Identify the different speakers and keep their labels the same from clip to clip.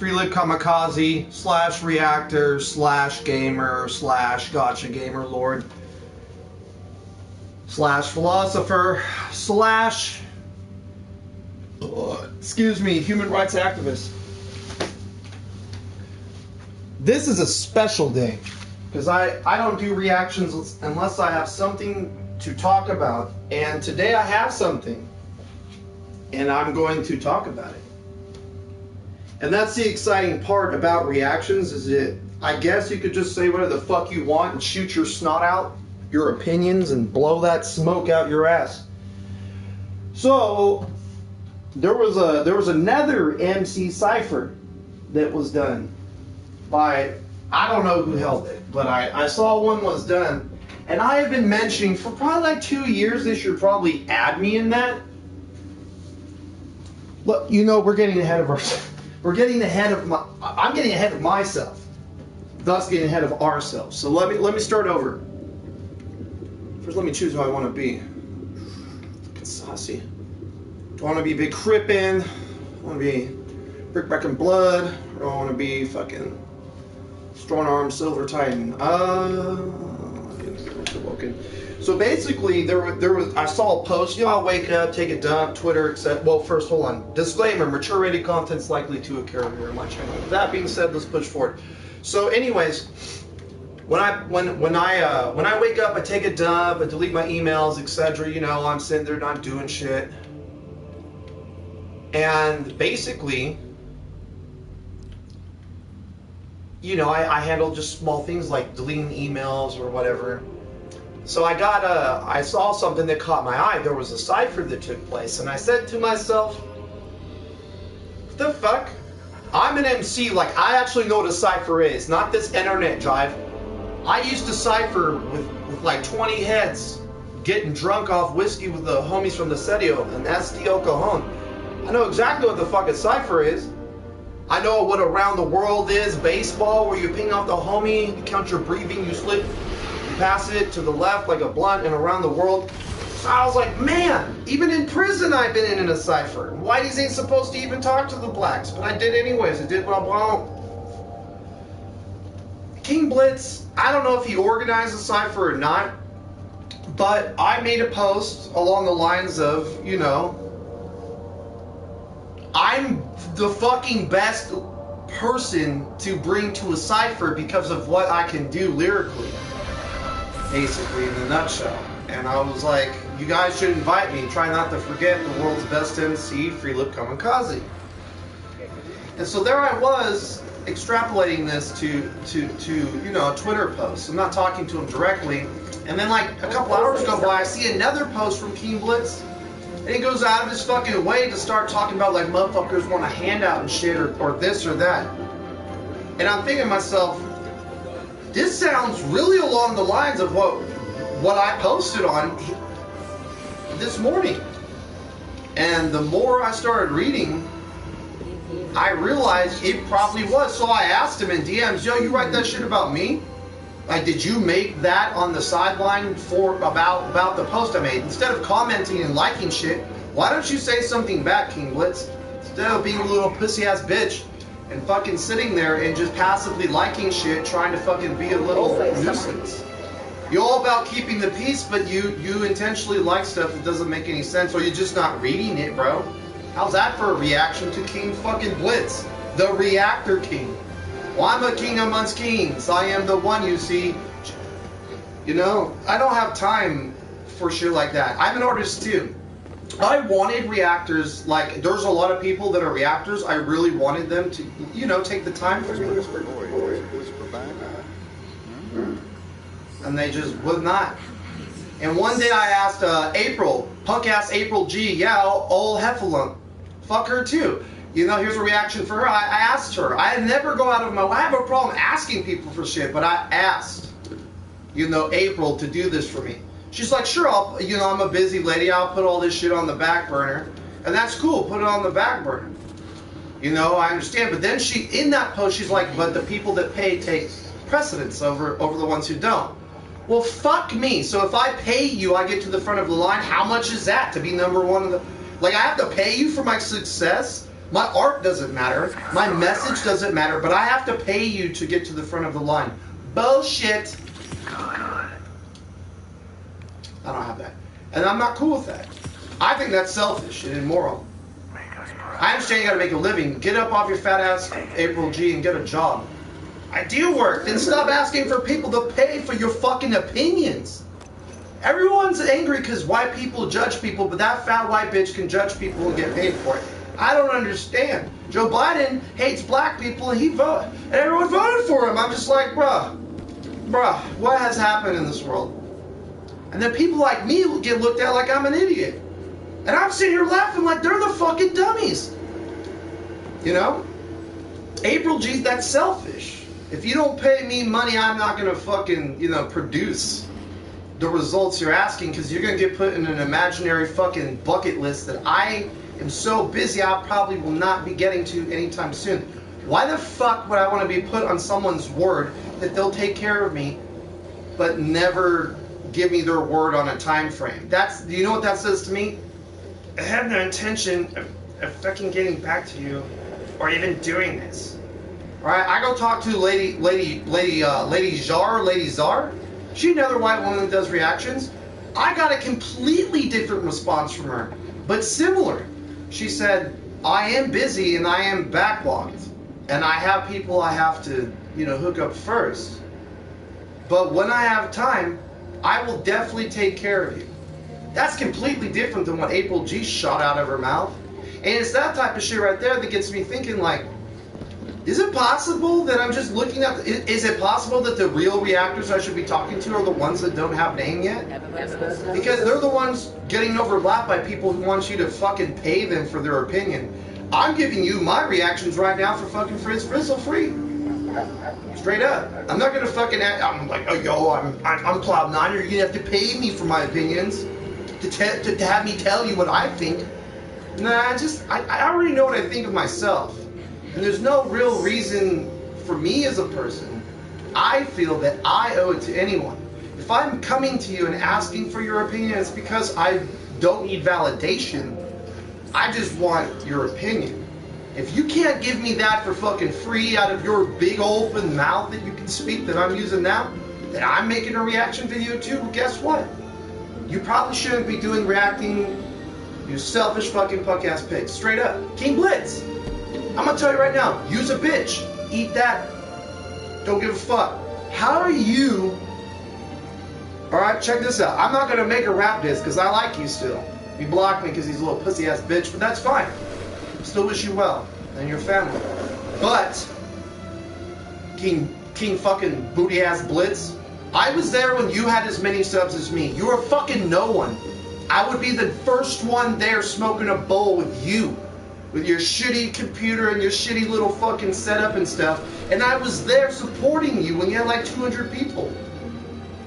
Speaker 1: Freelip Kamikaze / reactor / gamer / gotcha gamer lord / philosopher / excuse me, human rights activist. This is a special day because I don't do reactions unless I have something to talk about, and today I have something and I'm going to talk about it. And that's the exciting part about reactions, is it, I guess you could just say whatever the fuck you want and shoot your snot out, your opinions, and blow that smoke out your ass. So there was another MC cipher that was done by, I don't know who held it, but I saw one was done, and I have been mentioning for probably like 2 years they should probably add me in that. Look, you know, we're getting ahead of ourselves. I'm getting ahead of myself, thus getting ahead of ourselves. So let me start over. First, let me choose who I want to be. Fucking saucy. Do I want to be Big Crippin? I want to be Brick Back and Blood? Or do I want to be fucking Strong Arm Silver Titan? So basically, there was I saw a post. You know, I'll wake up, take a dump, Twitter, etc. Well, first, hold on. Disclaimer: mature-rated content's likely to occur here on my channel. With that being said, let's push forward. So, anyways, when I wake up, I take a dump, I delete my emails, etc. You know, I'm sitting there not doing shit, and basically, you know, I handle just small things like deleting emails or whatever. So I saw something that caught my eye. There was a cipher that took place, and I said to myself, what the fuck? I'm an MC, like I actually know what a cipher is, not this internet jive. I used to cipher with like 20 heads, getting drunk off whiskey with the homies from the Sedio and SD El Cajon. I know exactly what the fuck a cipher is. I know what around the world is, baseball, where you ping off the homie, you count your breathing, you slip, pass it to the left like a blunt, and around the world. So I was like, man, even in prison I've been in a cipher. Whiteys ain't supposed to even talk to the blacks, but I did anyways. I did what I want. King Blitz, I don't know if he organized a cipher or not, but I made a post along the lines of, you know, I'm the fucking best person to bring to a cipher because of what I can do lyrically. Basically, in a nutshell. And I was like, you guys should invite me. Try not to forget the world's best MC, Freelip Kamikaze. And so there I was, extrapolating this to you know, a Twitter post. I'm not talking to him directly. And then like a couple hours go by, I see another post from King Blitz. And he goes out of his fucking way to start talking about like motherfuckers want a handout and shit, or this or that. And I'm thinking to myself, this sounds really along the lines of what I posted on this morning. And the more I started reading, I realized it probably was. So I asked him in DMs, yo, you write that shit about me? Like, did you make that on the sideline about the post I made? Instead of commenting and liking shit, why don't you say something back, King Blitz? Instead of being a little pussy ass bitch and fucking sitting there and just passively liking shit, trying to fucking be a little nuisance. You're all about keeping the peace, but you intentionally like stuff that doesn't make any sense, or you're just not reading it, bro. How's that for a reaction to King fucking Blitz, the Reactor King? Well, I'm a king amongst kings. I am the one, you see. You know, I don't have time for shit like that. I'm an artist too. I wanted reactors, like, there's a lot of people that are reactors. I really wanted them to, you know, take the time for me. And they just would not. And one day I asked April, punk ass April G, yeah, old Heffalump, fuck her too. You know, here's a reaction for her. I asked her. I never go out of my way. I have a problem asking people for shit, but I asked, you know, April to do this for me. She's like, sure, you know, I'm a busy lady. I'll put all this shit on the back burner. And that's cool. Put it on the back burner. You know, I understand. But then in that post, she's like, but the people that pay take precedence over the ones who don't. Well, fuck me. So if I pay you, I get to the front of the line. How much is that to be number one of the... Like, I have to pay you for my success? My art doesn't matter. My message doesn't matter, but I have to pay you to get to the front of the line. Bullshit. I don't have that. And I'm not cool with that. I think that's selfish and immoral. I understand you gotta make a living. Get up off your fat ass, April G, and get a job. I do work. Then stop asking for people to pay for your fucking opinions. Everyone's angry because white people judge people, but that fat white bitch can judge people and get paid for it. I don't understand. Joe Biden hates black people and he voted, and everyone voted for him. I'm just like, bruh, what has happened in this world? And then people like me get looked at like I'm an idiot. And I'm sitting here laughing like they're the fucking dummies. You know? April G, that's selfish. If you don't pay me money, I'm not going to fucking, produce the results you're asking, because you're going to get put in an imaginary fucking bucket list that I am so busy I probably will not be getting to anytime soon. Why the fuck would I want to be put on someone's word that they'll take care of me, but never give me their word on a time frame? Do you know what that says to me? I have no intention of fucking getting back to you, or even doing this. Alright, I go talk to Lady Czar. She's another white woman that does reactions. I got a completely different response from her, but similar. She said, I am busy and I am backlogged, and I have people I have to, hook up first. But when I have time, I will definitely take care of you. That's completely different than what April G shot out of her mouth. And it's that type of shit right there that gets me thinking, like, is it possible that I'm just looking at... Is it possible that the real reactors I should be talking to are the ones that don't have name yet? Because they're the ones getting overlapped by people who want you to fucking pay them for their opinion. I'm giving you my reactions right now for fucking Frizz Frizzle free. Straight up. I'm not gonna fucking... I'm like, oh, yo, I'm Cloud9. You're gonna have to pay me for my opinions. To have me tell you what I think. Nah, I already know what I think of myself. And there's no real reason for me as a person. I feel that I owe it to anyone. If I'm coming to you and asking for your opinion, it's because I don't need validation. I just want your opinion. If you can't give me that for fucking free out of your big open mouth that you can speak that I'm using now, that I'm making a reaction video to, guess what? You probably shouldn't be doing reacting, you selfish fucking punk ass pigs. Straight up. King Blitz. I'm gonna tell you right now, use a bitch. Eat that. Don't give a fuck. How are you... Alright, check this out. I'm not gonna make a rap diss because I like you still. You blocked me because he's a little pussy ass bitch, but that's fine. Still wish you well and your family. But King fucking booty ass Blitz, I was there when you had as many subs as me. You were fucking no one. I would be the first one there smoking a bowl with you. With your shitty computer and your shitty little fucking setup and stuff. And I was there supporting you when you had like 200 people.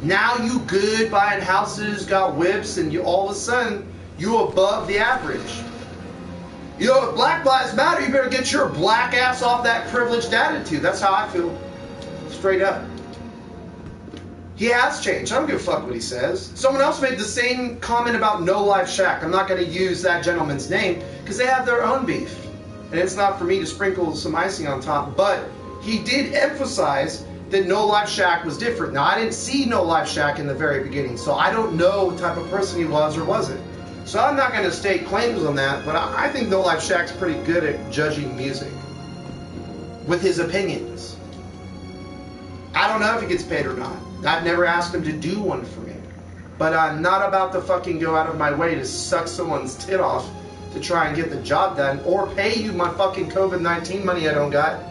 Speaker 1: Now you good, buying houses, got whips, and you all of a sudden, you above the average. You know, if Black Lives Matter, you better get your black ass off that privileged attitude. That's how I feel. Straight up. He has changed. I don't give a fuck what he says. Someone else made the same comment about No Life Shack. I'm not going to use that gentleman's name because they have their own beef. And it's not for me to sprinkle some icing on top. But he did emphasize that No Life Shack was different. Now, I didn't see No Life Shack in the very beginning, so I don't know what type of person he was or wasn't. So I'm not going to state claims on that, but I think No Life Shack's pretty good at judging music with his opinions. I don't know if he gets paid or not. I've never asked him to do one for me. But I'm not about to fucking go out of my way to suck someone's tit off to try and get the job done or pay you my fucking COVID-19 money I don't got.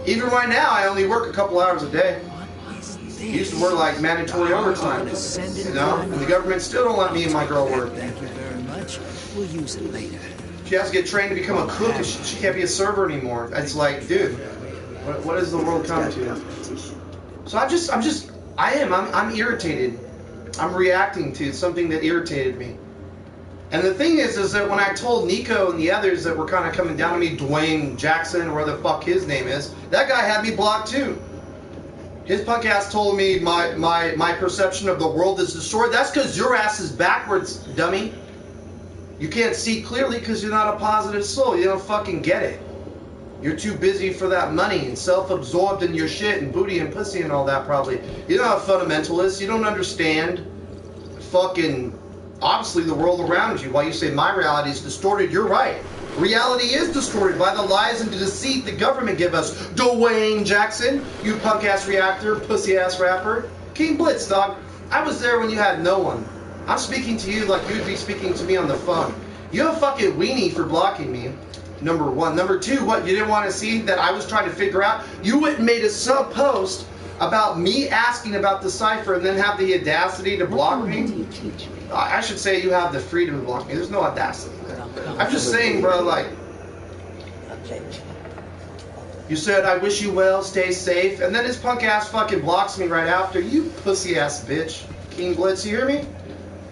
Speaker 1: Even right now, I only work a couple hours a day. I used to work like mandatory overtime, you know? And the government still don't let me and my girl work.
Speaker 2: Thank you very much. We'll use it later.
Speaker 1: She has to get trained to become a cook and she can't be a server anymore. It's like, dude, what is the world coming to? So I'm irritated. I'm reacting to something that irritated me. And the thing is that when I told Nico and the others that were kind of coming down to me, Dwayne Jackson, or whatever the fuck his name is, that guy had me blocked too. His punk ass told me my perception of the world is distorted. That's because your ass is backwards, dummy. You can't see clearly because you're not a positive soul. You don't fucking get it. You're too busy for that money and self-absorbed in your shit and booty and pussy and all that probably. You're not a fundamentalist. You don't understand fucking, obviously, the world around you. Why you say my reality is distorted, you're right. Reality is distorted by the lies and the deceit the government give us. Dwayne Jackson, you punk-ass reactor, pussy-ass rapper. King Blitz, dog. I was there when you had no one. I'm speaking to you like you'd be speaking to me on the phone. You're a fucking weenie for blocking me. Number one. Number two, what, you didn't want to see that I was trying to figure out? You went and made a sub-post about me asking about the cipher and then have the audacity to block me? I should say you have the freedom to block me. There's no audacity there. I'm just saying, bro, like, you said, I wish you well, stay safe, and then his punk ass fucking blocks me right after. You pussy ass bitch. King Blitz, you hear me?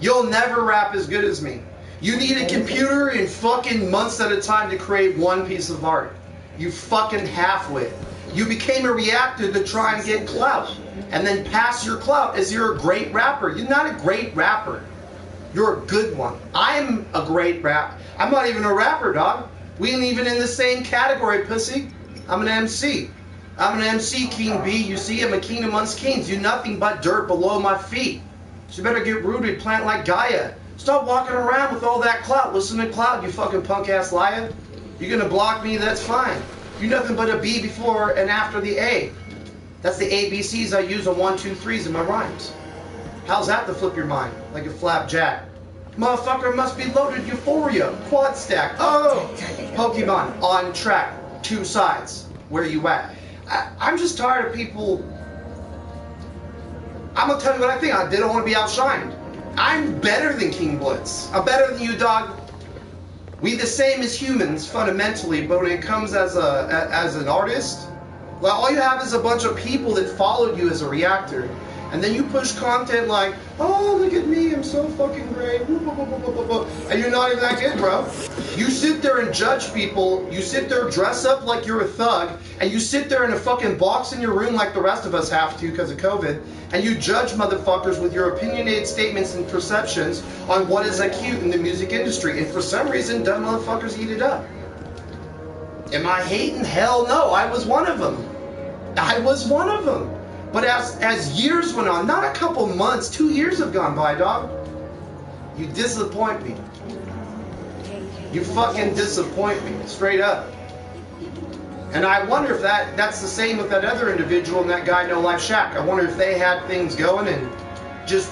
Speaker 1: You'll never rap as good as me. You need a computer in fucking months at a time to create one piece of art. You fucking half-wit. You became a reactor to try and get clout, and then pass your clout as you're a great rapper. You're not a great rapper. You're a good one. I'm a great rapper. I'm not even a rapper, dog. We ain't even in the same category, pussy. I'm an MC. I'm an MC, King B. You see, I'm a king amongst kings. You're nothing but dirt below my feet. So you better get rooted, plant like Gaia. Stop walking around with all that clout. Listen to clout, you fucking punk-ass liar. You're gonna block me, that's fine. You're nothing but a B before and after the A. That's the ABCs I use on 1, 2, 3s in my rhymes. How's that to flip your mind? Like a flapjack. Motherfucker must be loaded euphoria. Quad stack. Oh! Pokemon on track. 2 sides. Where you at? I'm just tired of people. I'm gonna tell you what I think. I didn't want to be outshined. I'm better than King Blitz. I'm better than you, dog. We the same as humans fundamentally, but when it comes as an artist, well, all you have is a bunch of people that followed you as a reactor, and then you push content like, oh, look at me, I'm so fucking great, and you're not even that good, bro. You sit there and judge people. You sit there, dress up like you're a thug, and you sit there in a fucking box in your room like the rest of us have to because of COVID, and you judge motherfuckers with your opinionated statements and perceptions on what is acute in the music industry, and for some reason, dumb motherfuckers eat it up. Am I hating? Hell no, I was one of them. I was one of them. But as years went on, not a couple months, 2 years have gone by, dog. You disappoint me. You fucking disappoint me, straight up. And I wonder if that's the same with that other individual and that guy No Life Shack. I wonder if they had things going and just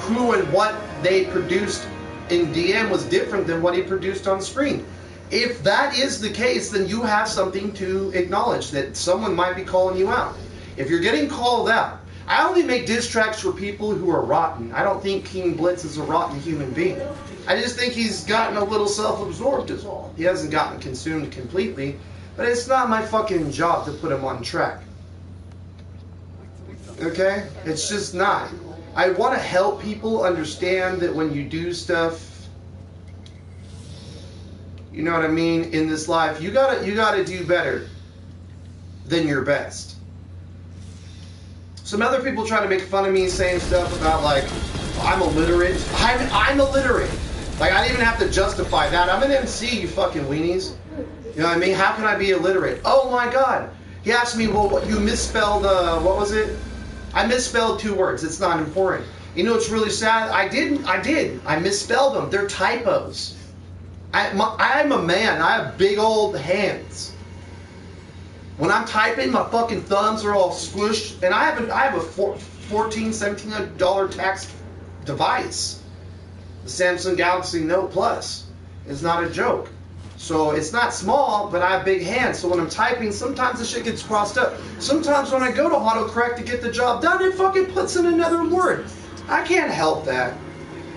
Speaker 1: who and what they produced in DM was different than what he produced on screen. If that is the case, then you have something to acknowledge, that someone might be calling you out. If you're getting called out, I only make diss tracks for people who are rotten. I don't think King Blitz is a rotten human being. I just think he's gotten a little self-absorbed is all. He hasn't gotten consumed completely, but it's not my fucking job to put him on track. Okay? It's just not. I want to help people understand that when you do stuff, you know what I mean, in this life, you gotta do better than your best. Some other people try to make fun of me saying stuff about like, I'm illiterate. I'm illiterate. Like, I didn't even have to justify that. I'm an MC, you fucking weenies. You know what I mean? How can I be illiterate? Oh my God. He asked me, well, what, you misspelled, what was it? I misspelled 2 words. It's not important. You know what's really sad? I did. I misspelled them. They're typos. I'm a man. I have big old hands. When I'm typing, my fucking thumbs are all squished, and I have a $1,700 tax device. The Samsung Galaxy Note Plus. It's not a joke. So it's not small, but I have big hands. So when I'm typing, sometimes the shit gets crossed up. Sometimes when I go to autocorrect to get the job done, it fucking puts in another word. I can't help that.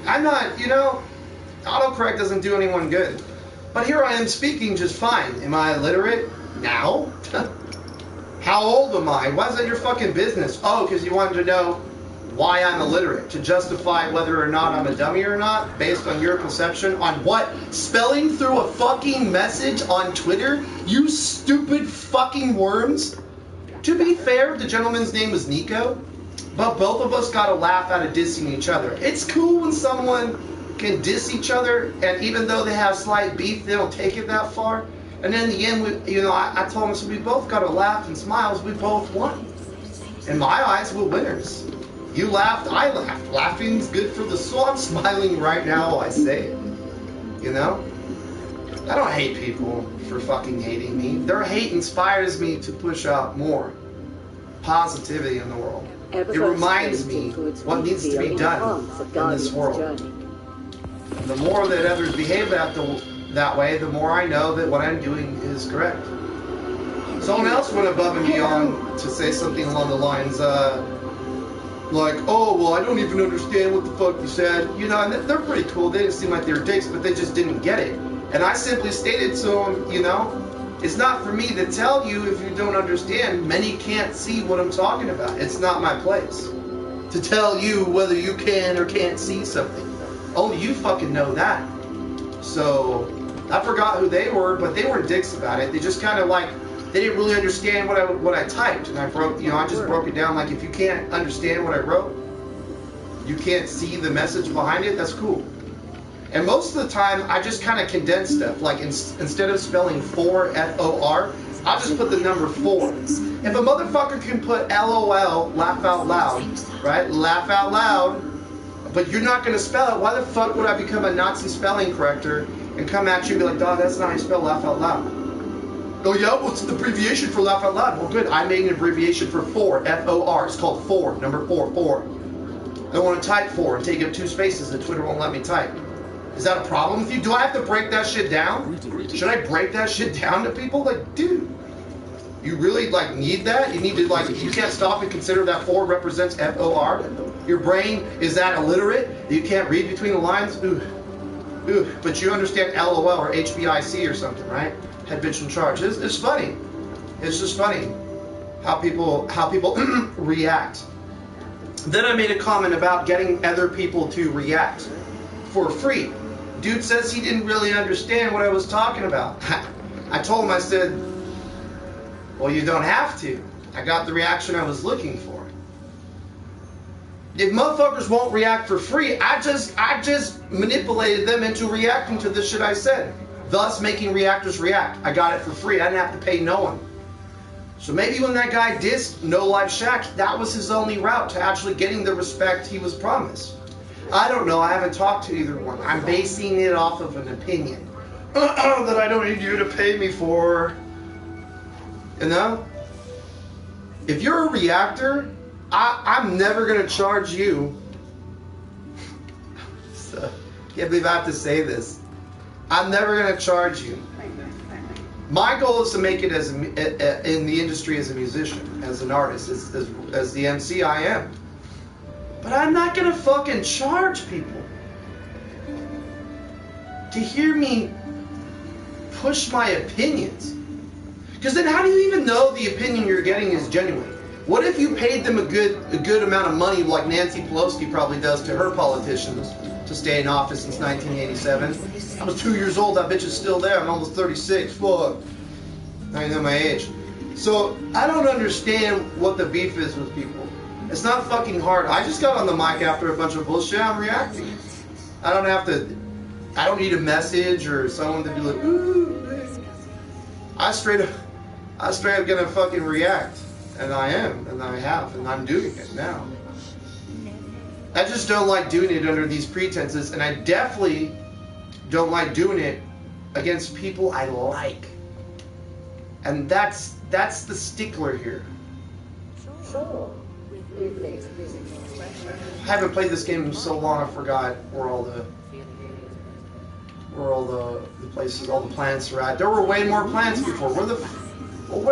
Speaker 1: I'm not, you know, autocorrect doesn't do anyone good. But here I am speaking just fine. Am I illiterate? Now? How old am I? Why is that your fucking business? Oh, because you wanted to know why I'm illiterate, to justify whether or not I'm a dummy or not, based on your perception on what? Spelling through a fucking message on Twitter? You stupid fucking worms. To be fair, the gentleman's name was Nico, but both of us got a laugh out of dissing each other. It's cool when someone can diss each other, and even though they have slight beef, they don't take it that far. And then in the end, I told them, so we both got to laugh and smile. We both won. In my eyes, we're winners. You laughed, I laughed. Laughing's good for the soul. I'm smiling right now while I say it. You know? I don't hate people for fucking hating me. Their hate inspires me to push out more positivity in the world. It reminds me what needs to be done in this world. The more that others behave that way, the more I know that what I'm doing is correct. Someone else went above and beyond to say something along the lines, like, oh, well, I don't even understand what the fuck you said. You know, and they're pretty cool. They didn't seem like they were dicks, but they just didn't get it. And I simply stated to them, you know, it's not for me to tell you if you don't understand. Many can't see what I'm talking about. It's not my place to tell you whether you can or can't see something. Only you fucking know that. So I forgot who they were, but they weren't dicks about it. They just kind of like, they didn't really understand what I typed, and I just broke it down. Like, if you can't understand what I wrote, you can't see the message behind it, that's cool. And most of the time, I just kind of condense stuff. Like, instead of spelling for, F-O-R, I'll just put the number 4. If a motherfucker can put LOL, laugh out loud, right? Laugh out loud, but you're not going to spell it, why the fuck would I become a Nazi spelling corrector and come at you and be like, dog, that's not how you spell laugh out loud? Oh yeah, what's the abbreviation for laugh out loud? Well, good, I made an abbreviation for 4, F-O-R. It's called 4, number 4, 4. I want to type 4 and take up 2 spaces that Twitter won't let me type. Is that a problem with you? Do I have to break that shit down? Should I break that shit down to people? Like, dude, you really, like, need that? You need to, like, you can't stop and consider that 4 represents F-O-R? Your brain is that illiterate that you can't read between the lines? Ooh. Ooh. But you understand LOL or HBIC or something, right? Head bitch in charge. It's funny. It's just funny how people react. Then I made a comment about getting other people to react for free. Dude says he didn't really understand what I was talking about. I told him, I said, well, you don't have to. I got the reaction I was looking for. If motherfuckers won't react for free, I just manipulated them into reacting to the shit I said, thus making reactors react. I got it for free. I didn't have to pay no one. So maybe when that guy dissed No Life Shack, that was his only route to actually getting the respect he was promised. I don't know. I haven't talked to either one. I'm basing it off of an opinion that I don't need you to pay me for. You know? If you're a reactor, I'm never going to charge you. So, can't believe I have to say this. I'm never going to charge you. My goal is to make it as in the industry as a musician, as an artist, as the MC I am. But I'm not going to fucking charge people to hear me push my opinions. Because then how do you even know the opinion you're getting is genuine? What if you paid them a good amount of money like Nancy Pelosi probably does to her politicians to stay in office since 1987? I was 2 years old, that bitch is still there. I'm almost 36. Fuck. I know my age. So I don't understand what the beef is with people. It's not fucking hard. I just got on the mic after a bunch of bullshit. I'm reacting. I don't need a message or someone to be like, ooh. I straight up gonna fucking react. And I am, and I have, and I'm doing it now. I just don't like doing it under these pretenses, and I definitely don't like doing it against people I like. And that's the stickler here. I haven't played this game in so long I forgot where all the places, all the plants are at. There were way more plants before. Where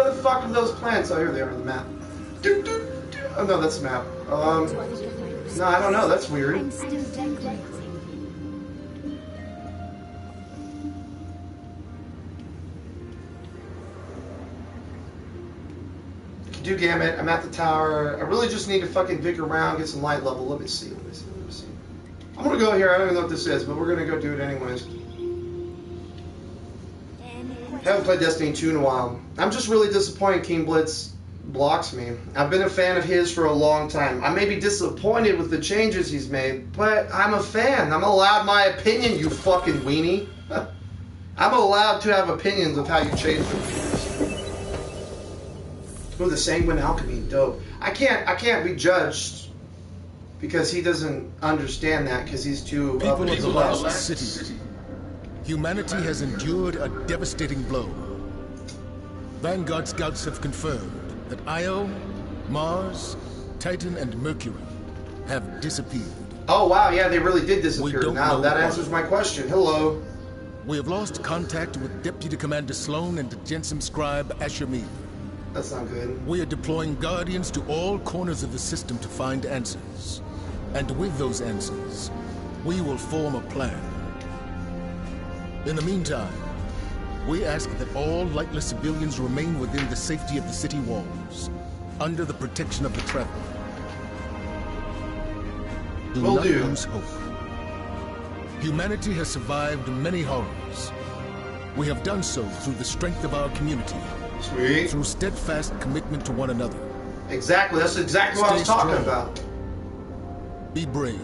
Speaker 1: the fuck are those plants? Oh, here they are on the map. Oh no, that's the map. No, I don't know. That's weird. Do Gamut. I'm at the tower. I really just need to fucking dig around, get some light level. Let me see. I'm gonna go here. I don't even know what this is, but we're gonna go do it anyways. Haven't played Destiny 2 in a while. I'm just really disappointed, King Blitz. blocks me. I've been a fan of his for a long time. I may be disappointed with the changes he's made, but I'm a fan. I'm allowed my opinion, you fucking weenie. I'm allowed to have opinions of how you change them. Oh, the Sanguine Alchemy, dope. I can't be judged because he doesn't understand that because he's too up
Speaker 3: People
Speaker 1: in
Speaker 3: of the
Speaker 1: his
Speaker 3: lost
Speaker 1: level.
Speaker 3: city, humanity has endured a devastating blow. Vanguard scouts have confirmed that Io, Mars, Titan, and Mercury have disappeared.
Speaker 1: Oh wow, yeah, they really did disappear.
Speaker 3: don't
Speaker 1: Now
Speaker 3: know
Speaker 1: that
Speaker 3: why.
Speaker 1: answers my question. Hello.
Speaker 3: We have lost contact with Deputy Commander Sloan and Jensen Scribe Ashamir.
Speaker 1: That's not good.
Speaker 3: We are deploying Guardians to all corners of the system to find answers. And with those answers, we will form a plan. In the meantime, we ask that all lightless civilians remain within the safety of the city walls, under the protection of the Traveler. Do
Speaker 1: Will
Speaker 3: not
Speaker 1: do.
Speaker 3: lose hope. Humanity has survived many horrors. We have done so through the strength of our community,
Speaker 1: Sweet.
Speaker 3: through steadfast commitment to one another.
Speaker 1: Exactly. That's exactly what I was
Speaker 3: Stay
Speaker 1: talking
Speaker 3: strong.
Speaker 1: about.
Speaker 3: Be brave.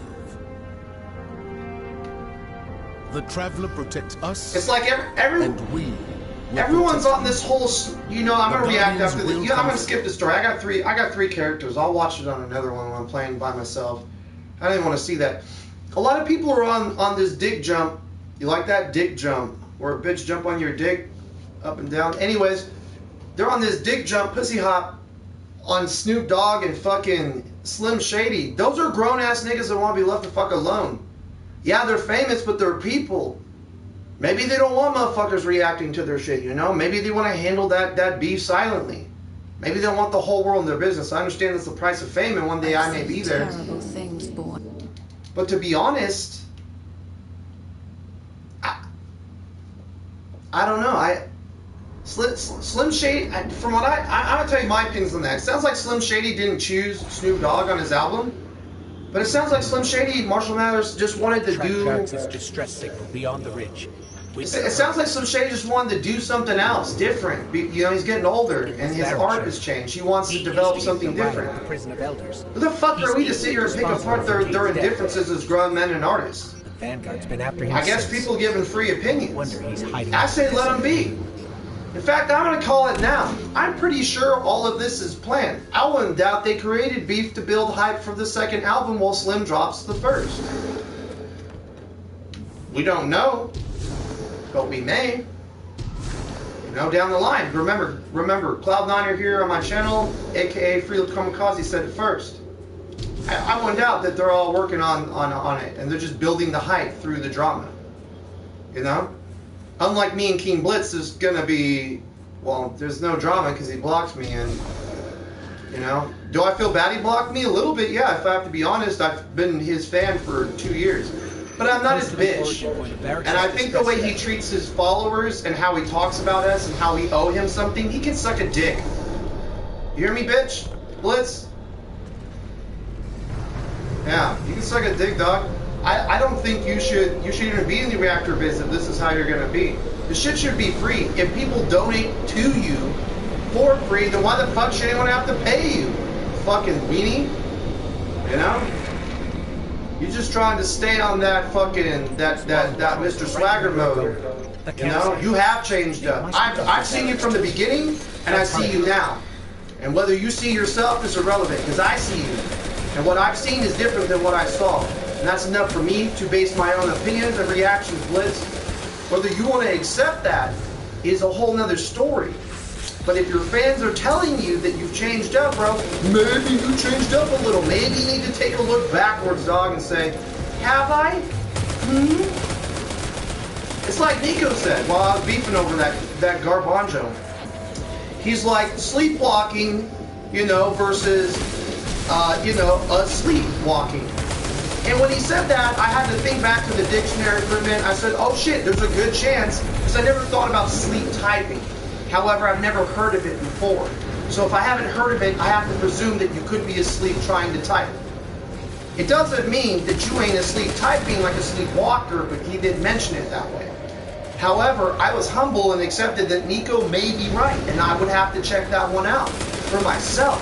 Speaker 3: The Traveler protects us,
Speaker 1: It's like
Speaker 3: and we will
Speaker 1: everyone's
Speaker 3: protect
Speaker 1: on this whole. You know, I'm
Speaker 3: The
Speaker 1: gonna react
Speaker 3: Guardians
Speaker 1: after the.
Speaker 3: will
Speaker 1: You know, I'm
Speaker 3: come
Speaker 1: gonna
Speaker 3: through.
Speaker 1: skip the story. I got three characters. I'll watch it on another one when I'm playing by myself. I didn't want to see that. A lot of people are on this dick jump. You like that dick jump, where a bitch jump on your dick, up and down. Anyways, they're on this dick jump, pussy hop, on Snoop Dogg and fucking Slim Shady. Those are grown ass niggas that want to be left the fuck alone. Yeah, they're famous, but they're people. Maybe they don't want motherfuckers reacting to their shit, you know? Maybe they want to handle that beef silently. Maybe they don't want the whole world in their business. I understand it's the price of fame, and one day I may be there.
Speaker 4: Terrible things, boy.
Speaker 1: But to be honest, I don't know. Slim Shady, from what I'm gonna tell you my opinions on that. It sounds like Slim Shady didn't choose Snoop Dogg on his album, but it sounds like Slim Shady, Marshall Mathers just wanted to do.
Speaker 5: Tracks its distress signal beyond the ridge.
Speaker 1: It sounds like Slim Shady just wanted to do something else, different. You know, he's getting older and his art has changed. He wants to develop something different.
Speaker 5: The prison of elders.
Speaker 1: Who the fuck are we to sit here and pick apart their indifferences as grown men and artists?
Speaker 5: The Vanguard's been after him
Speaker 1: I guess
Speaker 5: since.
Speaker 1: people giving free opinions.
Speaker 5: Wonder he's hiding.
Speaker 1: I say let him be. In fact, I'm going to call it now. I'm pretty sure all of this is planned. I wouldn't doubt they created beef to build hype for the second album while Slim drops the first. We don't know, but we may. You know, down the line. Remember, Cloud9 are here on my channel, aka Freeland Kamikaze said it first. I wouldn't doubt that they're all working on it, and they're just building the hype through the drama. You know? Unlike me and King Blitz, there's gonna be, well, there's no drama because he blocks me, and, you know, do I feel bad he blocked me? A little bit, yeah, if I have to be honest. I've been his fan for 2 years. But I'm not his bitch. And I think the way he treats his followers and how he talks about us and how we owe him something, he can suck a dick. You hear me, bitch? Blitz? Yeah, you can suck a dick, dog. I don't think you should even be in the reactor biz if this is how you're gonna be. The shit should be free. If people donate to you for free, then why the fuck should anyone have to pay you? Fucking weenie. You know? You're just trying to stay on that fucking that Mr. Swagger mode. You know? You have changed up. I've seen you from the beginning and I see you now. And whether you see yourself is irrelevant, because I see you. And what I've seen is different than what I saw. And that's enough for me to base my own opinions and reactions, Blitz. Whether you want to accept that is a whole nother story. But if your fans are telling you that you've changed up, bro, maybe you changed up a little. Maybe you need to take a look backwards, dog, and say, have I? It's like Nico said while I was beefing over that garbanjo. He's like sleepwalking, you know, versus, sleepwalking. And when he said that, I had to think back to the dictionary for a minute. I said, oh shit, there's a good chance, because I never thought about sleep typing. However, I've never heard of it before. So if I haven't heard of it, I have to presume that you could be asleep trying to type. It doesn't mean that you ain't asleep typing like a sleepwalker, but he didn't mention it that way. However, I was humble and accepted that Nico may be right, and I would have to check that one out. for myself.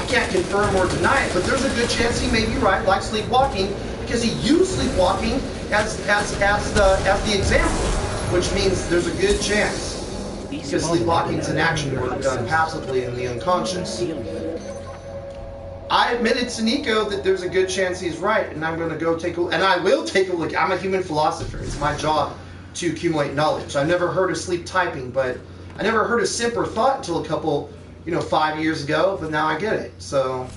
Speaker 1: I can't confirm or deny it, but there's a good chance he may be right, like sleepwalking, because he used sleepwalking as the example, which means there's a good chance. Because sleepwalking is an action work done passively in the unconscious. I admitted to Nico that there's a good chance he's right, and I'm going to go take a look. And I will take a look. I'm a human philosopher. It's my job to accumulate knowledge. I've never heard of sleep typing, but I never heard of simp or thought until a couple, 5 years ago, but now I get it. So,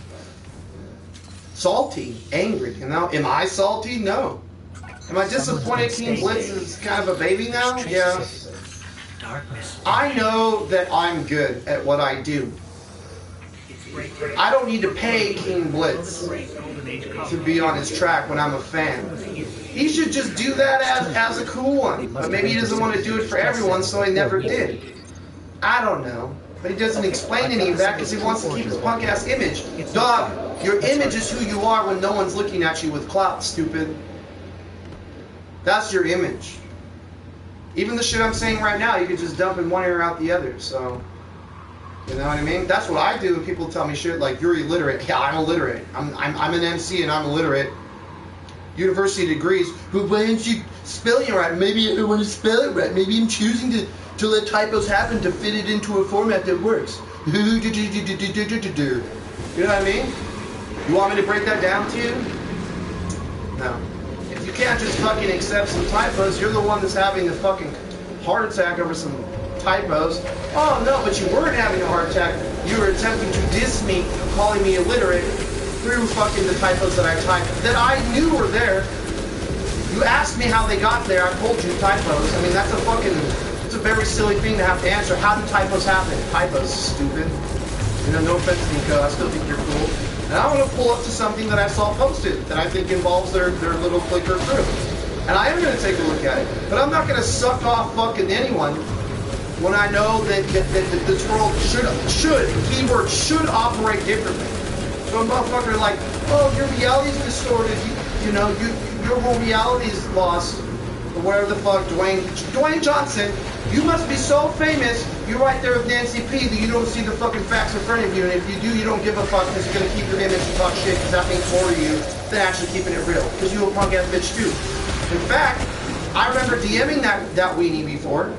Speaker 1: salty, angry. Am I salty? No. Am I disappointed King Blitz is kind of a baby now? Yeah. I know that I'm good at what I do. I don't need to pay King Blitz to be on his track when I'm a fan. He should just do that as a cool one. But maybe he doesn't want to do it for everyone, so he never did. I don't know. But he doesn't explain any of that because he wants to keep his punk-ass image. Dog, your image is who you are when no one's looking at you with clout, stupid. That's your image. Even the shit I'm saying right now, you could just dump in one ear out the other, so... You know what I mean? That's what I do when people tell me shit like, you're illiterate. Yeah, I'm illiterate. I'm an MC and I'm illiterate. University degrees. But why aren't you spelling it right? Maybe I don't want to spell it right. Maybe I'm choosing to let typos happen to fit it into a format that works. You know what I mean? You want me to break that down to you? No. If you can't just fucking accept some typos, you're the one that's having a fucking heart attack over some typos. Oh no, but you weren't having a heart attack. You were attempting to diss me, calling me illiterate through fucking the typos that I typed that I knew were there. You asked me how they got there. I told you typos. I mean, that's it's a very silly thing to have to answer. How do typos happen? Typos, stupid. No offense, Nico. I still think you're cool. And I want to pull up to something that I saw posted that I think involves their little clicker crew. And I am going to take a look at it. But I'm not going to suck off fucking anyone when I know that this world should operate differently. So a motherfucker like, oh, your reality's distorted, your whole reality's lost, or whatever the fuck, Dwayne Johnson, you must be so famous, you're right there with Nancy P, that you don't see the fucking facts in front of you, and if you do, you don't give a fuck, because you're going to keep your image and talk shit, because that means more to you than actually keeping it real, because you're a punk-ass bitch too. In fact, I remember DMing that weenie before,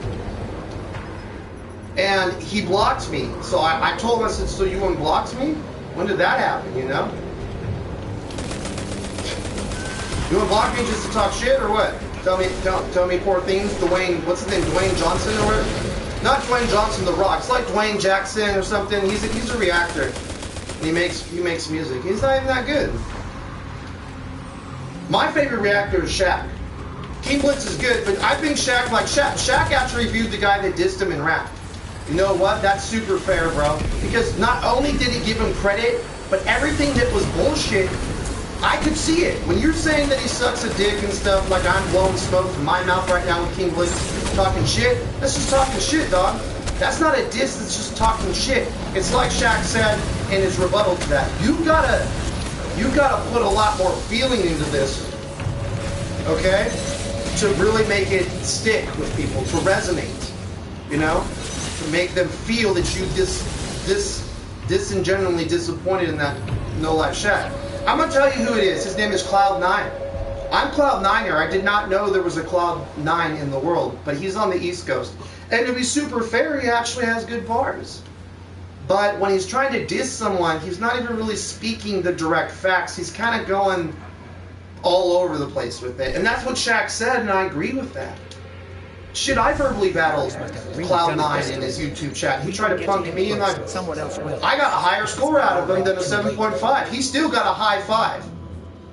Speaker 1: and he blocked me. So I told him, I said, so you unblocked me? When did that happen, You unblocked me just to talk shit, or what? Tell me poor things. What's his name, Dwayne Johnson or whatever? Not Dwayne Johnson, The Rock. It's like Dwayne Jackson or something. He's a reactor. And he makes music. He's not even that good. My favorite reactor is Shaq. King Blitz is good, but I think Shaq actually reviewed the guy that dissed him in rap. You know what? That's super fair, bro. Because not only did he give him credit, but everything that was bullshit, I could see it. When you're saying that he sucks a dick and stuff, like I'm blowing smoke from my mouth right now with King Blitz talking shit, that's just talking shit, dog. That's not a diss, it's just talking shit. It's like Shaq said in his rebuttal to that. You gotta put a lot more feeling into this, okay? To really make it stick with people, to resonate, to make them feel that you disingenuinely disappointed in that No Life Shaq. I'm gonna tell you who it is. His name is Cloud9. I'm Cloud9er. I did not know there was a Cloud9 in the world, but he's on the East Coast. And to be super fair, he actually has good bars. But when he's trying to diss someone, he's not even really speaking the direct facts. He's kind of going all over the place with it. And that's what Shaq said, and I agree with that. Shit, I verbally battled Cloud9 in his YouTube chat. He tried to punk me, and I got a higher score out of him than a 7.5. He still got a high 5.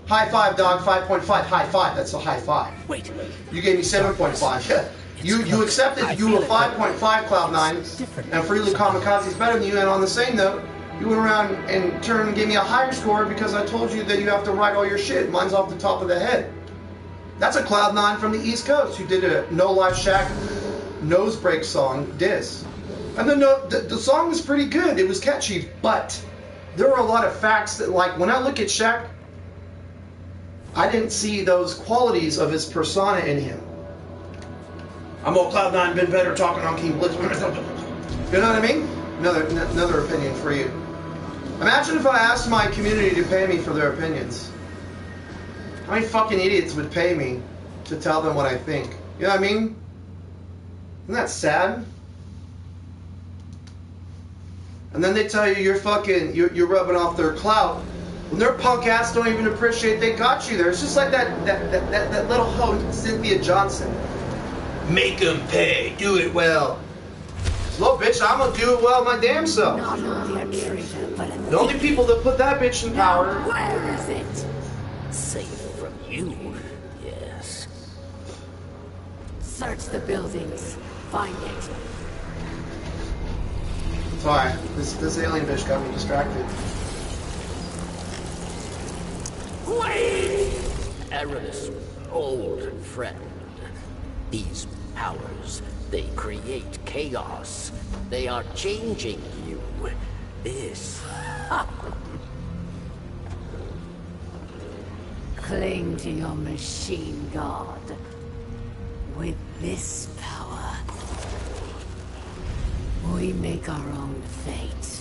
Speaker 1: High 5, dog, 5.5. High 5, that's a high 5. Wait. You gave me 7.5. You accepted you were 5.5, Cloud9, and Freely Kamikaze is better than you, and on the same note, you went around and turned and gave me a higher score because I told you that you have to write all your shit. Mine's off the top of the head. That's a Cloud9 from the East Coast who did a No Life Shaq nose break song diss. And the song was pretty good. It was catchy, but there were a lot of facts that, like, when I look at Shaq, I didn't see those qualities of his persona in him. I'm all Cloud9 been better talking on King Blitz. You know what I mean? another opinion for you. Imagine if I asked my community to pay me for their opinions. How many fucking idiots would pay me to tell them what I think? You know what I mean? Isn't that sad? And then they tell you you're rubbing off their clout. When their punk ass don't even appreciate they got you there. It's just like that little hoe, Cynthia Johnson. Make them pay. Do it well. Well, bitch, I'm gonna do it well my damn self.
Speaker 4: Not only a traitor, but a
Speaker 1: The only people that put that bitch in power.
Speaker 4: Where is it?
Speaker 2: Safe from you, yes.
Speaker 4: Search the buildings. Find it.
Speaker 1: Sorry, this alien bitch got me distracted.
Speaker 2: Wait! Aramis, old friend. These powers, they create chaos. They are changing you. This.
Speaker 4: Cling to your machine god. With this power, we make our own fate.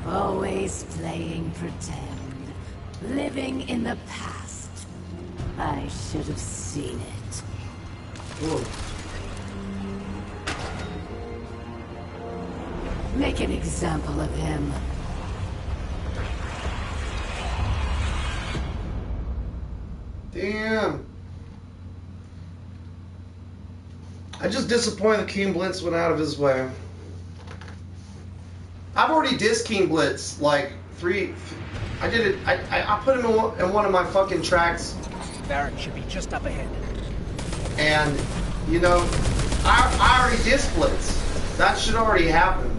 Speaker 4: Always playing pretend. Living in the past. I should have seen it.
Speaker 1: Ooh.
Speaker 4: Make an example of him.
Speaker 1: Damn. I'm just disappointed that King Blitz went out of his way. I've already dissed King Blitz like I did it. I put him in one of my fucking tracks.
Speaker 5: Barrett should be just up ahead.
Speaker 1: And, you know, I already dissed Blitz. That should already happen.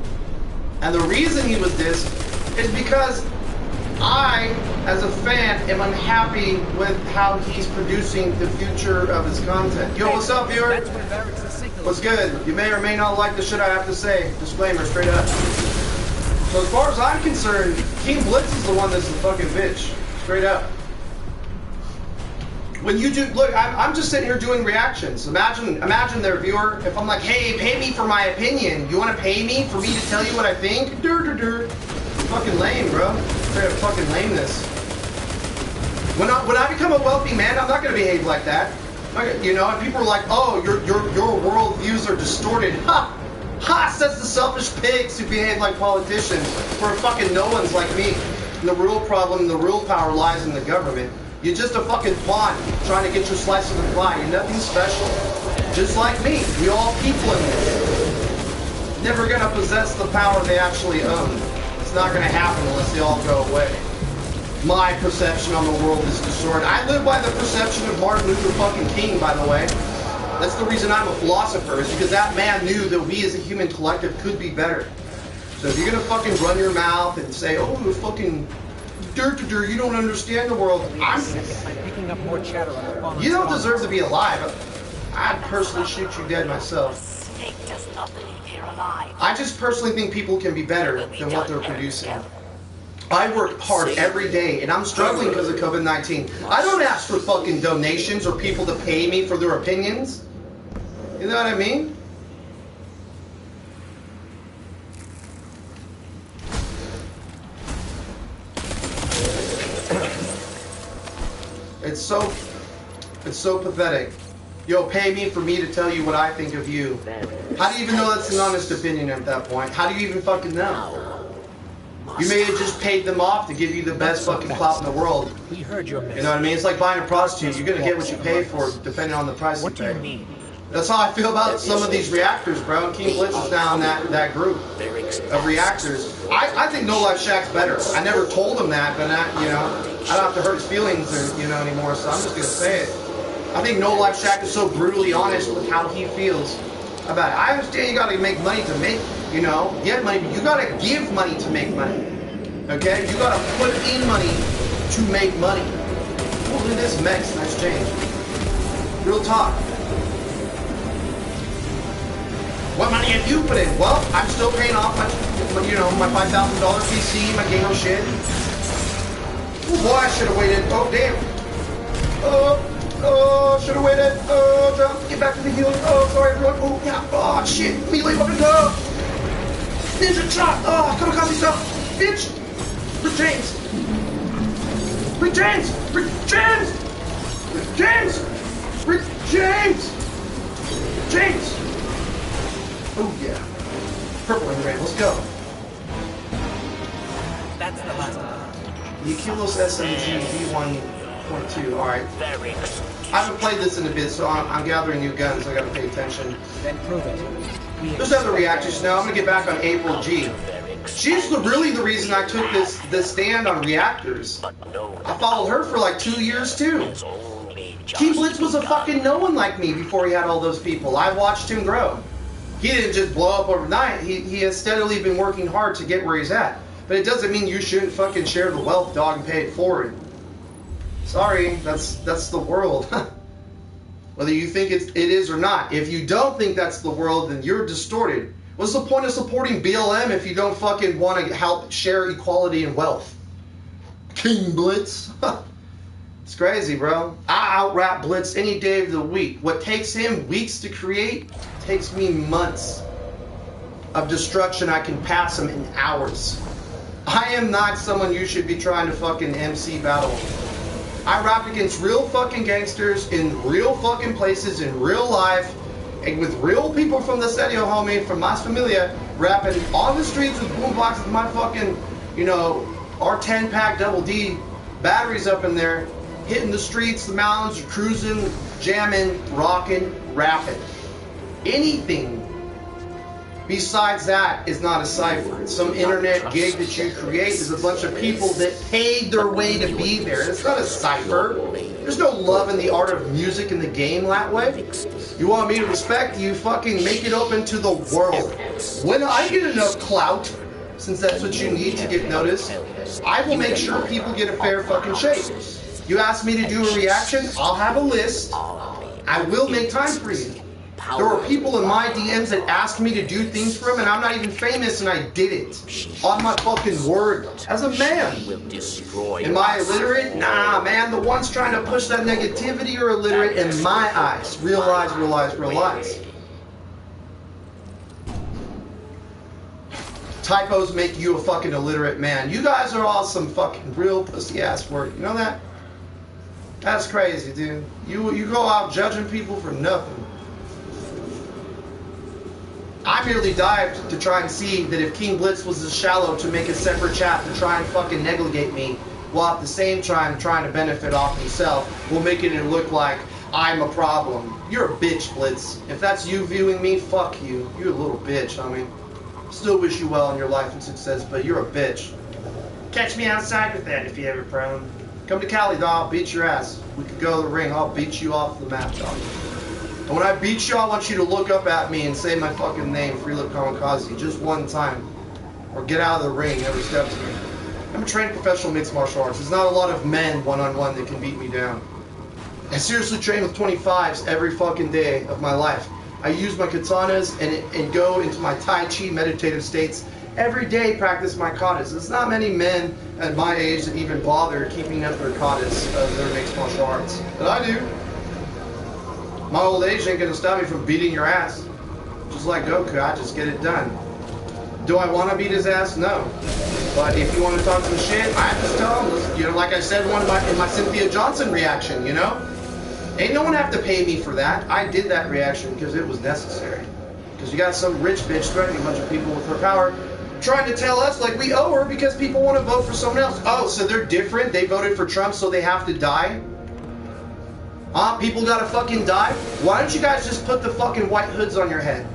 Speaker 1: And the reason he was dissed is because I, as a fan, am unhappy with how he's producing the future of his content. Yo, what's up, viewer?
Speaker 5: That's where Barrett's the signal.
Speaker 1: What's good? You may or may not like the shit I have to say. Disclaimer, straight up. So as far as I'm concerned, King Blitz is the one that's the fucking bitch. Straight up. When you do, look, I'm just sitting here doing reactions. Imagine their viewer, if I'm like, hey, pay me for my opinion. You want to pay me for me to tell you what I think? Dur. Fucking lame, bro. Straight up fucking lameness. When I become a wealthy man, I'm not gonna behave like that. You know, and people are like, oh, your world views are distorted. Ha! Ha! Says the selfish pigs who behave like politicians for fucking no ones like me. And the real problem, the real power lies in the government. You're just a fucking pawn trying to get your slice of the pie. You're nothing special. Just like me. We all people in this. Never gonna possess the power they actually own. It's not gonna happen unless they all go away. My perception on the world is distorted. I live by the perception of Martin Luther fucking King, by the way. That's the reason I'm a philosopher, is because that man knew that we as a human collective could be better. So if you're gonna fucking run your mouth and say, oh, you're fucking dirt, you don't understand the world.
Speaker 5: I'm picking up more chatter on the phone.
Speaker 1: You don't deserve to be alive. I'd personally shoot you dead myself.
Speaker 4: Snake does not leave here alive.
Speaker 1: I just personally think people can be better than what they're producing. I work hard every day, and I'm struggling because of COVID-19. I don't ask for fucking donations or people to pay me for their opinions. You know what I mean? It's so pathetic. Yo, pay me for me to tell you what I think of you. How do you even know that's an honest opinion at that point? How do you even fucking know? You may have just paid them off to give you the best fucking clout in the world.
Speaker 5: We heard your message.
Speaker 1: You know what I mean? It's like buying a prostitute. You're gonna get what you pay for, depending on the price you
Speaker 5: What do you
Speaker 1: pay.
Speaker 5: mean?
Speaker 1: That's how I feel about some of these reactors, bro. King Blitz is now in that group of reactors. I think No Life Shack's better. I never told him that, but you know, I don't have to hurt his feelings anymore, so I'm just gonna say it. I think No Life Shack is so brutally honest with how he feels about it. I understand you gotta make money to make, get money, but you gotta give money to make money. Okay? You gotta put in money to make money. Oh, look at this mix, nice change. Real talk. What money have you put in? Well, I'm still paying off my $5,000 PC, my gamer shit. Oh boy, I should have waited. Oh damn. Oh, Oh, should have waited. Oh, jump. Get back to the healing. Oh, sorry, everyone. Oh, yeah. Oh, shit. Melee weapon, go. Ninja chop. Oh, kamikaze stuff. Bitch. Rick James. Rick James. Rick James. Rick James. Rick James. James. Oh, yeah. Purple and red. Let's go.
Speaker 5: That's the last one.
Speaker 1: The Aquilos SMG V1.2. Alright. I haven't played this in a bit, so I'm gathering new guns. I gotta pay attention.
Speaker 5: Then prove it.
Speaker 1: There's other reactors now. I'm gonna get back on April G. She's really the reason I took this stand on reactors. I followed her for like 2 years too. King Blitz was a fucking no one like me before he had all those people. I watched him grow. He didn't just blow up overnight. He has steadily been working hard to get where he's at. But it doesn't mean you shouldn't fucking share the wealth, dog, and pay it forward. Sorry, that's the world. Whether you think it is or not. If you don't think that's the world, then you're distorted. What's the point of supporting BLM if you don't fucking want to help share equality and wealth? King Blitz. It's crazy, bro. I out-rap Blitz any day of the week. What takes him weeks to create takes me months of destruction. I can pass him in hours. I am not someone you should be trying to fucking MC battle. I rap against real fucking gangsters in real fucking places in real life and with real people from the Serio, homie, from Mas Familia, rapping on the streets with boomboxes with my fucking, you know, R10 pack double D batteries up in there, hitting the streets, the mountains, cruising, jamming, rocking, rapping. Anything besides that is not a cipher. It's some internet gig that you create. There's a bunch of people that paid their way to be there. It's not a cipher. There's no love in the art of music in the game that way. You want me to respect you, fucking make it open to the world. When I get enough clout, since that's what you need to get noticed, I will make sure people get a fair fucking shake. You ask me to do a reaction, I'll have a list. I will make time for you. There were people in my DMs that asked me to do things for them, and I'm not even famous, and I did it. On my fucking word. As a man. Am I illiterate? Nah, man. The ones trying to push that negativity are illiterate in my eyes. Realize, realize, realize. Typos make you a fucking illiterate man. You guys are all some fucking real pussy ass work. You know that? That's crazy, dude. You go out judging people for nothing. I merely dived to try and see that if King Blitz was as shallow to make a separate chat to try and fucking negligate me, while at the same time trying to benefit off himself, will make it look like I'm a problem. You're a bitch, Blitz. If that's you viewing me, fuck you. You're a little bitch, homie. Still wish you well in your life and success, but you're a bitch. Catch me outside with that if you ever prone. Come to Cali, dog. I'll beat your ass. We could go to the ring. I'll beat you off the map, dog. And when I beat you, I want you to look up at me and say my fucking name, Freelip Kamikaze, just one time. Or get out of the ring, never step to me. I'm a trained professional mixed martial arts. There's not a lot of men one-on-one that can beat me down. I seriously train with 25s every fucking day of my life. I use my katanas and go into my Tai Chi meditative states every day, practice my katas. There's not many men at my age that even bother keeping up their katas of their mixed martial arts. But I do. My old age ain't gonna stop me from beating your ass. Just like Goku, I just get it done. Do I want to beat his ass? No. But if you want to talk some shit, I just tell him, you know, like I said in my Cynthia Johnson reaction, you know? Ain't no one have to pay me for that. I did that reaction because it was necessary. Because you got some rich bitch threatening a bunch of people with her power, trying to tell us like we owe her because people want to vote for someone else. Oh, so they're different? They voted for Trump so they have to die? People gotta fucking die? Why don't you guys just put the fucking white hoods on your head?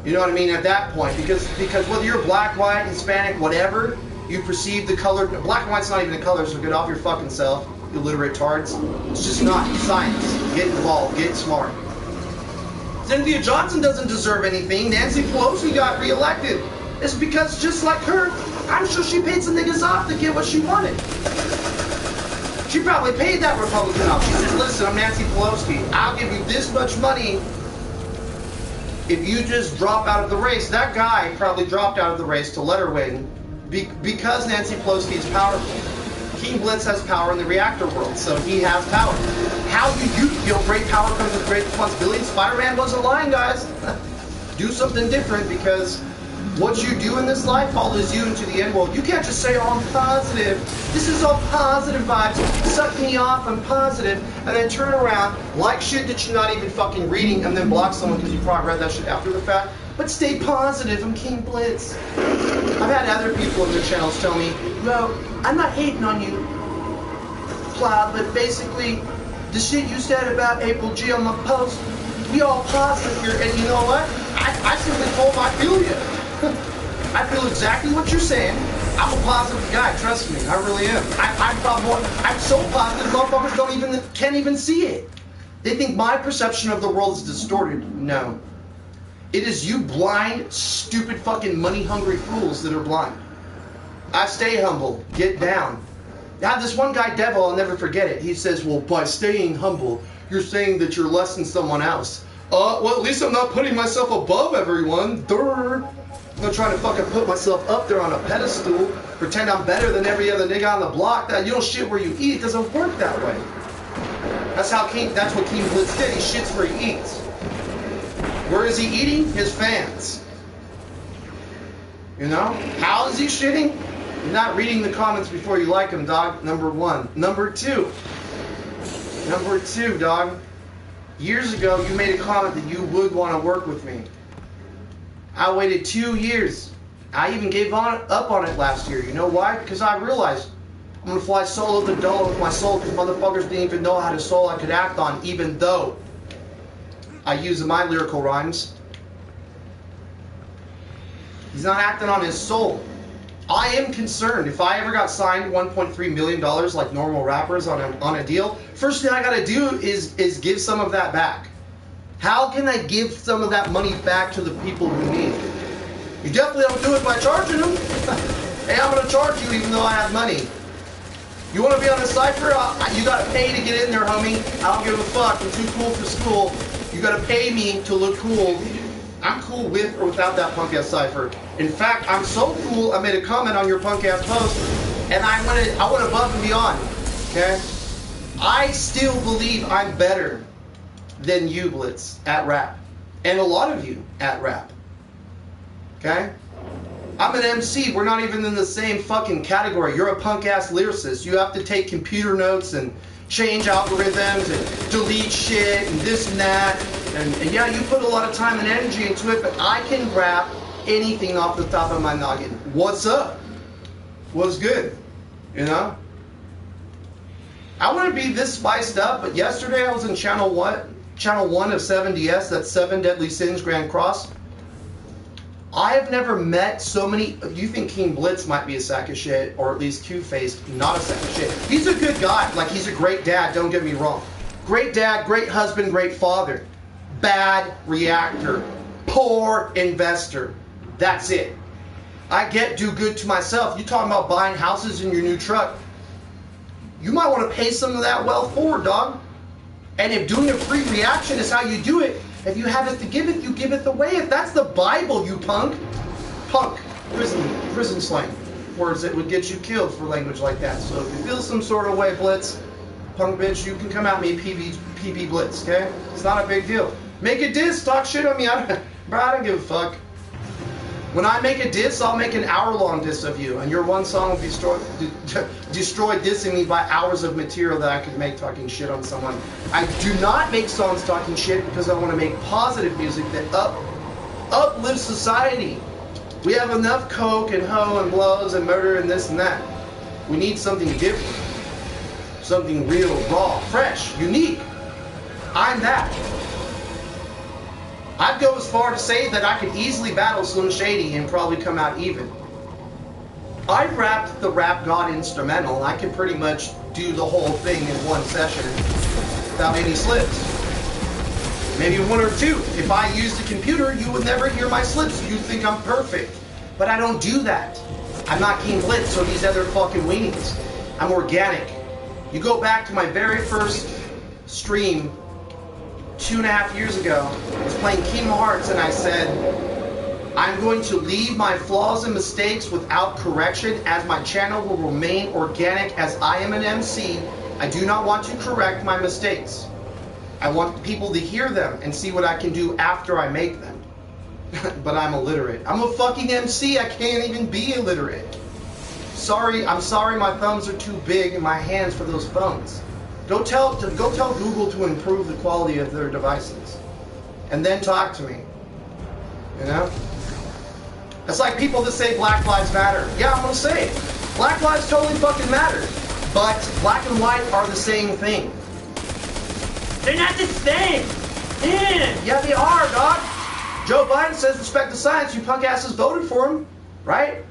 Speaker 1: You know what I mean, at that point, because whether you're black, white, Hispanic, whatever, you perceive the color, black and white's not even a color, so get off your fucking self, you illiterate tards. It's just not science. Get involved, get smart. Cynthia Johnson doesn't deserve anything. Nancy Pelosi got reelected. It's because just like her, I'm sure she paid some niggas off to get what she wanted. She probably paid that Republican off. She said, listen, I'm Nancy Pelosi. I'll give you this much money if you just drop out of the race. That guy probably dropped out of the race to let her win because Nancy Pelosi is powerful. King Blitz has power in the reactor world, so he has power. how do you feel? Great power comes with great responsibility. Spider-Man wasn't lying, guys. Do something different, because what you do in this life follows you into the end world. You can't just say, oh, I'm positive. This is all positive vibes. Suck me off, I'm positive. And then turn around, like shit that you're not even fucking reading, and then block someone because you probably read that shit after the fact. But stay positive, I'm King Blitz. I've had other people in their channels tell me, no, I'm not hating on you, Cloud, but basically, the shit you said about April G on my post, we all positive here, and you know what? I simply told them I feel you. I feel exactly what you're saying. I'm a positive guy, trust me, I really am. I'm so positive, motherfuckers can't even see it. They think my perception of the world is distorted. No. It is you blind, stupid, fucking money-hungry fools that are blind. I stay humble, get down. Now, this one guy, Devil, I'll never forget it. He says, well, by staying humble, you're saying that you're less than someone else. Well, at least I'm not putting myself above everyone. Durr. I'm not trying to fucking put myself up there on a pedestal, pretend I'm better than every other nigga on the block. That you don't shit where you eat. It doesn't work that way. That's what King Blitz did. He shits where he eats. Where is he eating? His fans. You know? How is he shitting? You're not reading the comments before you like him, dog. Number one. Number two, dog. Years ago, you made a comment that you would want to work with me. I waited 2 years. I even gave up on it last year. You know why? Because I realized I'm going to fly solo the dolo with my soul, because motherfuckers didn't even know how to soul I could act on, even though I use my lyrical rhymes. He's not acting on his soul. I am concerned. If I ever got signed $1.3 million like normal rappers on a deal, first thing I gotta do is give some of that back. How can I give some of that money back to the people who need it? You definitely don't do it by charging them. Hey, I'm gonna charge you even though I have money. You wanna be on a cypher? You gotta pay to get in there, homie. I don't give a fuck. I'm too cool for school. You gotta pay me to look cool. I'm cool with or without that punk ass cipher. In fact, I'm so cool, I made a comment on your punk ass post, and I went above and beyond. Okay? I still believe I'm better than you, Blitz, at rap. And a lot of you at rap. Okay? I'm an MC. We're not even in the same fucking category. You're a punk ass lyricist. You have to take computer notes and change algorithms and delete shit and this and that. And yeah, you put a lot of time and energy into it, but I can rap anything off the top of my noggin. What's up? What's good? You know? I wouldn't be this spiced up, but yesterday I was in channel 1 of 7DS, that's 7 Deadly Sins Grand Cross. I have never met so many. You think King Blitz might be a sack of shit, or at least Q-faced, not a sack of shit. He's a good guy, like he's a great dad, don't get me wrong. Great dad, great husband, great father. Bad reactor, poor investor. That's it. I get do good to myself. You talking about buying houses in your new truck. You might want to pay some of that wealth forward, dog. And if doing a free reaction is how you do it, if you have it to give it, you give it away. If that's the Bible, you punk. Punk. Prison slang. Words that would get you killed for language like that. So if you feel some sort of way, Blitz, punk bitch, you can come at me, PB Blitz, okay? It's not a big deal. Make a diss, talk shit on me. I don't give a fuck. When I make a diss, I'll make an hour-long diss of you, and your one song will be destroy dissing me by hours of material that I could make talking shit on someone. I do not make songs talking shit because I want to make positive music that uplifts society. We have enough coke and hoe and blows and murder and this and that. We need something different. Something real, raw, fresh, unique. I'm that. I'd go as far to say that I could easily battle Slim Shady and probably come out even. I rapped the Rap God instrumental. I can pretty much do the whole thing in one session without any slips. Maybe one or two. If I used a computer, you would never hear my slips. You'd think I'm perfect. But I don't do that. I'm not King Blitz or these other fucking weenies. I'm organic. You go back to my very first stream 2.5 years ago, I was playing Kingdom Hearts and I said, I'm going to leave my flaws and mistakes without correction as my channel will remain organic as I am an MC I do not want to correct my mistakes. I want people to hear them and see what I can do after I make them. But I'm illiterate. I'm a fucking MC. I can't even be illiterate. Sorry, I'm sorry my thumbs are too big and my hands for those phones. Go tell Google to improve the quality of their devices. And then talk to me. You know? It's like people that say Black Lives Matter. Yeah, I'm gonna say it. Black lives totally fucking matter. But black and white are the same thing.
Speaker 6: They're not the same. Man.
Speaker 1: Yeah, they are, dog. Joe Biden says respect the science. You punk asses voted for him, right?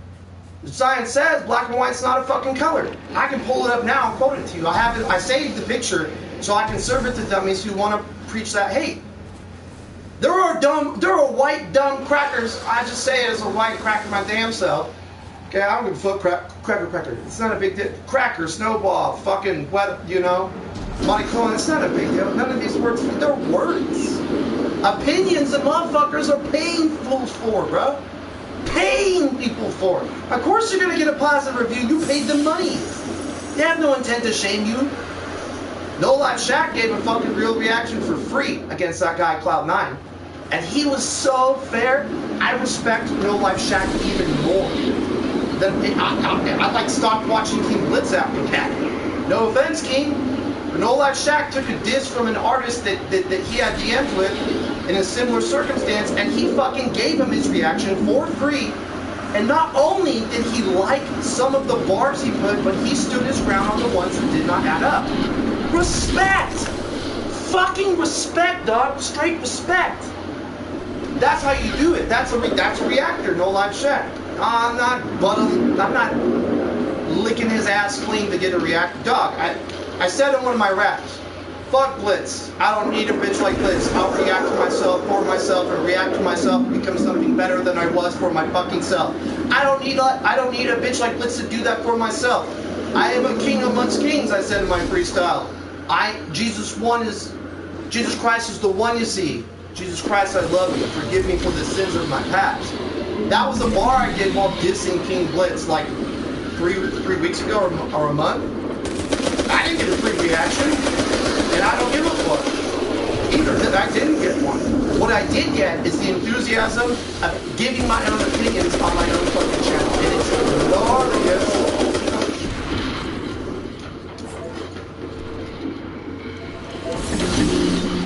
Speaker 1: The science says black and white's not a fucking color. I can pull it up now and quote it to you. I have it. I saved the picture so I can serve it to dummies who want to preach that hate. There are white dumb crackers. I just say it as a white cracker my damn self. Okay, I don't give a fuck. Cracker. It's not a big deal. Cracker, snowball, fucking wet, you know. Monty Cohen, it's not a big deal. None of these words, they're words. Opinions that motherfuckers are paying fools for, bro. Paying people for. Of course you're going to get a positive review. You paid them money. They have no intent to shame you. No Life Shaq gave a fucking real reaction for free against that guy, Cloud9. And he was so fair. I respect No Life Shaq even more. I like stopped watching King Blitz after that. No offense, King. But No Life Shaq took a diss from an artist that he had DM'd with in a similar circumstance, and he fucking gave him his reaction for free. And not only did he like some of the bars he put, but he stood his ground on the ones that did not add up. Respect! Fucking respect, dog. Straight respect. That's how you do it. That's a reactor, No Life Shaq. I'm not licking his ass clean to get a reactor. Dog, I said in one of my raps, fuck Blitz. I don't need a bitch like Blitz. I'll react to myself, for myself, and react to myself and become something better than I was for my fucking self. I don't need a bitch like Blitz to do that for myself. I am a king amongst kings, I said in my freestyle. Jesus Christ is the one you see. Jesus Christ, I love you. Forgive me for the sins of my past. That was a bar I did while dissing King Blitz like three weeks ago or a month. I didn't get a free reaction, and I don't give a fuck either that I didn't get one. What I did get is the enthusiasm of giving my own opinions on my own fucking channel, and it's glorious.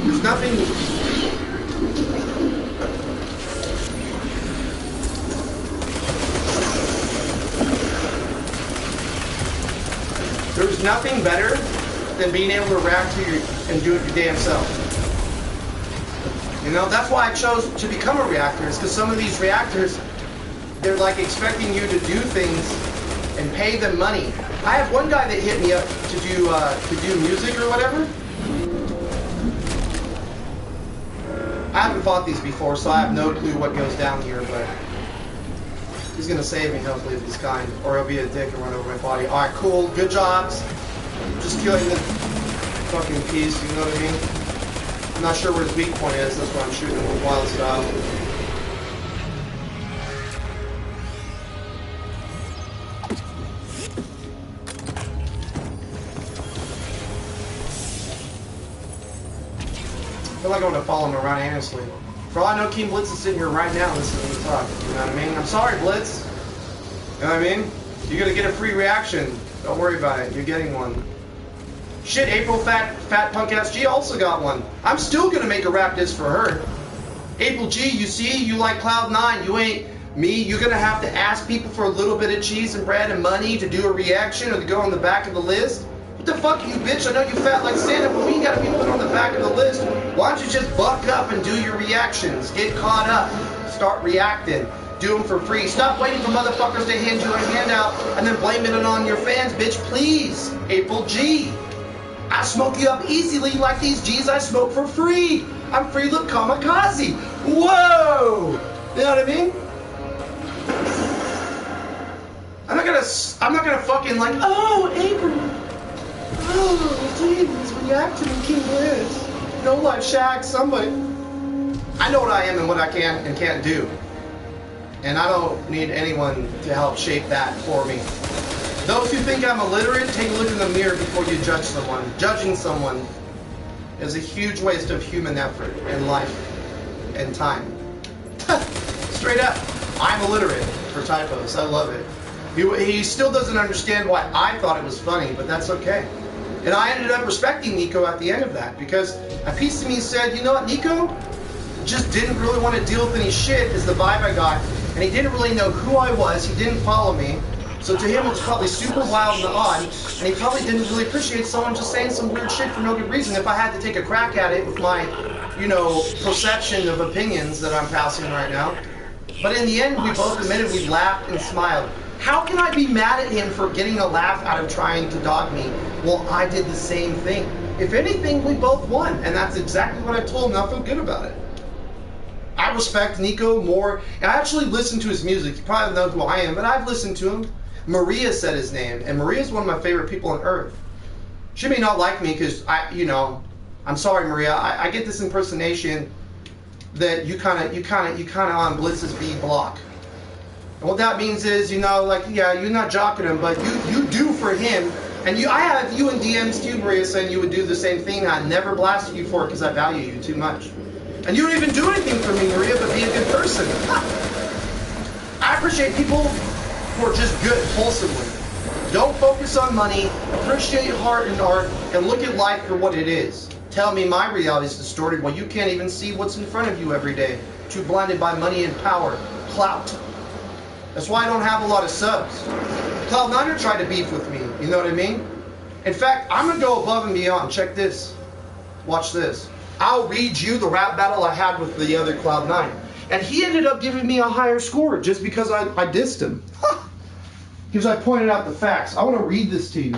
Speaker 1: There's nothing. There's nothing better than being able to react to and do it your damn self. You know, that's why I chose to become a reactor, is because some of these reactors, they're like expecting you to do things and pay them money. I have one guy that hit me up to do music or whatever. I haven't fought these before, so I have no clue what goes down here, but he's gonna save me, hopefully, if he's kind. Or he'll be a dick and run over my body. Alright, cool. Good jobs. Just killing the fucking piece, you know what I mean? I'm not sure where his weak point is. That's why I'm shooting him with wild style. I feel like I want to follow him around aimlessly. For all I know, King Blitz is sitting here right now listening to me talk. You know what I mean? I'm sorry, Blitz. You know what I mean? You're gonna get a free reaction. Don't worry about it. You're getting one. Shit, April Fat Punk Ass G also got one. I'm still gonna make a rap diss for her. April G, you see, you like Cloud9. You ain't me. You're gonna have to ask people for a little bit of cheese and bread and money to do a reaction or to go on the back of the list. What the fuck, you bitch? I know you fat like Santa, but we gotta be put on the back of the list. Why don't you just buck up and do your reactions? Get caught up. Start reacting. Do them for free. Stop waiting for motherfuckers to hand you a handout and then blaming it on your fans, bitch. Please. April G. I smoke you up easily like these G's I smoke for free. I'm free look kamikaze. Whoa! You know what I mean? I'm not gonna fucking like, oh, April. Oh, geez, reacting to King Blitz. No Life Shaq, somebody. I know what I am and what I can and can't do. And I don't need anyone to help shape that for me. Those who think I'm illiterate, take a look in the mirror before you judge someone. Judging someone is a huge waste of human effort and life and time. Straight up, I'm illiterate for typos. I love it. He still doesn't understand why I thought it was funny, but that's okay. And I ended up respecting Nico at the end of that, because a piece of me said, you know what, Nico just didn't really want to deal with any shit, is the vibe I got, and he didn't really know who I was, he didn't follow me, so to him it was probably super wild and odd, and he probably didn't really appreciate someone just saying some weird shit for no good reason. If I had to take a crack at it with my, you know, perception of opinions that I'm passing right now. But in the end, we both admitted we laughed and smiled. How can I be mad at him for getting a laugh out of trying to dog me? Well, I did the same thing. If anything, we both won, and that's exactly what I told him. I feel good about it. I respect Nico more, and I actually listen to his music. You probably know who I am, but I've listened to him. Maria said his name, and Maria's one of my favorite people on earth. She may not like me because I'm sorry, Maria. I get this impersonation that you kind of on Blitz's B block. And what that means is, like, yeah, you're not jocking him, but you do for him. And I have you in DMs too, Maria, saying you would do the same thing. I never blasted you for it because I value you too much. And you don't even do anything for me, Maria, but be a good person. I appreciate people who are just good, wholesomely. Don't focus on money, appreciate heart and art, and look at life for what it is. Tell me my reality is distorted while you can't even see what's in front of you every day. Too blinded by money and power, clout. That's why I don't have a lot of subs. Cloud9er tried to beef with me, you know what I mean? In fact, I'm going to go above and beyond. Check this. Watch this. I'll read you the rap battle I had with the other Cloud9. And he ended up giving me a higher score just because I dissed him. Because I pointed out the facts. I want to read this to you.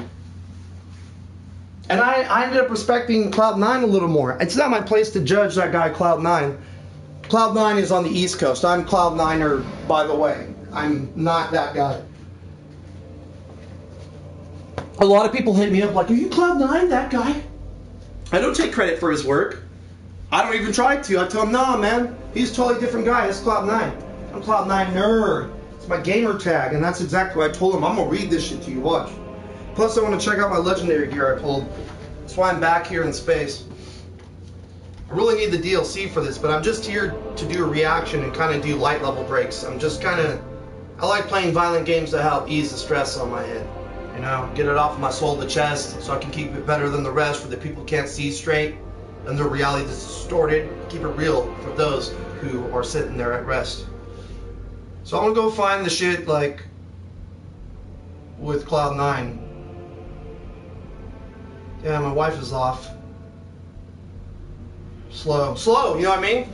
Speaker 1: And I ended up respecting Cloud9 a little more. It's not my place to judge that guy Cloud9. Cloud9 is on the East Coast. I'm Cloud9er, by the way. I'm not that guy. A lot of people hit me up like, are you Cloud9, that guy? I don't take credit for his work. I don't even try to. I tell him, nah, man, he's a totally different guy. That's Cloud9. I'm Cloud9er. It's my gamer tag, and that's exactly what I told him. I'm going to read this shit to you. Watch. Plus, I want to check out my legendary gear I pulled. That's why I'm back here in space. I really need the DLC for this, but I'm just here to do a reaction and kind of do light level breaks. I'm just kind of... I like playing violent games to help ease the stress on my head. You know, get it off my soul to chest so I can keep it better than the rest for the people who can't see straight and their reality is distorted. Keep it real for those who are sitting there at rest. So I'm gonna go find the shit like with Cloud9. Yeah, my wife is off. Slow, you know what I mean?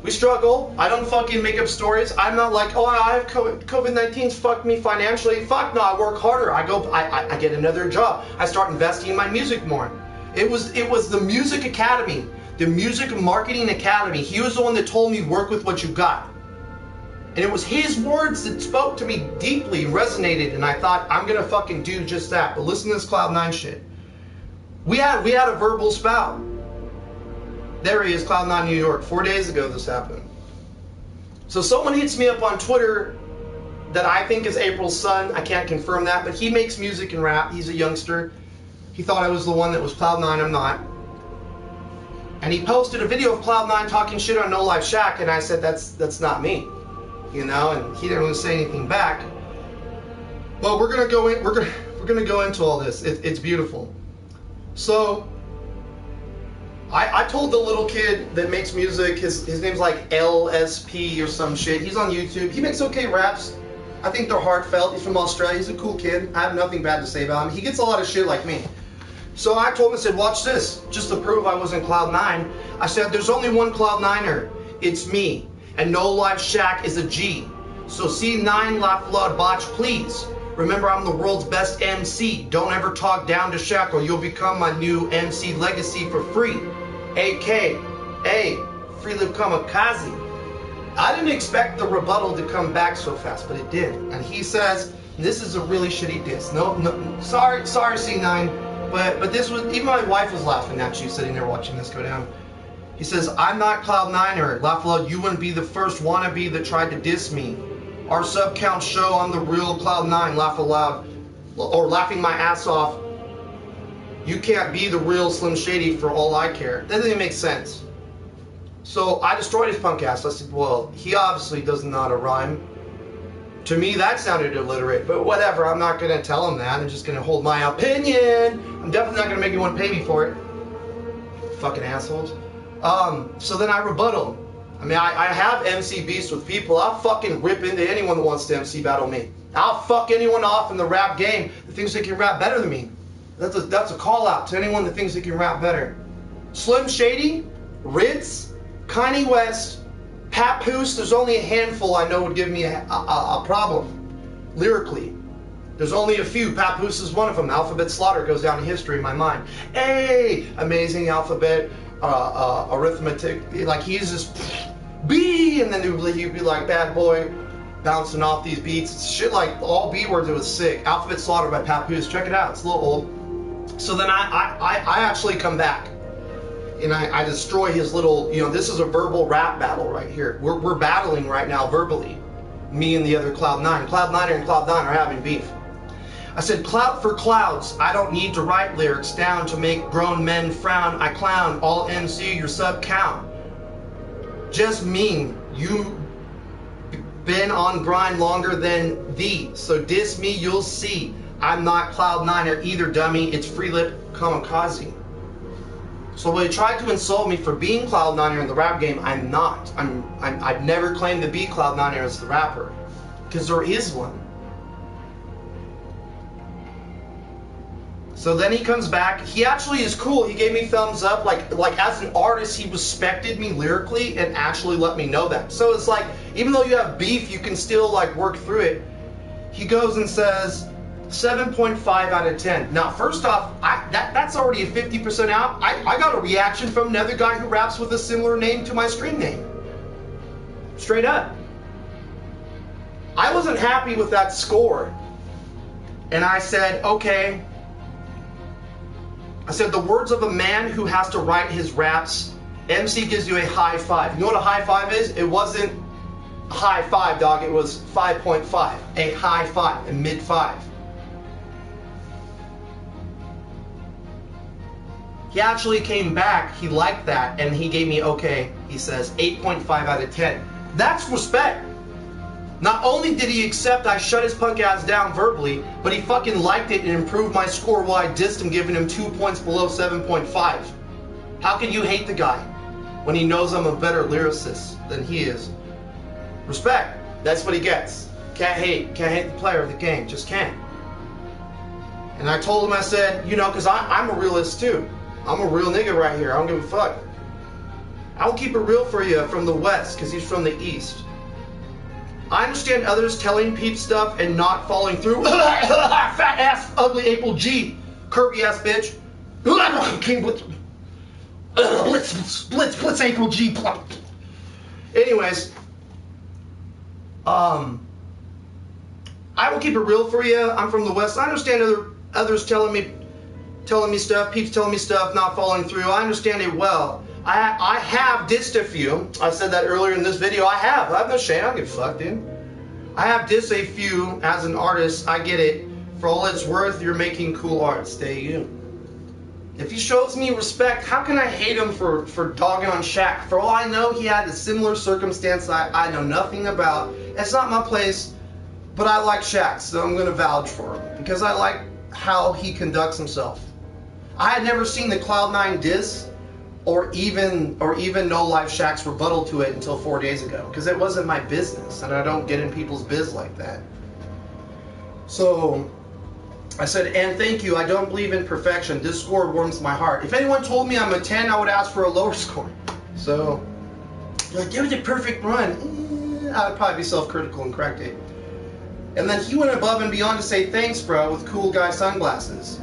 Speaker 1: We struggle. I don't fucking make up stories. I'm not like, oh, I have COVID-19's fucked me financially. Fuck no, I work harder. I get another job. I start investing in my music more. It was the Music Academy, the Music Marketing Academy. He was the one that told me work with what you got. And it was his words that spoke to me deeply and resonated, and I thought, I'm gonna fucking do just that. But listen to this Cloud9 shit. We had a verbal spout. There he is, Cloud9 New York. 4 days ago this happened. So someone hits me up on Twitter that I think is April's son. I can't confirm that, but he makes music and rap. He's a youngster. He thought I was the one that was Cloud9. I'm not. And he posted a video of Cloud9 talking shit on No Life Shack, and I said, that's not me. You know, and he didn't really say anything back. But we're gonna go in. We're gonna go into all this. It's beautiful. So I told the little kid that makes music. His name's like LSP or some shit. He's on YouTube. He makes okay raps. I think they're heartfelt. He's from Australia. He's a cool kid. I have nothing bad to say about him. He gets a lot of shit like me. So I told him, I said, watch this. Just to prove I wasn't Cloud9. I said, there's only one Cloud9er. It's me. And No Life Shack is a G. So C9 Laugh Loud Botch, please. Remember, I'm the world's best MC. Don't ever talk down to Shaq or you'll become my new MC legacy for free. A.K.A. Freelip Kamikaze. I didn't expect the rebuttal to come back so fast, but it did. And he says, this is a really shitty diss. No, sorry C9, but this was, even my wife was laughing at you sitting there watching this go down. He says, I'm not Cloud9er. Laugh Loud, you wouldn't be the first wannabe that tried to diss me. Our sub counts show I'm the real Cloud9. Laugh aloud. or laughing my ass off, you can't be the real Slim Shady for all I care. That doesn't make sense. So I destroyed his punk ass. I said, well, he obviously doesn't know how to rhyme. To me, that sounded illiterate, but whatever. I'm not going to tell him that. I'm just going to hold my opinion. I'm definitely not going to make anyone pay me for it. Fucking assholes. So then I rebuttal him. I mean, I have MC beasts with people. I'll fucking rip into anyone that wants to MC battle me. I'll fuck anyone off in the rap game that thinks they can rap better than me. That's a call out to anyone that thinks they can rap better. Slim Shady, Ritz, Kanye West, Papoose, there's only a handful I know would give me a problem lyrically. There's only a few. Papoose is one of them. Alphabet Slaughter goes down in history in my mind. Hey, amazing alphabet, arithmetic. Like he's just B, and then he'd be like bad boy, bouncing off these beats. It's shit like all B words. It was sick. Alphabet Slaughter by Papoose. Check it out. It's a little old. So then I actually come back. And I destroy his little, this is a verbal rap battle right here. We're battling right now verbally. Me and the other Cloud9. Cloud9 and Cloud9 are having beef. I said, clout for clouds. I don't need to write lyrics down to make grown men frown. I clown, all MC, your sub count. Just mean, you been on grind longer than thee. So diss me, you'll see. I'm not Cloud9 either, dummy. It's free lip kamikaze. So when they tried to insult me for being Cloud9er in the rap game, I'm not. I've never claimed to be Cloud9er as the rapper, because there is one. So then he comes back. He actually is cool. He gave me thumbs up. Like as an artist, he respected me lyrically and actually let me know that. So it's like, even though you have beef, you can still like work through it. He goes and says 7.5 out of 10. Now, first off, that's already a 50% out. I got a reaction from another guy who raps with a similar name to my stream name. Straight up. I wasn't happy with that score. And I said, okay. I said, the words of a man who has to write his raps, MC gives you a high five. You know what a high five is? It wasn't a high five, dog. It was 5.5. A high five, a mid five. He actually came back, he liked that, and he gave me, okay, he says, 8.5 out of 10. That's respect. Not only did he accept I shut his punk ass down verbally, but he fucking liked it and improved my score while I dissed him, giving him 2 points below 7.5. How can you hate the guy when he knows I'm a better lyricist than he is? Respect. That's what he gets. Can't hate the player of the game. Just can't. And I told him, I said, because I'm a realist too. I'm a real nigga right here. I don't give a fuck. I will keep it real for you from the West, because he's from the East. I understand others telling peeps stuff and not following through. Fat ass, ugly April G. Kirby ass bitch. King Blitz. Blitz April G. Anyways. I will keep it real for you. I'm from the West. I understand others telling me stuff, peeps telling me stuff, not following through. I understand it well. I have dissed a few. I said that earlier in this video. I have no shame. I don't give a fuck, dude. I have dissed a few as an artist. I get it. For all it's worth, you're making cool art. Stay you. If he shows me respect, how can I hate him for dogging on Shaq? For all I know, he had a similar circumstance I know nothing about. It's not my place, but I like Shaq, so I'm going to vouch for him. Because I like how he conducts himself. I had never seen the Cloud9 diss or even No Life Shaq's rebuttal to it until 4 days ago, because it wasn't my business, and I don't get in people's biz like that. So I said, and thank you, I don't believe in perfection. This score warms my heart. If anyone told me I'm a 10, I would ask for a lower score. So, you're like, give it a perfect run. I would probably be self-critical and correct it. And then he went above and beyond to say, thanks, bro, with cool guy sunglasses.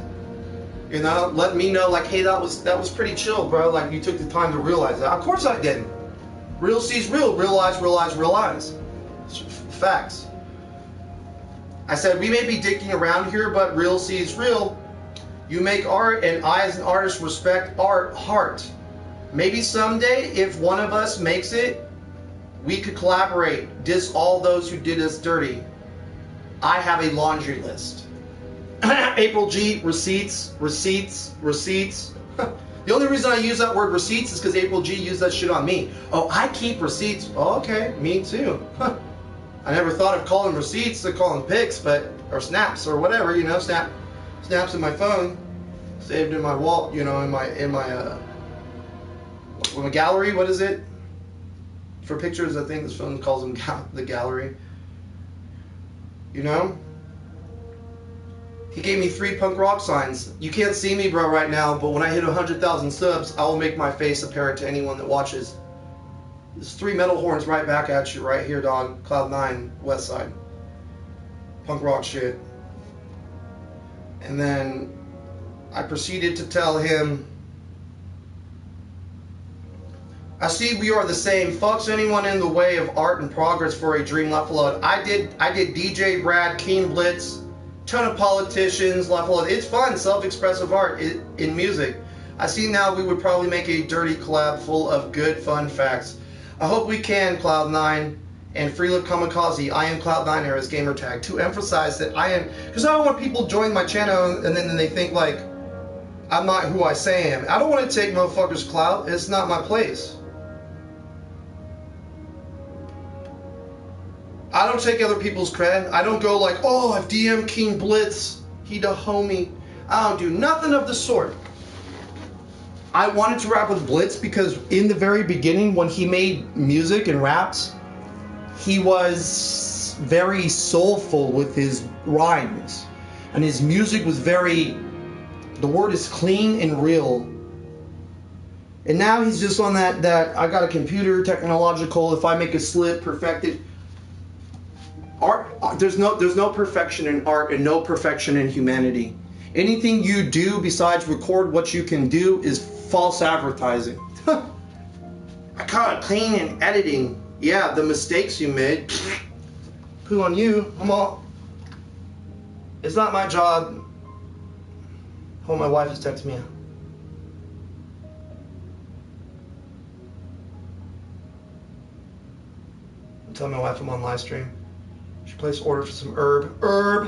Speaker 1: Let me know, like, hey, that was pretty chill, bro. Like, you took the time to realize that. Of course I didn't. Real sees real. Realize. Facts. I said, we may be dicking around here, but real sees real. You make art, and I, as an artist, respect art, heart. Maybe someday, if one of us makes it, we could collaborate. Diss all those who did us dirty. I have a laundry list. April G, receipts. The only reason I use that word receipts is because April G used that shit on me. Oh, I keep receipts. Oh, okay, me too. I never thought of calling receipts to call them pics, or snaps or whatever, you know, snaps in my phone, saved in my wall, you know, in my gallery. What is it for pictures? I think this phone calls them the gallery. You know. He gave me 3 punk rock signs. You can't see me, bro, right now, but when I hit 100,000 subs, I will make my face apparent to anyone that watches. There's 3 metal horns right back at you, right here, dog. Cloud9, West Side. Punk rock shit. And then I proceeded to tell him, I see we are the same. Fucks anyone in the way of art and progress for a dream left alone. I did DJ Brad, Keen Blitz, ton of politicians, left alone. It's fun, self-expressive art in music. I see now we would probably make a dirty collab full of good, fun facts. I hope we can, Cloud9 and Freelip Kamikaze. I am Cloud9 or his gamer tag, to emphasize that I am, because I don't want people to join my channel and then they think like I'm not who I say I am. I don't want to take motherfuckers' clout. It's not my place. I don't take other people's cred. I don't go like, oh, I've DM'd King Blitz. He the homie. I don't do nothing of the sort. I wanted to rap with Blitz because in the very beginning when he made music and raps, he was very soulful with his rhymes. And his music was very, the word is clean and real. And now he's just on that I got a computer, technological, if I make a slip, perfected. Art, there's no perfection in art and no perfection in humanity. Anything you do besides record what you can do is false advertising. I call it clean and editing. Yeah, the mistakes you made, poo on you. It's not my job. Oh, my wife is texting me. I'm telling my wife I'm on live stream. She placed an order for some herb.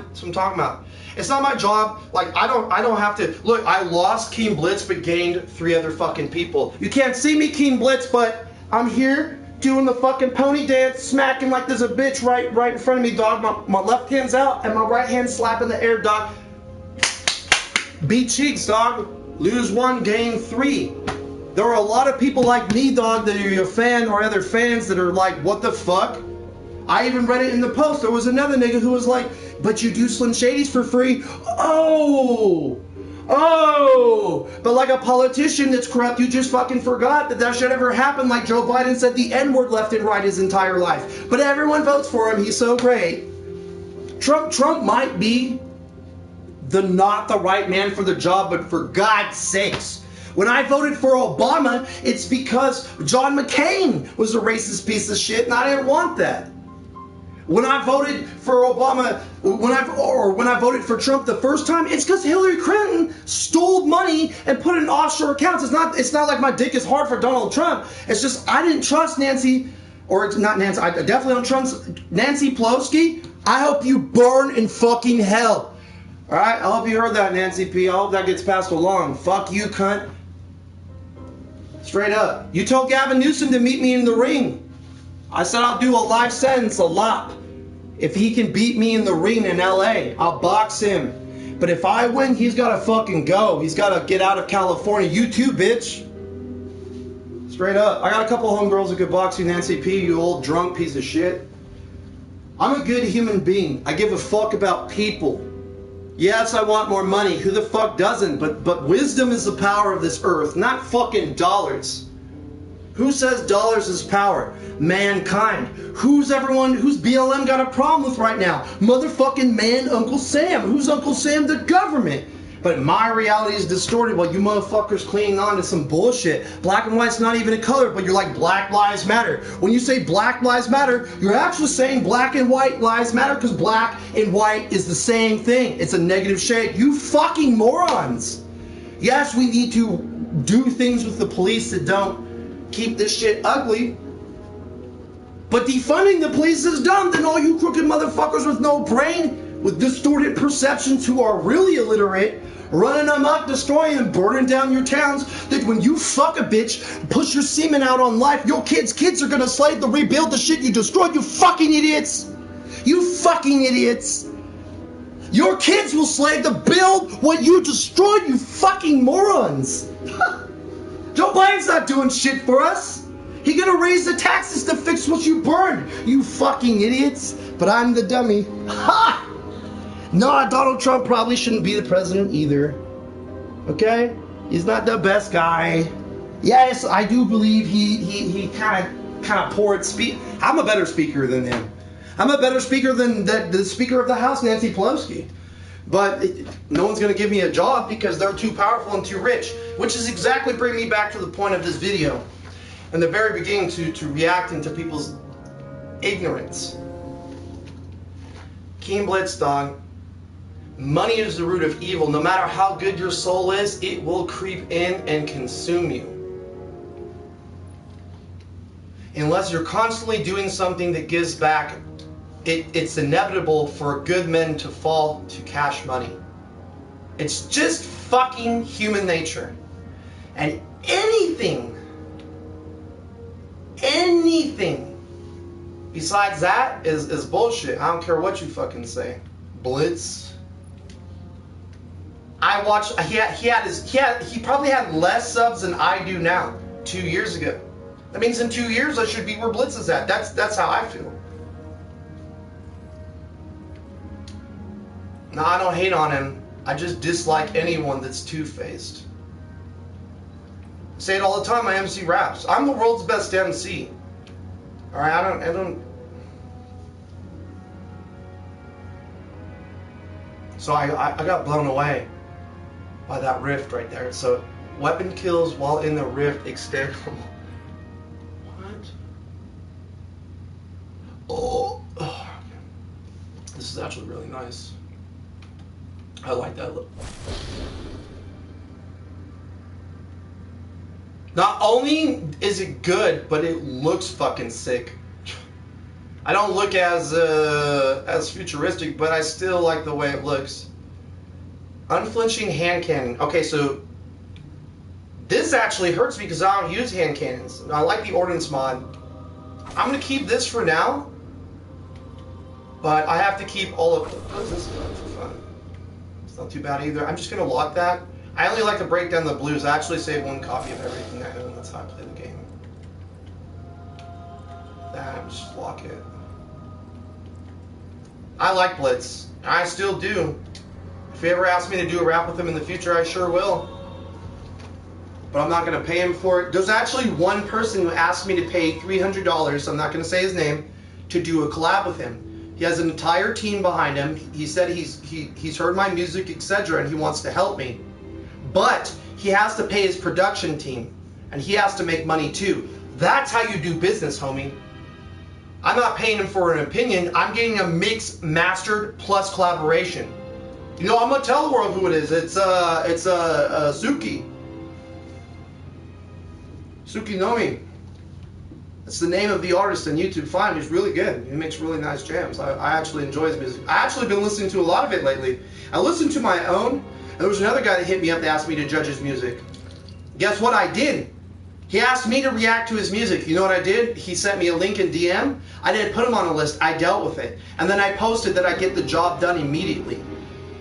Speaker 1: That's what I'm talking about. It's not my job. Like I don't have to look. I lost Keen Blitz, but gained 3 other fucking people. You can't see me, Keen Blitz, but I'm here doing the fucking pony dance, smacking like there's a bitch right in front of me, dog. My left hand's out and my right hand slapping the air, dog. Beat cheeks, dog. Lose 1, gain 3. There are a lot of people like me, dog, that are your fan or other fans that are like, what the fuck? I even read it in the post. There was another nigga who was like, but you do Slim Shadys for free? Oh! But like a politician that's corrupt, you just fucking forgot that should ever happen. Like Joe Biden said the N-word left and right his entire life. But everyone votes for him. He's so great. Trump might be not the right man for the job, but for God's sakes. When I voted for Obama, it's because John McCain was a racist piece of shit and I didn't want that. When I voted for Obama, when I voted for Trump the first time, it's because Hillary Clinton stole money and put it in offshore accounts. It's not like my dick is hard for Donald Trump. It's just I didn't trust Nancy, or it's not Nancy. I definitely don't trust Nancy Pelosi. I hope you burn in fucking hell. All right, I hope you heard that, Nancy P. I hope that gets passed along. Fuck you, cunt. Straight up. You told Gavin Newsom to meet me in the ring. I said I'll do a life sentence, a lot. If he can beat me in the ring in LA, I'll box him. But if I win, he's got to fucking go. He's got to get out of California. You too, bitch. Straight up. I got a couple homegirls that could box you, Nancy P, you old drunk piece of shit. I'm a good human being. I give a fuck about people. Yes, I want more money. Who the fuck doesn't? But wisdom is the power of this earth, not fucking dollars. Who says dollars is power? Mankind. Who's BLM got a problem with right now? Motherfucking man Uncle Sam. Who's Uncle Sam? The government. But my reality is distorted while you motherfuckers clinging on to some bullshit. Black and white's not even a color, but you're like Black Lives Matter. When you say Black Lives Matter, you're actually saying black and white lives matter because black and white is the same thing. It's a negative shade. You fucking morons. Yes, we need to do things with the police that don't keep this shit ugly. But defunding the police is dumb. Then all you crooked motherfuckers with no brain with distorted perceptions who are really illiterate, running amok, destroying and burning down your towns, that when you fuck a bitch, push your semen out on life, your kids are gonna slave to rebuild the shit you destroyed, you fucking idiots! You fucking idiots! Your kids will slave to build what you destroyed, you fucking morons! Joe Biden's not doing shit for us! He gonna raise the taxes to fix what you burned, you fucking idiots! But I'm the dummy. Ha! No, Donald Trump probably shouldn't be the president either. Okay? He's not the best guy. Yes, I do believe he kind of poured speak. I'm a better speaker than him. I'm a better speaker than the Speaker of the House, Nancy Pelosi. But no one's going to give me a job because they're too powerful and too rich. Which is exactly bringing me back to the point of this video. In the very beginning, to reacting to people's ignorance. Keen Blitz, dog. Money is the root of evil. No matter how good your soul is, it will creep in and consume you. Unless you're constantly doing something that gives back, it's inevitable for good men to fall to cash money. It's just fucking human nature. And anything besides that is bullshit. I don't care what you fucking say. Blitz. I watched. He probably had less subs than I do now. 2 years ago. That means in 2 years I should be where Blitz is at. That's how I feel. No, I don't hate on him. I just dislike anyone that's two-faced. I say it all the time. I MC raps. I'm the world's best MC. All right. I don't. So I got blown away by that rift right there. So weapon kills while in the rift extend. What? Oh, this is actually really nice. I like that look. Not only is it good, but it looks fucking sick. I don't look as futuristic, but I still like the way it looks. Unflinching hand cannon. Okay, so this actually hurts me because I don't use hand cannons. I like the ordnance mod. I'm gonna keep this for now, but I have to keep all of. What is this doing for fun? It's not too bad either. I'm just gonna lock that. I only like to break down the blues. I actually save one copy of everything I own. That's how I play the game. That, just lock it. I like Blitz. I still do. If he ever asks me to do a rap with him in the future, I sure will. But I'm not going to pay him for it. There's actually one person who asked me to pay $300, I'm not going to say his name, to do a collab with him. He has an entire team behind him. He said he's heard my music, etc., and he wants to help me. But he has to pay his production team, and he has to make money too. That's how you do business, homie. I'm not paying him for an opinion. I'm getting a mix mastered plus collaboration. You know, I'm gonna tell the world who it is. It's Suki. Suki Nomi. That's the name of the artist on YouTube. Fine, he's really good. He makes really nice jams. I actually enjoy his music. I actually been listening to a lot of it lately. I listened to my own, and there was another guy that hit me up that asked me to judge his music. Guess what I did? He asked me to react to his music. You know what I did? He sent me a link in DM. I didn't put him on a list. I dealt with it. And then I posted that I get the job done immediately.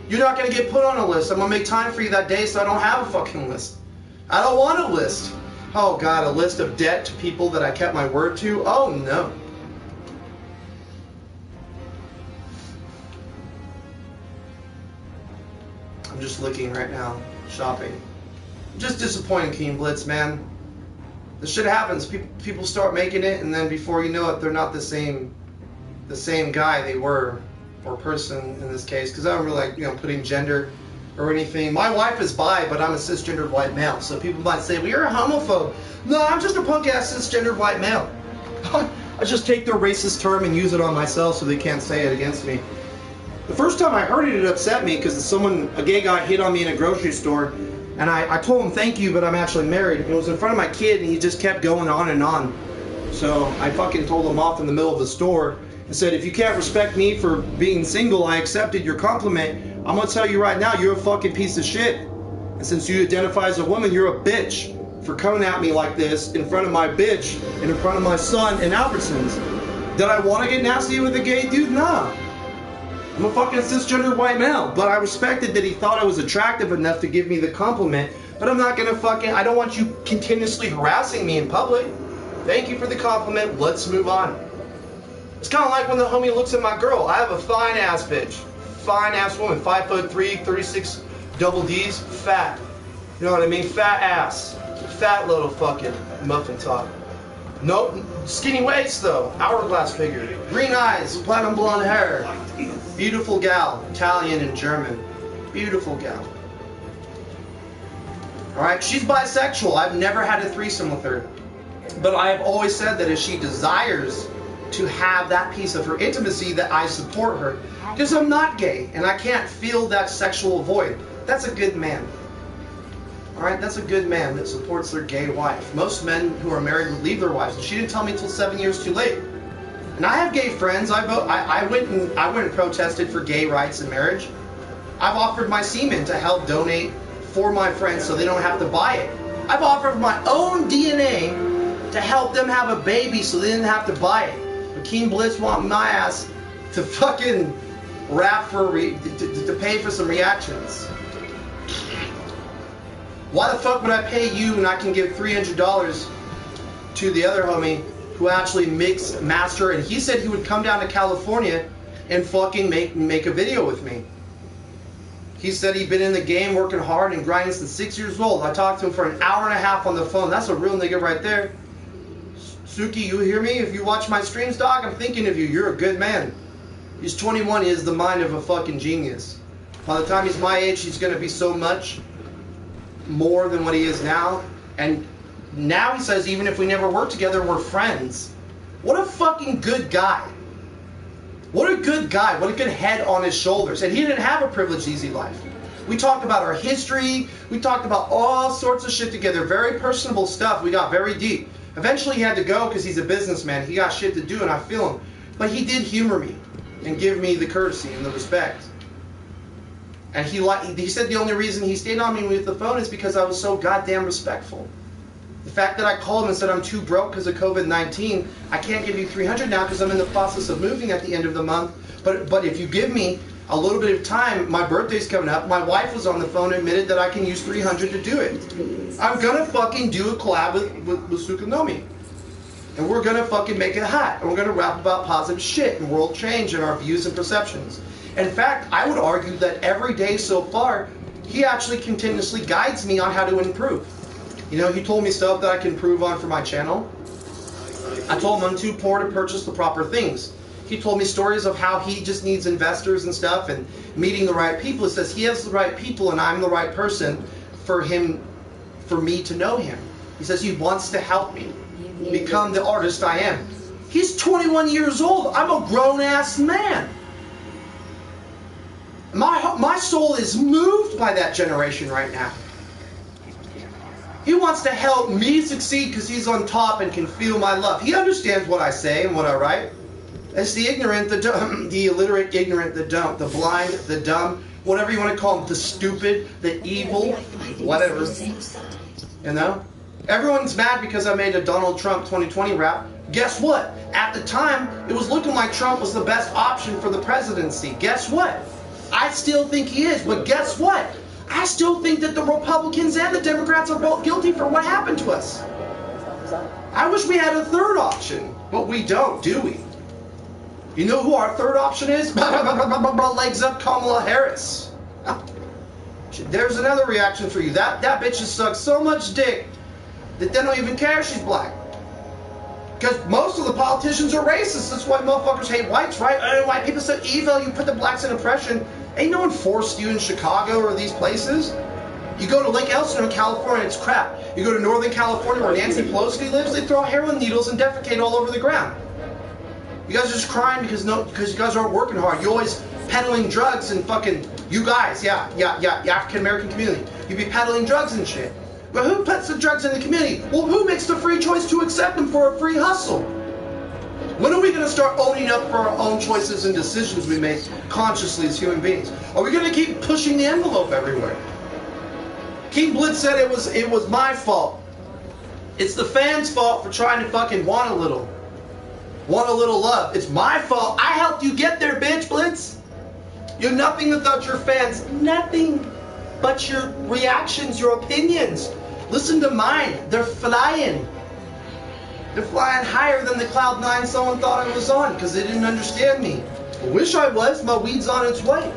Speaker 1: You're not going to get put on a list. I'm going to make time for you that day so I don't have a fucking list. I don't want a list. Oh God, a list of debt to people that I kept my word to? Oh no. I'm just looking right now, shopping. Just disappointing, Keen Blitz, man. This shit happens. People start making it, and then before you know it, they're not the same guy they were, or person in this case. Because I don't really like, putting gender or anything. My wife is bi, but I'm a cisgendered white male. So people might say, well, you're a homophobe. No, I'm just a punk-ass cisgendered white male. I just take their racist term and use it on myself so they can't say it against me. The first time I heard it, it upset me because a gay guy hit on me in a grocery store. And I told him thank you, but I'm actually married. It was in front of my kid, and he just kept going on and on. So I fucking told him off in the middle of the store, and said, if you can't respect me for being single, I accepted your compliment. I'm gonna tell you right now, you're a fucking piece of shit. And since you identify as a woman, you're a bitch for coming at me like this in front of my bitch and in front of my son in Albertsons. Did I want to get nasty with a gay dude? Nah. I'm a fucking cisgender white male, but I respected that he thought I was attractive enough to give me the compliment. But I'm not gonna fucking, I don't want you continuously harassing me in public. Thank you for the compliment, let's move on. It's kind of like when the homie looks at my girl. I have a fine ass bitch. Fine ass woman, 5'3", 36 double D's, fat. You know what I mean? Fat ass. Fat little fucking muffin top. Nope, skinny waist though. Hourglass figure. Green eyes, platinum blonde hair. Beautiful gal. Italian and German. Beautiful gal. Alright, she's bisexual. I've never had a threesome with her. But I have always said that if she desires to have that piece of her intimacy, that I support her. Because I'm not gay, and I can't feel that sexual void. That's a good man. Alright, that's a good man that supports their gay wife. Most men who are married would leave their wives, and she didn't tell me until 7 years too late. And I have gay friends. I went and protested for gay rights in marriage. I've offered my semen to help donate for my friends so they don't have to buy it. I've offered my own DNA to help them have a baby so they didn't have to buy it. But Keen Blitz want my ass to fucking rap for to pay for some reactions. Why the fuck would I pay you when I can give $300 to the other homie who actually master, and he said he would come down to California and fucking make a video with me. He said he'd been in the game working hard and grinding since 6 years old. I talked to him for an hour and a half on the phone. That's a real nigga right there. Suki, you hear me? If you watch my streams, dog, I'm thinking of you. You're a good man. He's 21. He has the mind of a fucking genius. By the time he's my age, he's going to be so much more than what he is now. And now he says, even if we never work together, we're friends. What a fucking good guy. What a good guy. What a good head on his shoulders. And he didn't have a privileged, easy life. We talked about our history. We talked about all sorts of shit together. Very personable stuff. We got very deep. Eventually he had to go because he's a businessman. He got shit to do and I feel him. But he did humor me and give me the courtesy and the respect. And he said the only reason he stayed on me with the phone is because I was so goddamn respectful. The fact that I called him and said I'm too broke because of COVID-19, I can't give you $300 now because I'm in the process of moving at the end of the month. But if you give me a little bit of time, my birthday's coming up. My wife was on the phone and admitted that I can use $300 to do it. I'm gonna fucking do a collab with Tsukunomi. And we're gonna fucking make it hot. And we're gonna rap about positive shit and world change and our views and perceptions. In fact, I would argue that every day so far, he actually continuously guides me on how to improve. You know, he told me stuff that I can improve on for my channel. I told him I'm too poor to purchase the proper things. He told me stories of how he just needs investors and stuff and meeting the right people. He says he has the right people and I'm the right person for me to know him. He says he wants to help me become the artist I am. He's 21 years old. I'm a grown-ass man. My soul is moved by that generation right now. He wants to help me succeed because he's on top and can feel my love. He understands what I say and what I write. It's the ignorant, the dumb, the illiterate, ignorant, the dumb, the blind, the dumb, whatever you want to call them, the stupid, the evil, whatever. You know? Everyone's mad because I made a Donald Trump 2020 rap. Guess what? At the time, it was looking like Trump was the best option for the presidency. Guess what? I still think he is, but guess what? I still think that the Republicans and the Democrats are both guilty for what happened to us. I wish we had a third option, but we don't, do we? You know who our third option is? Legs up Kamala Harris. There's another reaction for you. That bitch has sucked so much dick that they don't even care she's black. Because most of the politicians are racist. That's why motherfuckers hate whites, right? White people so evil, you put the blacks in oppression. Ain't no one forced you in Chicago or these places. You go to Lake Elsinore, California, it's crap. You go to Northern California where Nancy Pelosi lives, they throw heroin needles and defecate all over the ground. You guys are just crying because you guys aren't working hard. You're always peddling drugs and fucking, you guys, yeah, African American community. You be peddling drugs and shit. But who puts the drugs in the community? Well, who makes the free choice to accept them for a free hustle? When are we going to start owning up for our own choices and decisions we make consciously as human beings? Are we going to keep pushing the envelope everywhere? King Blitz said it was my fault. It's the fans' fault for trying to fucking want a little love. It's my fault. I helped you get there, bitch, Blitz. You're nothing without your fans. Nothing but your reactions, your opinions. Listen to mine. They're flying. They're flying higher than the Cloud 9 someone thought I was on because they didn't understand me. I wish I was. My weed's on its way.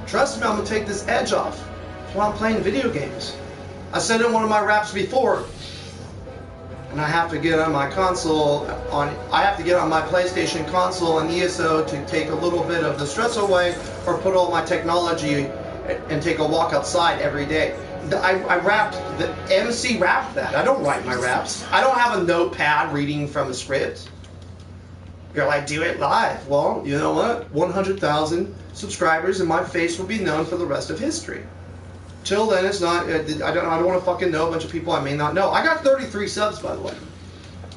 Speaker 1: Trust me, I'm going to take this edge off. That's why I'm playing video games. I said in one of my raps before, and I have to get on my console, I have to get on my PlayStation console and ESO to take a little bit of the stress away or put all my technology and take a walk outside every day. I rapped, the MC rapped that. I don't write my raps. I don't have a notepad reading from a script. You're like, do it live. Well, you know what? 100,000 subscribers and my face will be known for the rest of history. Till then, it's not, I don't want to fucking know a bunch of people I may not know. I got 33 subs, by the way.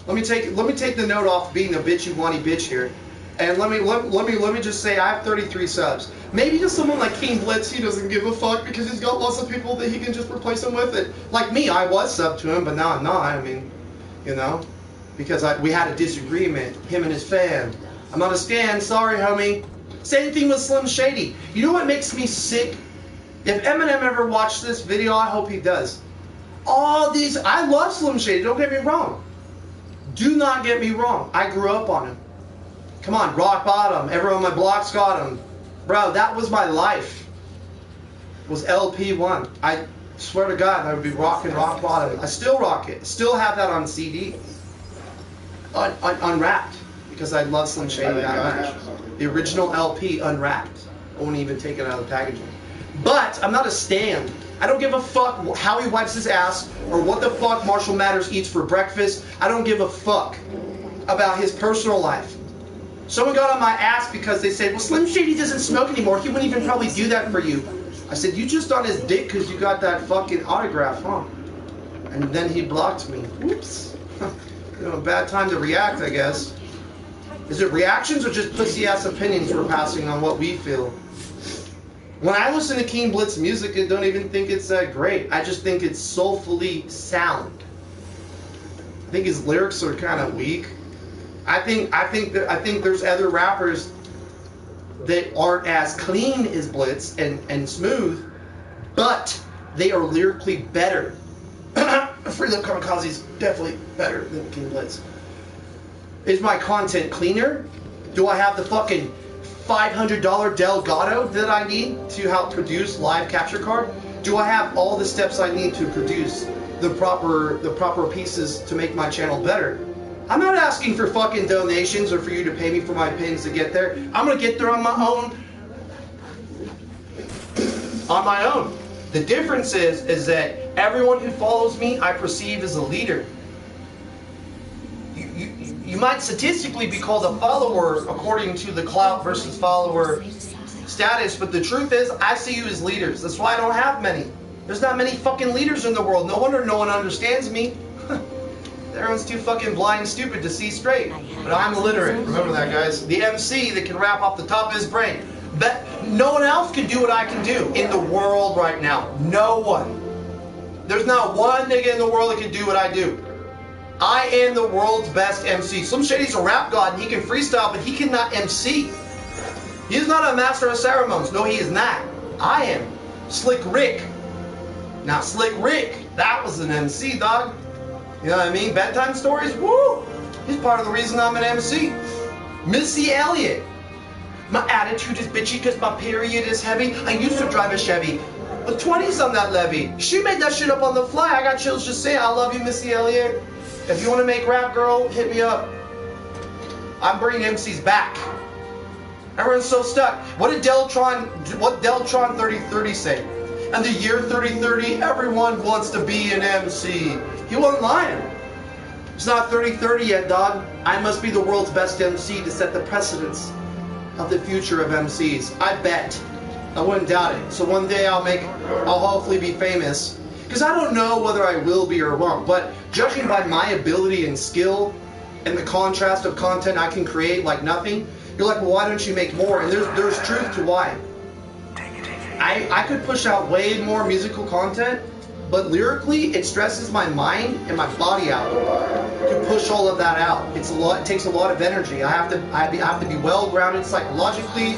Speaker 1: Let me take the note off being a bitchy wanty bitch here. And let me just say I have 33 subs. Maybe just someone like King Blitz, he doesn't give a fuck because he's got lots of people that he can just replace him with it. Like me, I was subbed to him, but now I'm not. I mean, you know, because we had a disagreement, him and his fan. I'm not a stan, sorry homie. Same thing with Slim Shady. You know what makes me sick? If Eminem ever watched this video, I hope he does. I love Slim Shady, don't get me wrong. Do not get me wrong. I grew up on him. Come on, rock bottom. Everyone on my block's got him. Bro, that was my life. It was LP1. I swear to God, I would be rocking rock bottom. I still rock it. Still have that on CD. Unwrapped. Because I love Slim Shady that much. The original LP unwrapped. I won't even take it out of the packaging. But I'm not a stan. I don't give a fuck how he wipes his ass or what the fuck Marshall Mathers eats for breakfast. I don't give a fuck about his personal life. Someone got on my ass because they said, well, Slim Shady doesn't smoke anymore. He wouldn't even probably do that for you. I said, you just on his dick because you got that fucking autograph, huh? And then he blocked me. Whoops. You know, a bad time to react, I guess. Is it reactions or just pussy-ass opinions we're passing on what we feel? When I listen to King Blitz music, I don't even think it's that great. I just think it's soulfully sound. I think his lyrics are kind of weak. I think there's other rappers that aren't as clean as Blitz and smooth, but they are lyrically better. Freedom Kamikaze's definitely better than King Blitz. Is my content cleaner? Do I have the fucking $500 Delgado that I need to help produce live capture card? Do I have all the steps I need to produce the proper pieces to make my channel better? I'm not asking for fucking donations or for you to pay me for my pins to get there. I'm gonna get there on my own. On my own. The difference is that everyone who follows me, I perceive as a leader. You might statistically be called a follower according to the clout versus follower status, but the truth is, I see you as leaders. That's why I don't have many. There's not many fucking leaders in the world. No wonder no one understands me. Everyone's too fucking blind and stupid to see straight. But I'm illiterate. Remember that, guys. The MC that can rap off the top of his brain. But no one else can do what I can do in the world right now. No one. There's not one nigga in the world that can do what I do. I am the world's best MC. Slim Shady's a rap god and he can freestyle, but he cannot MC. He is not a master of ceremonies. No, he is not. I am. Slick Rick. Now, Slick Rick, that was an MC, dog. You know what I mean? Bedtime stories? Woo! He's part of the reason I'm an MC. Missy Elliott. My attitude is bitchy because my period is heavy. I used to drive a Chevy. With 20s on that levy. She made that shit up on the fly. I got chills just saying, I love you, Missy Elliott. If you want to make rap, girl, hit me up. I'm bringing MCs back. Everyone's so stuck. What Deltron 3030 say? In the year 3030, everyone wants to be an MC. He wasn't lying. It's not 3030 yet, dog. I must be the world's best MC to set the precedence of the future of MCs. I bet. I wouldn't doubt it. So one day I'll hopefully be famous. Because I don't know whether I will be or won't. But judging by my ability and skill and the contrast of content I can create like nothing, you're like, well, why don't you make more? And there's truth to why. I could push out way more musical content, but lyrically, it stresses my mind and my body out to push all of that out. It's a lot. It takes a lot of energy. I have to be well grounded psychologically.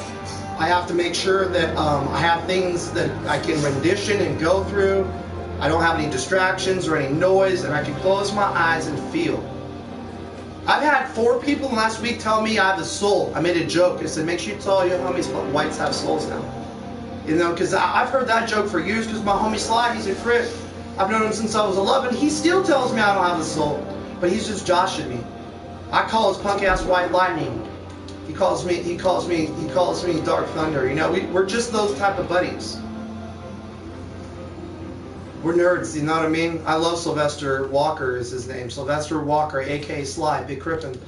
Speaker 1: I have to make sure that I have things that I can rendition and go through. I don't have any distractions or any noise, and I can close my eyes and feel. I've had 4 people last week tell me I have a soul. I made a joke. I said, make sure you tell all your homies whites have souls now. You know, because I've heard that joke for years, because my homie Sly, he's a Crip. I've known him since I was 11. He still tells me I don't have a soul, but he's just joshing me. I call his punk ass White Lightning. He calls me Dark Thunder. You know, we're just those type of buddies. We're nerds, you know what I mean? I love Sylvester Walker is his name. Sylvester Walker, aka Sly, Big Crippin.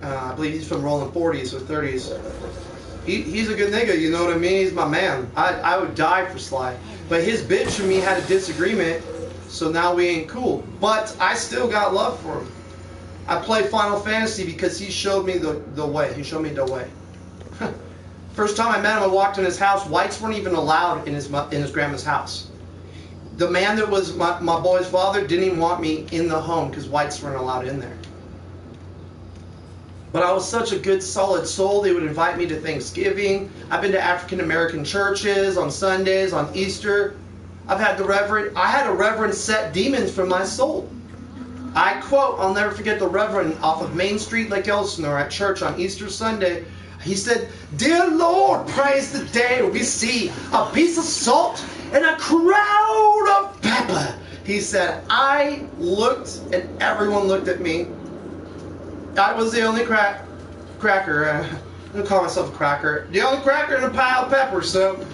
Speaker 1: I believe he's from rolling 40s or 30s. He's a good nigga, you know what I mean? He's my man. I would die for Sly. But his bitch and me had a disagreement, so now we ain't cool. But I still got love for him. I play Final Fantasy because he showed me the way. He showed me the way. First time I met him, I walked in his house. Whites weren't even allowed in his grandma's house. The man that was my boy's father didn't even want me in the home because whites weren't allowed in there. But I was such a good, solid soul. They would invite me to Thanksgiving. I've been to African American churches on Sundays, on Easter. I had a reverend set demons from my soul. I quote, I'll never forget the reverend off of Main Street, Lake Elsinore at church on Easter Sunday. He said, "Dear Lord, praise the day we see a piece of salt and a crowd of pepper." He said, I looked and everyone looked at me. I was the only cracker. I don't call myself a cracker. The only cracker in a pile of peppers. So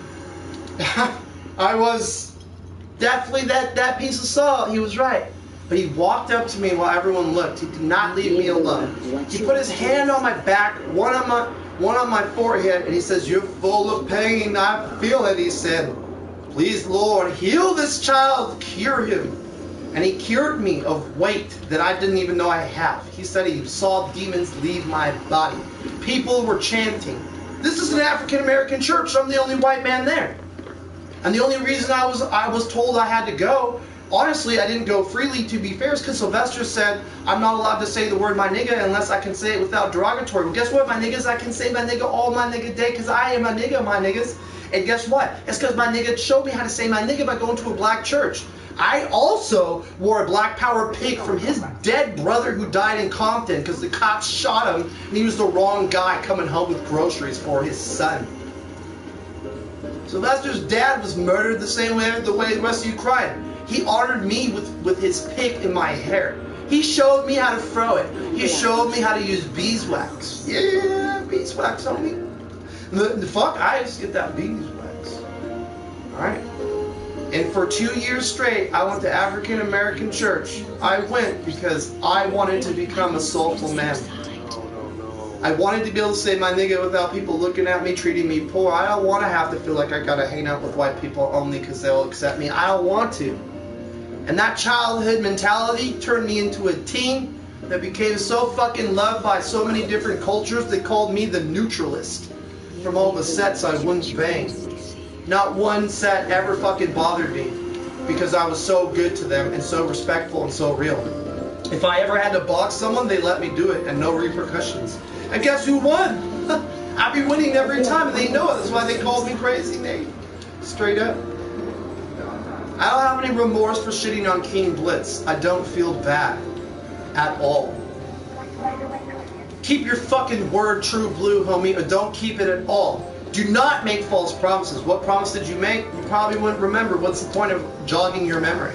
Speaker 1: I was definitely that piece of salt. He was right. But he walked up to me while everyone looked. He did not leave me alone. He put his hand on my back, one on my forehead, and he says, "You're full of pain. I feel it." He said, "Please, Lord, heal this child, cure him." And he cured me of weight that I didn't even know I have. He said he saw demons leave my body. People were chanting. This is an African American church. I'm the only white man there. And the only reason I was told I had to go, honestly, I didn't go freely, to be fair, is because Sylvester said I'm not allowed to say the word my nigga unless I can say it without derogatory. Well, guess what, my niggas? I can say my nigga all my nigga day because I am a nigga, my niggas. And guess what? It's because my nigga showed me how to say my nigga by going to a black church. I also wore a black power pig from his dead brother who died in Compton because the cops shot him and he was the wrong guy coming home with groceries for his son. Sylvester's dad was murdered the way the rest of you cried. He honored me with his pick in my hair. He showed me how to throw it. He showed me how to use beeswax. Yeah, beeswax on me. The fuck, I just get that beeswax. Alright? And for 2 years straight, I went to African American church. I went because I wanted to become a soulful man. I wanted to be able to say my nigga without people looking at me, treating me poor. I don't want to have to feel like I gotta hang out with white people only because they'll accept me. I don't want to. And that childhood mentality turned me into a teen that became so fucking loved by so many different cultures. They called me the neutralist from all the sets I wouldn't bang. Not one set ever fucking bothered me because I was so good to them and so respectful and so real. If I ever had to box someone, they let me do it and no repercussions. And guess who won? I'd be winning every time and they know it. That's why they called me Crazy Nate. Straight up. I don't have any remorse for shitting on King Blitz. I don't feel bad at all. Keep your fucking word true, Blue, homie, or don't keep it at all. Do not make false promises. What promise did you make? You probably wouldn't remember. What's the point of jogging your memory?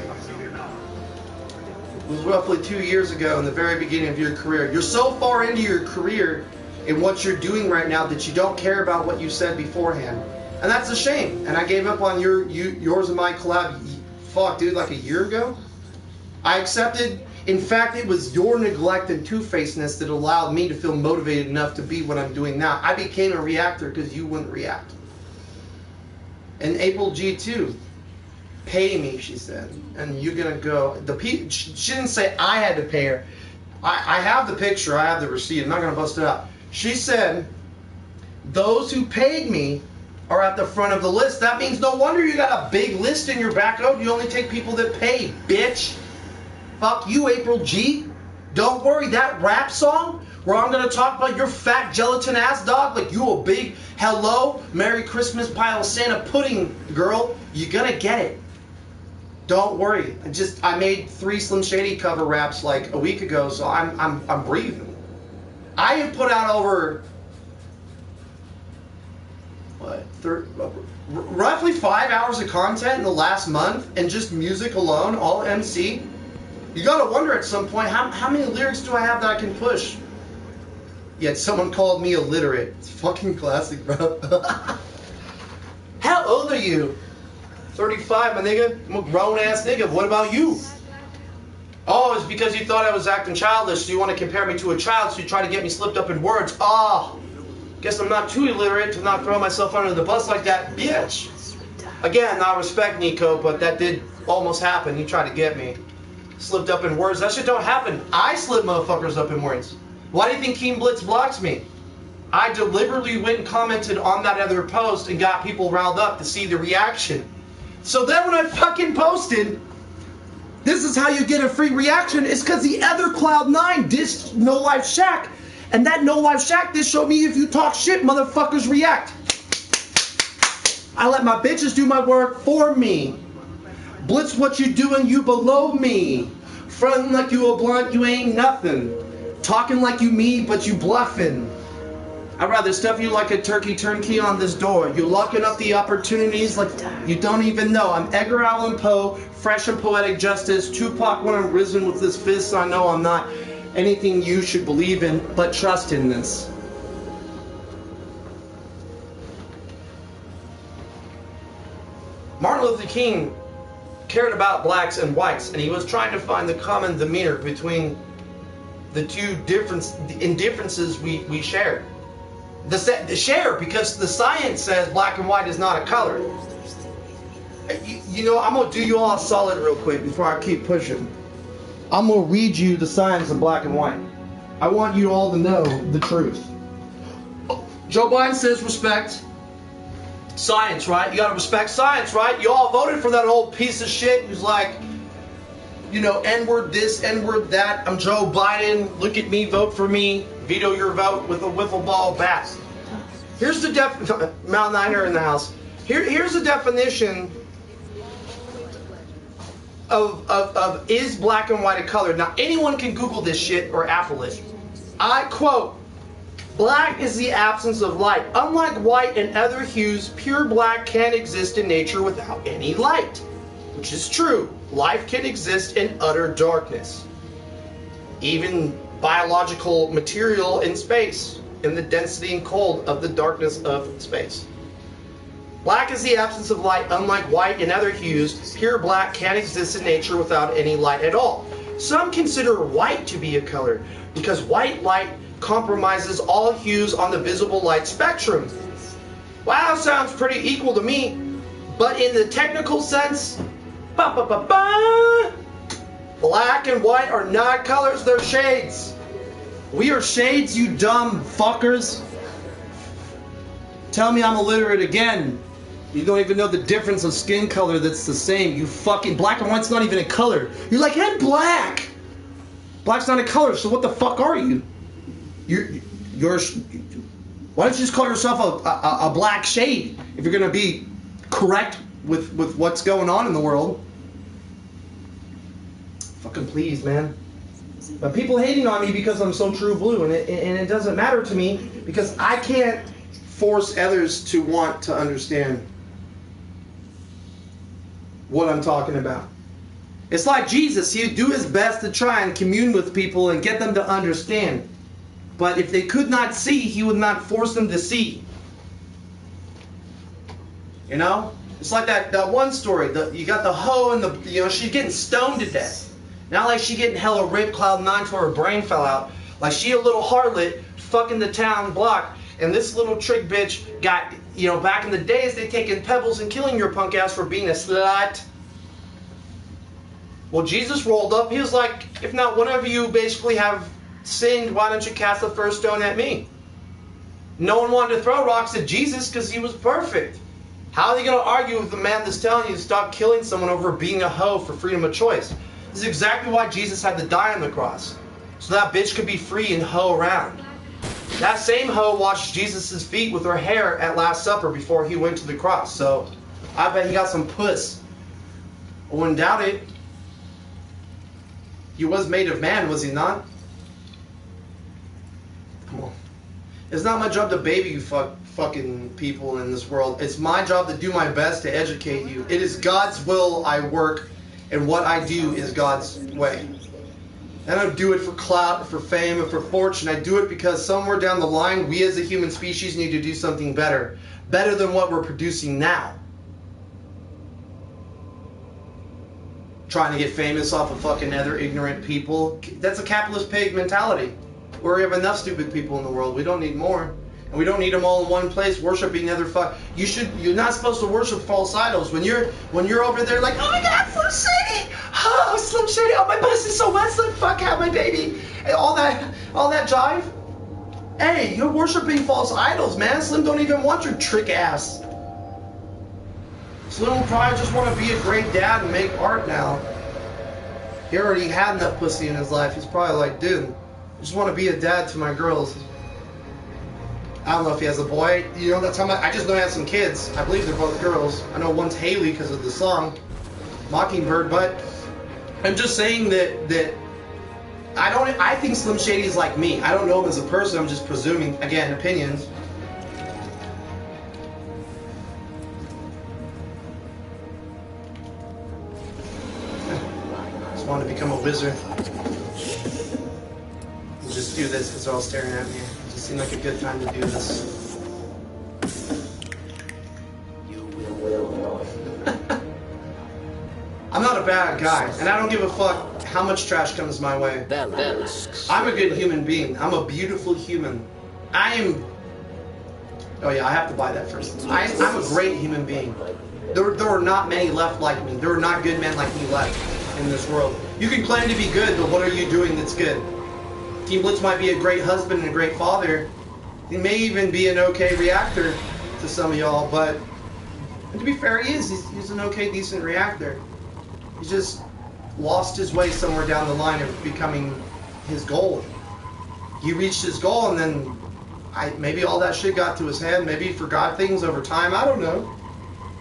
Speaker 1: It was roughly 2 years ago in the very beginning of your career. You're so far into your career in what you're doing right now that you don't care about what you said beforehand. And that's a shame. And I gave up on yours and my collab, fuck, dude, like a year ago. I accepted. In fact, it was your neglect and two-facedness that allowed me to feel motivated enough to be what I'm doing now. I became a reactor because you wouldn't react. And April G2, pay me, she said. And you're going to go. She didn't say I had to pay her. I have the picture, I have the receipt, I'm not going to bust it out. She said, those who paid me are at the front of the list. That means no wonder you got a big list in your back row. You only take people that pay, bitch. Fuck you, April G. Don't worry, that rap song where I'm going to talk about your fat gelatin ass dog like you a big hello, Merry Christmas pile of Santa pudding girl, you're going to get it. Don't worry. I made 3 Slim Shady cover raps like a week ago, so I'm breathing. I have put out over roughly 5 hours of content in the last month, and just music alone, all MC. You gotta wonder at some point, how many lyrics do I have that I can push? Yet someone called me illiterate. It's fucking classic, bro. How old are you? 35, my nigga. I'm a grown ass nigga. What about you? Oh, it's because you thought I was acting childish, so you want to compare me to a child, so you try to get me slipped up in words. Oh, guess I'm not too illiterate to not throw myself under the bus like that, bitch. Again, I respect Nico, but that did almost happen. He tried to get me slipped up in words. That shit don't happen. I slip motherfuckers up in words. Why do you think Team Blitz blocks me? I deliberately went and commented on that other post and got people riled up to see the reaction. So then when I fucking posted, this is how you get a free reaction, it's because the other Cloud9 dissed No Life Shack. And that No Life Shack diss showed me if you talk shit, motherfuckers react. I let my bitches do my work for me. Blitz what you doing, you below me. Frontin' like you a blunt, you ain't nothing. Talking like you me, but you bluffing. I'd rather stuff you like a turkey turnkey on this door. You locking up the opportunities like you don't even know. I'm Edgar Allan Poe, fresh and poetic justice. Tupac when I'm risen with this fist. I know I'm not anything you should believe in, but trust in this. Martin Luther King cared about blacks and whites, and he was trying to find the common demeanor between the two indifferences we share. The share, because the science says black and white is not a color. You know, I'm going to do you all a solid real quick before I keep pushing. I'm going to read you the science of black and white. I want you all to know the truth. Joe Biden says respect science, right? You got to respect science, right? You all voted for that old piece of shit who's like, you know, N-word this, N-word that. I'm Joe Biden. Look at me, vote for me. Veto your vote with a wiffle ball bat. Here's the Mount Niner in the house. Here's the definition of is black and white a color. Now anyone can Google this shit or Apple it. I quote, black is the absence of light. Unlike white and other hues, pure black can't exist in nature without any light. Which is true. Life can exist in utter darkness. Even biological material in space, in the density and cold of the darkness of space. Black is the absence of light. Unlike white and other hues, pure black can't exist in nature without any light at all. Some consider white to be a color because white light compromises all hues on the visible light spectrum. Wow, sounds pretty equal to me. But in the technical sense, black and white are not colors, they're shades. We are shades, you dumb fuckers. Tell me I'm illiterate again. You don't even know the difference of skin color that's the same. You fucking, black and white's not even a color. You're like, hey, black. Black's not a color, so what the fuck are you? You're why don't you just call yourself a black shade if you're gonna be correct with what's going on in the world? Fucking please, man. But people hating on me because I'm so true blue, and it doesn't matter to me because I can't force others to want to understand what I'm talking about. It's like Jesus. He'd do his best to try and commune with people and get them to understand. But if they could not see, he would not force them to see. You know? It's like that one story. You got the hoe and she's getting stoned to death. Not like she getting hella ripped, Cloud9 till her brain fell out. Like she a little harlot fucking the town block. And this little trick bitch got, back in the days they taking pebbles and killing your punk ass for being a slut. Well, Jesus rolled up. He was like, if not one of you basically have sinned, why don't you cast the first stone at me? No one wanted to throw rocks at Jesus because he was perfect. How are they going to argue with the man that's telling you to stop killing someone over being a hoe for freedom of choice? This is exactly why Jesus had to die on the cross. So that bitch could be free and hoe around. That same hoe washed Jesus' feet with her hair at Last Supper before he went to the cross. So I bet he got some puss. I wouldn't doubt it. He was made of man, was he not? Come on. It's not my job to baby you fucking people in this world. It's my job to do my best to educate you. It is God's will I work, and what I do is God's way. I don't do it for clout, for fame, or for fortune. I do it because somewhere down the line, we as a human species need to do something better. Better than what we're producing now. Trying to get famous off of fucking other ignorant people. That's a capitalist pig mentality. We have enough stupid people in the world. We don't need more. And we don't need them all in one place worshiping other you're not supposed to worship false idols. When you're over there like, oh my God, Slim Shady! Oh, Slim Shady! Oh, my puss is so wet, Slim, fuck out my baby! And all that jive. Hey, you're worshiping false idols, man. Slim don't even want your trick ass. Slim will probably just want to be a great dad and make art now. He already had that pussy in his life. He's probably like, dude, I just want to be a dad to my girls. I don't know if he has a boy. You know, that's how much. I just know he has some kids. I believe they're both girls. I know one's Haley because of the song Mockingbird. But I'm just saying that I think Slim Shady is like me. I don't know him as a person. I'm just presuming, again, opinions. Just want to become a wizard. We'll just do this because they're all staring at me. Seemed like a good time to do this. I'm not a bad guy, and I don't give a fuck how much trash comes my way. I'm a good human being. I'm a beautiful human. Oh yeah, I have to buy that first. I'm a great human being. There are not many left like me. There are not good men like me left in this world. You can claim to be good, but what are you doing that's good? Team Blitz might be a great husband and a great father. He may even be an okay reactor to some of y'all, but and to be fair, he's an okay, decent reactor. He's just lost his way somewhere down the line of becoming his goal. He reached his goal, and then maybe all that shit got to his head. Maybe he forgot things over time. I don't know.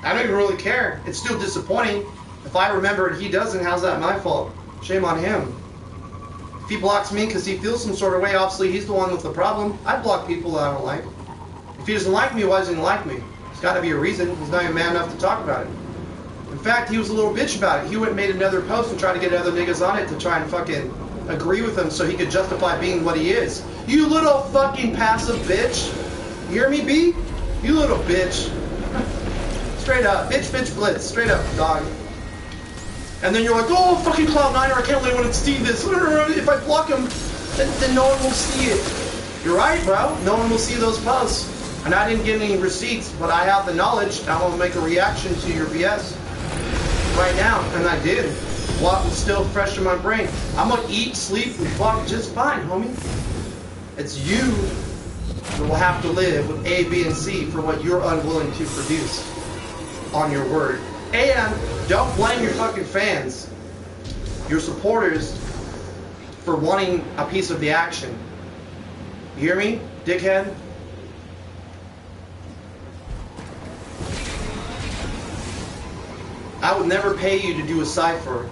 Speaker 1: I don't even really care. It's still disappointing. If I remember and he doesn't, how's that my fault? Shame on him. If he blocks me because he feels some sort of way, obviously he's the one with the problem. I block people that I don't like. If he doesn't like me, why doesn't he like me? There's got to be a reason. He's not even man enough to talk about it. In fact, he was a little bitch about it. He went and made another post and tried to get other niggas on it to try and fucking agree with him so he could justify being what he is. You little fucking passive bitch. You hear me, B? You little bitch. Straight up. Bitch, blitz. Straight up, dog. And then you're like, oh, fucking Cloud9er, I can't wait when to see this. If I block him, then no one will see it. You're right, bro. No one will see those posts. And I didn't get any receipts, but I have the knowledge. I want to make a reaction to your BS right now. And I did. What was still fresh in my brain. I'm going to eat, sleep, and fuck just fine, homie. It's you that will have to live with A, B, and C for what you're unwilling to produce on your word. And don't blame your fucking fans, your supporters, for wanting a piece of the action. You hear me, dickhead? I would never pay you to do a cipher.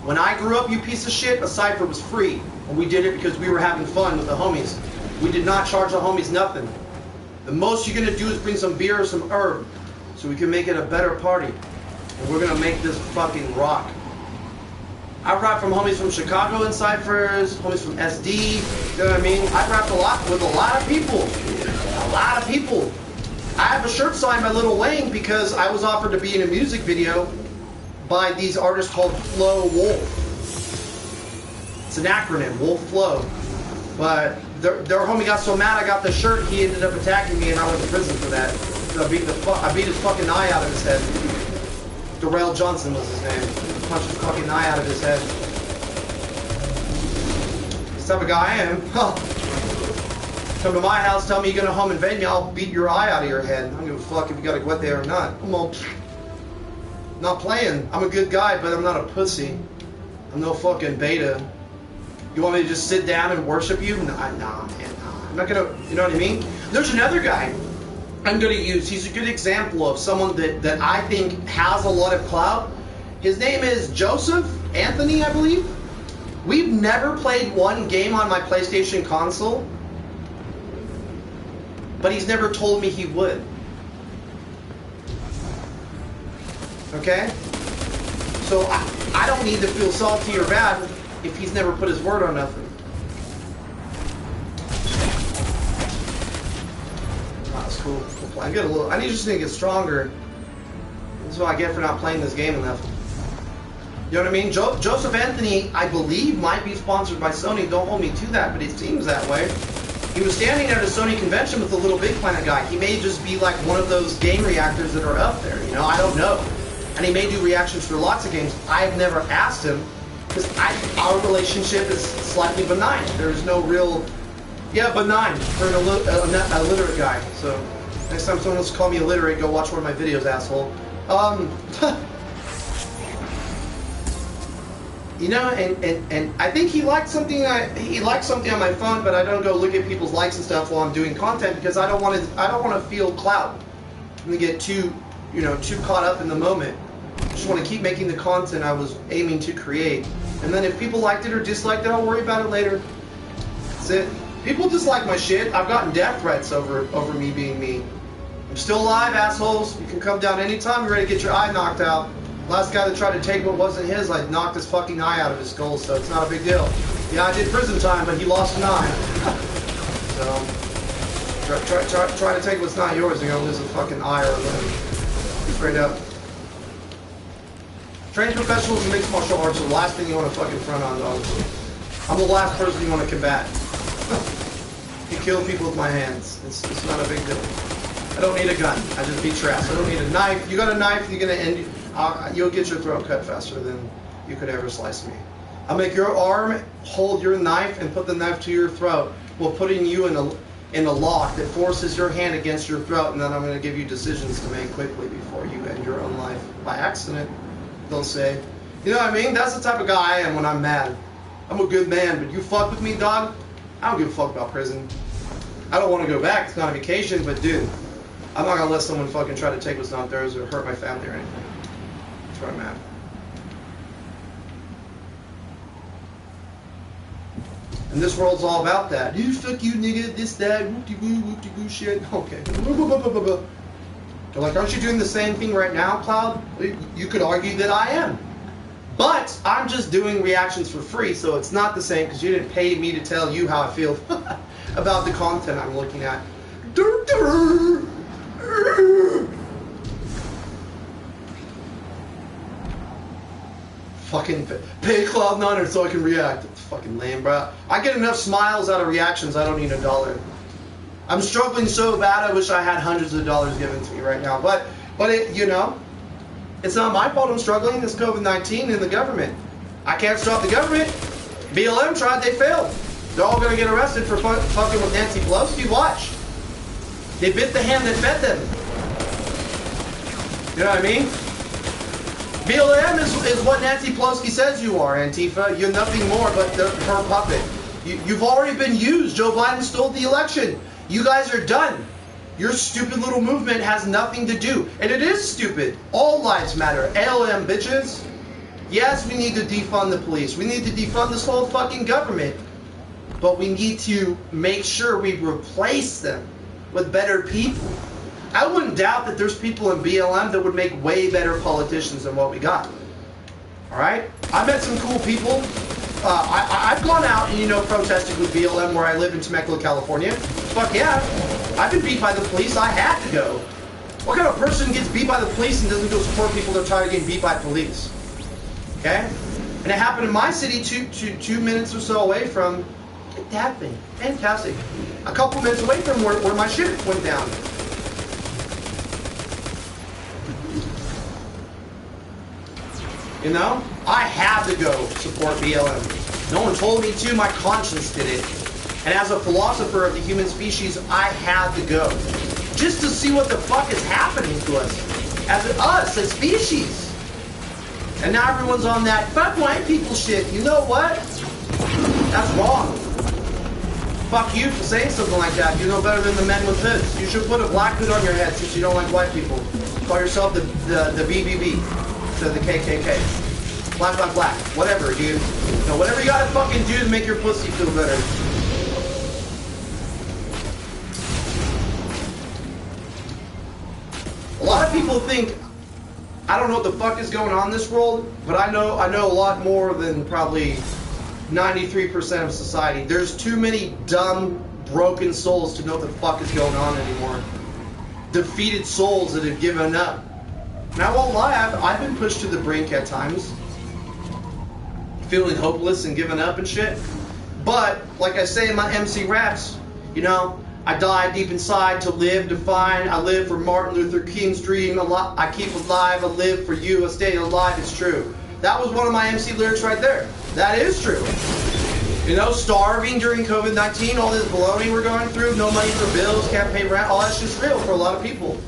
Speaker 1: When I grew up, you piece of shit, a cipher was free. And we did it because we were having fun with the homies. We did not charge the homies nothing. The most you're going to do is bring some beer or some herb so we can make it a better party. And we're going to make this fucking rock. I've rapped from homies from Chicago in ciphers, homies from SD, you know what I mean? I've rapped a lot with a lot of people. A lot of people. I have a shirt signed by Lil Wayne because I was offered to be in a music video by these artists called Flow Wolf. It's an acronym, Wolf Flow. But their homie got so mad I got the shirt, he ended up attacking me and I went to prison for that. So I beat his fucking eye out of his head. Darrell Johnson was his name. punch the fucking eye out of his head. This type of guy I am. Huh. Come to my house, tell me you're gonna home invade me, I'll beat your eye out of your head. I don't give a fuck if you gotta go out there or not. Not playing. I'm a good guy, but I'm not a pussy. I'm no fucking beta. You want me to just sit down and worship you? Nah, man, nah. I'm not gonna, you know what I mean? There's another guy I'm gonna use. He's a good example of someone that I think has a lot of clout. His name is Joseph Anthony, I believe. We've never played one game on my PlayStation console, but he's never told me he would. Okay? So I don't need to feel salty or bad if he's never put his word on nothing. Oh, that's cool. I get a little. I just need to get stronger. That's what I get for not playing this game enough. You know what I mean? Joseph Anthony, I believe, might be sponsored by Sony. Don't hold me to that, but it seems that way. He was standing at a Sony convention with the Little Big Planet guy. He may just be like one of those game reactors that are up there. You know, I don't know. And he may do reactions for lots of games. I've never asked him because our relationship is slightly benign. There's no real, benign for an illiterate guy. So next time someone wants to call me illiterate, go watch one of my videos, asshole. You know, and I think he liked something. He liked something on my phone, but I don't go look at people's likes and stuff while I'm doing content because I don't want to feel clout. I'm gonna get too caught up in the moment. I just want to keep making the content I was aiming to create. And then if people liked it or disliked it, I'll worry about it later. That's it. People dislike my shit. I've gotten death threats over me being me. I'm still alive, assholes. You can come down anytime you're ready to get your eye knocked out. Last guy that tried to take what wasn't his, I knocked his fucking eye out of his skull, so it's not a big deal. Yeah, I did prison time, but he lost an eye. So, try to take what's not yours and you're gonna lose a fucking eye or a limb. Straight up. Training professionals in mixed martial arts are the last thing you want to fucking front on, dog. I'm the last person you want to combat. You kill people with my hands. It's not a big deal. I don't need a gun. I just beat your ass. I don't need a knife. You got a knife, you're gonna end. You'll get your throat cut faster than you could ever slice me. I'll make your arm hold your knife and put the knife to your throat while putting you in a lock that forces your hand against your throat, and then I'm going to give you decisions to make quickly before you end your own life by accident, they'll say. You know what I mean? That's the type of guy I am when I'm mad. I'm a good man, but you fuck with me, dog? I don't give a fuck about prison. I don't want to go back. It's not a vacation, but dude, I'm not going to let someone fucking try to take what's not theirs or hurt my family or anything. That's where I'm at. And this world's all about that. You fuck you, nigga, this, that, whoop-de-woo shit. Okay. They're like, aren't you doing the same thing right now, Cloud? You could argue that I am. But I'm just doing reactions for free, so it's not the same because you didn't pay me to tell you how I feel about the content I'm looking at. Fucking pay Cloud9 so I can react. It's fucking lame, bro. I get enough smiles out of reactions, I don't need $1. I'm struggling so bad, I wish I had hundreds of dollars given to me right now. But it, you know, it's not my fault I'm struggling. It's COVID-19 and the government. I can't stop the government. BLM tried, they failed. They're all going to get arrested for fucking with Nancy Pelosi. Watch. They bit the hand that fed them. You know what I mean? BLM is what Nancy Pelosi says you are, Antifa. You're nothing more but her puppet. You've already been used. Joe Biden stole the election. You guys are done. Your stupid little movement has nothing to do. And it is stupid. All lives matter. ALM, bitches. Yes, we need to defund the police. We need to defund this whole fucking government. But we need to make sure we replace them with better people. I wouldn't doubt that there's people in BLM that would make way better politicians than what we got. Alright? I met some cool people. I've gone out and, you know, protested with BLM where I live in Temecula, California. Fuck yeah. I've been beat by the police. I had to go. What kind of person gets beat by the police and doesn't go support people that are tired of getting beat by police? Okay? And it happened in my city 2 minutes or so away from that thing. Fantastic. A couple minutes away from where my shit went down. You know? I had to go support BLM. No one told me to, my conscience did it. And as a philosopher of the human species, I had to go. Just to see what the fuck is happening to us. As a species. And now everyone's on that fuck white people shit. You know what? That's wrong. Fuck you for saying something like that. You know better than the men with hoods. You should put a black hood on your head since you don't like white people. Call yourself the BBB. To the KKK. Black, black, black. Whatever, dude. You know, whatever you gotta fucking do to make your pussy feel better. A lot of people think I don't know what the fuck is going on in this world, but I know a lot more than probably 93% of society. There's too many dumb, broken souls to know what the fuck is going on anymore. Defeated souls that have given up. And I won't lie, I've been pushed to the brink at times. Feeling hopeless and giving up and shit. But, like I say in my MC raps, you know, I die deep inside to live, to find. I live for Martin Luther King's dream. I keep alive, I live for you, I stay alive, it's true. That was one of my MC lyrics right there. That is true. You know, starving during COVID-19, all this baloney we're going through, no money for bills, can't pay rent, all that's just real for a lot of people.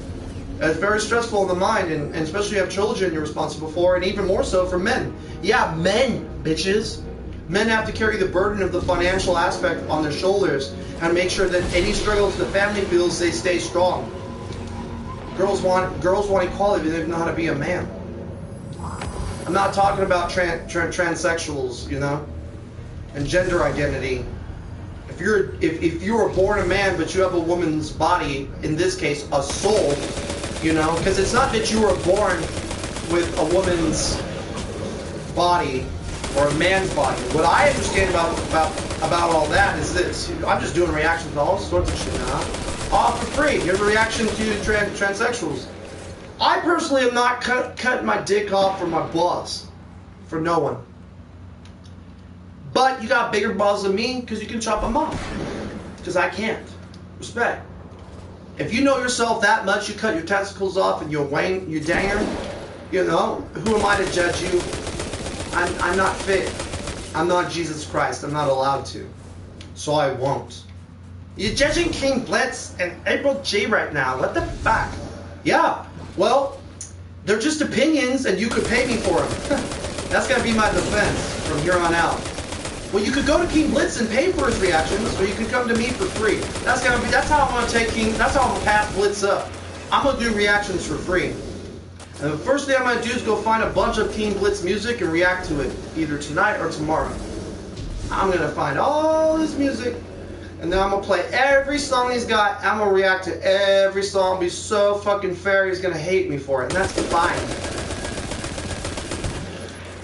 Speaker 1: It's very stressful in the mind, and especially if you have children you're responsible for, and even more so for men. Yeah, men, bitches. Men have to carry the burden of the financial aspect on their shoulders and make sure that any struggles the family feels, they stay strong. Girls want equality, they don't know how to be a man. I'm not talking about transsexuals, you know, and gender identity. If you were born a man but you have a woman's body, in this case a soul, you know, because it's not that you were born with a woman's body or a man's body. What I understand about all that is this. I'm just doing reactions to all sorts of shit now. All for free. Here's a reaction to transsexuals. I personally am not cutting my dick off for my balls. For no one. But you got bigger balls than me because you can chop them off. Because I can't. Respect. If you know yourself that much, you cut your testicles off and you danger, you know, who am I to judge you? I'm not fit. I'm not Jesus Christ. I'm not allowed to. So I won't. You're judging King Blitz and April G right now. What the fuck? Yeah. Well, they're just opinions and you could pay me for them. That's going to be my defense from here on out. Well, you could go to King Blitz and pay for his reactions, or you could come to me for free. That's how I'm going to take that's how I'm going to pass Blitz up. I'm going to do reactions for free. And the first thing I'm going to do is go find a bunch of King Blitz music and react to it, either tonight or tomorrow. I'm going to find all this music, and then I'm going to play every song he's got. I'm going to react to every song, be so fucking fair he's going to hate me for it, and that's fine.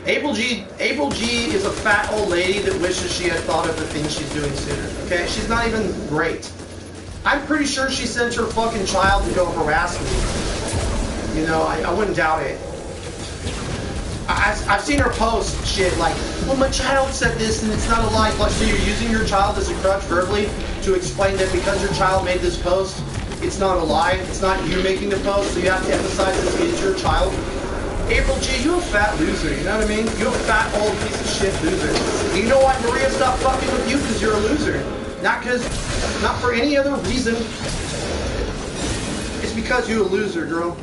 Speaker 1: April G is a fat old lady that wishes she had thought of the things she's doing sooner, okay? She's not even great. I'm pretty sure she sent her fucking child to go harass me. You know, I wouldn't doubt it. I've seen her post shit like, well, my child said this and it's not a lie. So you're using your child as a crutch verbally to explain that because your child made this post, it's not a lie. It's not you making the post, so you have to emphasize this is your child. April G, you a fat loser, you know what I mean? You a fat old piece of shit loser. And you know why Maria stopped fucking with you? Because you're a loser. Not for any other reason. It's because you're a loser, girl.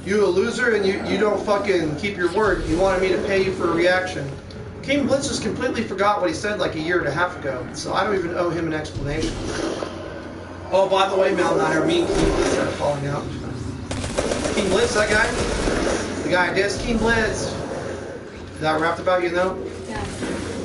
Speaker 1: You a loser and you don't fucking keep your word. You wanted me to pay you for a reaction. King Blitz just completely forgot what he said like a year and a half ago, so I don't even owe him an explanation. Oh, by the way, Mel Niner, me and King Blitz started falling out. King Blitz, that guy? The guy I dissed, King Blitz. That I rapped about, you know?
Speaker 7: Yeah.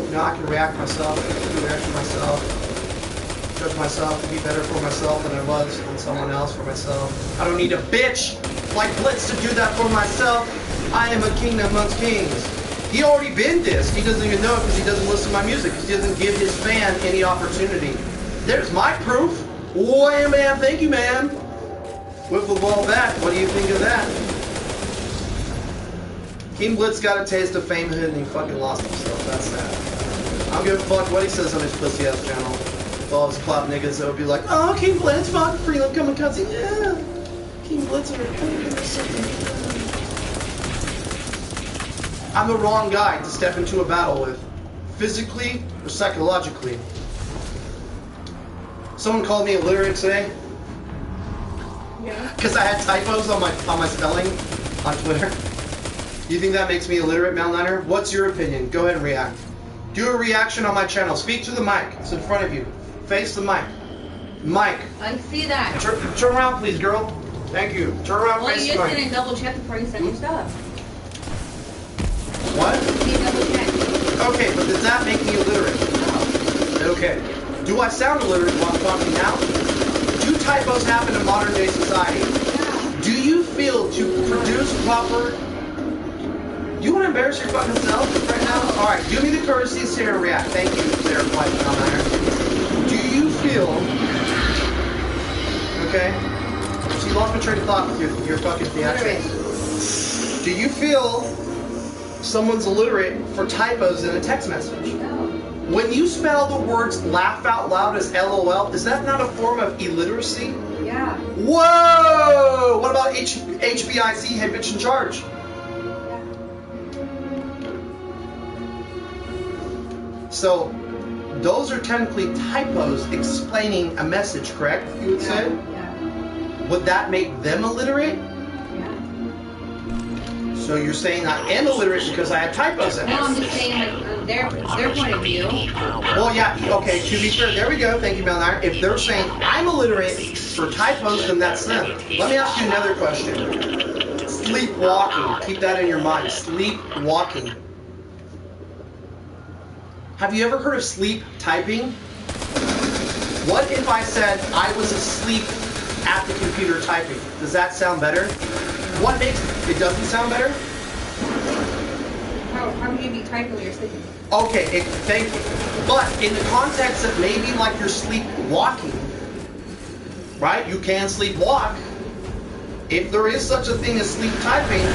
Speaker 1: You know, I can react myself, I can react to myself, judge myself, to be better for myself than I was than someone else for myself. I don't need a bitch like Blitz to do that for myself. I am a king amongst kings. He already been dissed. He doesn't even know it because he doesn't listen to my music, because he doesn't give his fan any opportunity. There's my proof. Wham, man, thank you, man. Wiffle ball bat, what do you think of that? King Blitz got a taste of famehood and he fucking lost himself. That's sad. I don't give a fuck what he says on his pussy ass channel. With all his clout niggas that would be like, oh, King Blitz, fuck, freedom coming cutsy. Yeah. King Blitz or something. I'm the wrong guy to step into a battle with, physically or psychologically. Someone called me illiterate today.
Speaker 7: Yeah.
Speaker 1: Because I had typos on my spelling on Twitter. Do you think that makes me illiterate, Malniner? What's your opinion? Go ahead and react. Do a reaction on my channel. Speak to the mic. It's in front of you. Face the mic. Mic.
Speaker 7: I see that.
Speaker 1: Turn around, please, girl. Thank you. Turn around,
Speaker 7: Well,
Speaker 1: face
Speaker 7: you
Speaker 1: the
Speaker 7: just
Speaker 1: mic.
Speaker 7: didn't double check before you sent your stuff.
Speaker 1: What?
Speaker 7: You double check.
Speaker 1: Okay, but does that make me illiterate?
Speaker 7: No.
Speaker 1: Okay. Do I sound illiterate while I'm talking now? Do typos happen in modern day society?
Speaker 7: Yeah.
Speaker 1: Do you feel to produce proper... Do you want to embarrass your fucking self right now? Alright, do me the courtesy to sit here and react. Thank you, Sarah White down there. Do you feel... Okay. So you lost my train of thought with your fucking theatrics. Do you feel someone's illiterate for typos in a text message?
Speaker 7: No.
Speaker 1: When you spell the words laugh out loud as LOL, is that not a form of illiteracy?
Speaker 7: Yeah.
Speaker 1: Whoa! What about HBIC, head bitch in charge? So, those are technically typos explaining a message, correct? You would say?
Speaker 7: Yeah.
Speaker 1: Would that make them illiterate?
Speaker 7: Yeah.
Speaker 1: So you're saying I am illiterate because I have typos in
Speaker 7: No, I'm
Speaker 1: it?
Speaker 7: just saying, like, their point of view.
Speaker 1: Well, yeah, okay, to be fair, there we go, thank you, Malnire. If they're saying I'm illiterate for typos, then that's them. Let me ask you another question. Sleepwalking, keep that in your mind. Sleepwalking. Have you ever heard of sleep typing? What if I said I was asleep at the computer typing? Does that sound better? What makes it doesn't sound better?
Speaker 7: How can you be typing when you're sleeping?
Speaker 1: Okay, thank you. But in the context of maybe like you're sleepwalking, right? You can sleepwalk. If there is such a thing as sleep typing,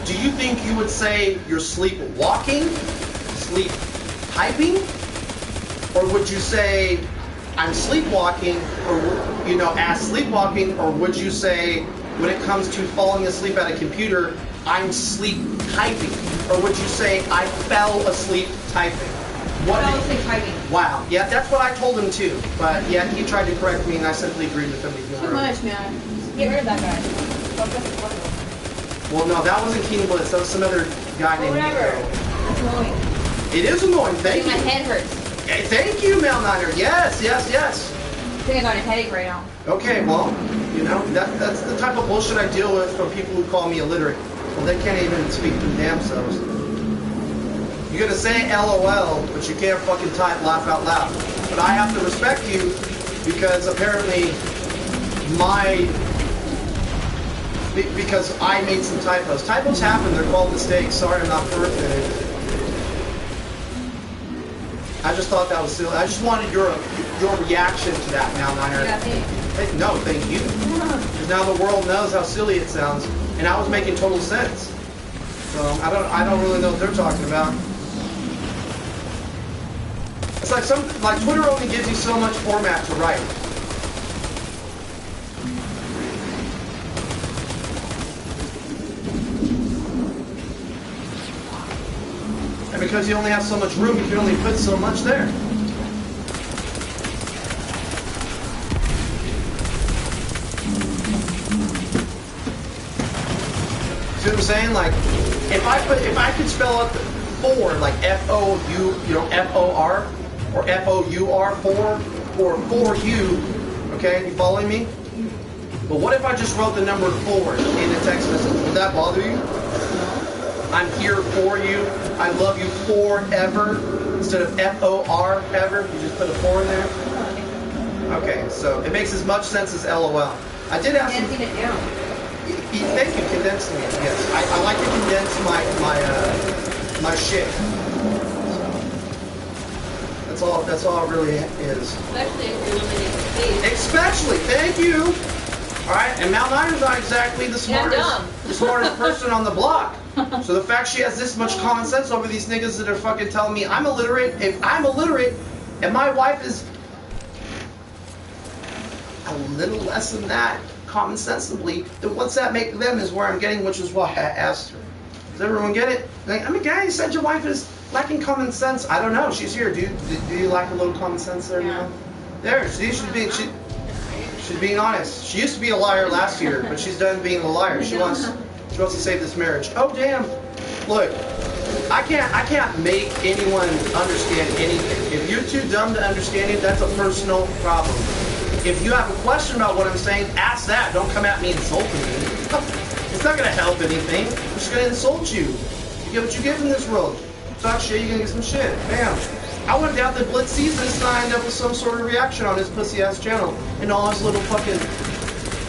Speaker 1: do you think you would say you're sleepwalking, sleep typing, or would you say I'm sleepwalking, or as sleepwalking, or would you say when it comes to falling asleep at a computer, I'm sleep typing, or would you say I fell asleep typing?
Speaker 7: Fell asleep typing.
Speaker 1: Wow, yeah, that's what I told him too, but yeah, he tried to correct me, and I simply agreed with him.
Speaker 7: Too much, man. Just get rid of that guy.
Speaker 1: Well, no, that wasn't Keenan Blitz. That was some other guy named
Speaker 7: Whatever.
Speaker 1: Nico.
Speaker 7: That's annoying.
Speaker 1: It is annoying. Thank
Speaker 7: My
Speaker 1: you.
Speaker 7: head hurts.
Speaker 1: Hey, thank you, Malniner. Yes, yes, yes.
Speaker 7: I think I got a headache right now.
Speaker 1: Okay, well, that's the type of bullshit I deal with from people who call me illiterate. Well, they can't even speak for damn selves. You're gonna say LOL, but you can't fucking type laugh out loud. But I have to respect you because apparently because I made some typos. Typos happen, they're called mistakes. Sorry, I'm not perfect. I just thought that was silly. I just wanted your reaction to that, Malniner.
Speaker 7: Yeah, thanks.
Speaker 1: No, thank you. Because now the world knows how silly it sounds, and I was making total sense. So I don't really know what they're talking about. It's like Twitter only gives you so much format to write. And because you only have so much room, you can only put so much there. See what I'm saying? Like, if I could spell out 4 like F-O-U, F-O-R, or F-O-U-R, 4, or 4-U, okay, you following me? But what if I just wrote the number 4 in a text message? Would that bother you? I'm here for you. I love you forever. Instead of F-O-R, ever, you just put a 4 in there? Okay, so it makes as much sense as LOL. I did have some...
Speaker 7: Condensing it down.
Speaker 1: Thank you, condensing it, yes. I like to condense my shit. That's all it really is.
Speaker 7: Especially if you're limiting space.
Speaker 1: Especially, thank you! Alright, and Malniner's not exactly the smartest person on the block. So the fact she has this much common sense over these niggas that are fucking telling me I'm illiterate, if I'm illiterate and my wife is a little less than that, common sensibly, then what's that make them is where I'm getting, which is why I asked her. Does everyone get it? Like, I'm a guy who said your wife is lacking common sense. I don't know. She's here. Do you lack a little common sense there?
Speaker 7: Yeah.
Speaker 1: There. She's being honest. She used to be a liar last year, but she's done being a liar. She wants to save this marriage. Oh damn! Look, I can't make anyone understand anything. If you're too dumb to understand it, that's a personal problem. If you have a question about what I'm saying, ask that. Don't come at me insulting me. It's not gonna help anything. I'm just gonna insult you. You get what you get in this world. Talk shit, you're gonna get some shit. Bam. I went down the Blitz sees this and I end up with some sort of reaction on his pussy ass channel. And all his little fucking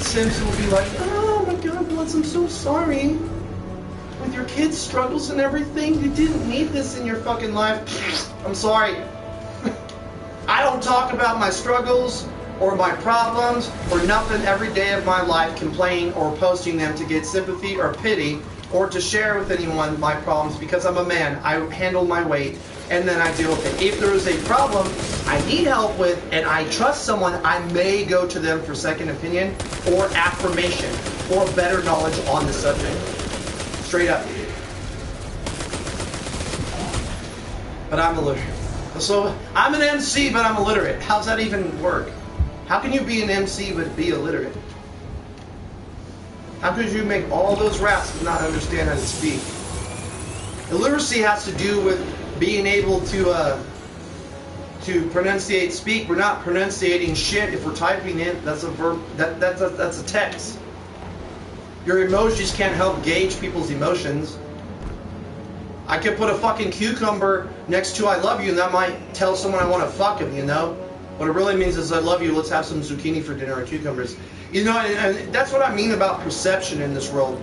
Speaker 1: Sims will be like, oh my god, Blitz, I'm so sorry. With your kids' struggles and everything, you didn't need this in your fucking life. I'm sorry. I don't talk about my struggles or my problems or nothing every day of my life, complaining or posting them to get sympathy or pity or to share with anyone my problems, because I'm a man. I handle my weight and then I deal with it. If there is a problem I need help with and I trust someone, I may go to them for second opinion or affirmation or better knowledge on the subject. Straight up. But I'm illiterate. So I'm an MC, but I'm illiterate. How's that even work? How can you be an MC but be illiterate? How could you make all those raps but not understand how to speak? Illiteracy has to do with being able to pronunciate, speak. We're not pronunciating shit if we're typing it. That's a verb. That's a text. Your emojis can't help gauge people's emotions. I could put a fucking cucumber next to I love you and that might tell someone I want to fuck him, you know? What it really means is I love you, let's have some zucchini for dinner or cucumbers. You know, and that's what I mean about perception in this world.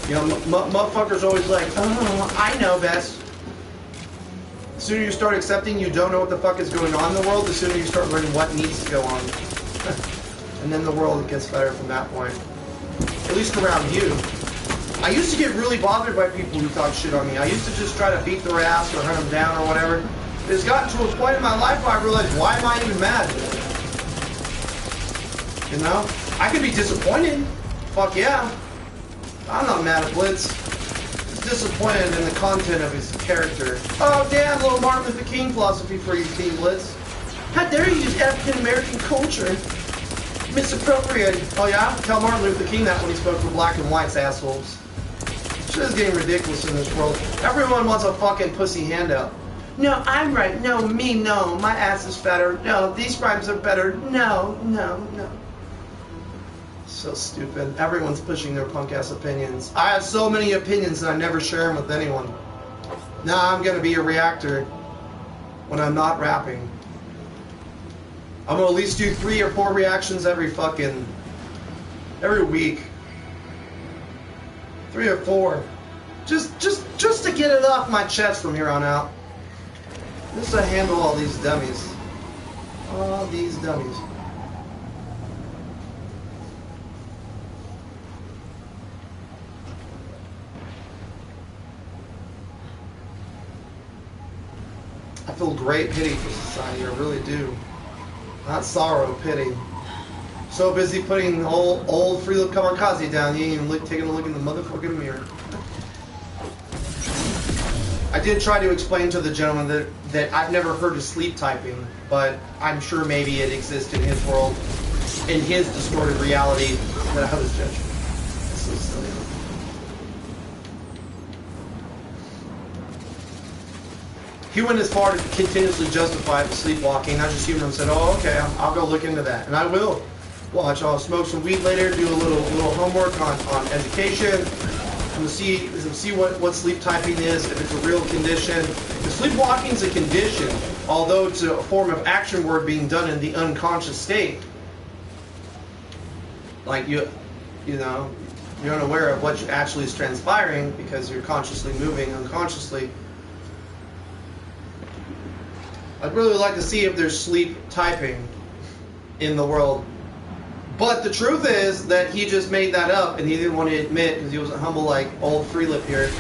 Speaker 1: You know, motherfuckers always like, oh, I know best. The sooner you start accepting you don't know what the fuck is going on in the world, the sooner you start learning what needs to go on. And then the world gets better from that point. At least around you. I used to get really bothered by people who talk shit on me. I used to just try to beat their ass or hunt them down or whatever. It's gotten to a point in my life where I realized, why am I even mad? You know? I can be disappointed. Fuck yeah. I'm not mad at Blitz. He's disappointed in the content of his character. Oh damn, little Martin Luther King philosophy for you, Team Blitz. How dare you use African American culture? Misappropriated. Oh yeah? Tell Martin Luther King that when he spoke for black and whites, assholes. Shit is getting ridiculous in this world. Everyone wants a fucking pussy handout. No, I'm right. No, me, no. My ass is fatter. No, these rhymes are better. No, no, no. So stupid. Everyone's pushing their punk ass opinions. I have so many opinions and I never share them with anyone. Now I'm gonna be a reactor when I'm not rapping. I'm gonna at least do 3 or 4 reactions every week. 3 or 4. Just to get it off my chest from here on out. Just to handle all these dummies. All these dummies. I feel great pity for society, I really do. Not sorrow, pity. So busy putting old Freelip Kamikaze down, you ain't even taking a look in the motherfucking mirror. I did try to explain to the gentleman that I've never heard of sleep typing, but I'm sure maybe it exists in his world, in his distorted reality that I was judging. That's so silly. He went as far to continuously justify the sleepwalking. I just humored him and said, oh, okay, I'll go look into that. And I will. Watch, I'll smoke some weed later, do a little homework on education. I'm going to see what sleep typing is, if it's a real condition. If sleepwalking is a condition, although it's a form of action word being done in the unconscious state. Like you know, you're unaware of what actually is transpiring because you're consciously moving unconsciously. I'd really like to see if there's sleep typing in the world. But the truth is that he just made that up and he didn't want to admit, because he wasn't humble like old Freelip here,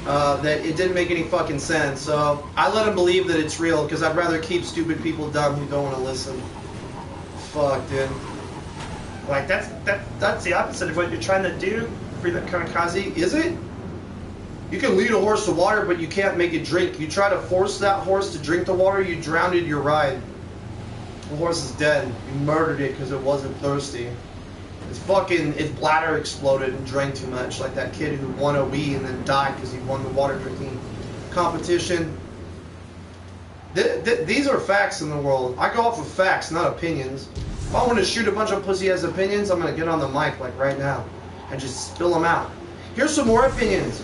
Speaker 1: that it didn't make any fucking sense. So I let him believe that it's real because I'd rather keep stupid people dumb who don't want to listen. Fuck, dude. Like, that's the opposite of what you're trying to do, Freelip Kamikaze. Is it? You can lead a horse to water, but you can't make it drink. You try to force that horse to drink the water, you drowned your ride. The horse is dead. You murdered it because it wasn't thirsty. Its bladder exploded and drank too much, like that kid who won a Wii and then died because he won the water drinking competition. These are facts in the world. I go off of facts, not opinions. If I want to shoot a bunch of pussy-ass opinions, I'm going to get on the mic like right now and just spill them out. Here's some more opinions.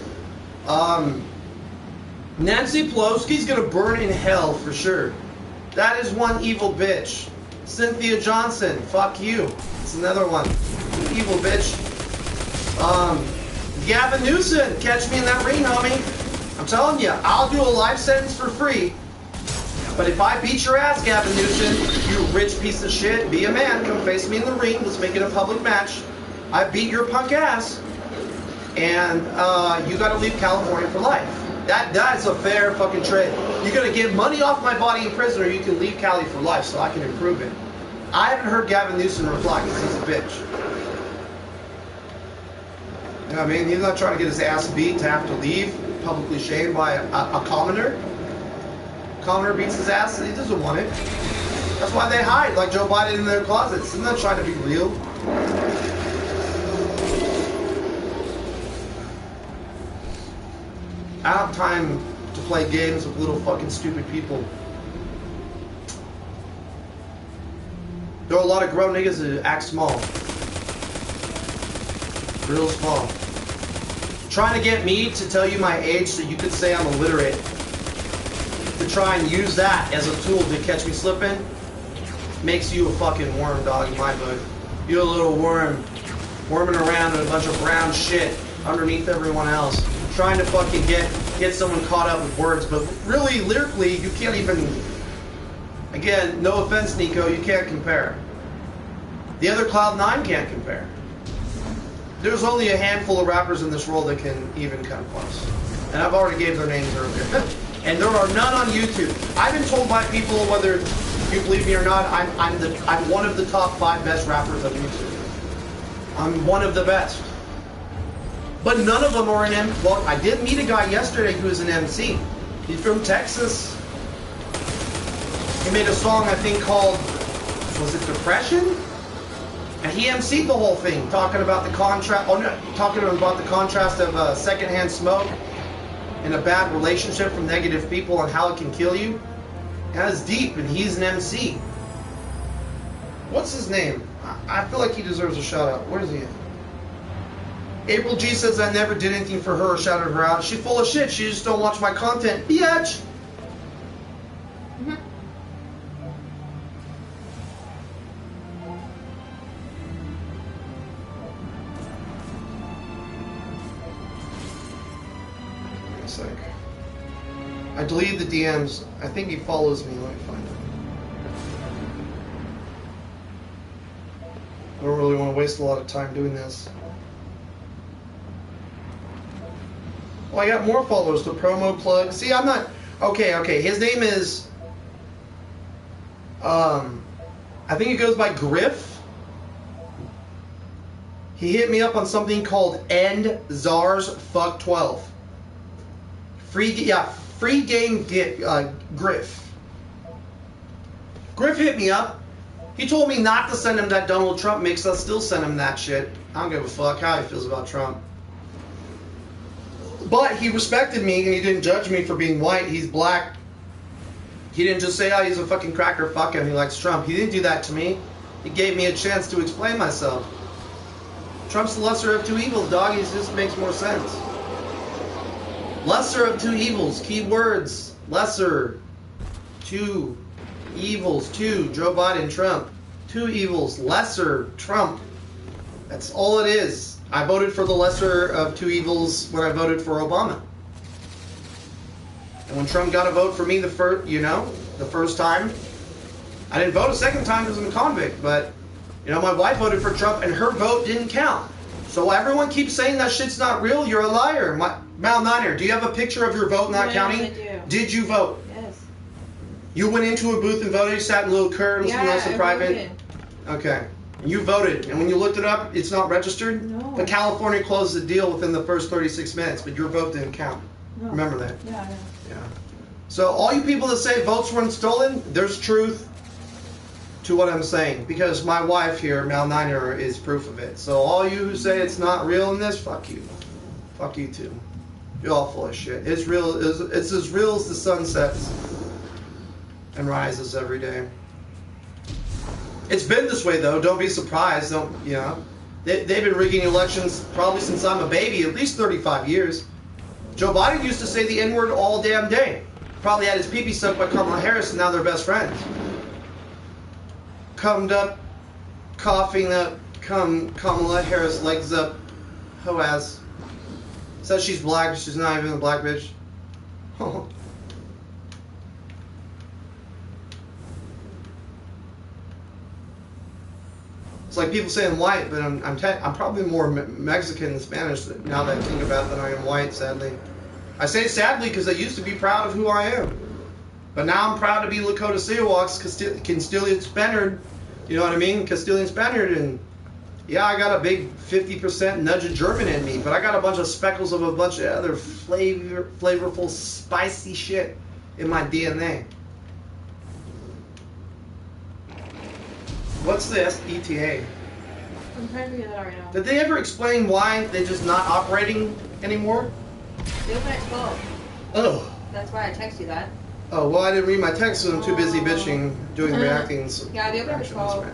Speaker 1: Nancy Pelosi's going to burn in hell for sure. That is one evil bitch. Cynthia Johnson, fuck you. It's another one. Evil bitch. Gavin Newsom, catch me in that ring, homie. I'm telling you, I'll do a life sentence for free. But if I beat your ass, Gavin Newsom, you rich piece of shit, be a man, come face me in the ring, let's make it a public match. I beat your punk ass, and you gotta leave California for life. That's a fair fucking trade. You're gonna get money off my body in prison, or you can leave Cali for life so I can improve it. I haven't heard Gavin Newsom reply because he's a bitch. You know what I mean? He's not trying to get his ass beat to have to leave, publicly shamed by a commoner. Commoner beats his ass, he doesn't want it. That's why they hide, like Joe Biden in their closets. They're not trying to be real. I don't have time to play games with little fucking stupid people. There are a lot of grown niggas that act small. Real small. Trying to get me to tell you my age so you could say I'm illiterate. To try and use that as a tool to catch me slipping makes you a fucking worm, dog, in my book. You're a little worm. Worming around in a bunch of brown shit underneath everyone else. Trying to fucking get someone caught up with words, but really, lyrically, you can't even... Again, no offense, Nico, you can't compare. The other Cloud9 can't compare. There's only a handful of rappers in this world that can even come close. And I've already gave their names earlier. And there are none on YouTube. I've been told by people, whether you believe me or not, I'm one of the top 5 best rappers on YouTube. I'm one of the best. But none of them are an MC. Well, I did meet a guy yesterday who is an MC. He's from Texas. He made a song, I think, called, was it Depression? And he MC'd the whole thing, talking about the contrast. Oh no, talking about the contrast of secondhand smoke and a bad relationship from negative people and how it can kill you. That's deep, and he's an MC. What's his name? I feel like he deserves a shout out. Where is he at? April G says I never did anything for her or shouted her out. She's full of shit. She just don't watch my content. Bitch! I deleted the DMs. I think he follows me. Let me find him. I don't really want to waste a lot of time doing this. Well, I got more followers to promo plug. See, I'm not... Okay. His name is... I think it goes by Griff. He hit me up on something called End Czars Fuck 12. Free game Griff. Griff hit me up. He told me not to send him that Donald Trump mix. I'll still send him that shit. I don't give a fuck how he feels about Trump. But he respected me and he didn't judge me for being white. He's black. He didn't just say, oh, he's a fucking cracker, fuck him, he likes Trump. He didn't do that to me. He gave me a chance to explain myself. Trump's the lesser of two evils, dog. He just makes more sense. Lesser of two evils. Key words. Lesser. Two evils. Two. Joe Biden, Trump. Two evils. Lesser. Trump. That's all it is. I voted for the lesser of two evils when I voted for Obama. And when Trump got a vote for me the first time, I didn't vote a second time because I'm a convict, but, my wife voted for Trump and her vote didn't count. So everyone keeps saying that shit's not real, you're a liar. Mal Niner, do you have a picture of your vote not counting?
Speaker 7: I do.
Speaker 1: Did you vote?
Speaker 7: Yes.
Speaker 1: You went into a booth and voted, you sat in a little curve, something else in private?
Speaker 7: Voted.
Speaker 1: Okay. You voted, and when you looked it up, it's not registered.
Speaker 7: No.
Speaker 1: But California closed the deal within the first 36 minutes, but your vote didn't count.
Speaker 7: No.
Speaker 1: Remember that.
Speaker 7: Yeah, I know.
Speaker 1: Yeah. So all you people that say votes weren't stolen, there's truth to what I'm saying, because my wife here, Mal9er, is proof of it. So all you who say it's not real in this, fuck you. Fuck you too. You're all full of shit. It's real. It's as real as the sun sets and rises every day. It's been this way though. Don't be surprised. Don't, you know. They've been rigging elections probably since I'm a baby, at least 35 years. Joe Biden used to say the N-word all damn day. Probably had his pee-pee sucked by Kamala Harris, and now they're best friends. Cummed up, coughing up, Kamala Harris legs up, ho-ass. Says she's black, she's not even a black bitch. It's like people saying white, but I'm probably more Mexican than Spanish now that I think about it than I am white, sadly. I say sadly because I used to be proud of who I am. But now I'm proud to be Lakota Siwaks, Castilian Spaniard, you know what I mean? Castilian Spaniard, and yeah, I got a big 50% nudge of German in me, but I got a bunch of speckles of a bunch of other flavorful, spicy shit in my DNA. What's this ETA?
Speaker 7: I'm trying to figure that out right now.
Speaker 1: Did they ever explain why they're just not operating anymore?
Speaker 7: They open at 12.
Speaker 1: Oh.
Speaker 7: That's why I text you that.
Speaker 1: Oh, well, I didn't read my text, so I'm too busy bitching, doing reactings.
Speaker 7: Yeah, they open at 12.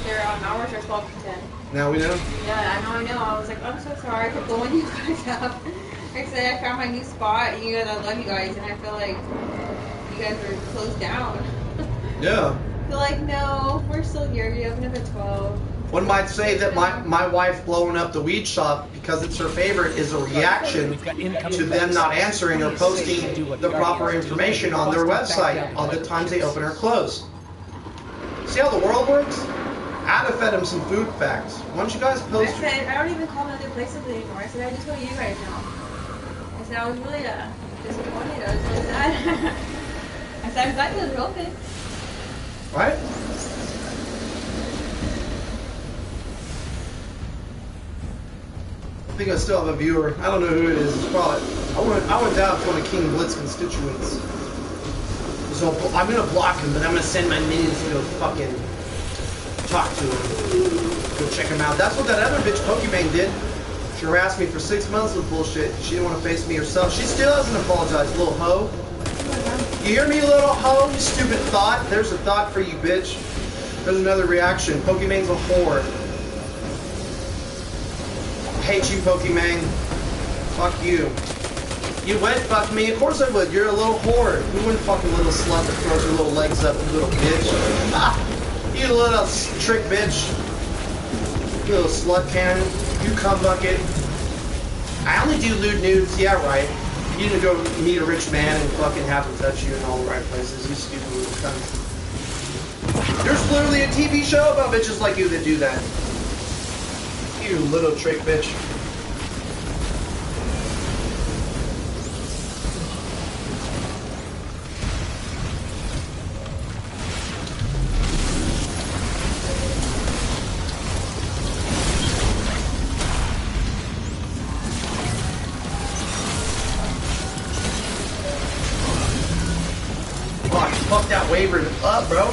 Speaker 7: Their hours are 12 to 10.
Speaker 1: Now we know?
Speaker 7: Yeah, I know. I was like, I'm so sorry for blowing you guys up. I said I found my new spot, and you guys, I love you guys, and I feel like you guys are closed down.
Speaker 1: Yeah.
Speaker 7: They're like, no, we're still here. We open up at 12.
Speaker 1: One might say that my wife blowing up the weed shop because it's her favorite is a reaction to them not answering or posting the proper information on their website on the times they open or close. See how the world works? I'd have fed him some food facts. Why don't you guys post?
Speaker 7: I said, I don't even call them other places anymore. I said, I just go to you guys now. I said, I was really disappointed. I was really sad. I said, I'm glad you guys are open.
Speaker 1: Right? I think I still have a viewer. I don't know who it is. It's probably I went down to one of King Blitz constituents. So I'm gonna block him, but I'm gonna send my minions to go fucking talk to him. Go check him out. That's what that other bitch Pokimane did. She harassed me for 6 months with bullshit. She didn't want to face me herself. She still hasn't apologized, little hoe. You hear me, little hoe? You stupid thought. There's a thought for you, bitch. There's another reaction. Pokimane's a whore. Hate you, Pokimane. Fuck you. You would fuck me? Of course I would. You're a little whore. You wouldn't fuck a little slut that throws her little legs up, you little bitch. Ah, you little trick bitch. You little slut cannon. You cum bucket. I only do lewd nudes. Yeah, right. You need to go meet a rich man and fucking have him touch you in all the right places. You stupid little cunt. There's literally a TV show about bitches like you that do that. You little trick bitch. Fuck that waiver up, bro.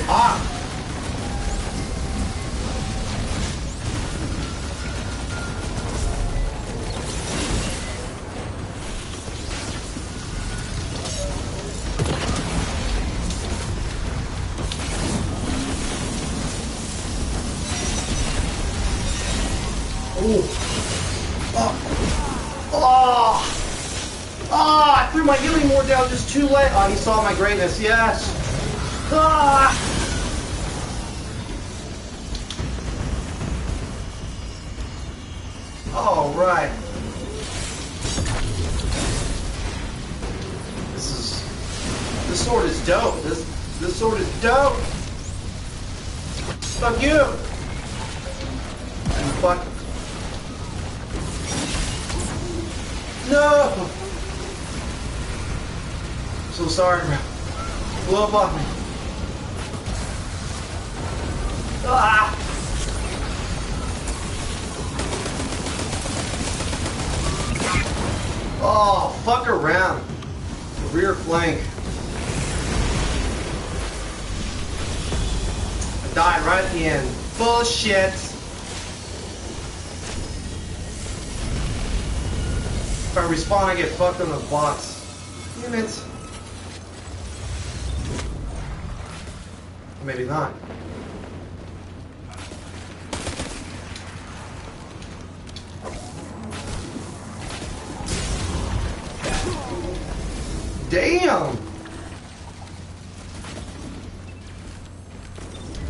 Speaker 1: Ah. I threw my healing ward down just too late. Oh, he saw my greatness. Yes. Ah. All right. This sword is dope. This sword is dope. Fuck you. And fuck. No. So sorry, bro. Flew up on me. Ah! Oh, fuck around. Rear flank. I died right at the end. Bullshit. If I respawn, I get fucked on the box. Damn it. Or maybe not. Damn!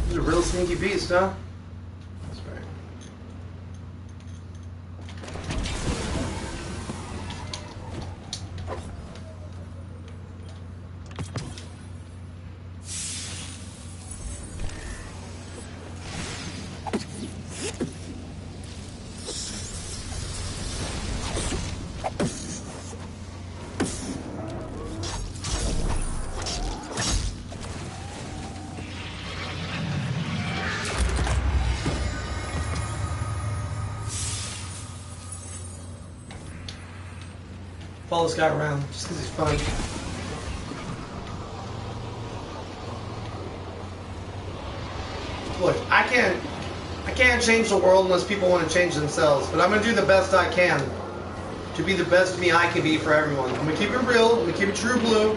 Speaker 1: He's a real sneaky beast, huh? That's right. Follow this guy around just because he's fun. Look, I can't change the world unless people want to change themselves, but I'm gonna do the best I can to be the best me I can be for everyone. I'm gonna keep it real. I'm gonna keep it true blue.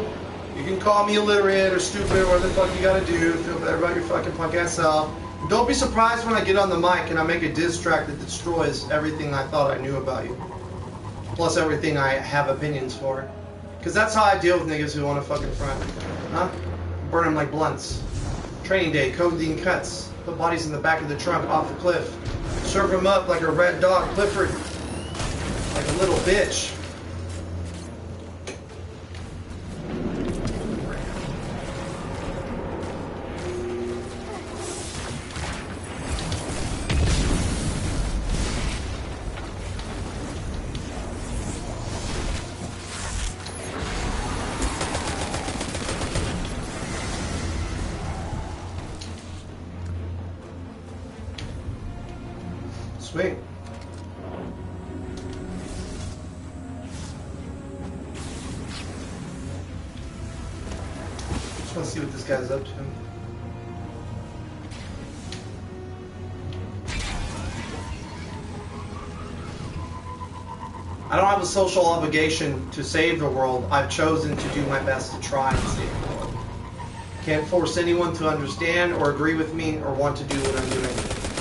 Speaker 1: You can call me illiterate or stupid or whatever the fuck you gotta do. Feel better about your fucking podcast self. Don't be surprised when I get on the mic and I make a diss track that destroys everything I thought I knew about you. Plus everything I have opinions for. Because that's how I deal with niggas who want to fucking front. Huh? Burn them like blunts. Training day, codeine cuts. Put bodies in the back of the trunk off the cliff. Serve them up like a red dog, Clifford. Like a little bitch. Sweet. Just want to see what this guy's up to. I don't have a social obligation to save the world. I've chosen to do my best to try and save the world. Can't force anyone to understand or agree with me or want to do what I'm doing.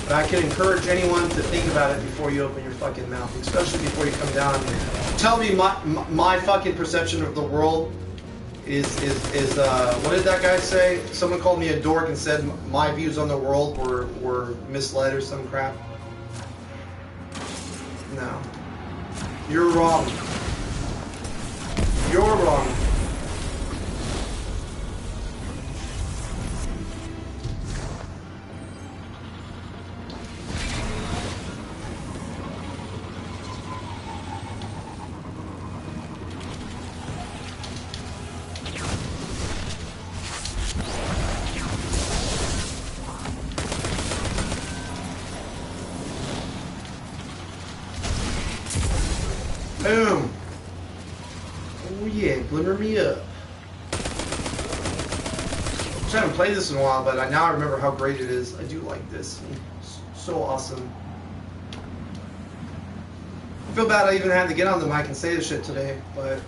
Speaker 1: But I can encourage anyone to think about it before you open your fucking mouth, especially before you come down here. Tell me my fucking perception of the world is what did that guy say? Someone called me a dork and said my views on the world were misled or some crap. No. You're wrong. You're wrong. Boom! Oh yeah, glimmer me up. I haven't played this in a while, but now I remember how great it is. I do like this. It's so awesome. I feel bad I even had to get on the mic and say this shit today, but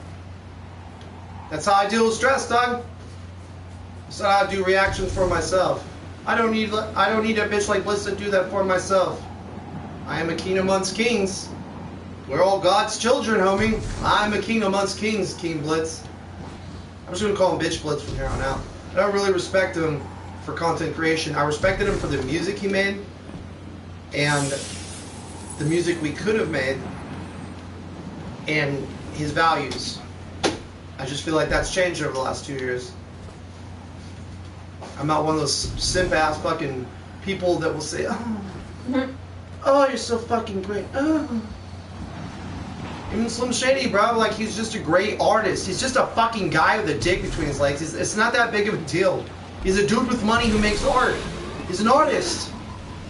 Speaker 1: that's how I deal with stress, dog. That's how I do reactions for myself. I don't need a bitch like Blitz to do that for myself. I am a king amongst kings. We're all God's children, homie. I'm a king amongst kings, King Blitz. I'm just gonna call him Bitch Blitz from here on out. I don't really respect him for content creation. I respected him for the music he made and the music we could have made and his values. I just feel like that's changed over the last 2 years. I'm not one of those simp ass fucking people that will say, oh, you're so fucking great. Oh. Even Slim Shady, bro, like, he's just a great artist. He's just a fucking guy with a dick between his legs. It's not that big of a deal. He's a dude with money who makes art. He's an artist.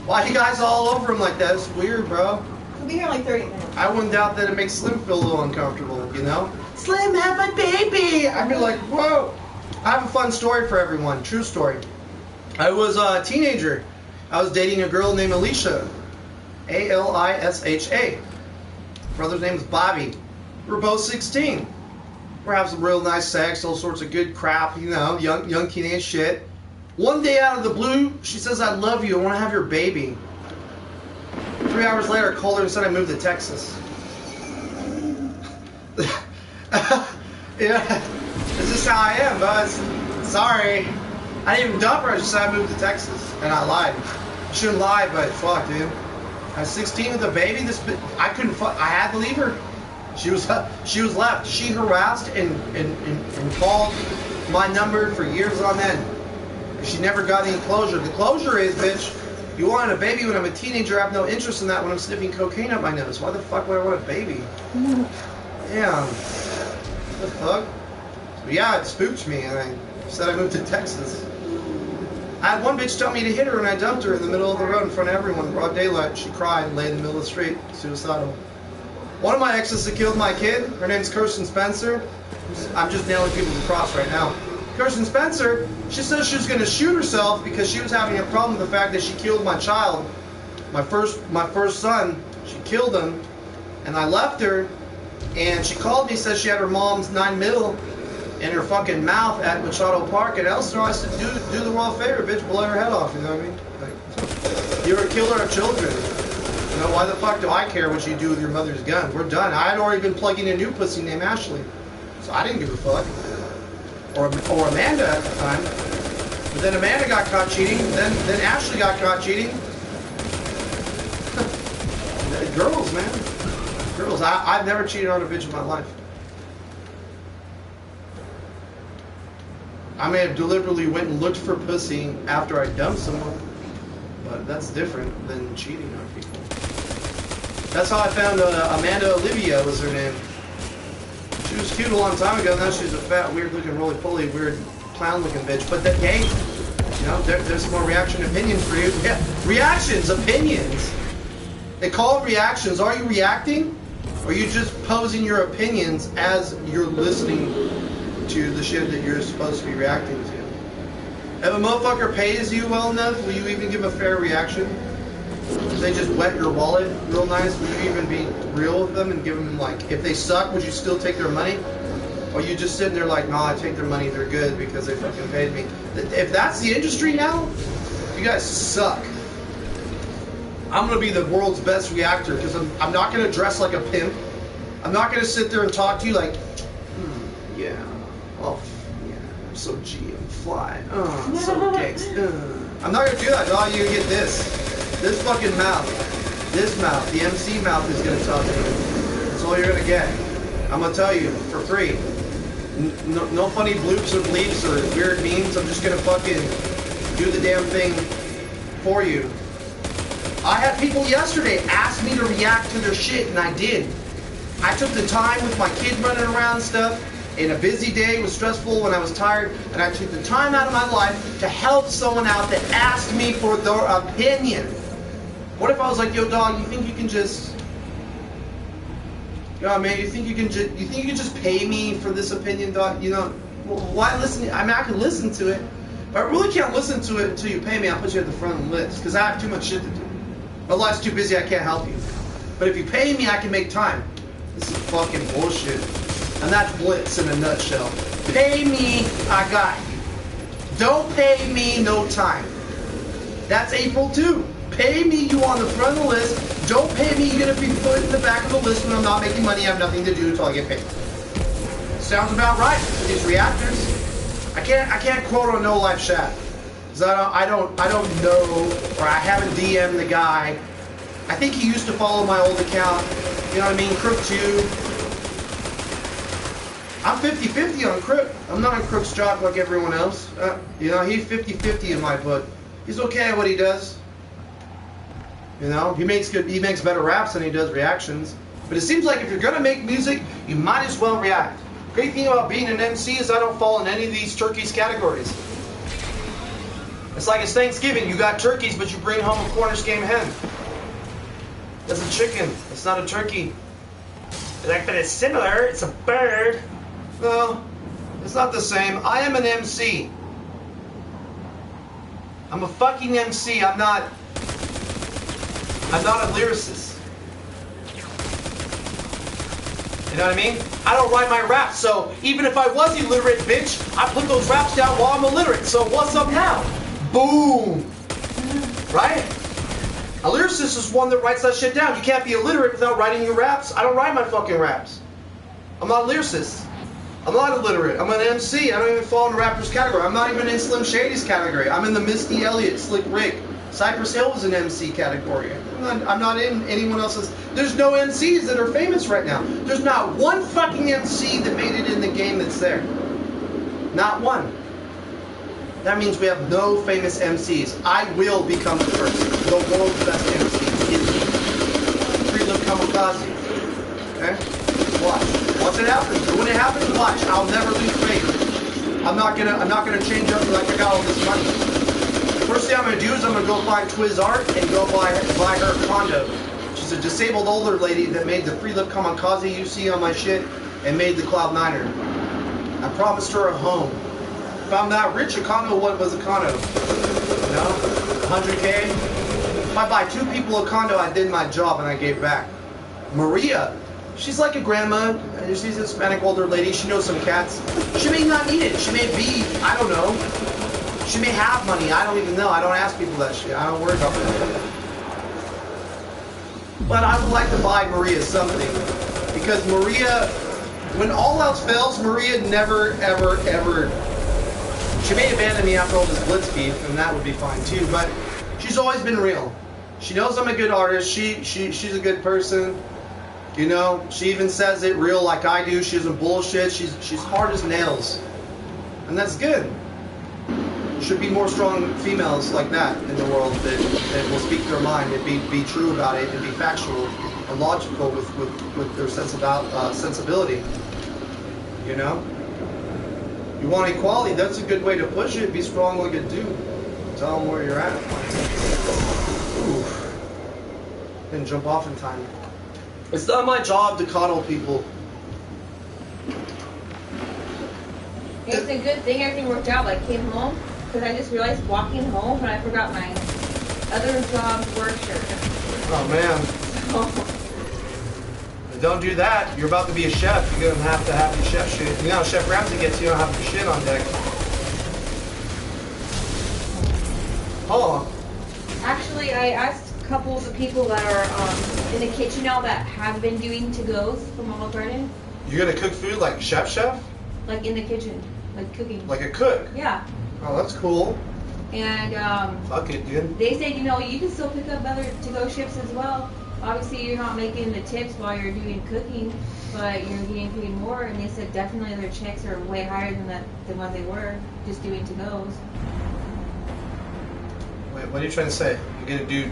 Speaker 1: Why you guys all over him like that? It's weird, bro.
Speaker 7: We'll be here in like 30 minutes.
Speaker 1: I wouldn't doubt that it makes Slim feel a little uncomfortable, you know? Slim, have my baby! I'd be like, whoa. I have a fun story for everyone. True story. I was a teenager. I was dating a girl named Alicia. A-L-I-S-H-A. Brother's name is Bobby. We're both 16. We're having some real nice sex, all sorts of good crap, you know, young teenage shit. One day out of the blue, she says, I love you, I want to have your baby. 3 hours later, I called her and said I moved to Texas. Yeah, this is how I am, buzz. Sorry. I didn't even dump her, I just said I moved to Texas. And I lied. I shouldn't lie, but fuck, dude. I was 16 with a baby. I couldn't. I had to leave her. She was left. She harassed and called my number for years on end. She never got any closure. The closure is, bitch, you wanted a baby when I'm a teenager. I have no interest in that when I'm sniffing cocaine up my nose. Why the fuck would I want a baby? Damn. What the fuck? But yeah, it spooked me, and I said I moved to Texas. I had one bitch tell me to hit her, and I dumped her in the middle of the road in front of everyone in broad daylight. She cried and lay in the middle of the street, suicidal. One of my exes that killed my kid, her name's Kirsten Spencer. I'm just nailing people to the cross right now. Kirsten Spencer, she says she was going to shoot herself because she was having a problem with the fact that she killed my child, my first son. She killed him, and I left her, and she called me, says she had her mom's 9mm in her fucking mouth at Machado Park in Elsinore. I said, do the world a favor, bitch, blow her head off, you know what I mean? Like, you're a killer of children. You know, why the fuck do I care what you do with your mother's gun? We're done. I had already been plugging a new pussy named Ashley, so I didn't give a fuck. Or Amanda at the time. But then Amanda got caught cheating, then Ashley got caught cheating. Girls, man. Girls. I've never cheated on a bitch in my life. I may have deliberately went and looked for pussy after I dumped someone, but that's different than cheating on people. That's how I found Amanda Olivia was her name. She was cute a long time ago, now she's a fat, weird-looking, roly-poly, weird, clown-looking bitch. But that, hey, you know, there's some more reaction opinions for you. Yeah, reactions, opinions. They call it reactions. Are you reacting? Or are you just posing your opinions as you're listening to the shit that you're supposed to be reacting to? If a motherfucker pays you well enough, will you even give a fair reaction? If they just wet your wallet real nice, would you even be real with them and give them, like, if they suck, would you still take their money? Or you just sitting there like, nah, I take their money, they're good because they fucking paid me. If that's the industry now, you guys suck. I'm going to be the world's best reactor because I'm not going to dress like a pimp. I'm not going to sit there and talk to you like, yeah, oh, yeah, I'm so G, I'm fly, I'm so gangsta. I'm not going to do that. Oh, you get this. This fucking mouth, this mouth, the MC mouth is going to talk to you. That's all you're going to get. I'm going to tell you, for free. No funny bloops or bleeps or weird memes. I'm just going to fucking do the damn thing for you. I had people yesterday ask me to react to their shit, and I did. I took the time with my kid running around and stuff, in a busy day, it was stressful when I was tired, and I took the time out of my life to help someone out that asked me for their opinion. What if I was like, yo, dog, you think you can just, yo, man, you think you can just pay me for this opinion, dog? You know, well, why listen? I mean, I can listen to it, but I really can't listen to it until you pay me. I'll put you at the front of the list because I have too much shit to do. My life's too busy, I can't help you. But if you pay me, I can make time. This is fucking bullshit. And that's Blitz in a nutshell. Pay me, I got you. Don't pay me, no time. That's April too. Pay me, you on the front of the list. Don't pay me, you're gonna be put in the back of the list when I'm not making money. I have nothing to do until I get paid. Sounds about right for these reactors. I can't quote on No Life Chat. Cause I don't know, or I haven't DM'd the guy. I think he used to follow my old account. You know what I mean? Crook 2. I'm 50-50 on Crook. I'm not a Crook's jock like everyone else. You know, he's 50-50 in my book. He's okay at what he does. You know, he makes better raps than he does reactions. But it seems like if you're gonna make music, you might as well react. Great thing about being an MC is I don't fall in any of these turkeys categories. It's like it's Thanksgiving, you got turkeys, but you bring home a Cornish game hen. That's a chicken, it's not a turkey.
Speaker 6: Like, but it's similar, it's a bird.
Speaker 1: No, it's not the same. I am an MC. I'm a fucking MC, I'm not a lyricist. You know what I mean? I don't write my raps, so even if I was illiterate, bitch, I put those raps down while I'm illiterate. So what's up now? Boom! Right? A lyricist is one that writes that shit down. You can't be illiterate without writing your raps. I don't write my fucking raps. I'm not a lyricist. I'm not illiterate. I'm an MC. I don't even fall in the rapper's category. I'm not even in Slim Shady's category. I'm in the Misty Elliott, Slick Rick. Cypress Hill was an MC category. I'm not in anyone else's. There's no MCs that are famous right now. There's not one fucking MC that made it in the game that's there. Not one. That means we have no famous MCs. I will become the first. The world's best MC. Free-look kamikaze. Okay? Watch. Once it happens. When it happens, watch. I'll never lose faith. I'm not gonna change up like I got all this money. First thing I'm going to do is I'm going to go find Twiz Art and go buy her condo. She's a disabled older lady that made the free lip kamikaze you see on my shit and made the Cloud9er. I promised her a home. If I'm that rich, a condo was a condo. You know? 100K. If I buy 2 people a condo, I did my job and I gave back. Maria, she's like a grandma. She's a Hispanic older lady. She knows some cats. She may not need it. She may be, I don't know. She may have money, I don't even know. I don't ask people that shit. I don't worry about that. But I would like to buy Maria something. Because Maria, when all else fails, Maria never, ever, ever... She may abandon me after all this blitz beef, and that would be fine too, but she's always been real. She knows I'm a good artist. She's a good person. You know, she even says it real like I do. She doesn't bullshit. She's hard as nails. And that's good. Should be more strong females like that in the world that will speak their mind and be true about it and be factual and logical with their sensibility. You know? You want equality, that's a good way to push it. Be strong like a dude. Tell them where you're at. Oof. Didn't jump off in time. It's not my job to coddle people.
Speaker 7: It's a good thing everything worked out. Like, came home. Because I just realized walking home and I forgot my other job's work shirt.
Speaker 1: Oh man.
Speaker 7: So.
Speaker 1: Don't do that. You're about to be a chef. You're going to have your chef shit. You know how Chef Ramsay gets you don't have your shit on deck. Hold on.
Speaker 7: Actually, I asked a couple of the people that are in the kitchen now that have been doing to-goes from Olive Garden.
Speaker 1: You're going to cook food like chef?
Speaker 7: Like in the kitchen. Like cooking.
Speaker 1: Like a cook?
Speaker 7: Yeah.
Speaker 1: Oh, that's cool.
Speaker 7: And
Speaker 1: fuck it, dude.
Speaker 7: They said, you know, you can still pick up other to-go shifts as well. Obviously, you're not making the tips while you're doing cooking, but you're getting paid more. And they said definitely their checks are way higher than what they were just doing to-goes.
Speaker 1: Wait, what are you trying to say? You're gonna do?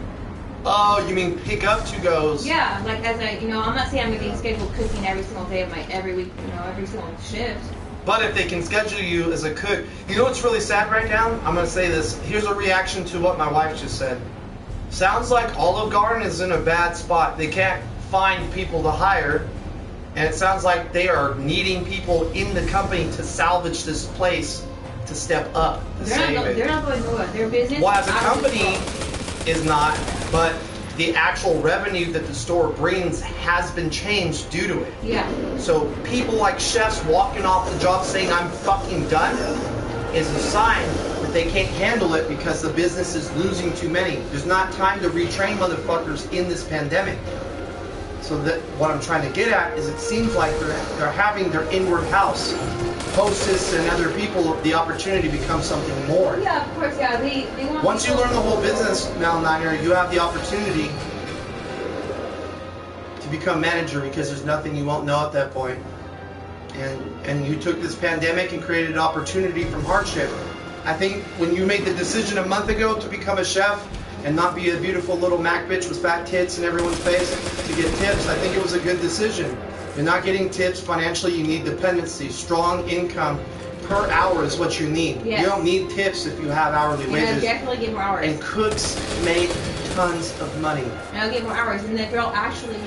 Speaker 1: Oh, you mean pick up to-goes?
Speaker 7: Yeah, like as I, I'm not saying I'm gonna be scheduled cooking every single day of every week, every single shift.
Speaker 1: But if they can schedule you as a cook, you know what's really sad right now? I'm going to say this. Here's a reaction to what my wife just said. Sounds like Olive Garden is in a bad spot. They can't find people to hire. And it sounds like they are needing people in the company to salvage this place, to step up, to save it.
Speaker 7: They're not going nowhere. Their business.
Speaker 1: Well, as a company is not, but the actual revenue that the store brings has been changed due to it.
Speaker 7: Yeah.
Speaker 1: So people like chefs walking off the job saying I'm fucking done is a sign that they can't handle it because the business is losing too many. There's not time to retrain motherfuckers in this pandemic. So that what I'm trying to get at is it seems like they're having their inward house, hostess and other people, the opportunity to become something more.
Speaker 7: Yeah, of course, yeah. They want
Speaker 1: Once you learn the whole business, Mal Niner, you have the opportunity to become manager because there's nothing you won't know at that point. And you took this pandemic and created an opportunity from hardship. I think when you made the decision a month ago to become a chef, and not be a beautiful little Mac bitch with fat tits in everyone's face to get tips. I think it was a good decision. You're not getting tips financially. You need dependency. Strong income per hour is what you need.
Speaker 7: Yes.
Speaker 1: You don't need tips if you have hourly wages.
Speaker 7: Definitely get more hours.
Speaker 1: And cooks make tons of money.
Speaker 7: And I'll get more hours. And the girl actually,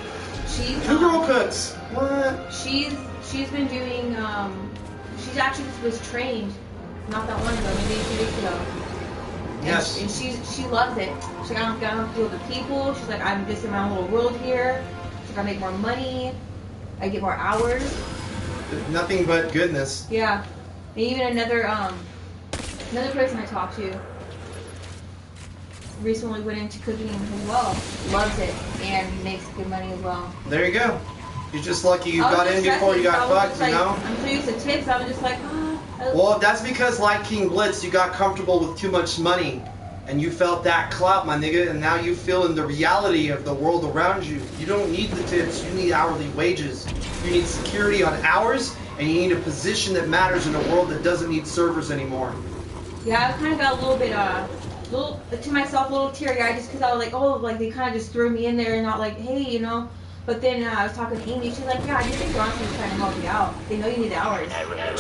Speaker 7: she's
Speaker 1: 2 girl cooks. What?
Speaker 7: She's been doing. She actually was trained not that long ago, maybe 2 weeks ago.
Speaker 1: Yes.
Speaker 7: And she loves it. She's like, I don't have to deal with the people. She's like, I'm just in my own little world here. She's like, I make more money. I get more hours.
Speaker 1: Nothing but goodness.
Speaker 7: Yeah. And even another person I talked to recently went into cooking as well. Loves it and makes good money as well.
Speaker 1: There you go. You're just lucky you got in before you got fucked, you know?
Speaker 7: I'm so used to tips, I was just like,
Speaker 1: Well, that's because like King Blitz, you got comfortable with too much money. And you felt that clout, my nigga, and now you feel in the reality of the world around you. You don't need the tips, you need hourly wages. You need security on hours, and you need a position that matters in a world that doesn't need servers anymore.
Speaker 7: Yeah, I kind of got a little bit, to myself, a little teary-eyed just because I was like, oh, like they kind of just threw me in there and not like, hey, you know. But then I was talking to Amy, she's like, yeah, I just think Bronson was trying to help you out. They know you need the hours. And I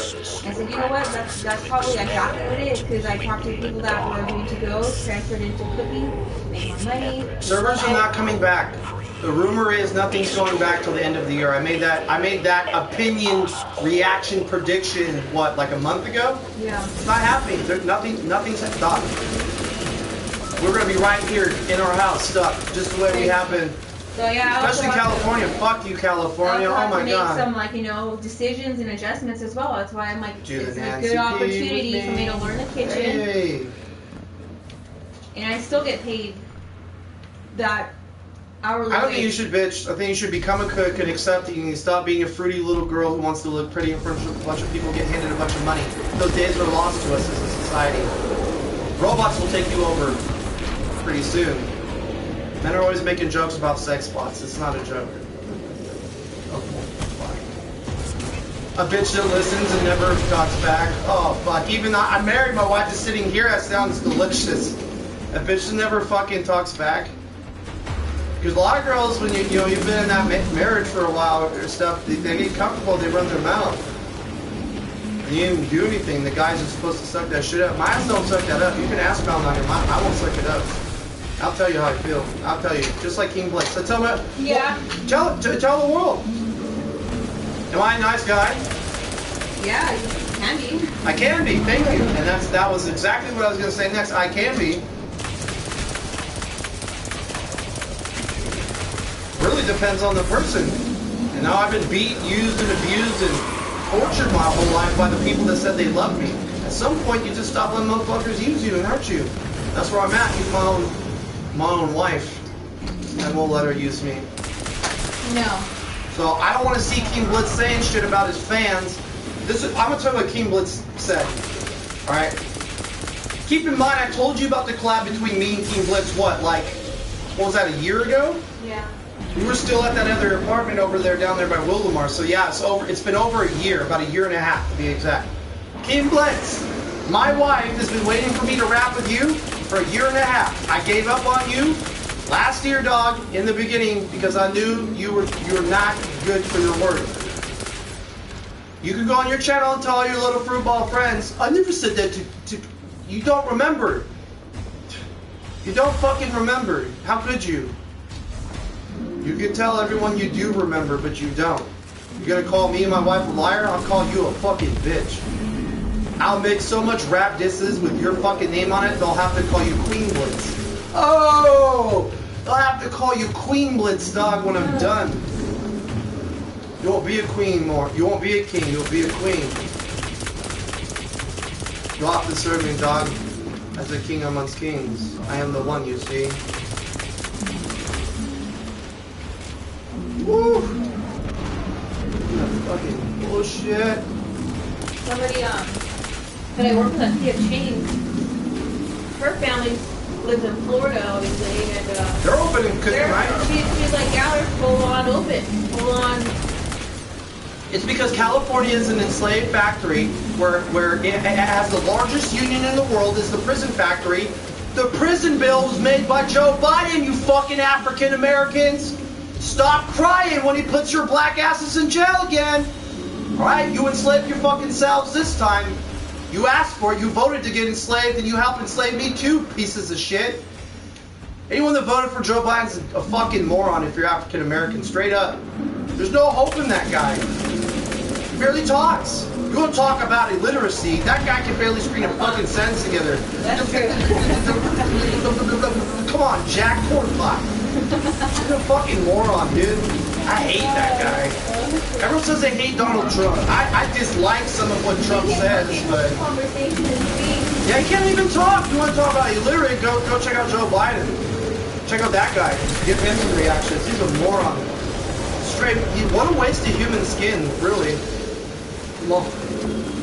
Speaker 7: said, you know what, that's probably exactly what it is, because I talked to people that were going to go, transferred into cooking, make more money.
Speaker 1: Servers are not coming back. The rumor is nothing's going back till the end of the year. I made that opinion reaction prediction, what, like a month ago?
Speaker 7: Yeah.
Speaker 1: It's not happening. Nothing's stopped. We're gonna be right here in our house, stuck, just the way we have been.
Speaker 7: So yeah,
Speaker 1: especially California. Fuck you, California. Oh my god.
Speaker 7: Make some, like, you know, decisions and adjustments as well. That's why I'm like, it's a good opportunity for me to learn the kitchen.
Speaker 1: Hey.
Speaker 7: And I still get paid that hourly.
Speaker 1: I don't think you should bitch. I think you should become a cook and accept it. You need to stop being a fruity little girl who wants to look pretty in front of a bunch of people, get handed a bunch of money. Those days are lost to us as a society. Robots will take you over pretty soon. Men are always making jokes about sex bots. It's not a joke. A bitch that listens and never talks back. Oh, fuck. Even I'm married. My wife is sitting here. That sounds delicious. A bitch that never fucking talks back. Because a lot of girls, when you've been in that marriage for a while or stuff, they get comfortable. They run their mouth. And you didn't do anything. The guys are supposed to suck that shit up. My ass don't suck that up. You can ask pound on your mouth. I won't suck it up. I'll tell you how I feel. I'll tell you, just like King Blitz. So tell me,
Speaker 7: yeah.
Speaker 1: Tell the world. Am I a nice guy?
Speaker 7: Yeah, you can be.
Speaker 1: I can be. Thank you. And that was exactly what I was going to say next. I can be. Really depends on the person. And now I've been beat, used, and abused, and tortured my whole life by the people that said they loved me. At some point, you just stop letting motherfuckers use you and hurt you. That's where I'm at. Use my own wife, and won't let her use me.
Speaker 7: No.
Speaker 1: So I don't want to see King Blitz saying shit about his fans. I'm gonna tell you what King Blitz said. All right. Keep in mind, I told you about the collab between me and King Blitz. What was that? A year ago?
Speaker 7: Yeah.
Speaker 1: We were still at that other apartment over there, down there by Willamar. So yeah, it's been over a year, about a year and a half to be exact. King Blitz, my wife has been waiting for me to rap with you for a year and a half. I gave up on you last year, dog, in the beginning, because I knew you were not good for your word. You can go on your channel and tell all your little fruitball friends, I never said that to you. Don't remember. You don't fucking remember. How could you? You can tell everyone you do remember, but you don't. You're gonna call me and my wife a liar? I'll call you a fucking bitch. I'll make so much rap disses with your fucking name on it, they'll have to call you Queen Blitz. Oh! They'll have to call you Queen Blitz, dog, when I'm done. You won't be a queen more. You won't be a king, you'll be a queen. You'll have to serve me, dog, as a king amongst kings. I am the one, you see. Woo! That fucking bullshit.
Speaker 7: Somebody that I work with on PF Chains, her family lives in Florida, obviously, and
Speaker 1: they're open and cooking, right?
Speaker 7: She's like, yeah, they're full on open, full on.
Speaker 1: It's because California is an enslaved factory where it has the largest union in the world, is the prison factory, The prison bill was made by Joe Biden, you fucking African Americans. Stop crying when he puts your black asses in jail again. Alright, you enslaved your fucking selves this time. You asked for it, you voted to get enslaved, and you helped enslave me too, pieces of shit. Anyone that voted for Joe Biden's a fucking moron if you're African American, straight up. There's no hope in that guy. He barely talks. You want to talk about illiteracy? That guy can barely string a fucking sentence together.
Speaker 7: That's true.
Speaker 1: Come on, Jack Cornpot. You're a fucking moron, dude. I hate that guy. Everyone says they hate Donald Trump. I dislike some of what Trump says, but yeah, he can't even talk. You want to talk about illiterate? Go check out Joe Biden. Check out that guy. Give him some reactions. He's a moron. Straight. What a waste of human skin, really. Well,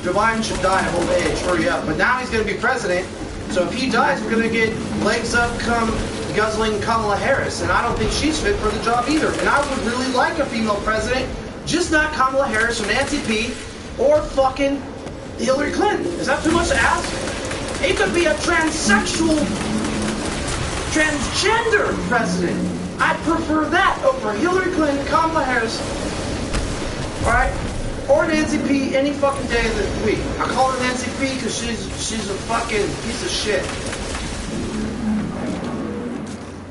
Speaker 1: Joe Biden should die of old age. Hurry up. But now he's going to be president. So if he dies, we're going to get legs up, come guzzling Kamala Harris. And I don't think she's fit for the job either. And I would really like a female president, just not Kamala Harris or Nancy P. or fucking Hillary Clinton. Is that too much to ask? It could be a transsexual, transgender president. I'd prefer that over Hillary Clinton, Kamala Harris, alright? Or Nancy P. any fucking day of the week. I call her Nancy P. because she's a fucking piece of shit.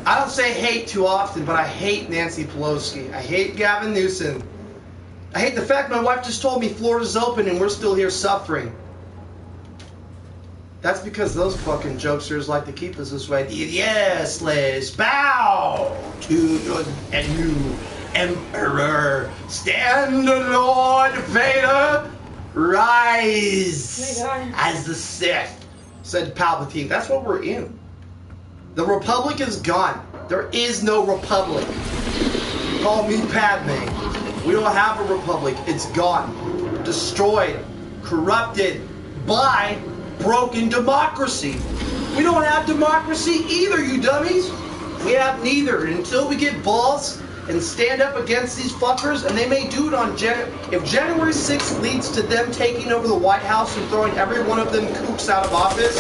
Speaker 1: I don't say hate too often, but I hate Nancy Pelosi. I hate Gavin Newsom. I hate the fact my wife just told me Florida's open and we're still here suffering. That's because those fucking jokesters like to keep us this way. Yes, slaves, bow to your new emperor. Stand, Lord Vader, rise as the Sith, said Palpatine. That's what we're in. The Republic is gone. There is no Republic. Call me Padme. We don't have a Republic. It's gone. Destroyed. Corrupted by broken democracy. We don't have democracy either, you dummies. We have neither. And until we get balls and stand up against these fuckers, and they may do it on if January 6th leads to them taking over the White House and throwing every one of them kooks out of office,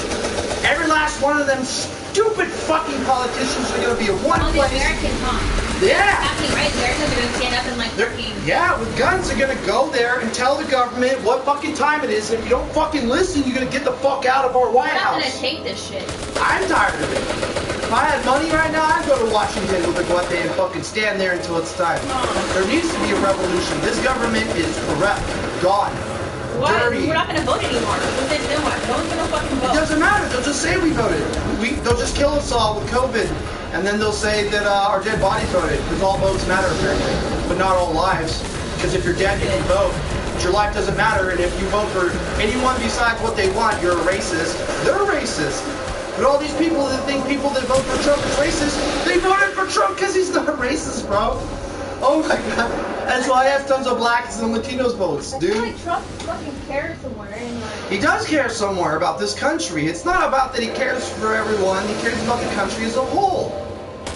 Speaker 1: every last one of them stupid fucking politicians are going to be in one place.
Speaker 7: The Americans, huh?
Speaker 1: Yeah.
Speaker 7: Happening, right? The Americans are going to stand up and like fucking...
Speaker 1: Yeah, with guns, they're going to go there and tell the government what fucking time it is. If you don't fucking listen, you're going to get the fuck out of our White House.
Speaker 7: I'm not going to take this shit.
Speaker 1: I'm tired of it. If I had money right now, I'd go to Washington with a guante and fucking stand there until it's time. There needs to be a revolution. This government is corrupt, gone, dirty.
Speaker 7: We're not going to vote anymore. Then what? No one's going to fucking vote.
Speaker 1: It doesn't matter. They'll just say we voted. They'll just kill us all with COVID. And then they'll say that our dead bodies voted. Because all votes matter, apparently. But not all lives. Because if you're dead, you can vote. But your life doesn't matter. And if you vote for anyone besides what they want, you're a racist. They're racist. But all these people that think people that vote for Trump is racist, they voted for Trump because he's not racist, bro. Oh my god. That's why I have tons of blacks and Latinos votes, dude.
Speaker 7: I feel like Trump fucking cares somewhere. And like...
Speaker 1: He does care somewhere about this country. It's not about that he cares for everyone. He cares about the country as a whole.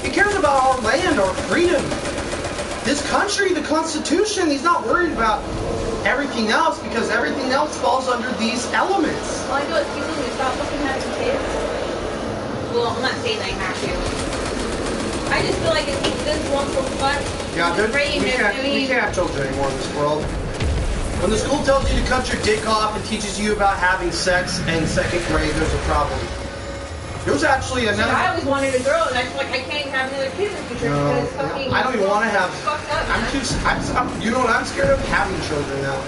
Speaker 1: He cares about our land, our freedom. This country, the Constitution, he's not worried about everything else because everything else falls under these elements.
Speaker 7: All I do is people who stop fucking having kids. Well, I'm not saying I have to. I just feel like it takes this one for fun.
Speaker 1: Yeah, we can't have children anymore in this world. When the school tells you to cut your dick off and teaches you about having sex in second grade, there's a problem. There was actually another...
Speaker 7: I always wanted a girl, and I feel like I can't even have another kid in the future because fucking...
Speaker 1: I don't even want to have...
Speaker 7: Fucked up,
Speaker 1: you know what I'm scared of? Having children now.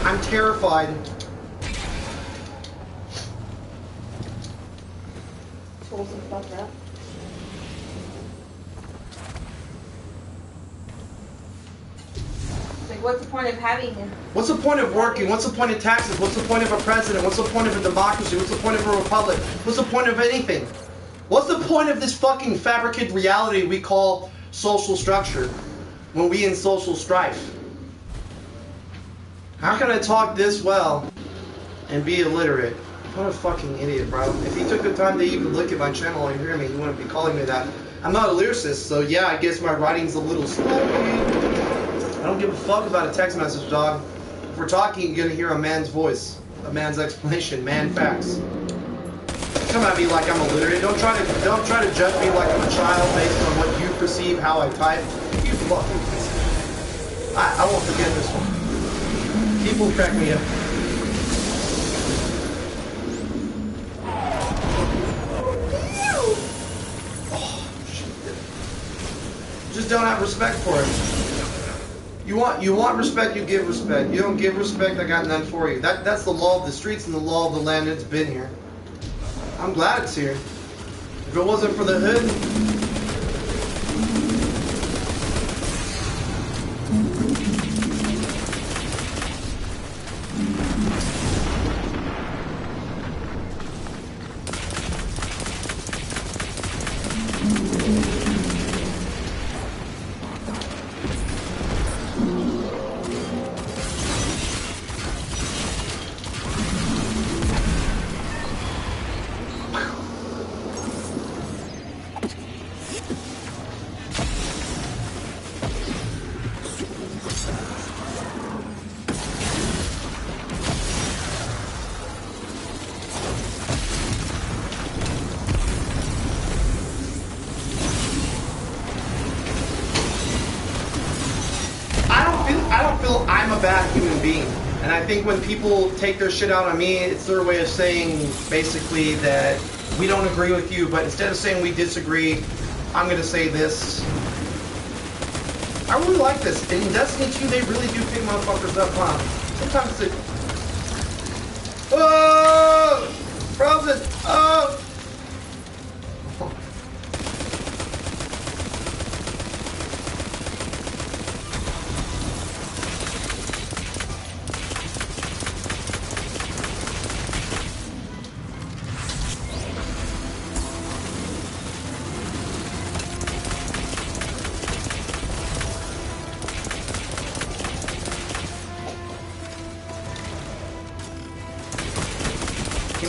Speaker 1: I'm terrified.
Speaker 7: Fucked up. Like, what's the point of having it?
Speaker 1: What's the point of working? What's the point of taxes? What's the point of a president? What's the point of a democracy? What's the point of a republic? What's the point of anything? What's the point of this fucking fabricated reality we call social structure when we in social strife? How can I talk this well and be illiterate? What a fucking idiot, bro. If he took the time to even look at my channel or hear me, he wouldn't be calling me that. I'm not a lyricist, so yeah, I guess my writing's a little slow. I don't give a fuck about a text message, dog. If we're talking, you're gonna hear a man's voice, a man's explanation, man facts. come at me like I'm illiterate. Don't try to judge me like I'm a child based on what you perceive how I type. You fucking piece. I won't forget this one. People crack me up. Oh shit. Just don't have respect for it. You want respect, you give respect. You don't give respect, I got none for you. That's the law of the streets and the law of the land that's been here. I'm glad it's here. If it wasn't for the hood, I'm a bad human being. And I think when people take their shit out on me, it's their way of saying basically that we don't agree with you, but instead of saying we disagree, I'm going to say this. I really like this. In Destiny 2, they really do pick motherfuckers up, huh? Sometimes they... Oh! Frozen! Oh!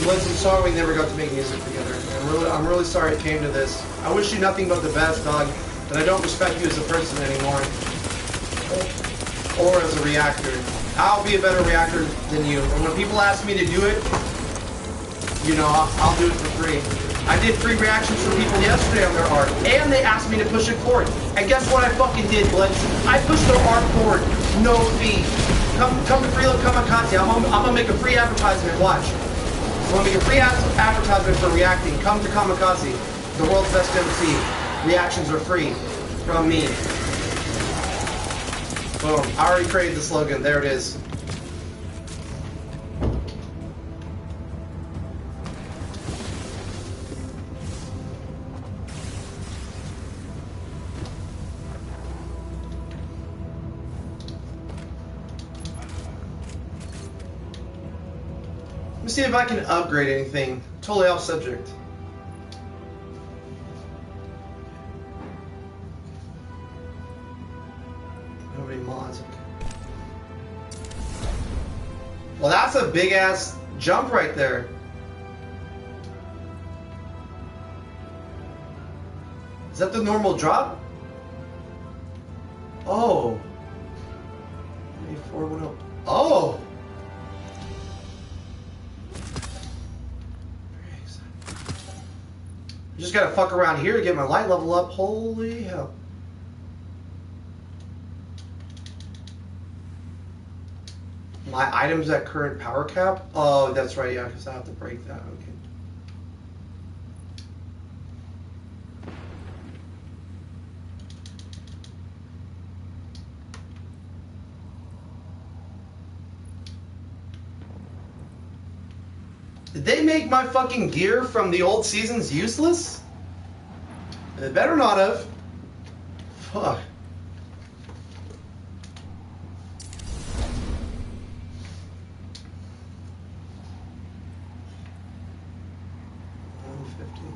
Speaker 1: Blitz, I'm sorry we never got to make music together. I'm really sorry it came to this. I wish you nothing but the best, dog, but I don't respect you as a person anymore. Or as a reactor. I'll be a better reactor than you. And when people ask me to do it, you know, I'll do it for free. I did free reactions for people yesterday on their art, and they asked me to push it forward. And guess what I fucking did, Blitz? I pushed their art forward. No fee. Come to Freeload Kamikaze. I'm gonna make a free advertisement. Watch. I'm going to make a free advertisement for reacting. Come to Kamikaze, the world's best MC. Reactions are free from me. Boom. I already created the slogan. There it is. Let me see if I can upgrade anything. Totally off subject. Nobody mods. Well, that's a big ass jump right there. Is that the normal drop? Oh. 8410. Oh. Just gotta fuck around here to get my light level up. Holy hell. My items at current power cap? Oh, that's right, yeah, because I have to break that. Okay. Did they make my fucking gear from the old seasons useless? They better not have. Fuck.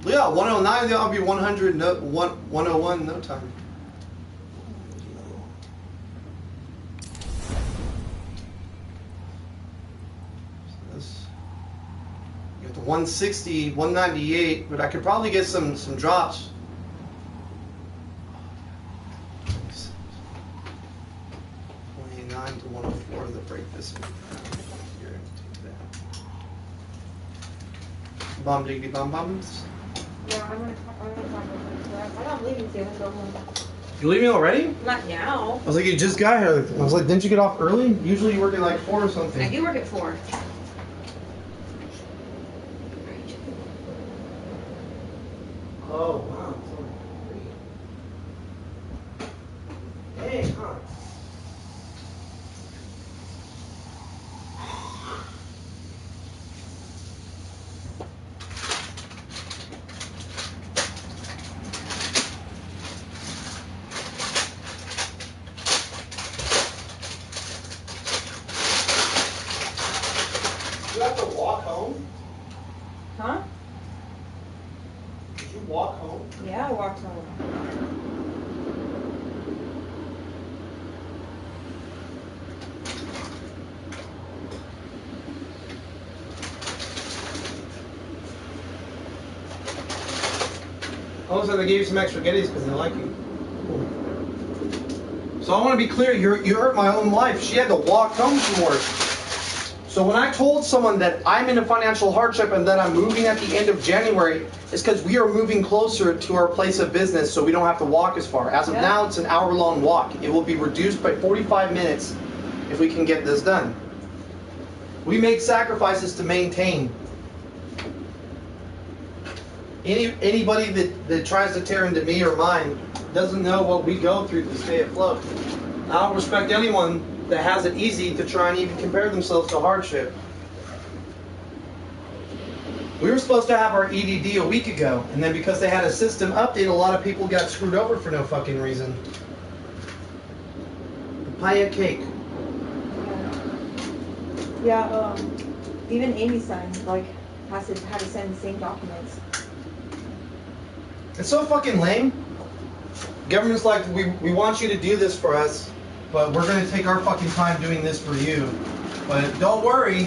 Speaker 1: Yeah, 109, I'll be 100, 101 in no time. So you got the 160, 198, but I could probably get some drops. To 104 to break this one. Here, take that. Bomb diggity bomb bombs.
Speaker 7: Yeah, I'm gonna talk about that. I'm leaving soon, so
Speaker 1: You leaving already?
Speaker 7: not now.
Speaker 1: I was like, you just got here. I was like, didn't you get off early? Usually you work at like 4 or
Speaker 7: I
Speaker 1: something.
Speaker 7: do work at 4.
Speaker 1: Oh, wow. Hey, huh? You have to walk home?
Speaker 7: Huh?
Speaker 1: Did you walk home?
Speaker 7: Yeah, I walked home.
Speaker 1: Oh, so they gave you some extra goodies because they like you. Cool. So I want to be clear, you hurt my own life. She had to walk home from work. So when I told someone that I'm in a financial hardship and that I'm moving at the end of January, it's because we are moving closer to our place of business so we don't have to walk as far. As of now, it's an hour-long walk. It will be reduced by 45 minutes if we can get this done. We make sacrifices to maintain. Anybody that tries to tear into me or mine doesn't know what we go through to stay afloat. I don't respect anyone that has it easy to try and even compare themselves to hardship. We were supposed to have our EDD a week ago, and then because they had a system update, a lot of people got screwed over for no fucking reason. Papaya cake.
Speaker 7: Yeah, even Amy's son, like, had to send the same documents.
Speaker 1: It's so fucking lame. Government's like, we want you to do this for us, but we're going to take our fucking time doing this for you. But don't worry,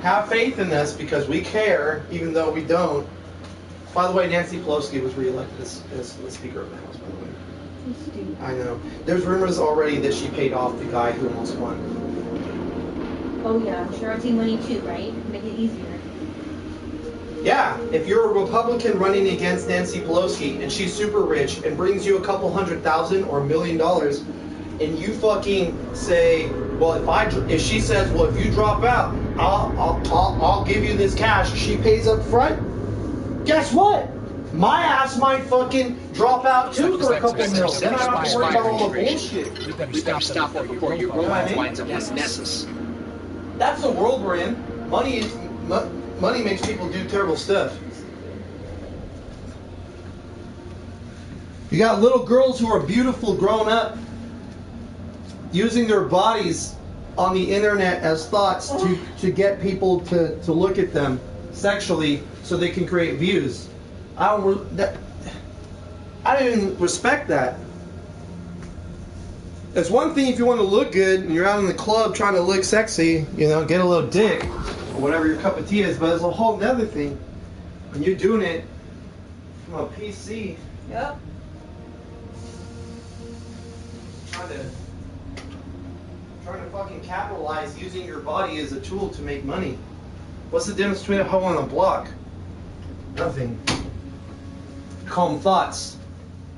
Speaker 1: have faith in us because we care, even though we don't. By the way, Nancy Pelosi was reelected as the Speaker of the House, by the way. I know. There's rumors already that she paid off the guy who almost won.
Speaker 7: Oh yeah, charity money too, right? Make it easier.
Speaker 1: Yeah, if you're a Republican running against Nancy Pelosi and she's super rich and brings you a couple $100,000 or $1 million, and you fucking say, well, if she says, well, if you drop out, I'll give you this cash. She pays up front. Guess what? My ass might fucking drop out too for a couple mils. Then I don't have to worry about all the bullshit.
Speaker 5: We better stop them before your robot winds up with Nessus.
Speaker 1: That's the world we're in. Money makes people do terrible stuff. You got little girls who are beautiful grown up using their bodies on the internet as thoughts to get people to look at them sexually so they can create views. I don't even respect that. It's one thing if you want to look good and you're out in the club trying to look sexy, you know, get a little dick or whatever your cup of tea is, but it's a whole other thing when you're doing it from a PC.
Speaker 7: Yep.
Speaker 1: Trying to fucking capitalize using your body as a tool to make money. What's the difference between a hoe and a block? Nothing. Calm thoughts.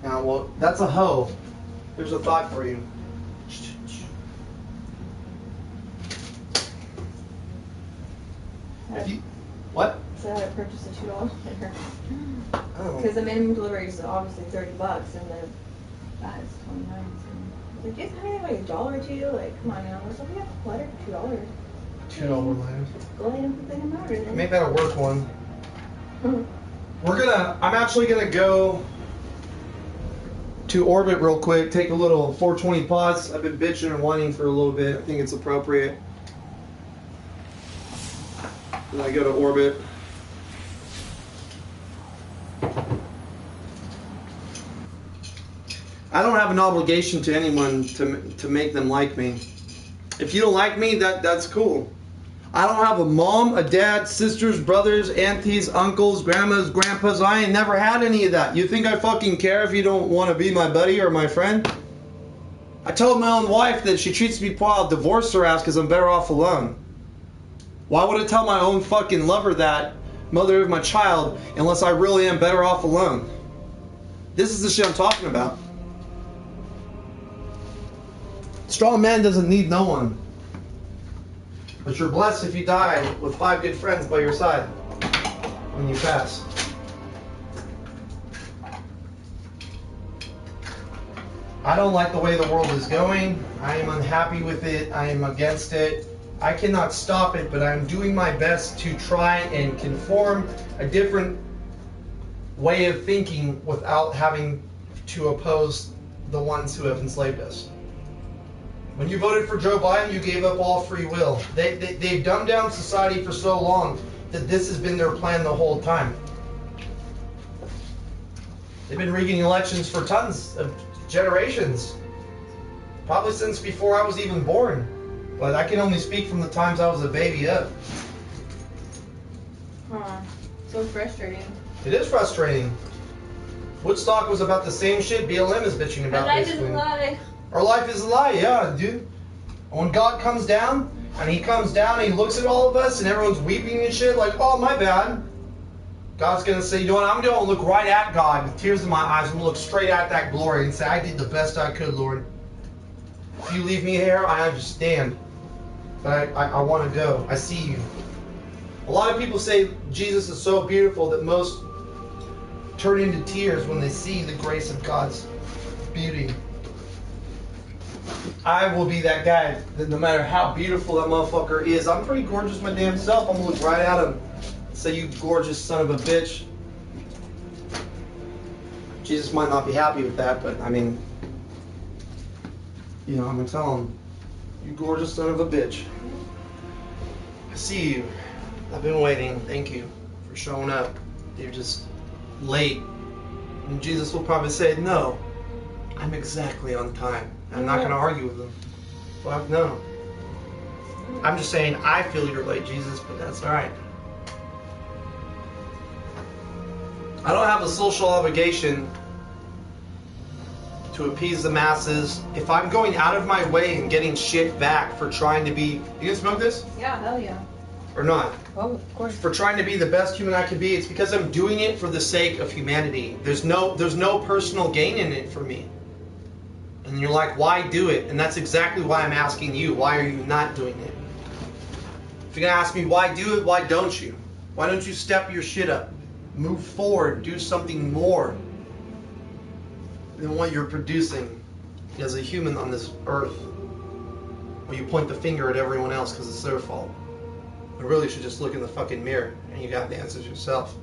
Speaker 1: Now, well, that's a hoe. Here's a thought for you. If you, what?
Speaker 7: So I purchased a $2 litter.
Speaker 1: Oh.
Speaker 7: Because the minimum delivery is obviously $30, and the that is $29. So like, just kind of like $1 or $2. Like, come on now. Let's look at a lighter for $2.
Speaker 1: $2 lighter.
Speaker 7: Go ahead and put that in order then.
Speaker 1: Make that a work one. I'm actually gonna go to orbit real quick, take a little 420 pause. I've been bitching and whining for a little bit. I think it's appropriate. Then I go to orbit. I don't have an obligation to anyone to make them like me. If you don't like me, that's cool. I don't have a mom, a dad, sisters, brothers, aunties, uncles, grandmas, grandpas. I ain't never had any of that. You think I fucking care if you don't want to be my buddy or my friend? I told my own wife that she treats me poor, I'll divorce her ass because I'm better off alone. Why would I tell my own fucking lover that mother of my child, unless I really am better off alone. This is the shit I'm talking about. Strong man doesn't need no one. But you're blessed if you die with 5 good friends by your side when you pass. I don't like the way the world is going. I am unhappy with it. I am against it. I cannot stop it, but I'm doing my best to try and conform a different way of thinking without having to oppose the ones who have enslaved us. When you voted for Joe Biden, you gave up all free will. They've dumbed down society for so long that this has been their plan the whole time. They've been rigging elections for tons of generations. Probably since before I was even born. But I can only speak from the times I was a baby up.
Speaker 7: Huh. So frustrating.
Speaker 1: It is frustrating. Woodstock was about the same shit BLM is bitching about.
Speaker 7: Our life is a lie.
Speaker 1: Our life is a lie, yeah, dude. When God comes down, and he comes down and he looks at all of us and everyone's weeping and shit, like, oh, my bad. God's going to say, you know what, I'm going to look right at God with tears in my eyes. I'm going to look straight at that glory and say, I did the best I could, Lord. If you leave me here, I understand. But I want to go. I see you. A lot of people say Jesus is so beautiful that most turn into tears when they see the grace of God's beauty. I will be that guy that no matter how beautiful that motherfucker is, I'm pretty gorgeous my damn self. I'm going to look right at him and say, you gorgeous son of a bitch. Jesus might not be happy with that, but I mean, you know, I'm going to tell him, you gorgeous son of a bitch. I see you. I've been waiting. Thank you for showing up. You're just late. And Jesus will probably say, no, I'm exactly on time. I'm not going to argue with him. Fuck no. I'm just saying I feel you're late, Jesus, but that's alright. I don't have a social obligation to appease the masses. If I'm going out of my way and getting shit back for trying to be... You gonna smoke this?
Speaker 7: Yeah, hell yeah.
Speaker 1: Or not?
Speaker 7: Oh, of course.
Speaker 1: For trying to be the best human I can be, it's because I'm doing it for the sake of humanity. There's no personal gain in it for me. And you're like, why do it? And that's exactly why I'm asking you. Why are you not doing it? If you're gonna ask me why do it, why don't you? Why don't you step your shit up? Move forward, do something more than what you're producing as a human on this earth. Or you point the finger at everyone else because it's their fault. I really should just look in the fucking mirror and you got the answers yourself.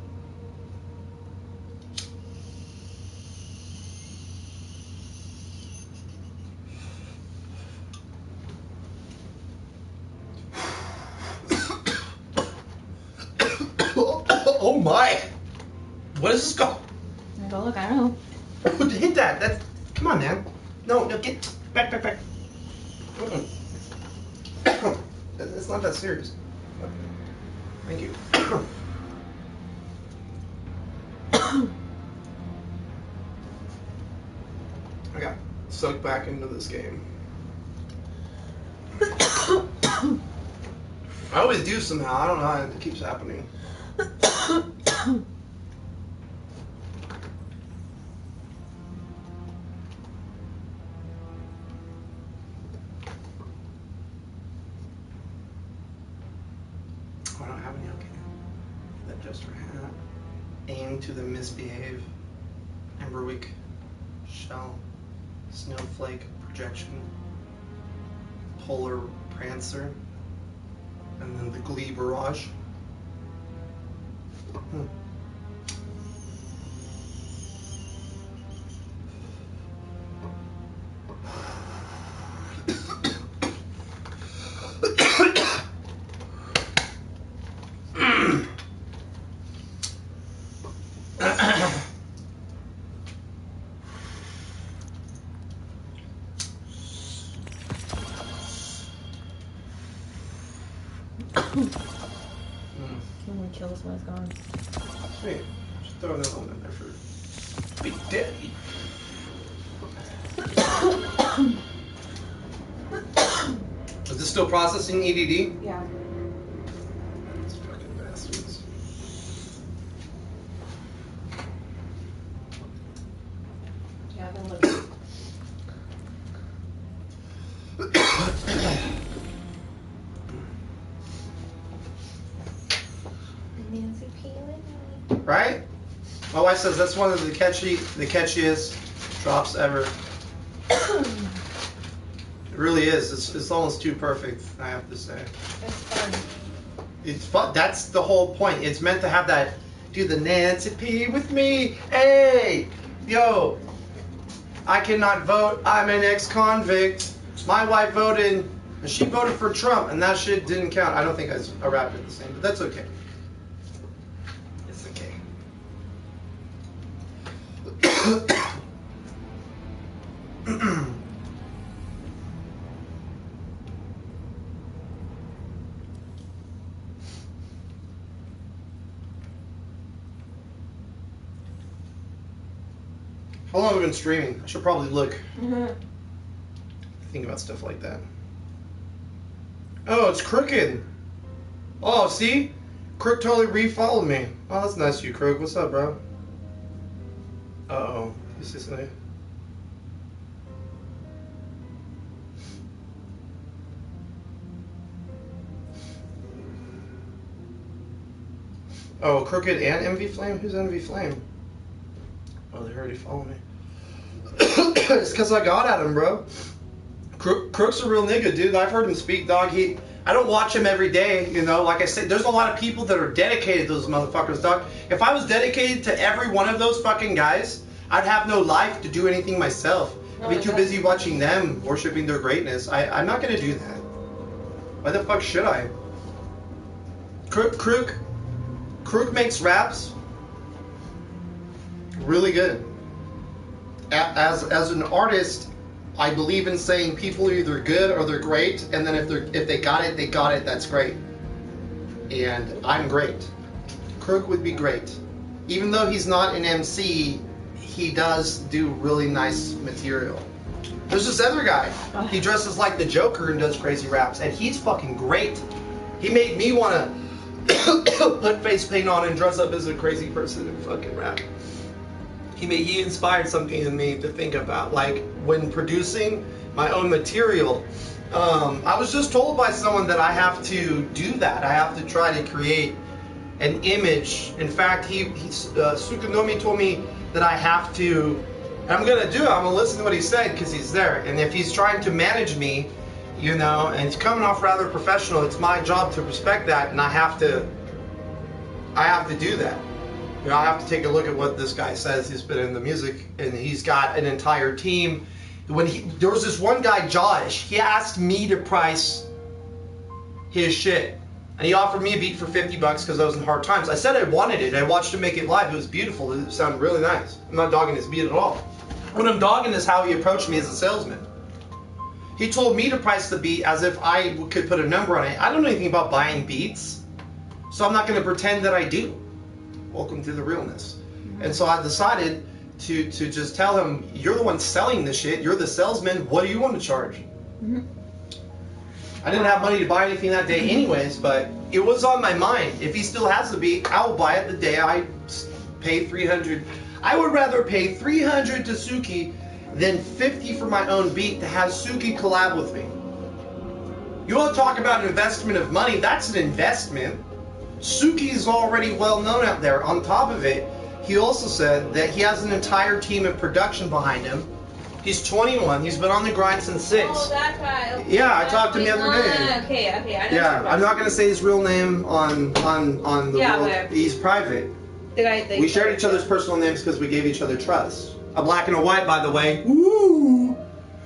Speaker 1: Oh my! What is this go?
Speaker 7: Go look, I don't know.
Speaker 1: Hit that! That's, come on, man. No, get back. It's not that serious. Thank you. I got sucked back into this game. I always do somehow. I don't know how it keeps happening. I don't have any, okay. That gesture hat. Aim to the misbehave. Emberwick. Shell. Snowflake. Projection. Polar Prancer. And then the Glee Barrage.
Speaker 7: I'm gonna kill this when it's gone.
Speaker 1: Hey, just throw another one in there for Big Daddy. Is this still processing EDD?
Speaker 7: Yeah.
Speaker 1: These fucking bastards. right? My wife says that's one of the catchiest drops ever. It really is. It's almost too perfect, I have to say.
Speaker 7: It's fun.
Speaker 1: It's fun. That's the whole point. It's meant to have that, do the Nancy P with me. Hey, yo, I cannot vote. I'm an ex-convict. My wife voted, and she voted for Trump, and that shit didn't count. I don't think I rapped it the same, but that's okay. It's okay. How long have I been streaming? I should probably look. Think about stuff like that. Oh, it's Crooked. Oh, see? Crook totally refollowed me. Oh, that's nice of you, Crook. What's up, bro? Uh-oh. You see something? Oh, Crooked and Envy Flame? Who's Envy Flame? Oh, they already follow me. It's because I got at him, bro. Crook's a real nigga, dude. I've heard him speak, dog. I don't watch him every day, you know. Like I said, there's a lot of people that are dedicated to those motherfuckers, dog. If I was dedicated to every one of those fucking guys, I'd have no life to do anything myself. I'd be too busy watching them, worshiping their greatness. I'm not gonna do that. Why the fuck should I? Crook makes raps really good. As an artist, I believe in saying people are either good or they're great, and then if they got it, they got it. That's great. And I'm great. Crook would be great. Even though he's not an MC, he does do really nice material. There's this other guy. He dresses like the Joker and does crazy raps, and he's fucking great. He made me want to put face paint on and dress up as a crazy person and fucking rap. He inspired something in me to think about, like when producing my own material. I was just told by someone that I have to do that. I have to try to create an image. In fact, Tsukunomi told me that I have to, and I'm gonna do it. I'm gonna listen to what he said because he's there. And if he's trying to manage me, you know, and it's coming off rather professional, it's my job to respect that, and I have to do that. You know, I have to take a look at what this guy says. He's been in the music, and he's got an entire team. There was this one guy, Josh, he asked me to price his shit. And he offered me a beat for $50 because I was in hard times. I said I wanted it. I watched him make it live. It was beautiful. It sounded really nice. I'm not dogging his beat at all. What I'm dogging is how he approached me as a salesman. He told me to price the beat as if I could put a number on it. I don't know anything about buying beats, so I'm not going to pretend that I do. Welcome to the realness. And so I decided to just tell him, you're the one selling the shit. You're the salesman. What do you want to charge? I didn't have money to buy anything that day anyways, but it was on my mind. If he still has the beat, I will buy it the day I pay $300. I would rather pay $300 to Suki than $50 for my own beat to have Suki collab with me. You want to talk about an investment of money? That's an investment. Suki is already well known out there. On top of it, he also said that he has an entire team of production behind him. He's 21. He's been on the grind since 6.
Speaker 7: Oh, that guy. Okay.
Speaker 1: Yeah, I talked to him the other day.
Speaker 7: Okay. I know.
Speaker 1: Yeah, I'm not gonna say his real name on the world. He's private.
Speaker 7: The guy.
Speaker 1: We shared each other's personal names because we gave each other trust. A black and a white, by the way. Woo!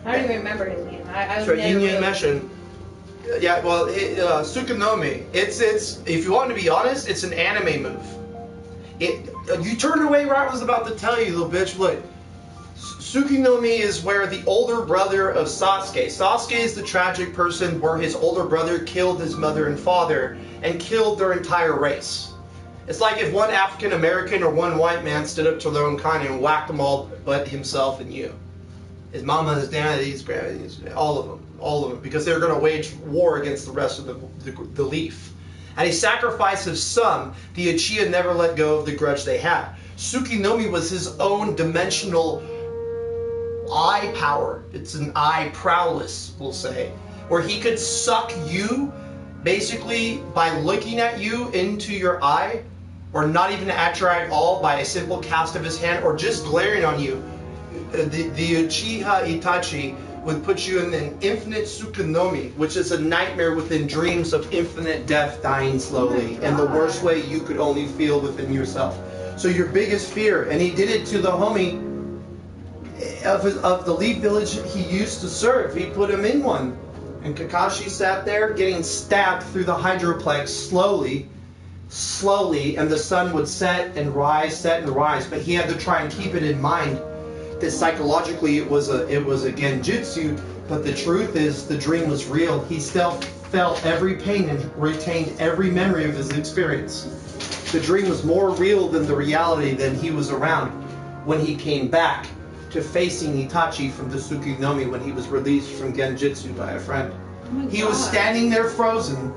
Speaker 7: I don't even remember his name. I was
Speaker 1: so
Speaker 7: never
Speaker 1: Yin
Speaker 7: really...
Speaker 1: Meshin. Yeah, well, Tsukunomi. It's if you want to be honest, it's an anime move. You turned away where I was about to tell you, little bitch. Look, Tsukunomi is where the older brother of Sasuke. Sasuke is the tragic person where his older brother killed his mother and father and killed their entire race. It's like if one African American or one white man stood up to their own kind and whacked them all but himself and you. His mama, his dad, his grandma, all of them, because they're going to wage war against the rest of the leaf. At a sacrifice of some, the Uchiha never let go of the grudge they had. Tsukunomi was his own dimensional eye power. It's an eye prowess, we'll say, where he could suck you, basically by looking at you into your eye, or not even at your eye at all by a simple cast of his hand, or just glaring on you, the Uchiha Itachi would put you in an infinite tsukunomi, which is a nightmare within dreams of infinite death, dying slowly, in the worst way you could only feel within yourself. So your biggest fear, and he did it to the homie of the Leaf Village he used to serve. He put him in one. And Kakashi sat there getting stabbed through the hydroplex slowly, and the sun would set and rise, but he had to try and keep it in mind that psychologically it was a genjutsu, but the truth is the dream was real. He still felt every pain and retained every memory of his experience. The dream was more real than the reality that he was around when he came back to facing Itachi from the Tsukunomi when he was released from genjutsu by a friend. He was standing there frozen,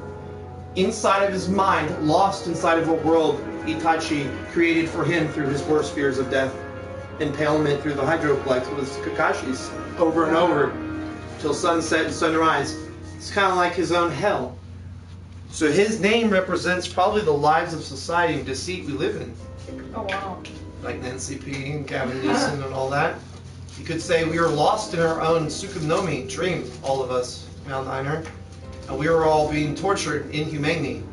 Speaker 1: inside of his mind, lost inside of a world Itachi created for him through his worst fears of death. Impalement through the hydroplex was Kakashi's over and over till sunset and sunrise. It's kind of like his own hell. So his name represents probably the lives of society and deceit we live in.
Speaker 7: Oh, wow.
Speaker 1: Like Nancy P. and Gavin Newsom and all that. You could say we are lost in our own Tsukunomi dream, all of us, Mount Niner. And we are all being tortured inhumanely,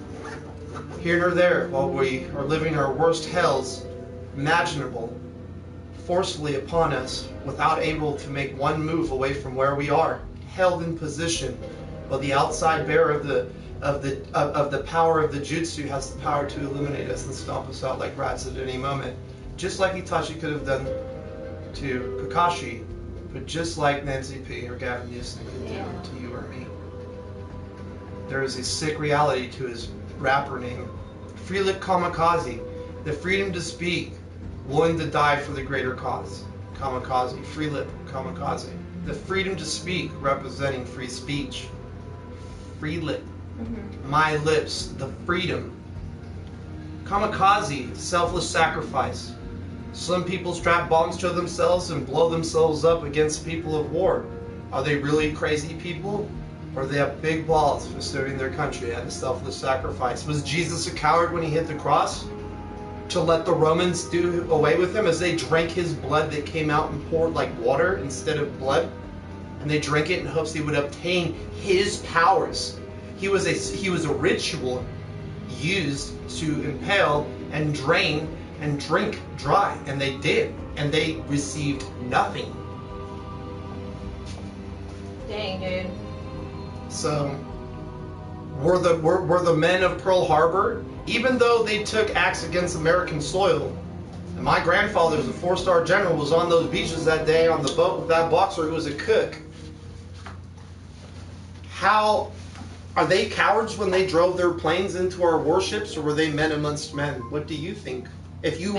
Speaker 1: here or there, while we are living our worst hells imaginable, forcefully upon us, without able to make one move away from where we are, held in position, while the outside bearer of the power of the jutsu has the power to eliminate us and stomp us out like rats at any moment. Just like Itachi could have done to Kakashi, but just like Nancy P. or Gavin Newsom could do to you or me. There is a sick reality to his rapper name. Freelip Kamikaze, the freedom to speak, willing to die for the greater cause. Kamikaze, Freelip Kamikaze. The freedom to speak, representing free speech. Freelip, my lips, the freedom. Kamikaze, selfless sacrifice. Some people strap bombs to themselves and blow themselves up against people of war. Are they really crazy people? Or they have big balls for serving their country at a selfless sacrifice? Was Jesus a coward when he hit the cross? To let the Romans do away with him as they drank his blood that came out and poured like water instead of blood? And they drank it in hopes they would obtain his powers. He was a ritual used to impale and drain and drink dry, and they did, and they received nothing.
Speaker 7: Dang, dude.
Speaker 1: So, were the men of Pearl Harbor, even though they took acts against American soil, and my grandfather was a 4-star general, was on those beaches that day on the boat with that boxer who was a cook. How are they cowards when they drove their planes into our warships, or were they men amongst men? What do you think? If you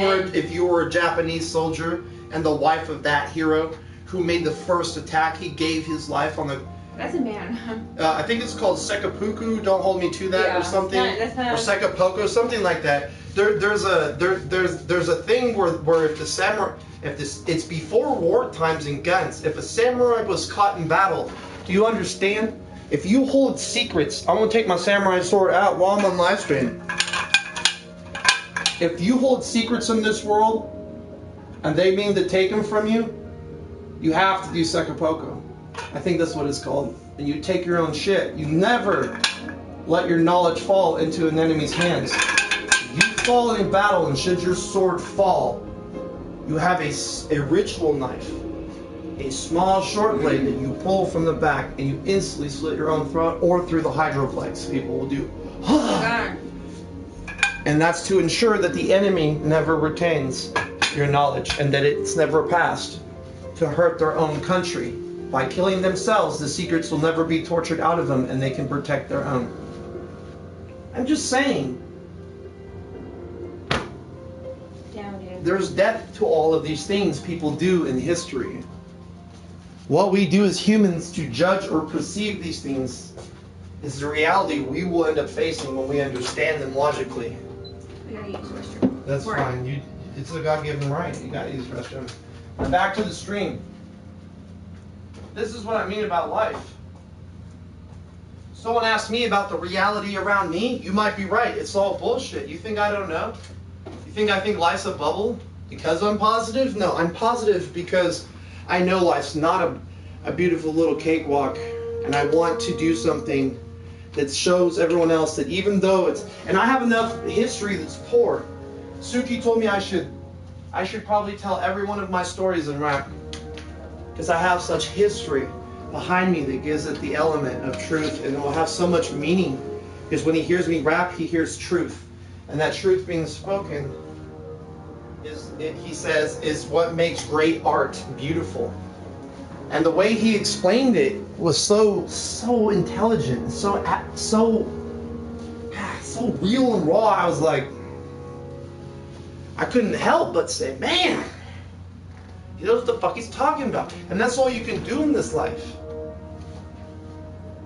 Speaker 1: were a Japanese soldier and the wife of that hero who made the first attack, he gave his life on the.
Speaker 7: That's a man.
Speaker 1: I think it's called Sekapuku. Don't hold me to that, or something, or Sekapoko, something like that. There's a thing where if the samurai, it's before war times and guns. If a samurai was caught in battle, do you understand? If you hold secrets, I'm gonna take my samurai sword out while I'm on live stream. If you hold secrets in this world, and they mean to take them from you, you have to do Sekapoko. I think that's what it's called. And you take your own shit. You never let your knowledge fall into an enemy's hands. You fall in battle, and should your sword fall, you have a ritual knife, a small short blade that you pull from the back, and you instantly slit your own throat, or through the hydroplex. People will do. And that's to ensure that the enemy never retains your knowledge, and that it's never passed to hurt their own country. By killing themselves, the secrets will never be tortured out of them, and they can protect their own. I'm just saying. There's depth to all of these things people do in history. What we do as humans to judge or perceive these things is the reality we will end up facing when we understand them logically.
Speaker 7: We gotta use the restroom.
Speaker 1: That's fine. It's a God-given right. You gotta use the restroom. Now back to the stream. This is what I mean about life. Someone asked me about the reality around me. You might be right. It's all bullshit. You think I don't know? You think I think life's a bubble because I'm positive? No, I'm positive because I know life's not a beautiful little cakewalk, and I want to do something that shows everyone else that even though it's, and I have enough history that's poor. Suki told me I should probably tell every one of my stories in rap because I have such history behind me that gives it the element of truth, and it will have so much meaning because when he hears me rap, he hears truth, and that truth being spoken he says, is what makes great art beautiful. And the way he explained it was so intelligent, so real and raw. I was like, I couldn't help but say, man, he knows what the fuck he's talking about. And that's all you can do in this life.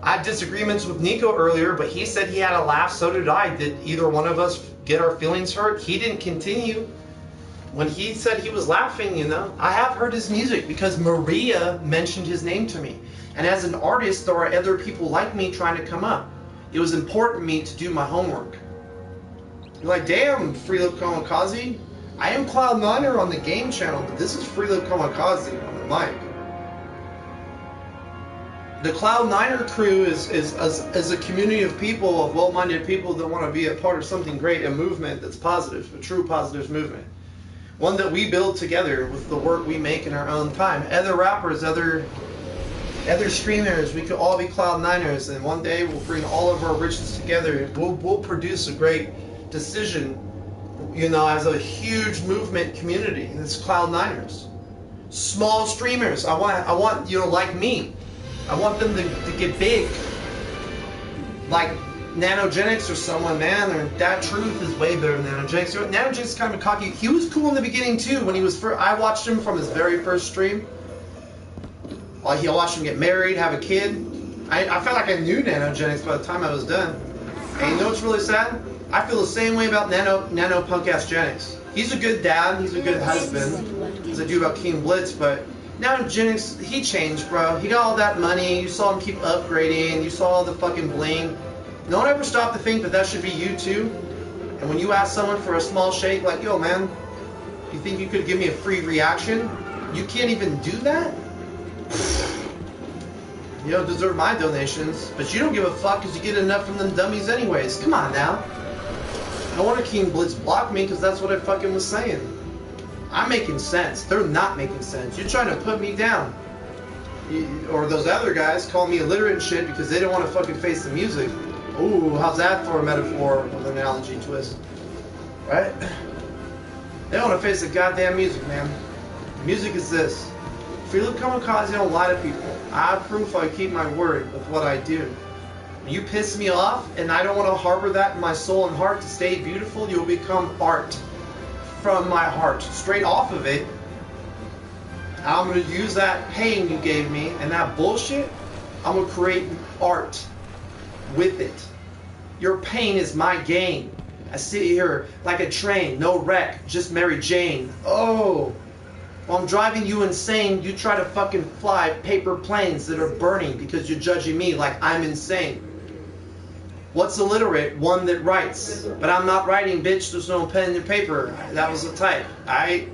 Speaker 1: I had disagreements with Nico earlier, but he said he had a laugh, so did I. Did either one of us get our feelings hurt? He didn't continue. When he said he was laughing, you know, I have heard his music because Maria mentioned his name to me. And as an artist, there are other people like me trying to come up. It was important to me to do my homework. You're like, damn, Freelip Kamikaze. I am Cloud9er on the game channel, but this is Freelip Kamikaze on the mic. The Cloud9er crew is a community of people, of well-minded people that want to be a part of something great, a movement that's positive, a true positive movement. One that we build together with the work we make in our own time. Other rappers, other streamers, we could all be Cloud9ers, and one day we'll bring all of our riches together. We'll produce a great decision, you know, as a huge movement community. It's Cloud9ers. Small streamers, I want, you know, like me. I want them to get big. Like Nanogenics or someone, man, or that Truth is way better than Nanogenics. Nanogenics is kind of cocky. He was cool in the beginning too. When he was first, I watched him from his very first stream. I watched him get married, have a kid. I felt like I knew Nanogenics by the time I was done. And you know what's really sad? I feel the same way about Nano Punk Ass Genix. He's a good dad. He's a good husband, as I do about King Blitz, but Nanogenics, he changed, bro. He got all that money. You saw him keep upgrading. You saw all the fucking bling. No one ever stopped to think that that should be you too. And when you ask someone for a small shake, like, yo, man, you think you could give me a free reaction? You can't even do that? You don't deserve my donations, but you don't give a fuck because you get enough from them dummies anyways. Come on now. I want to King Blitz block me because that's what I fucking was saying. I'm making sense. They're not making sense. You're trying to put me down. Or those other guys call me illiterate and shit because they don't want to fucking face the music. Ooh, how's that for a metaphor with an analogy twist? Right? They don't want to face the goddamn music, man. Music is this. If you look kamikaze, don't lie to people. I have proof I keep my word with what I do. When you piss me off, and I don't want to harbor that in my soul and heart to stay beautiful, you'll become art from my heart. Straight off of it, I'm going to use that pain you gave me and that bullshit, I'm going to create art with it. Your pain is my gain. I sit here like a train, no wreck, just Mary Jane. Oh, while I'm driving you insane, you try to fucking fly paper planes that are burning because you're judging me like I'm insane. What's illiterate? One that writes. But I'm not writing, bitch. There's no pen and paper. That was a type. I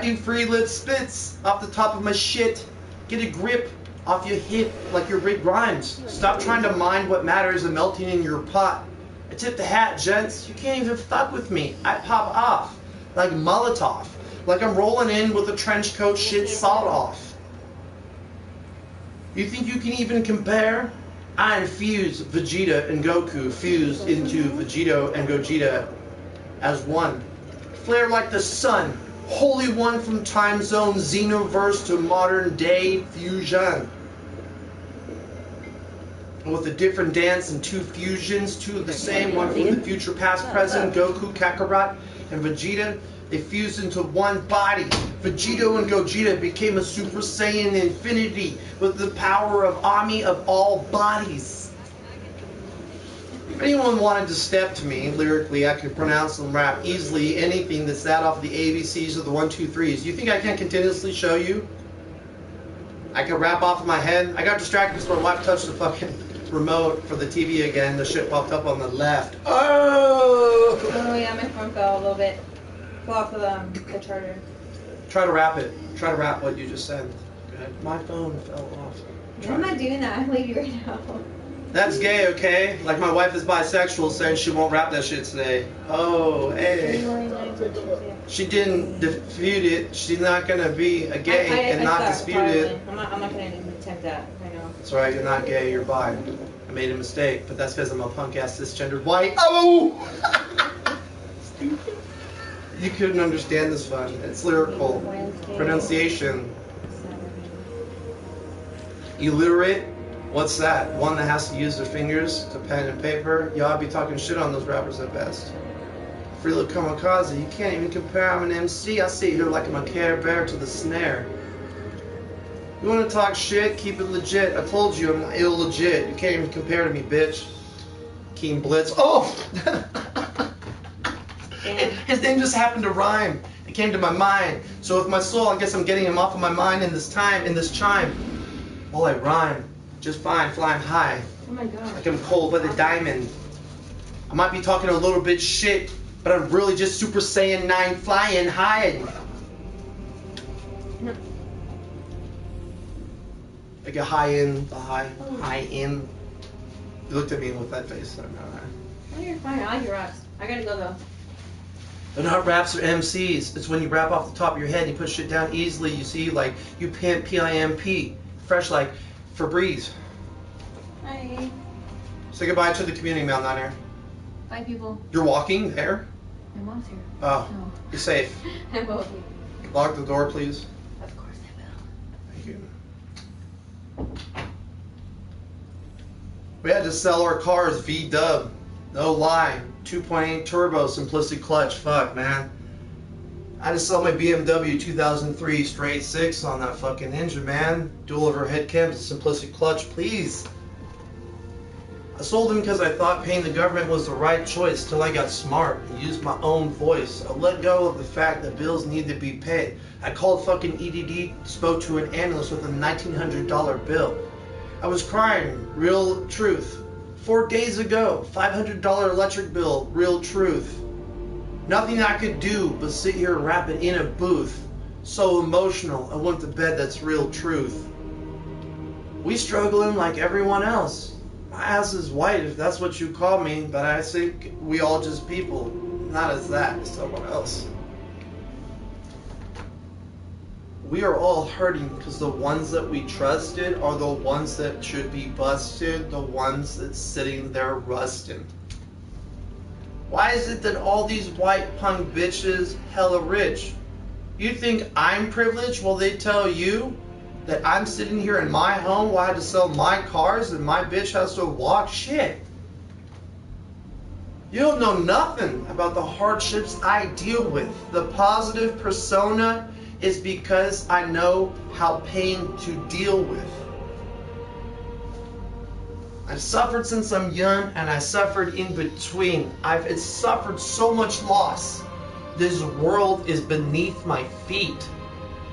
Speaker 1: do free lit spits off the top of my shit. Get a grip off your hip like your Rick Grimes. Stop trying to mind what matters and melting in your pot. I tip the hat, gents. You can't even fuck with me. I pop off like Molotov. Like I'm rolling in with a trench coat shit sawed off. You think you can even compare? I infuse Vegeta and Goku fused into Vegito and Gogeta as one. Flare like the sun. Holy one from time zone Xenoverse to modern day fusion. With a different dance and two fusions, two of the same, one from the future, past, present, Goku, Kakarot, and Vegeta, they fused into one body. Vegito and Gogeta became a Super Saiyan Infinity with the power of Ami of all bodies. If anyone wanted to step to me lyrically, I could pronounce and rap easily anything that's that off the ABCs or the 1, 2, 3s. You think I can't continuously show you? I can rap off of my head. I got distracted because my wife touched the fucking remote for the TV again. The shit popped up on the left. Oh!
Speaker 7: Oh yeah, my phone fell a little bit. Fell off the charger.
Speaker 1: Try to wrap it. Try to wrap what you just said. Go ahead. My phone fell off.
Speaker 7: I'm not doing that. I'm leaving right now.
Speaker 1: That's gay, okay? Like my wife is bisexual, saying she won't wrap that shit today. Oh, hey. She didn't dispute it. She's not gonna be a gay and not dispute it.
Speaker 7: I'm not gonna attempt that. I know.
Speaker 1: That's right. You're not gay. You're bi. I made a mistake, but that's because I'm a punk ass cisgendered white. Oh! You couldn't understand this one. It's lyrical pronunciation. Illiterate. What's that? One that has to use their fingers to pen and paper? Y'all be talking shit on those rappers at best. Freelo Kamikaze, you can't even compare. I'm an MC. I sit here like I'm a Care Bear to the snare. You want to talk shit? Keep it legit. I told you I'm illegit. You can't even compare to me, bitch. Keen Blitz. Oh! His name just happened to rhyme. It came to my mind. So with my soul, I guess I'm getting him off of my mind in this time, in this chime. While I rhyme. Just fine, flying high.
Speaker 7: Oh my god.
Speaker 1: Like I'm cold with a diamond. I might be talking a little bit shit, but I'm really just Super Saiyan 9 flying high. Like a high in, high in. You looked at me with that face.
Speaker 7: Oh, you're fine. I like your raps. I gotta go though.
Speaker 1: They're not raps or MCs. It's when you rap off the top of your head and you put shit down easily. You see, like, you pimp P-I-M-P. Fresh like Febreze.
Speaker 7: Hi.
Speaker 1: Say goodbye to the community, Mount Niner.
Speaker 7: Bye, people.
Speaker 1: You're walking there?
Speaker 7: My mom's here.
Speaker 1: Oh,
Speaker 7: No.
Speaker 1: you're safe.
Speaker 7: I will be.
Speaker 1: Lock the door, please.
Speaker 7: Of course I will.
Speaker 1: Thank you. We had to sell our cars V-dub. No lie. 2.8 turbo, simplistic clutch. Fuck, man. I had to sell my BMW 2003 straight 6 on that fucking engine, man. Dual overhead cams, simplistic clutch, please. I sold them because I thought paying the government was the right choice till I got smart and used my own voice. I let go of the fact that bills need to be paid. I called fucking EDD, spoke to an analyst with a $1,900 bill. I was crying, real truth. 4 days ago, $500 electric bill, real truth. Nothing I could do but sit here and rap it in a booth. So emotional, I went to bed, that's real truth. We struggling like everyone else. My ass is white if that's what you call me, but I think we all just people. Not as that, as someone else. We are all hurting because the ones that we trusted are the ones that should be busted, the ones that's sitting there rusting. Why is it that all these white punk bitches hella rich? You think I'm privileged? Well, they tell you that I'm sitting here in my home while I had to sell my cars and my bitch has to walk? Shit. You don't know nothing about the hardships I deal with. The positive persona is because I know how pain to deal with. I've suffered since I'm young, and I suffered in between. I've suffered so much loss. This world is beneath my feet.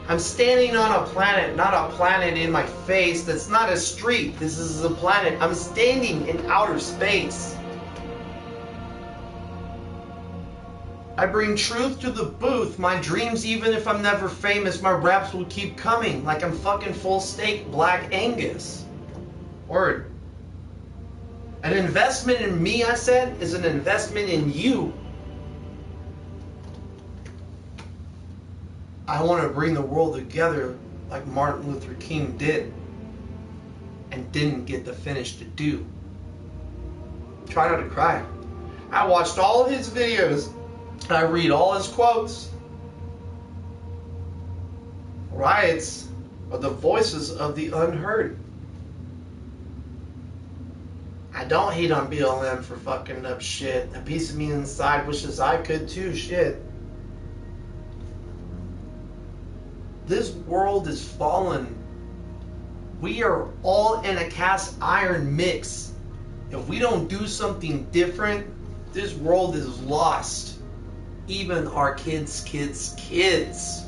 Speaker 1: I'm standing on a planet, not a planet in my face. That's not a street. This is a planet. I'm standing in outer space. I bring truth to the booth. My dreams, even if I'm never famous, my raps will keep coming like I'm fucking full steak Black Angus. Word. An investment in me, I said, is an investment in you. I want to bring the world together like Martin Luther King did and didn't get the finish to do. Try not to cry. I watched all of his videos. I read all his quotes. Riots are the voices of the unheard. I don't hate on BLM for fucking up shit. A piece of me inside wishes I could too, shit. This world is fallen. We are all in a cast iron mix. If we don't do something different, this world is lost. Even our kids' kids' kids.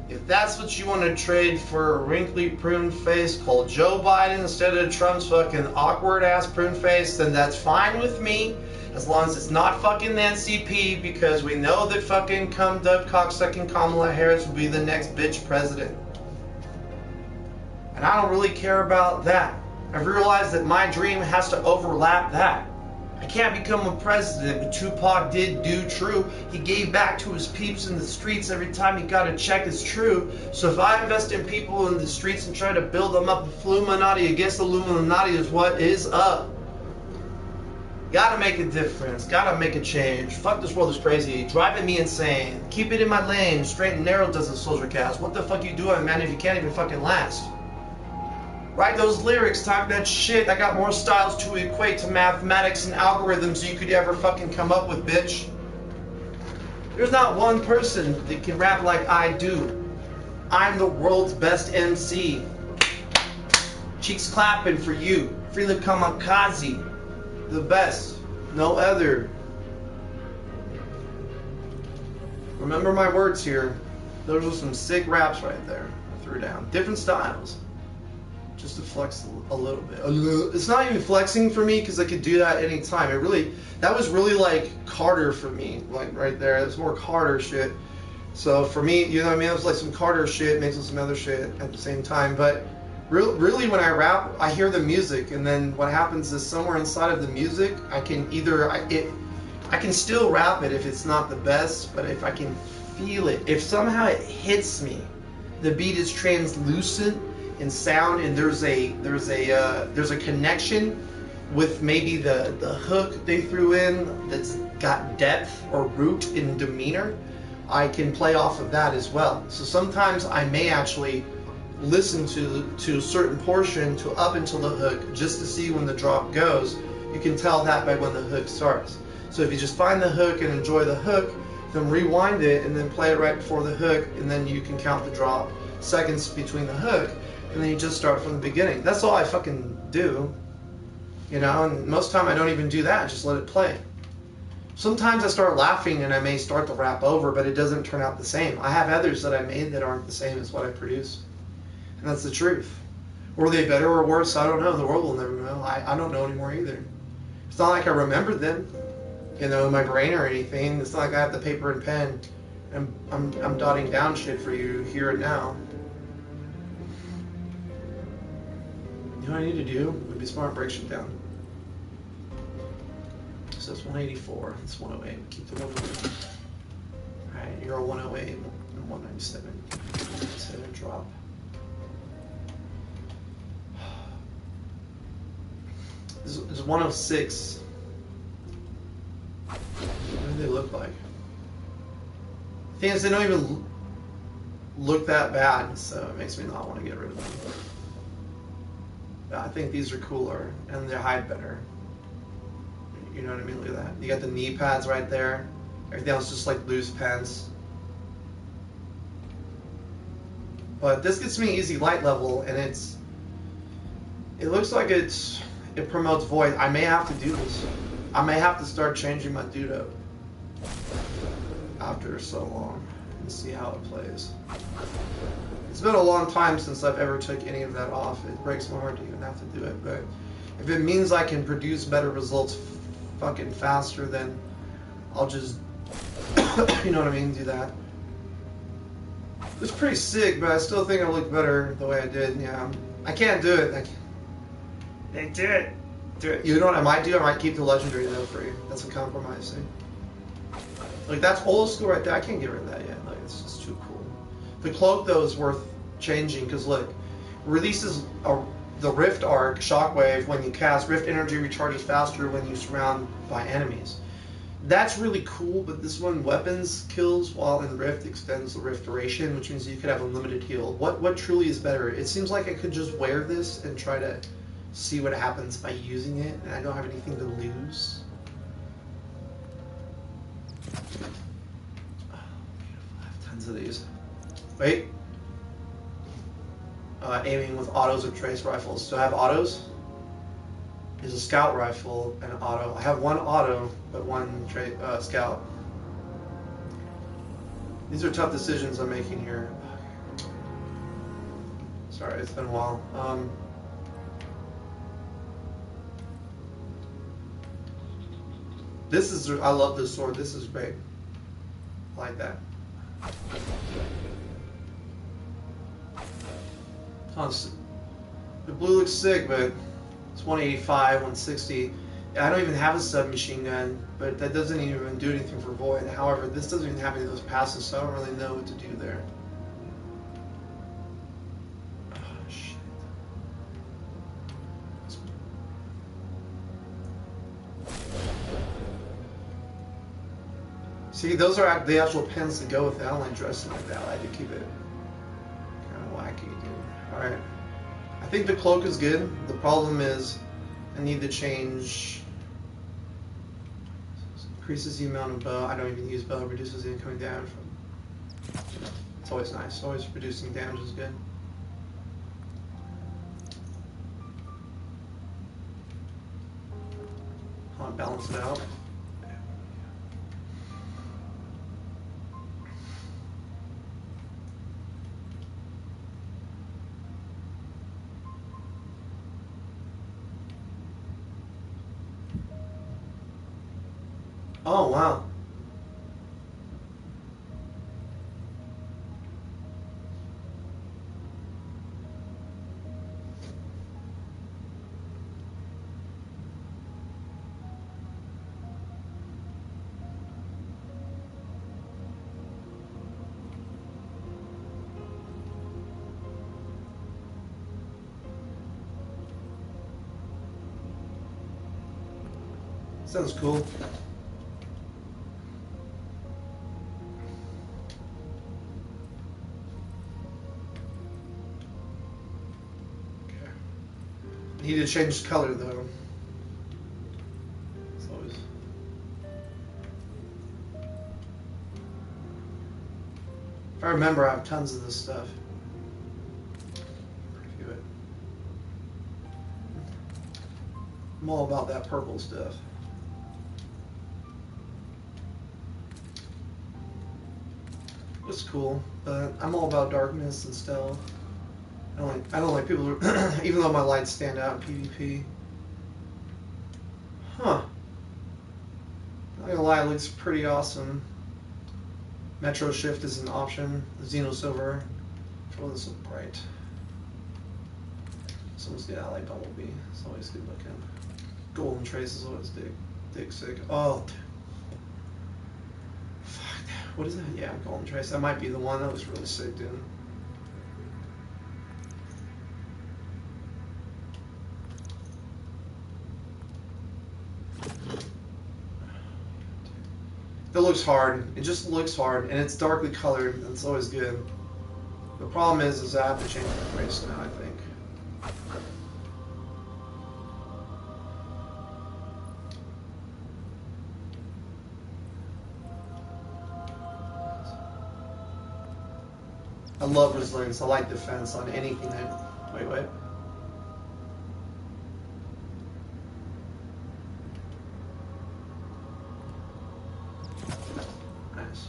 Speaker 1: If that's what you want to trade for a wrinkly prune face called Joe Biden instead of Trump's fucking awkward ass prune face, then that's fine with me. As long as it's not fucking Nancy P, because we know that fucking cum-dub cocksucking Kamala Harris will be the next bitch president. And I don't really care about that. I've realized that my dream has to overlap that. I can't become a president, but Tupac did do true. He gave back to his peeps in the streets every time he got a check is true. So if I invest in people in the streets and try to build them up, Illuminati against Illuminati is what is up. Gotta make a difference, gotta make a change. Fuck this world is crazy, driving me insane. Keep it in my lane, straight and narrow does the soldier cast. What the fuck you doing, man, if you can't even fucking last? Write those lyrics, talk that shit. I got more styles to equate to mathematics and algorithms you could ever fucking come up with, bitch. There's not one person that can rap like I do. I'm the world's best MC. Cheeks clapping for you. Freely kamikaze. The best. No other. Remember my words here. Those are some sick raps right there. I threw down. Different styles. Just to flex a little bit. It's not even flexing for me because I could do that anytime. That was really like Carter for me, like right there. It's more Carter shit. So for me, you know what I mean? It was like some Carter shit mixed with some other shit at the same time. But really when I rap, I hear the music, and then what happens is somewhere inside of the music, I can I can still rap it if it's not the best, but if I can feel it, if somehow it hits me, the beat is translucent in sound, and there's a connection with maybe the hook they threw in that's got depth or root in demeanor, I can play off of that as well. So sometimes I may actually listen to a certain portion to up until the hook just to see when the drop goes. You can tell that by when the hook starts. So if you just find the hook and enjoy the hook, then rewind it and then play it right before the hook, and then you can count the drop seconds between the hook, and then you just start from the beginning. That's all I fucking do, you know, and most time I don't even do that, just let it play. Sometimes I start laughing and I may start the rap over, but it doesn't turn out the same. I have others that I made that aren't the same as what I produce, and that's the truth. Were they better or worse? I don't know. The world will never know. I don't know anymore either. It's not like I remembered them, you know, in my brain or anything. It's not like I have the paper and pen and I'm dotting down shit for you here and now. You know what I need to do? Would be smart, break shit down. So it's 184. It's 108. Keep the 108. Alright, you're a 108 and 197. 197 drop. This is 106. What do they look like? The thing is, they don't even look that bad, so it makes me not want to get rid of them. I think these are cooler and they hide better. You know what I mean? Look at that. You got the knee pads right there. Everything else just like loose pants. But this gets me easy light level, and it looks like it promotes void. I may have to do this. I may have to start changing my dude up after so long and see how it plays. It's been a long time since I've ever took any of that off. It breaks my heart to even have to do it, but if it means I can produce better results fucking faster, then I'll just, you know what I mean, do that. It's pretty sick, but I still think I look better the way I did. Yeah, I can't do it.
Speaker 6: Hey, do it. Do it.
Speaker 1: You know what I might do? I might keep the legendary though for you. That's a compromise, see? Like, that's old school right there. I can't get rid of that yet. Like, it's just too cool. The cloak though is worth changing, because look, releases the Rift arc shockwave when you cast. Rift energy recharges faster when you surround by enemies. That's really cool, but this one, weapons kills while in Rift, extends the Rift duration, which means you could have unlimited heal. What truly is better? It seems like I could just wear this and try to see what happens by using it, and I don't have anything to lose. Oh, beautiful. I have tons of these. Wait. Aiming with autos or trace rifles. Do I have autos? Is a scout rifle and an auto. I have one auto, but one scout. These are tough decisions I'm making here. Sorry, it's been a while. This is, I love this sword. This is great. I like that. The blue looks sick, but it's 185, 160. I don't even have a submachine gun, but that doesn't even do anything for Void. However, this doesn't even have any of those passes, so I don't really know what to do there. Oh, shit. See, those are the actual pins to go with it. I don't like dressing like that. I like to keep it kind of wacky, dude. Alright. I think the cloak is good. The problem is I need to change. Increases the amount of bow. I don't even use bow. Reduces the incoming damage from. It's always nice. Always reducing damage is good. I'll balance it out. Oh, wow. Sounds cool. Need to change color though. It's always. If I remember, I have tons of this stuff. Review it. I'm all about that purple stuff. It's cool, but I'm all about darkness and stealth. I don't like people who, even though my lights stand out in PvP. Huh. Not gonna lie, it looks pretty awesome. Metro Shift is an option. The Xeno Silver. Oh, this looks bright. Someone's good. I like Bumblebee. It's always good looking. Golden Trace is always dick sick. Oh. Fuck. What is that? Yeah, Golden Trace. That might be the one that was really sick, dude. It looks hard. It just looks hard, and it's darkly colored. And it's always good. The problem is I have to change my race now, I think. I love resilience. I like defense on anything that. Wait. Nice.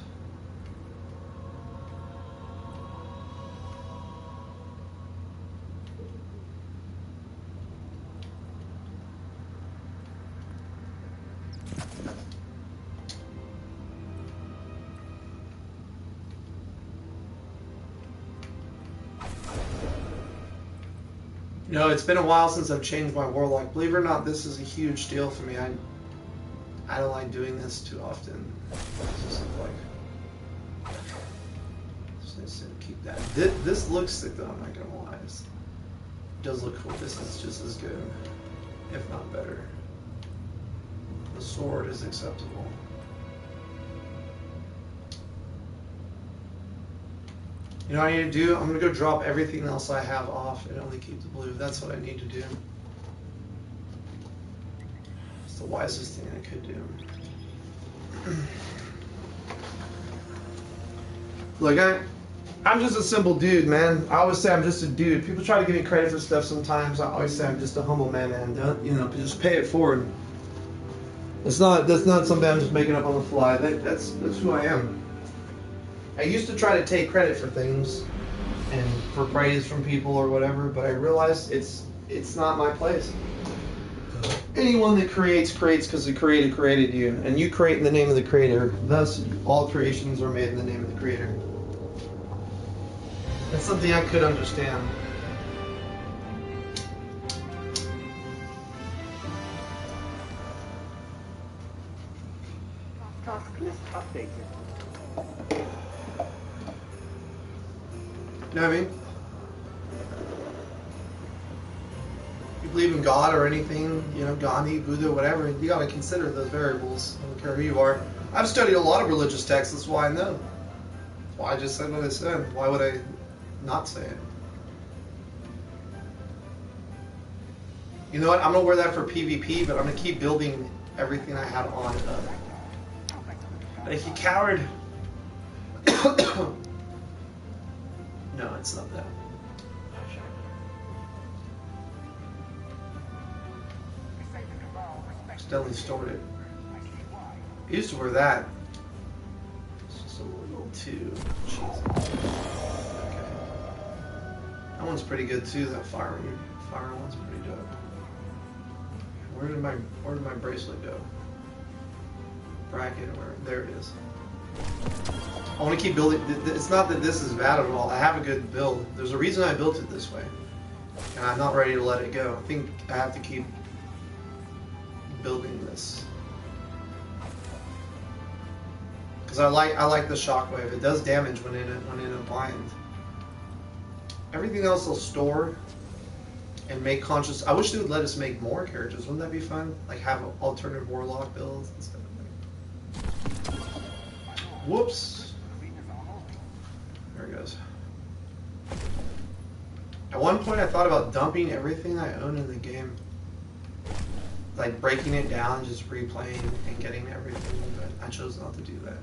Speaker 1: You know, it's been a while since I've changed my warlock. Believe it or not, this is a huge deal for me. I don't like doing this too often. It's just like, just nice to keep that. This looks sick though. I'm not gonna lie. It does look cool. This is just as good, if not better. The sword is acceptable. You know what I need to do? I'm going to go drop everything else I have off and only keep the blue. That's what I need to do. It's the wisest thing I could do. Look, I'm just a simple dude, man. I always say I'm just a dude. People try to give me credit for stuff sometimes. I always say I'm just a humble man, and you know, just pay it forward. That's not something I'm just making up on the fly. That's who I am. I used to try to take credit for things, and for praise from people or whatever, but I realized it's not my place. Anyone that creates because the creator created you, and you create in the name of the creator. Thus, all creations are made in the name of the creator. That's something I could understand. You know what I mean? You believe in God or anything, you know, Gandhi, Buddha, whatever, you got to consider those variables. I don't care who you are. I've studied a lot of religious texts, that's why I know. That's why I just said what I said. Why would I not say it? You know what? I'm going to wear that for PvP, but I'm going to keep building everything I had on it up. But you coward. No, it's not that. Accidentally stored it. I used to wear that. It's just a little too cheesy. Okay. That one's pretty good too. That fire one's pretty dope. Where did my bracelet go? Bracket, where? There it is. I want to keep building. It's not that this is bad at all. I have a good build. There's a reason I built it this way, and I'm not ready to let it go. I think I have to keep building this because I like the shockwave. It does damage when in a bind. Everything else will store and make conscious. I wish they would let us make more characters. Wouldn't that be fun? Like have alternative warlock builds and stuff. Whoops. There it goes. At one point I thought about dumping everything I own in the game. Like breaking it down, just replaying and getting everything, but I chose not to do that.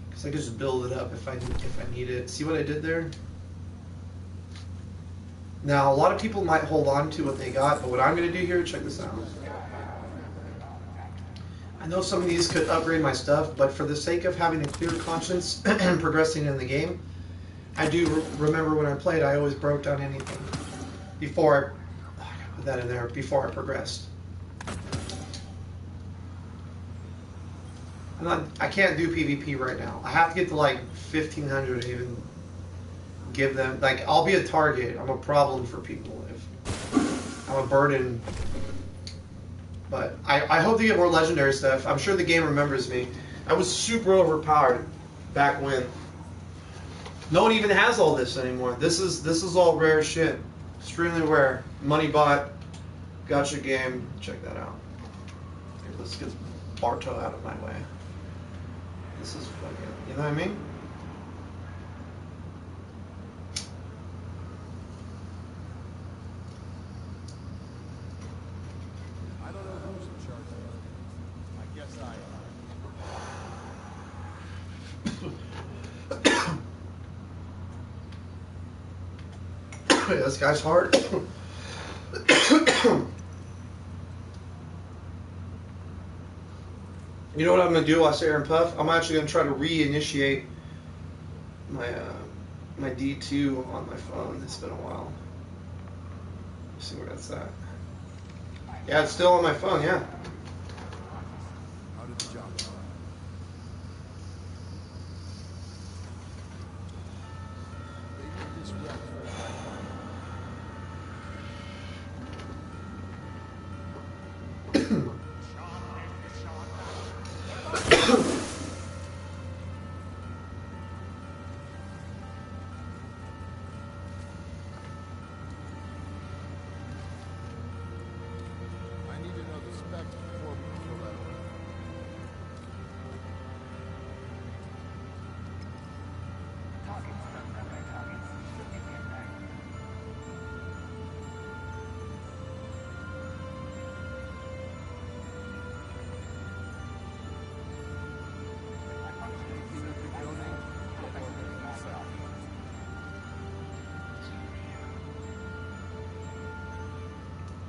Speaker 1: Because I could just build it up if I need it. See what I did there? Now a lot of people might hold on to what they got, but what I'm going to do here, check this out. I know some of these could upgrade my stuff, but for the sake of having a clear conscience and progressing in the game, I do remember when I played, I always broke down anything before I put that in there, before I progressed. I can't do PvP right now. I have to get to like 1500 to even give them, like I'll be a target. I'm a problem for people. If I'm a burden. But I hope to get more legendary stuff. I'm sure the game remembers me. I was super overpowered back when. No one even has all this anymore. This is all rare shit. Extremely rare. Money bot. Gotcha game. Check that out. Here, let's get Barto out of my way. This is fucking, you know what I mean? This guy's hard. You know what I'm going to do while I sit here and puff? I'm actually going to try to reinitiate my my D2 on my phone. It's been a while. Let's see where that's at. Yeah, it's still on my phone, yeah.
Speaker 3: How did the job go?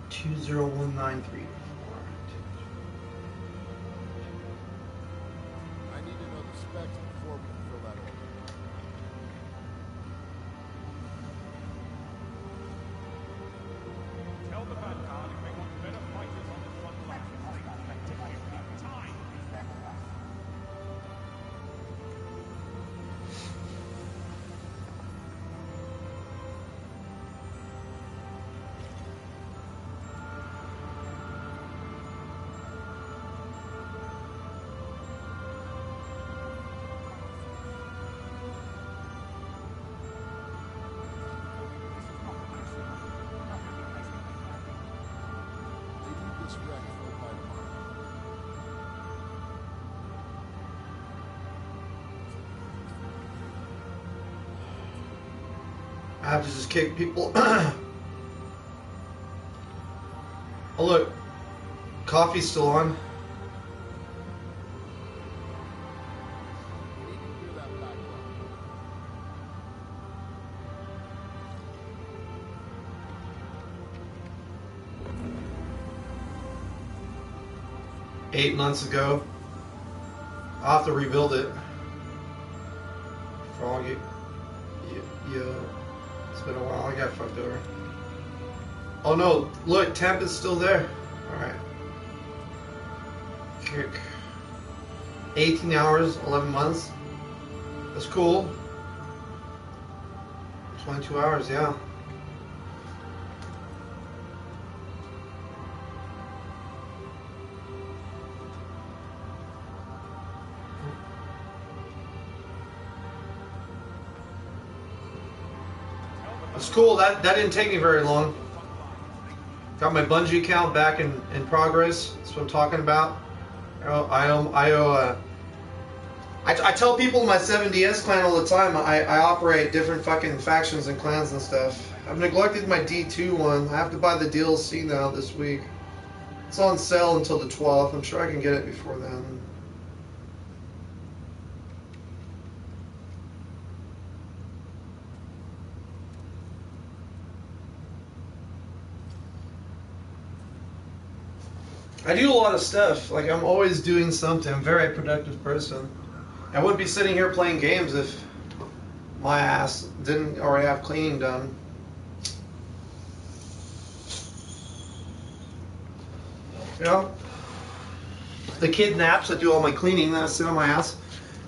Speaker 1: Two 20193.
Speaker 3: I need to know the specs before we can fill that order.
Speaker 1: I have to just kick people. Oh look, coffee's still on. Eight months ago. I'll have to rebuild it. Froggy. Yeah. It's been a while. I got fucked over. Oh no, look, temp is still there. Alright. Kick. 18 hours, 11 months. That's cool. 22 hours, yeah. It's cool. That didn't take me very long. Got my Bungie account back in progress. That's what I'm talking about. I tell people in my 7DS clan all the time, I operate different fucking factions and clans and stuff. I've neglected my D2 one. I have to buy the DLC now this week. It's on sale until the 12th. I'm sure I can get it before then. I do a lot of stuff. Like, I'm always doing something. I'm a very productive person. I wouldn't be sitting here playing games if my ass didn't already have cleaning done. You know? The kid naps, I do all my cleaning, then I sit on my ass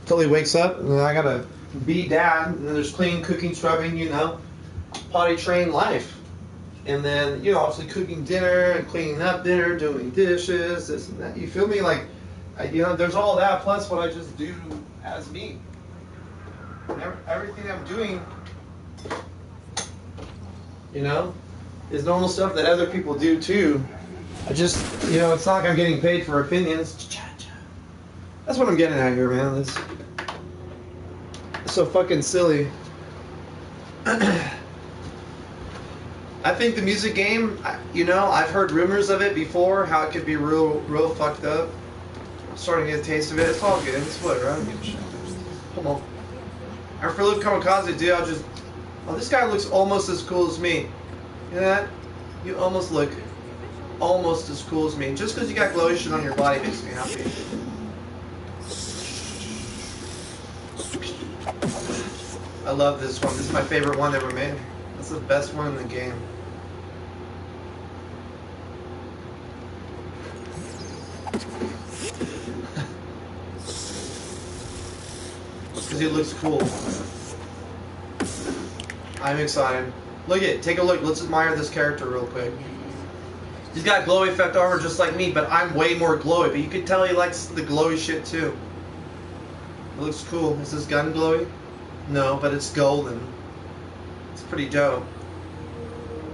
Speaker 1: until he wakes up, and then I gotta be dad, and then there's cleaning, cooking, scrubbing, you know, potty train life. And then, you know, obviously cooking dinner and cleaning up dinner, doing dishes, this and that. You feel me? Like, you know, there's all that plus what I just do as me. And everything I'm doing, you know, is normal stuff that other people do too. I just, you know, it's not like I'm getting paid for opinions. That's what I'm getting at here, man. It's so fucking silly. I think the music game, you know, I've heard rumors of it before, how it could be real fucked up. I'm starting to get a taste of it. It's all good. It's whatever. I don't give a shit. Come on. And for Live Kamikaze, dude, I'll just... Oh, this guy looks almost as cool as me. You know that? You almost look almost as cool as me. Just because you got glowy shit on your body makes me happy. I love this one. This is my favorite one ever made. That's the best one in the game. Because he looks cool. I'm excited. Look at it. Take a look. Let's admire this character real quick. He's got glowy effect armor just like me, but I'm way more glowy. But you can tell he likes the glowy shit too. It looks cool. Is this gun glowy? No, but it's golden. It's pretty dope.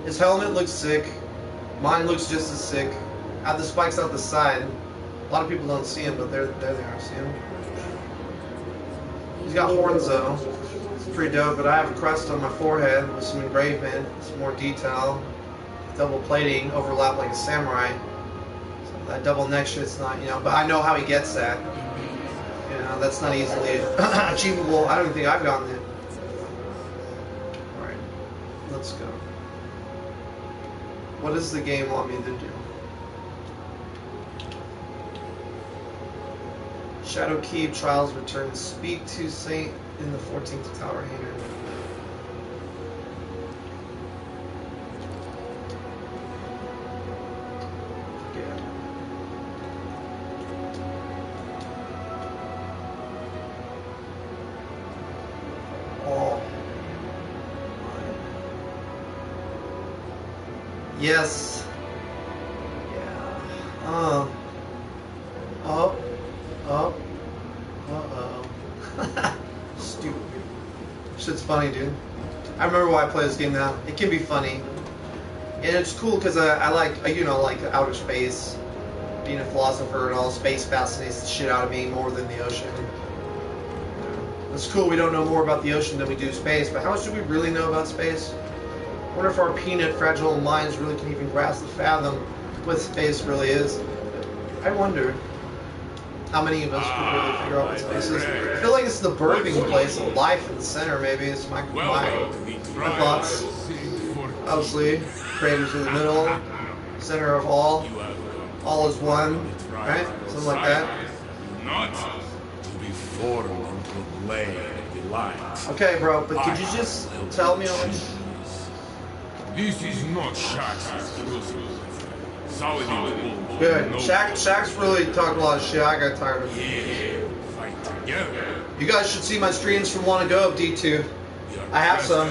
Speaker 1: His helmet looks sick. Mine looks just as sick. I have the spikes out the side. A lot of people don't see him, but there they are. See him? He's got horns though. It's pretty dope, but I have a crest on my forehead with some engravement, some more detail. Double plating, overlap like a samurai. So that double neck shit's not, you know, but I know how he gets that. You know, that's not easily achievable. I don't even think I've gotten it. Alright, let's go. What does the game want me to do? Shadow Keep, Trials Return. Speak to Saint in the 14th Tower here. Yes. Yeah. Oh. Uh-oh. Stupid. Shit's funny, dude. I remember why I play this game now. It can be funny. And it's cool because I like, you know, like outer space. Being a philosopher and all, space fascinates the shit out of me more than the ocean. It's cool we don't know more about the ocean than we do space, but how much do we really know about space? I wonder if our peanut fragile minds really can even grasp the fathom what space really is. I wonder how many of us could really figure out what space is. I feel like it's the birthing place of life in the center, maybe. It's my thoughts. Obviously, creators in the middle, center of all is one, right? Something like that.
Speaker 8: Not to be formed and proclaimed light.
Speaker 1: Okay, bro, but could you just tell me on
Speaker 8: This is not Shaq's exclusive.
Speaker 1: Good. Shaq's really talking a lot of shit. I got tired of it.
Speaker 8: Fight together.
Speaker 1: You guys should see my streams from long ago of D2. I have some.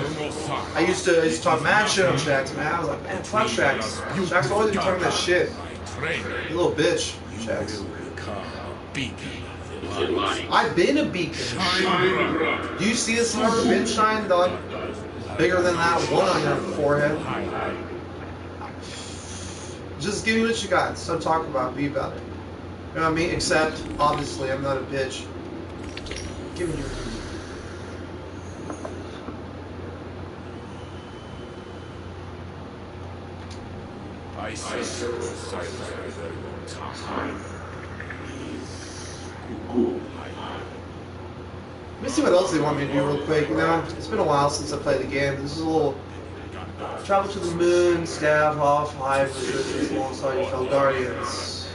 Speaker 1: I used to talk mad shit on Shaq's, man. I was like, man, fuck Shaq's. Shaq's always been talking that shit. You little bitch, Shaq's. I've been a beacon. Do you see this number been shine, dog? Bigger than that one on your forehead. Just give me what you got. Stop talking about it. Be about it. You know what I mean? Except, obviously, I'm not a bitch. Give me your...
Speaker 8: I say silence for a very long time.
Speaker 1: Let me see what else they want me to do real quick. You know, it's been a while since I played the game. This is a little... Travel to the moon, stab off, hive, researchers alongside your fellow guardians.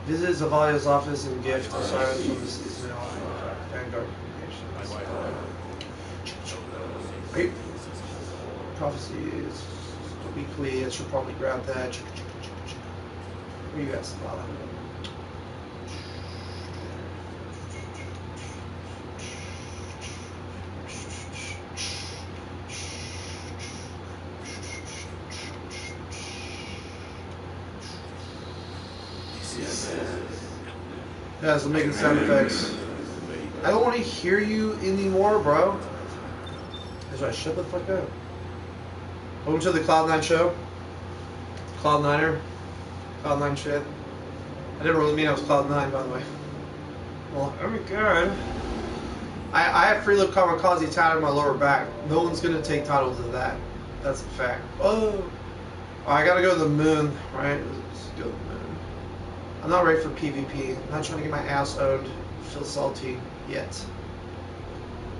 Speaker 1: Visit Zavala's office and gift assignments from the seasonal Vanguard communications. Great. Prophecy is weekly. I should probably grab that. Where you at, Zavala? Yeah, so making sound effects. I don't want to hear you anymore, bro. That's right, shut the fuck up. Welcome to the Cloud9 show. Cloud9er. Cloud9 shit. I didn't really mean I was Cloud9, by the way. Well, oh my god. I have Free Lip Kamikaze tatted on my lower back. No one's gonna take titles of that. That's a fact. Oh, I gotta go to the moon, right? Let's go to the moon. I'm not ready for PvP. I'm not trying to get my ass owned. Feel salty yet.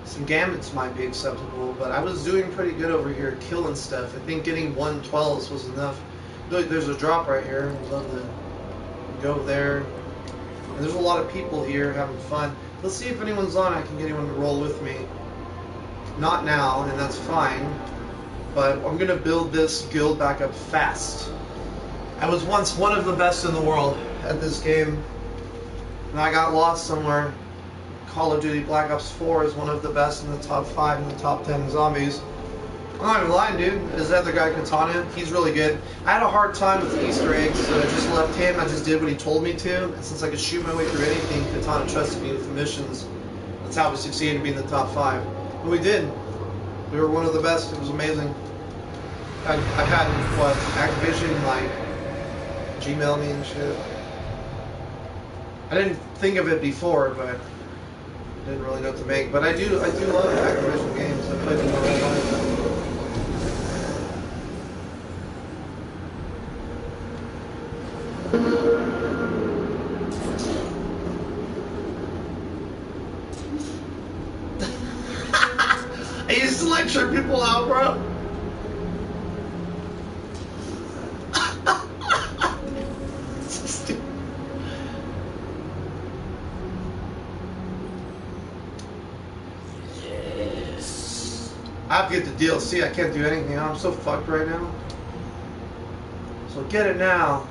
Speaker 1: Some gambits might be acceptable, but I was doing pretty good over here killing stuff. I think getting 112s was enough. Look, there's a drop right here. I'd love to go there. And there's a lot of people here having fun. Let's see if anyone's on. I can get anyone to roll with me. Not now, and that's fine. But I'm going to build this guild back up fast. I was once one of the best in the world at this game, and I got lost somewhere. Call of Duty Black Ops 4 is one of the best in the top 5 and the top 10 zombies. I'm not even lying, dude. This other guy, Katana, he's really good. I had a hard time with Easter eggs, so I just left him. I just did what he told me to, and since I could shoot my way through anything, Katana trusted me with the missions. That's how we succeeded in being in the top 5. And we did. We were one of the best. It was amazing. I've had, what, Activision, like, Gmail me and shit. I didn't think of it before, but didn't really know what to make. But I do love Activision games. I played them all the time. I used to like trip people out, bro. I have to get the DLC. I can't do anything. I'm so fucked right now. So get it now.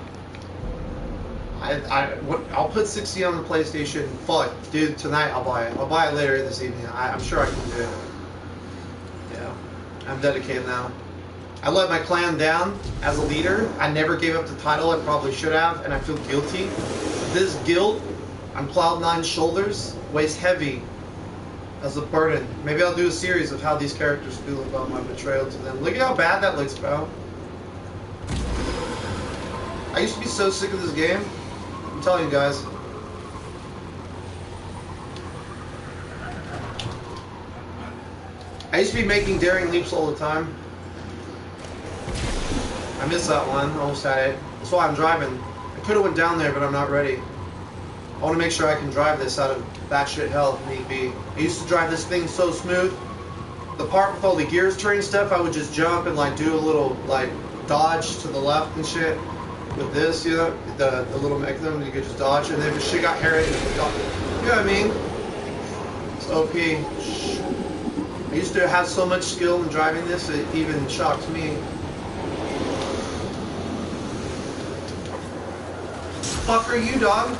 Speaker 1: I'll put 60 on the PlayStation. Fuck, dude. Tonight I'll buy it. I'll buy it later this evening. I'm sure I can do it. Yeah, I'm dedicated now. I let my clan down as a leader. I never gave up the title. I probably should have, and I feel guilty. This guilt on Cloud9's shoulders weighs heavy as a burden. Maybe I'll do a series of how these characters feel about my betrayal to them. Look at how bad that looks, bro. I used to be so sick of this game. I'm telling you guys. I used to be making daring leaps all the time. I missed that one. Almost had it. That's why I'm driving. I could have went down there, but I'm not ready. I want to make sure I can drive this out of batshit hell if need be. I used to drive this thing so smooth. The part with all the gears turning stuff, I would just jump and like do a little like dodge to the left and shit. With this, you know, the little mechanism, you could just dodge, and then if shit got hairy, you know what I mean? It's OP. I used to have so much skill in driving this, it even shocked me. Fuck are you, dog?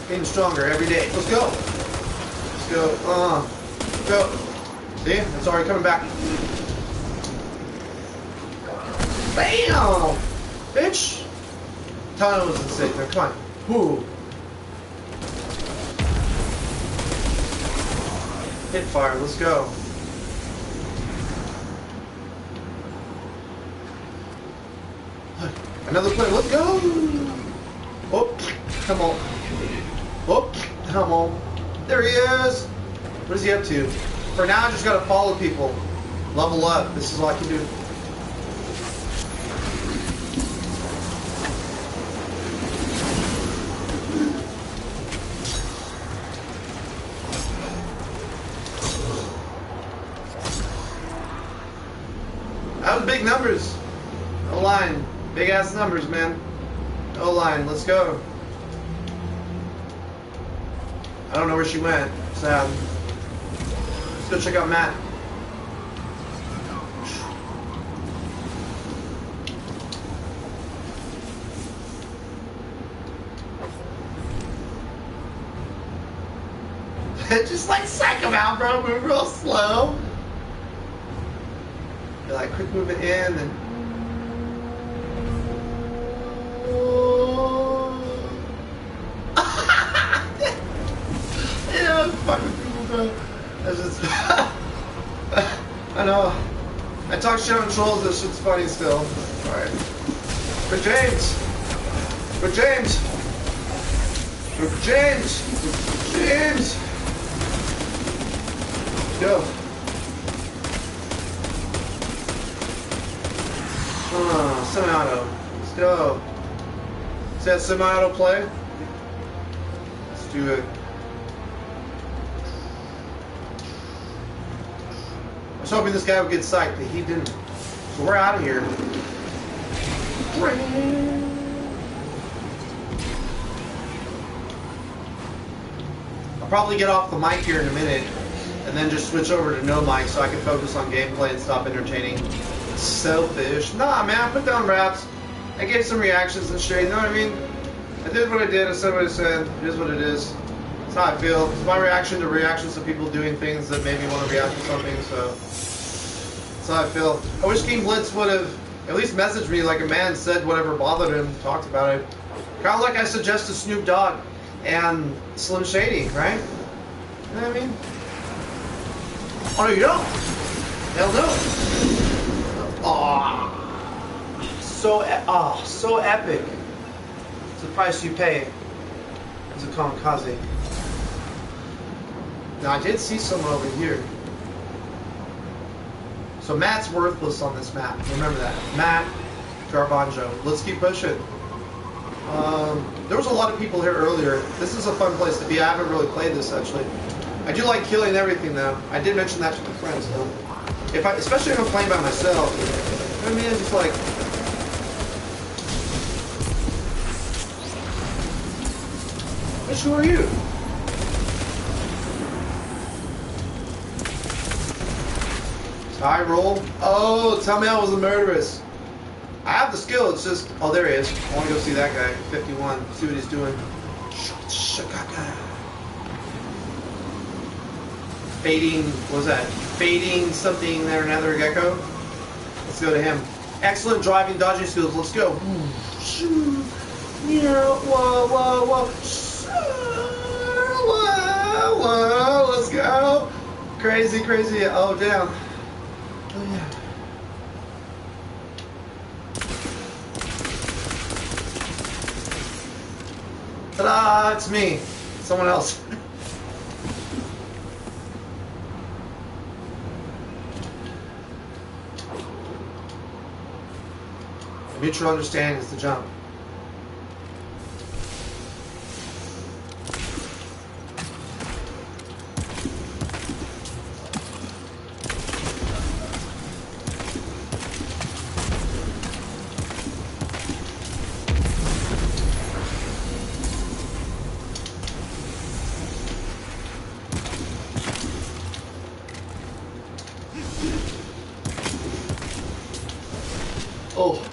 Speaker 1: Getting stronger every day. Let's go. Let's go. Go. See? It's already coming back. Bam! Bitch! Tell me it wasn't safe there. Come on. Whoo. Hit fire. Let's go. Another plane. Let's go! Oh, come on. Oh, come on. There he is! What is he up to? For now, I just gotta follow people. Level up. This is all I can do. That was big numbers. No line. Big ass numbers, man. No line. Let's go. I don't know where she went. Sad. Let's go check out Matt. Just like psych him out, bro. Move real slow. You're like quick moving in and. Yeah, fucking people, bro. That's just. I know. I talk shit on trolls. This shit's funny still. All right. But James. But James. But James. James. Go. Semi-auto. Let's go. Is that semi-auto play? Let's do it. I was hoping this guy would get psyched, but he didn't. So we're out of here. I'll probably get off the mic here in a minute, and then just switch over to no mic so I can focus on gameplay and stop entertaining. Selfish. Nah, man, I put down raps. I gave some reactions and shit, you know what I mean? I did what I did, I said what I said. It is what it is. It's how I feel. It's my reaction to reactions of people doing things that made me want to react to something, so that's how I feel. I wish King Blitz would have at least messaged me like a man, said whatever bothered him, talked about it. Kind of like I suggested Snoop Dogg and Slim Shady, right? You know what I mean? Oh, no, you don't? Hell no. Oh, so epic. It's the price you pay as a kamikaze. Now, I did see someone over here. So Matt's worthless on this map. Remember that. Matt Garbanjo. Let's keep pushing. There was a lot of people here earlier. This is a fun place to be. I haven't really played this, actually. I do like killing everything, though. I did mention that to my friends, though. Especially if I'm playing by myself. You know what I mean? It's just like... Which who are you? Tie roll? Oh, tell me I was a murderess. I have the skill, it's just... Oh, there he is. I want to go see that guy. 51. See what he's doing. Fading... What was that? Fading something there, another gecko. Let's go to him. Excellent driving, dodging skills. Let's go. Whoa, whoa, whoa. Whoa, whoa. Let's go. Crazy, crazy. Oh, damn. Oh, yeah. Ta-da! It's me. Someone else. Mutual understanding is the jump. Oh.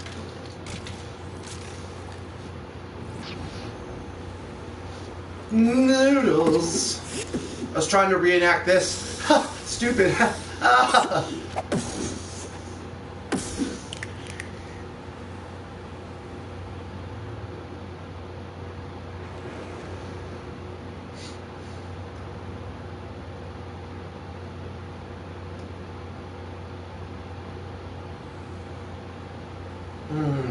Speaker 1: Noodles. I was trying to reenact this. Stupid.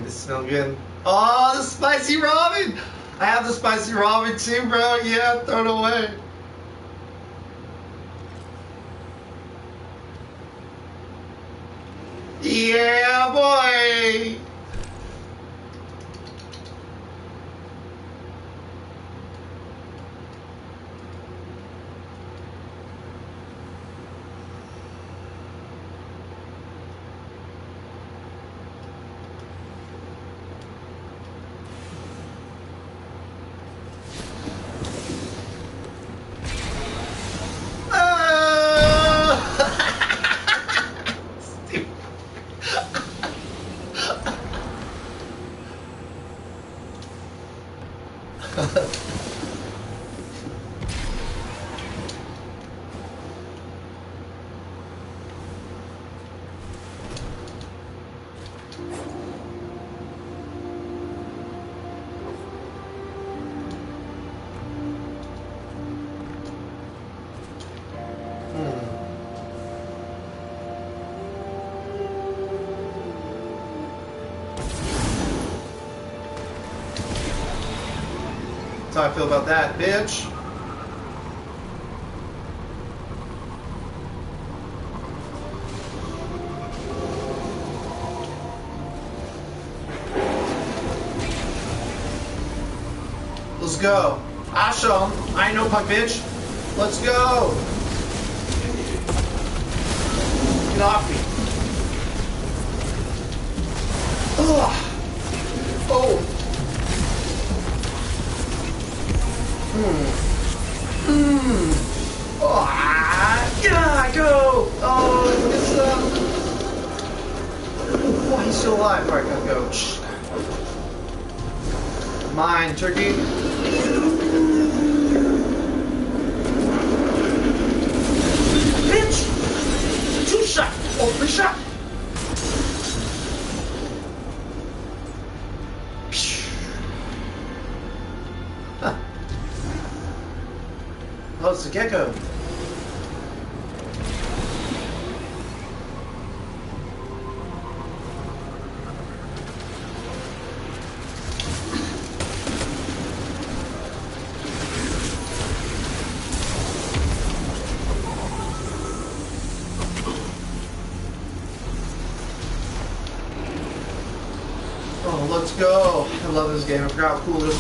Speaker 1: This smells good. Oh, the spicy ramen! I have the spicy ramen too, bro. Yeah, throw it away. Yeah, boy! That's how I feel about that, bitch. Let's go. I show 'em. I ain't no punk bitch. Let's go. Get off me. Ugh. Oh. Oh, yeah, go. Oh, it's oh, he's still alive. All right, gotta go. Shh. Mine, turkey. Bitch! 2 shot! Oh, 3 shot! Huh. Oh, it's a gecko. Oh, let's go. I love this game. I forgot how cool it is.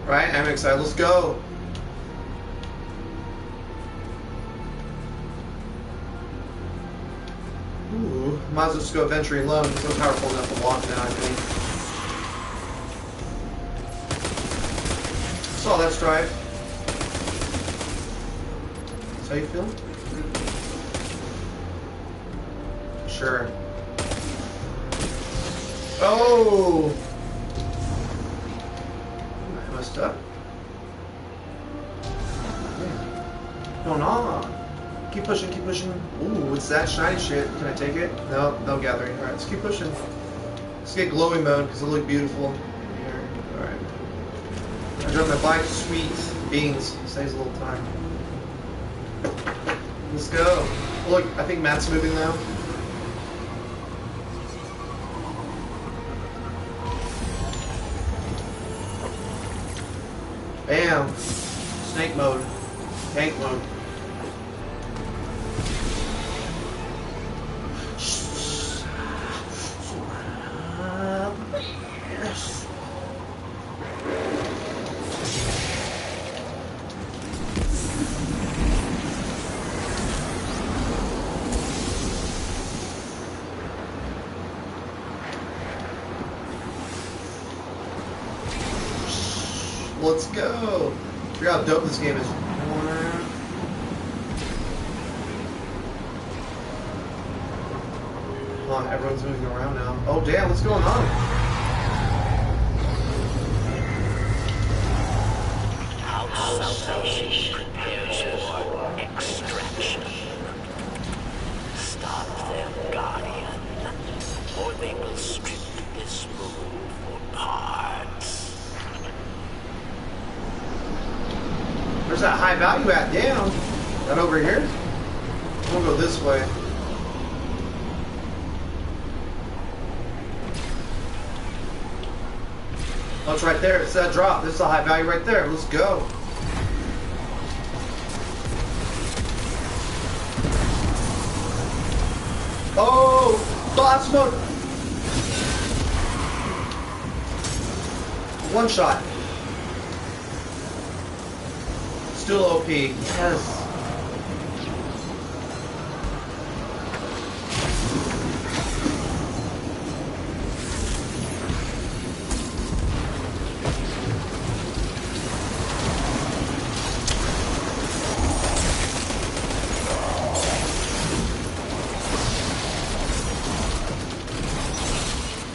Speaker 1: Right? I'm excited. Let's go. Ooh, might as well just go adventuring alone. I'm so powerful enough to walk now, I think. Saw that strive. How you feel? Sure. Oh! I messed up. Yeah. Going on. Keep pushing, keep pushing. Ooh, what's that shiny shit? Can I take it? No, no gathering. Alright, let's keep pushing. Let's get glowing mode because it'll look beautiful. Here. Alright. I dropped my bike. Sweet beans. Saves a little time. Let's go. Look, I think Matt's moving now. Bam. tank mode. Tank mode. Yes. Let's go. Figure out how dope this game is. Hold on, everyone's moving around now. Oh damn, what's going on?
Speaker 2: Our salvation prepares for extraction. Stop them, Guardian, or they will strip this moon for parts.
Speaker 1: Where's that high value at? Damn. That over here? We'll go this way. Oh, it's right there. It's that drop. This is a high value right there. Let's go. Oh, boss mode. One shot. Still OP. Yes.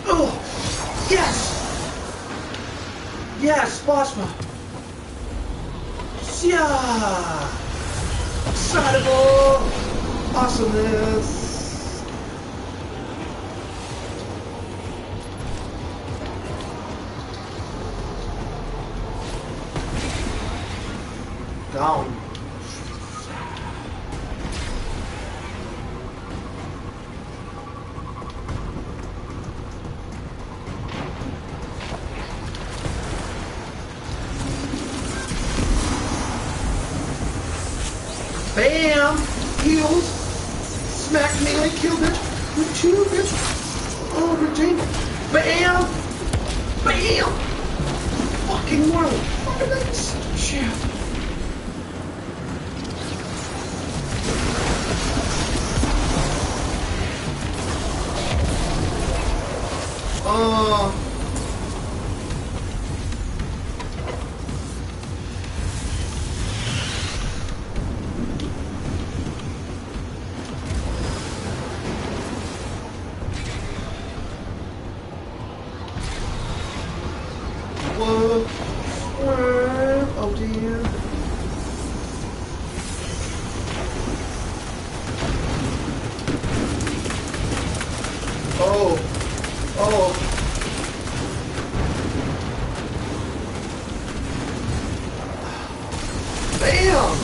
Speaker 1: Oh, yes. Yes, boss mode. Yeah! Excitable! Awesomeness! Down. Bam! Heals! Smacked melee, killed it! With two, bitch! Oh, routine! Bam! Bam! Fucking wow! Fucking nice! Shit! Whoa! Oh dear! Oh! Oh! Bam!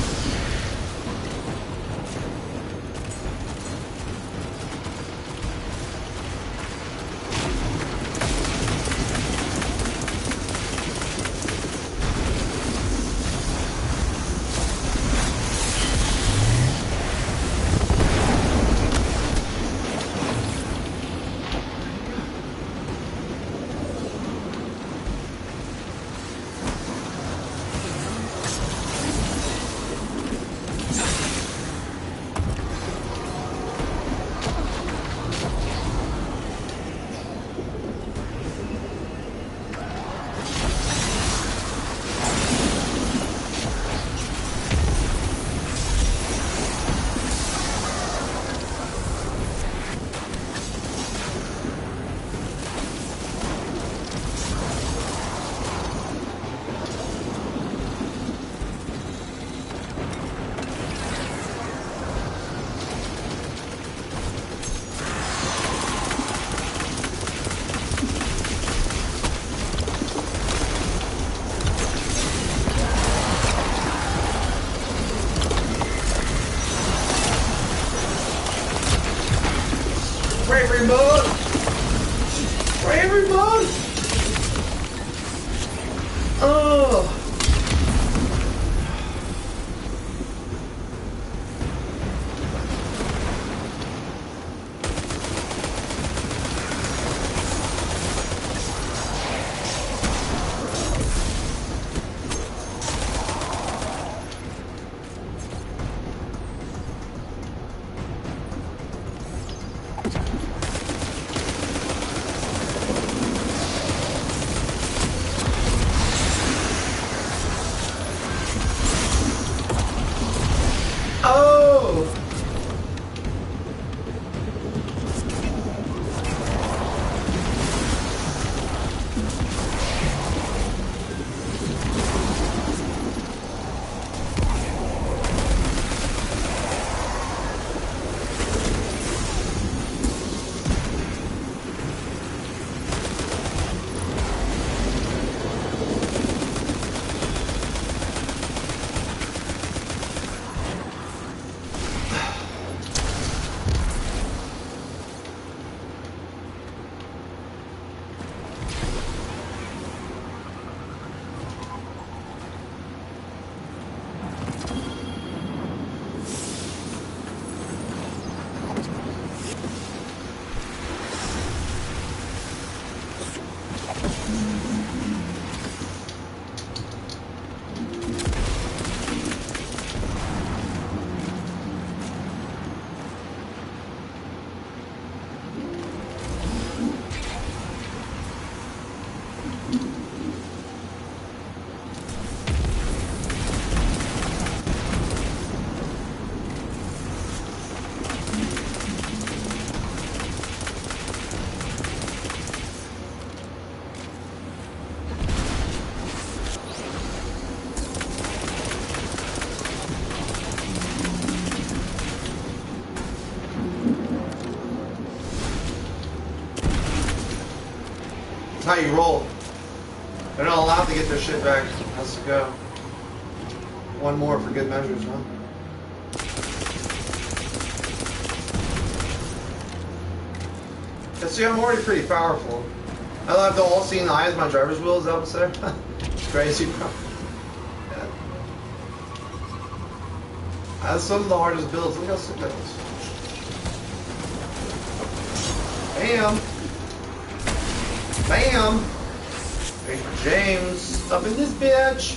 Speaker 1: Bravery mode! Bravery mode! Oh! How you roll. They're not allowed to get their shit back. Has to go. One more for good measures, huh? Yeah, see, I'm already pretty powerful. I have the all-seeing eye as my driver's wheel. Is that what's there? It's crazy, bro. Yeah. That's some of the hardest builds. Look how sick that is. Bam! Bam! James, up in this bitch.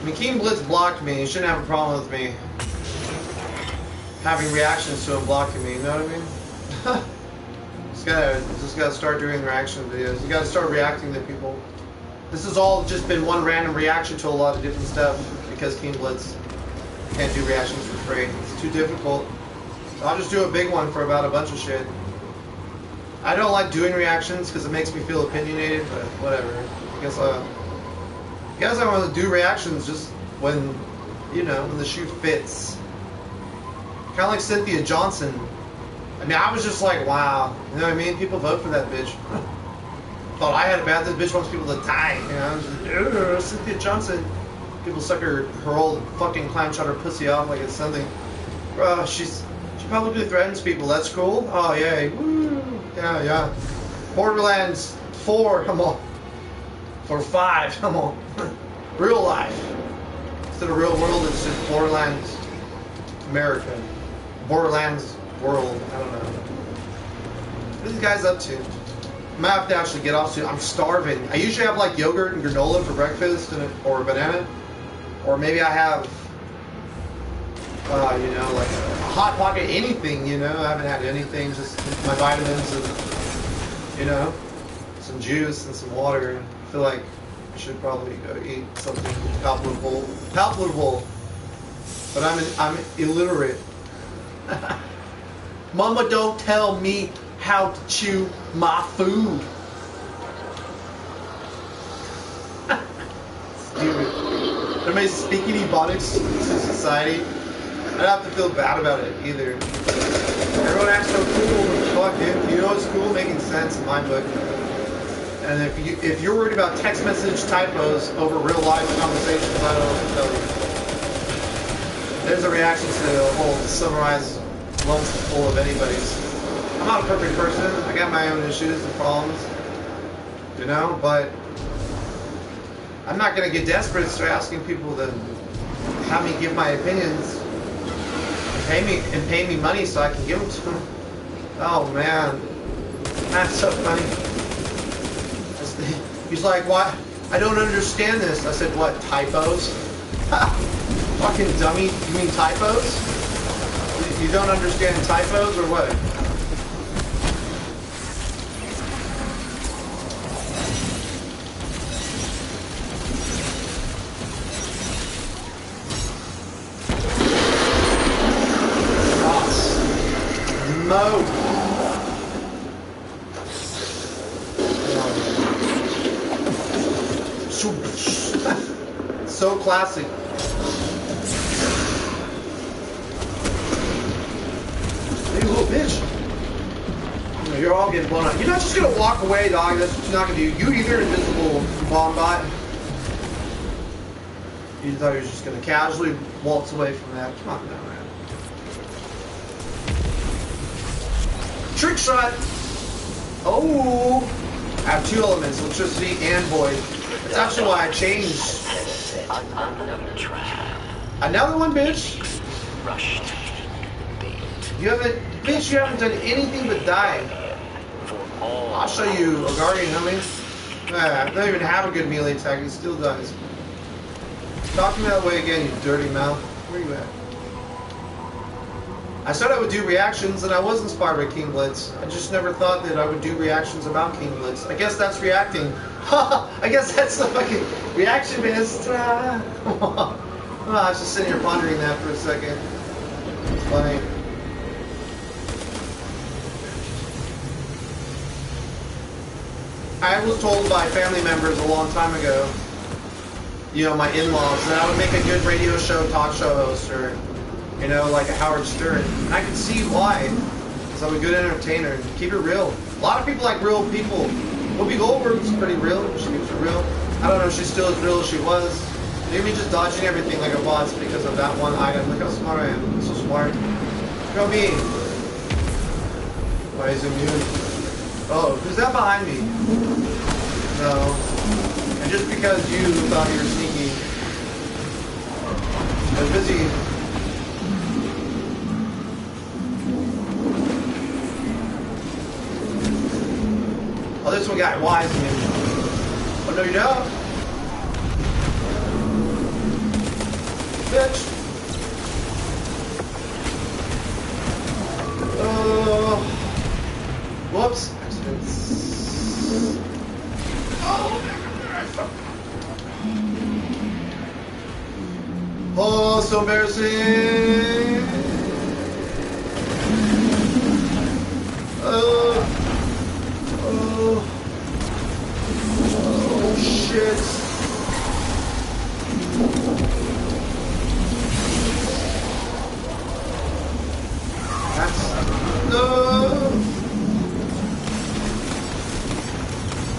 Speaker 1: I mean, King Blitz blocked me. He shouldn't have a problem with me having reactions to him blocking me. You know what I mean? just gotta start doing reaction videos. You gotta start reacting to people. This has all just been one random reaction to a lot of different stuff because King Blitz can't do reactions for free. It's too difficult. So I'll just do a big one for about a bunch of shit. I don't like doing reactions because it makes me feel opinionated, but whatever. I guess I want to do reactions just when, you know, when the shoe fits. Kind of like Cynthia Johnson. I mean, I was just like, wow. You know what I mean? People vote for that bitch. Thought I had it bad. This bitch wants people to die. You know? I was just, Cynthia Johnson. People suck her old fucking clam chowder pussy off like it's something. Bro, she publicly threatens people. That's cool. Oh, yay. Woo. Yeah, yeah. Borderlands 4, come on. Or 5, come on. Real life. Instead of real world, it's just Borderlands America. Borderlands world. I don't know. What are these guys up to? I might have to actually get off soon. I'm starving. I usually have like yogurt and granola for breakfast or a banana. Or maybe I have, you know, like a Hot Pocket, anything, you know. I haven't had anything, just my vitamins and, you know, some juice and some water. I feel like I should probably go eat something palatable. But I'm illiterate. Mama don't tell me how to chew my food. Stupid. Everybody's speaking Ebonics to society. I don't have to feel bad about it either. Everyone acts so cool. Fuck, dude. You know what's cool? Making sense in my book. And if you're worried about text message typos over real life conversations, I don't know what to tell you. There's a reaction to a whole summarized lump full of anybody's. I'm not a perfect person. I got my own issues and problems, you know. But I'm not gonna get desperate and start asking people to have me give my opinions. Pay me money so I can give them to them. Oh man, that's so funny. He's like, "What? I don't understand this." I said, "What? Typos? Fucking dummy! You mean typos? You don't understand typos or what?" So classic. Hey, little bitch. You're all getting blown up. You're not just gonna walk away, dog. That's what you're not gonna do. You either invisible bomb bot. You thought you were just gonna casually waltz away from that. Come on now, man. Trick shot. Oh. I have two elements, electricity and void. That's actually why I changed.
Speaker 2: Another trap.
Speaker 1: Another one, bitch.
Speaker 2: Rushed bait.
Speaker 1: You haven't, bitch, you haven't done anything but die. I'll show you a guardian, homie. I don't even have a good melee attack, he still dies. Talk to me that way again, you dirty mouth. Where you at? I said I would do reactions, and I was inspired by King Blitz. I just never thought that I would do reactions about King Blitz. I guess that's reacting. I guess that's the fucking reactionist. I was just sitting here pondering that for a second. It's funny. I was told by family members a long time ago, you know, my in-laws, that I would make a good radio show, talk show host, or, you know, like a Howard Stern. And I can see why, because I'm a good entertainer. Keep it real. A lot of people like real people. Whoopi Goldberg's pretty real. She keeps it real. I don't know if she's still as real as she was. Maybe just dodging everything like a boss because of that one item. Look how smart I am. I'm so smart. Look at me. Why is it immune? Oh, who's that behind me? No. And just because you thought you were sneaky, I was busy. Oh, this one got wise in me. Oh, no, you don't. Bitch. Whoops. Accidents. Oh, so embarrassing. Oh, shit. That's... No.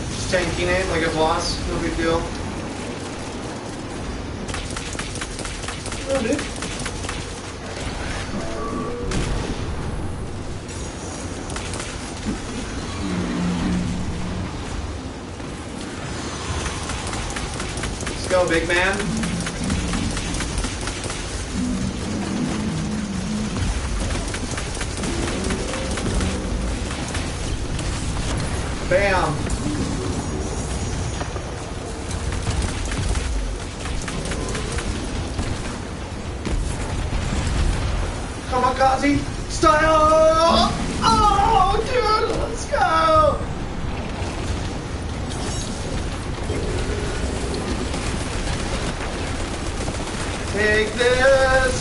Speaker 1: Just tanking it like a boss. No big deal. Oh, dude. Let's go, big man. Bam. Kamikaze style! Oh, dude, let's go! Take this!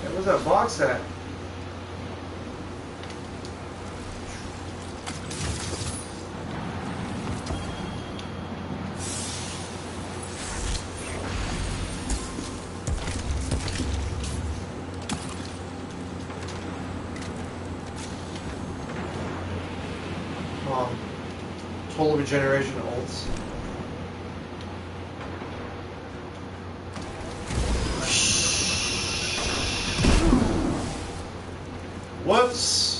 Speaker 1: Hey, where's that box at? Total regeneration ults. Whoops.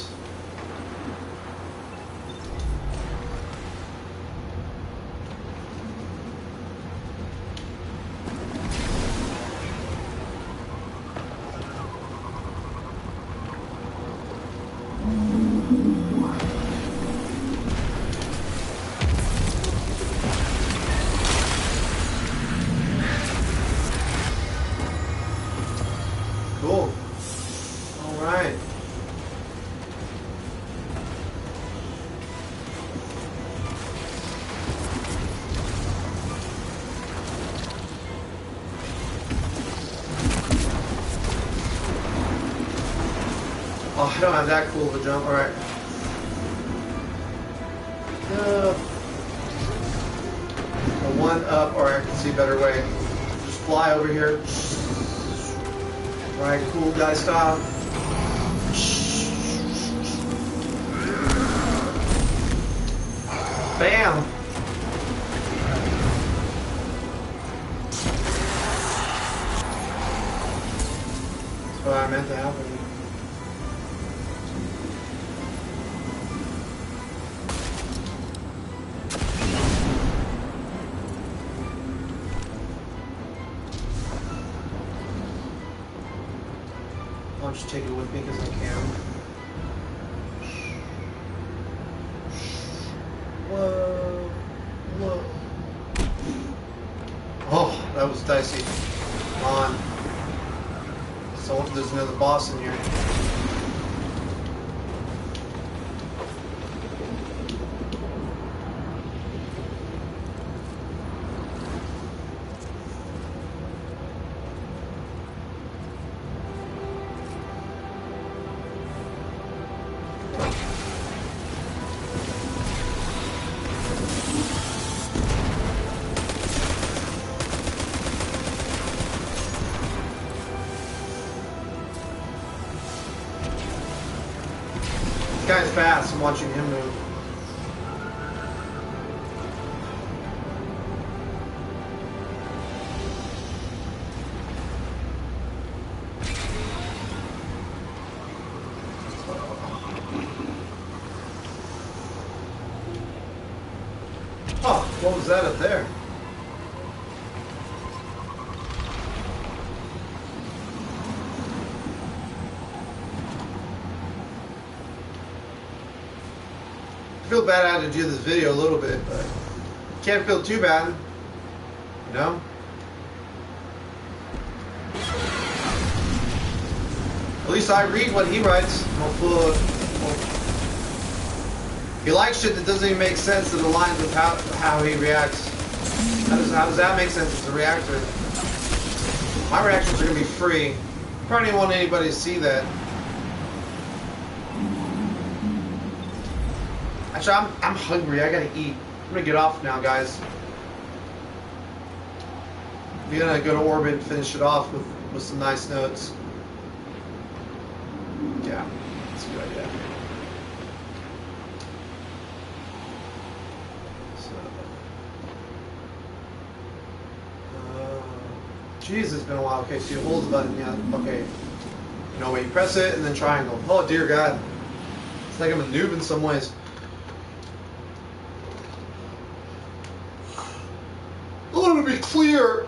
Speaker 1: Cool. All right. Oh, I don't have that cool of a jump. All right. A one up, or I can see a better way. Just fly over here. Alright, cool guy style. Bam! That's what I meant to happen. just take it with me because I can. Whoa. Whoa. Oh, that was dicey. Come on. So there's another boss in here. This guy's fast. I'm watching him move. Oh, what was that up there? I feel bad I had to do this video a little bit, but can't feel too bad, you know? At least I read what he writes. He likes shit that doesn't even make sense that aligns with how he reacts. How does that make sense as a reactor? My reactions are going to be free. Probably don't want anybody to see that. Actually, I'm hungry. I gotta eat. I'm gonna get off now, guys. We're gonna go to orbit and finish it off with some nice notes. Yeah, that's a good idea. So, geez, it's been a while. Okay, so you hold the button. Yeah. Okay. You know, when you press it and then triangle. Oh dear God, it's like I'm a noob in some ways. I want to be clear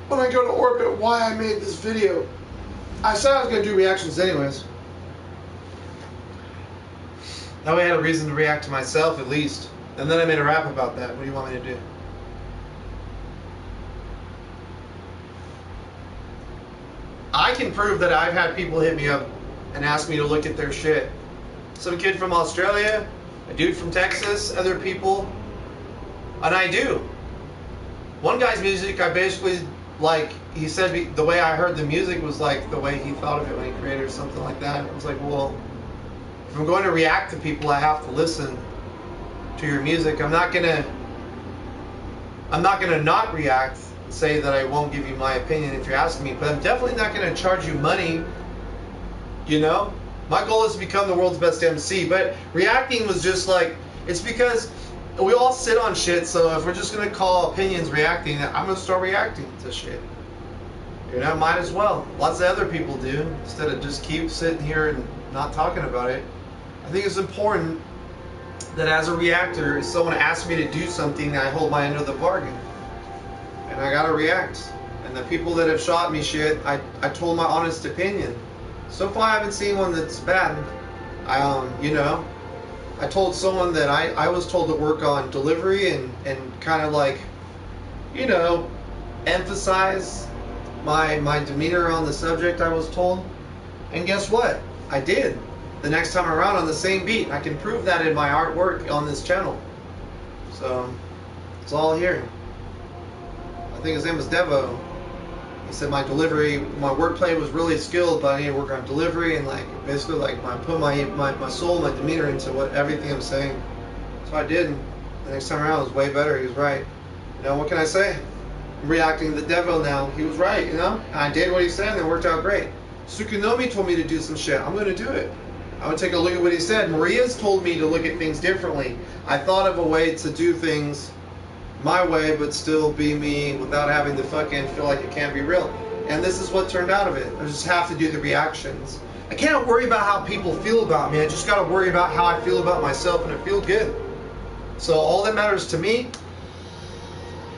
Speaker 1: when I go to orbit why I made this video. I said I was going to do reactions anyways. That way I had a reason to react to myself at least. And then I made a rap about that. What do you want me to do? I can prove that I've had people hit me up and ask me to look at their shit. Some kid from Australia, a dude from Texas, other people. And I do. One guy's music, I basically, like, he said the way I heard the music was like the way he thought of it when he created or something like that. I was like, well, if I'm going to react to people, I have to listen to your music. I'm not gonna not react and say that I won't give you my opinion if you're asking me, but I'm definitely not gonna charge you money, you know? My goal is to become the world's best MC, but reacting was just like, it's because we all sit on shit, so if we're just going to call opinions reacting, I'm going to start reacting to shit. You know, might as well. Lots of other people do, instead of just keep sitting here and not talking about it. I think it's important that as a reactor, if someone asks me to do something, I hold my end of the bargain. And I got to react. And the people that have shot me shit, I told my honest opinion. So far I haven't seen one that's bad. You know, I told someone that I was told to work on delivery and kind of like, you know, emphasize my demeanor on the subject, I was told. And guess what? I did. The next time around on the same beat. I can prove that in my artwork on this channel. So, it's all here. I think his name was Devo. He said my delivery, my wordplay was really skilled, but I need to work on delivery and like basically like put my soul, my demeanor into everything I'm saying. So I did. The next time around it was way better. He was right. You know, what can I say? I'm reacting to the Devo now. He was right, you know? And I did what he said and it worked out great. Tsukunomi told me to do some shit. I'm gonna do it. I would take a look at what he said. Maria's told me to look at things differently. I thought of a way to do things my way, but still be me without having to fucking feel like it can't be real. And this is what turned out of it. I just have to do the reactions. I can't worry about how people feel about me. I just got to worry about how I feel about myself, and I feel good. So all that matters to me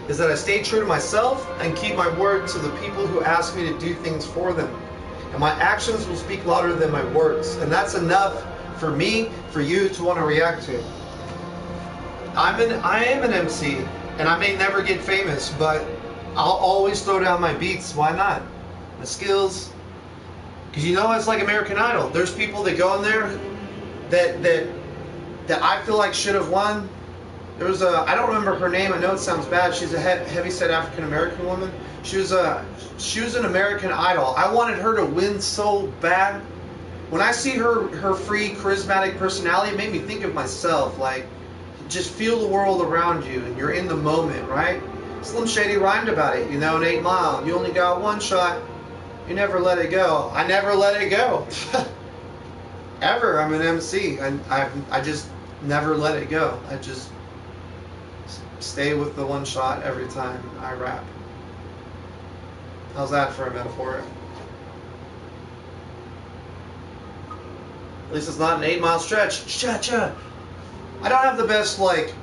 Speaker 1: is that I stay true to myself and keep my word to the people who ask me to do things for them. And my actions will speak louder than my words. And that's enough for me, for you to want to react to. I am an MC, and I may never get famous, but I'll always throw down my beats. Why not? The skills. Because you know, it's like American Idol. There's people that go in there that I feel like should have won. There was I don't remember her name. I know it sounds bad. She's a heavyset African American woman. She was an American Idol. I wanted her to win so bad. When I see her free, charismatic personality, it made me think of myself. Like, just feel the world around you, and you're in the moment, right? Slim Shady rhymed about it. You know, in 8 Mile, you only got one shot. You never let it go. I never let it go. Ever. I'm an MC. I just never let it go. I just stay with the one shot every time I rap. How's that for a metaphor? At least it's not an 8 Mile stretch. Cha-cha. I don't have the best, like,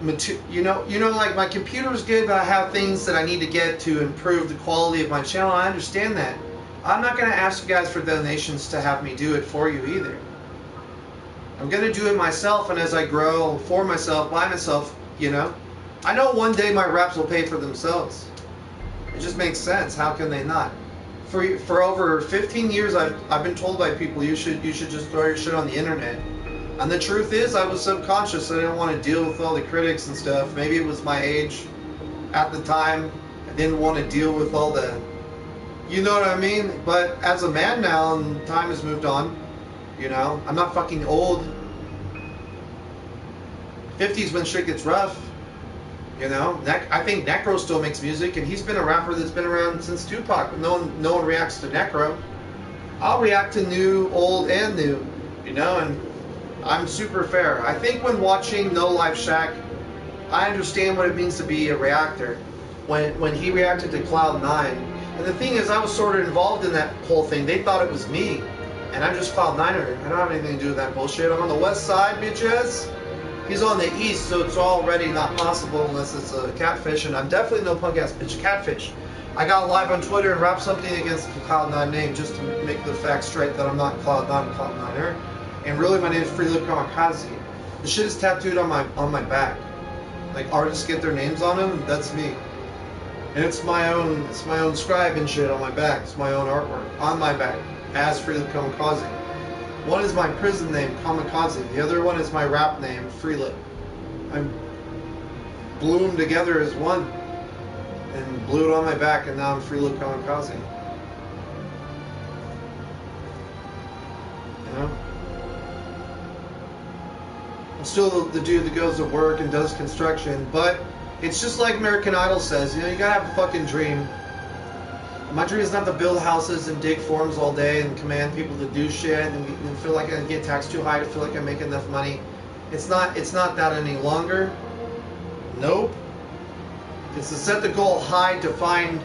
Speaker 1: you know, like, my computer's good, but I have things that I need to get to improve the quality of my channel. I understand that. I'm not going to ask you guys for donations to have me do it for you either. I'm going to do it myself, and as I grow for myself, by myself, you know. I know one day my raps will pay for themselves. It just makes sense. How can they not? For over 15 years, I've been told by people, you should just throw your shit on the internet. And the truth is, I was subconscious. I didn't want to deal with all the critics and stuff. Maybe it was my age at the time. I didn't want to deal with all the, you know what I mean? But as a man now, and time has moved on, you know, I'm not fucking old. 50s when shit gets rough, you know. I think Necro still makes music, and he's been a rapper that's been around since Tupac. But no one reacts to Necro. I'll react to new, old, and new, you know, and I'm super fair. I think when watching No Life Shack, I understand what it means to be a reactor. When he reacted to Cloud9, and the thing is, I was sort of involved in that whole thing. They thought it was me, and I'm just Cloud9er. I don't have anything to do with that bullshit. I'm on the west side, bitches. He's on the east, so it's already not possible unless it's a catfish, and I'm definitely no punk ass bitch catfish. I got live on Twitter and rapped something against the Cloud9 name just to make the fact straight that I'm not Cloud9, I'm Cloud9er. And really, my name is Freelip Kamikaze. The shit is tattooed on my back. Like, artists get their names on them. That's me. And it's my own scribe and shit on my back. It's my own artwork on my back as Freelip Kamikaze. One is my prison name, Kamikaze. The other one is my rap name, Freelip. I blew them together as one and blew it on my back, and now I'm Freelip Kamikaze. You know? I'm still the dude that goes to work and does construction, but it's just like American Idol says, you know, you gotta have a fucking dream. My dream is not to build houses and dig forms all day and command people to do shit and feel like I get taxed too high to feel like I make enough money. It's not that any longer. Nope. It's to set the goal high to find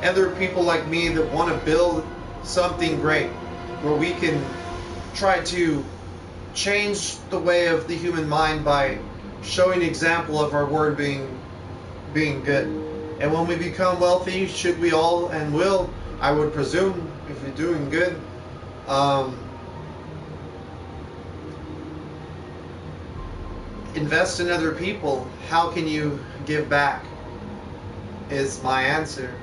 Speaker 1: other people like me that want to build something great, where we can try to change the way of the human mind by showing an example of our word being good. And when we become wealthy, should we all and will, I would presume, if we're doing good, invest in other people. How can you give back is my answer.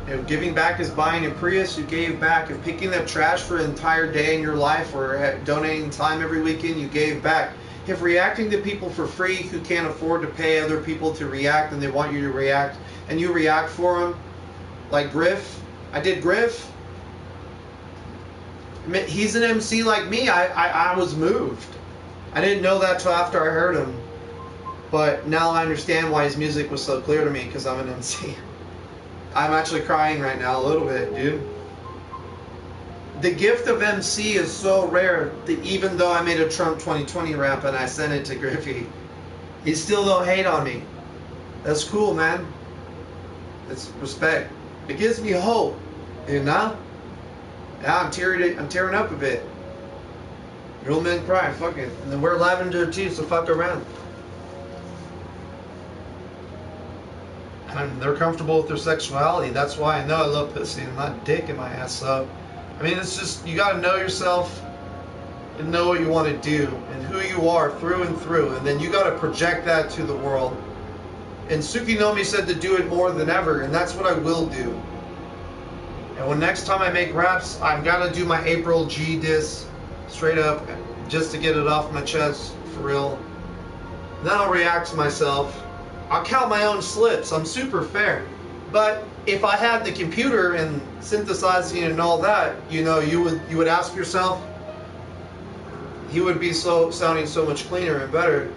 Speaker 1: If giving back is buying a Prius, you gave back. If picking up trash for an entire day in your life or donating time every weekend, you gave back. If reacting to people for free who can't afford to pay other people to react and they want you to react, and you react for them, like Griff, I did Griff. He's an MC like me. I was moved. I didn't know that till after I heard him. But now I understand why his music was so clear to me, because I'm an MC. I'm actually crying right now a little bit, dude. The gift of MC is so rare that even though I made a Trump 2020 rap and I sent it to Griffey, he still don't hate on me. That's cool, man. It's respect. It gives me hope, you know? Yeah, I'm tearing up a bit. Real men cry, fuck it. And then wear lavender too, so fuck around. And they're comfortable with their sexuality. That's why I know I love pussy. I'm not dicking my ass up. I mean, it's just, you got to know yourself and know what you want to do and who you are through and through. And then you got to project that to the world. And Tsukinomi said to do it more than ever, and that's what I will do. And when next time I make raps, I've got to do my April G diss straight up just to get it off my chest for real. Then I'll react to myself. I'll count my own slips. I'm super fair. But if I had the computer and synthesizing and all that, you know, you would ask yourself, he would be sounding so much cleaner and better.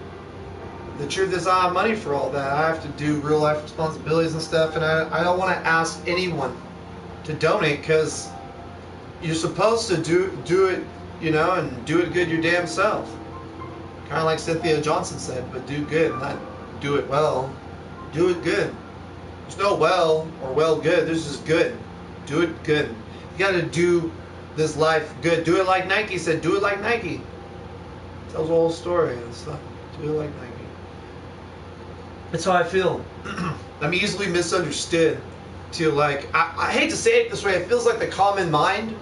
Speaker 1: The truth is, I have money for all that. I have to do real life responsibilities and stuff, and I don't want to ask anyone to donate because you're supposed to do it, you know, and do it good your damn self. Kind of like Cynthia Johnson said, but do good, not do it well. Do it good. There's no well or well good. There's just good. Do it good. You got to do this life good. Do it like Nike said. Do it like Nike. Tells a whole story and stuff. Do it like Nike. That's how I feel. I'm easily misunderstood. To like, I hate to say it this way. It feels like the common mind.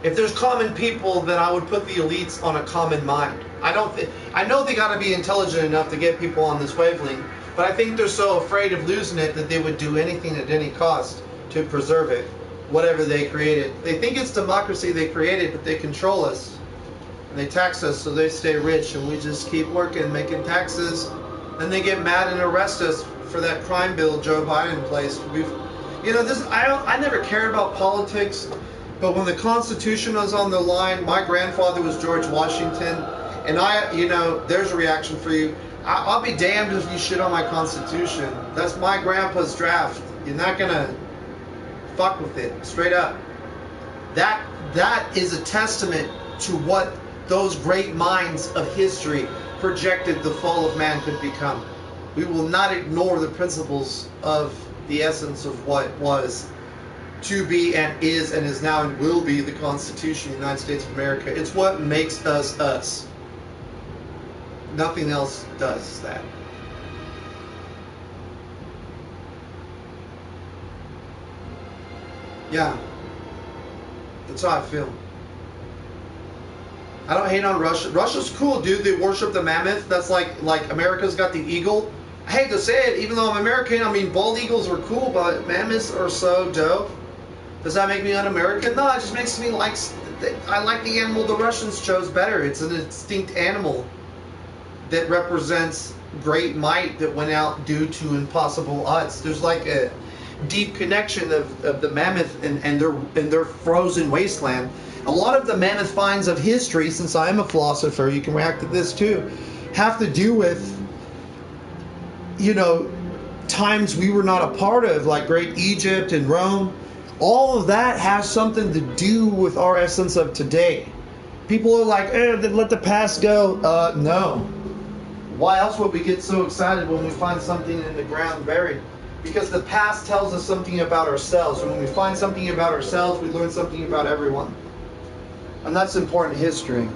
Speaker 1: If there's common people, then I would put the elites on a common mind. I know they got to be intelligent enough to get people on this wavelength, but I think they're so afraid of losing it that they would do anything at any cost to preserve it, whatever they created. They think it's democracy they created, but they control us. And they tax us so they stay rich, and we just keep working, making taxes. Then they get mad and arrest us for that crime bill Joe Biden placed. You know, I never cared about politics, but when the Constitution was on the line, my grandfather was George Washington, and you know, there's a reaction for you. I'll be damned if you shit on my Constitution. That's my grandpa's draft. You're not gonna fuck with it, straight up. That is a testament to what those great minds of history projected the fall of man could become. We will not ignore the principles of the essence of what was to be and is now and will be the Constitution of the United States of America. It's what makes us us. Nothing else does that. Yeah. That's how I feel. I don't hate on Russia. Russia's cool, dude. They worship the mammoth. That's like America's got the eagle. I hate to say it, even though I'm American, I mean, bald eagles are cool, but mammoths are so dope. Does that make me un-American? No, it just makes me like, I like the animal the Russians chose better. It's an extinct animal that represents great might that went out due to impossible odds. There's like a deep connection of the mammoth and their frozen wasteland. A lot of the mammoth finds of history, since I am a philosopher, you can react to this too, have to do with, you know, times we were not a part of, like great Egypt and Rome. All of that has something to do with our essence of today. People are like, let the past go. No. Why else would we get so excited when we find something in the ground buried? Because the past tells us something about ourselves. And when we find something about ourselves, we learn something about everyone. And that's important history.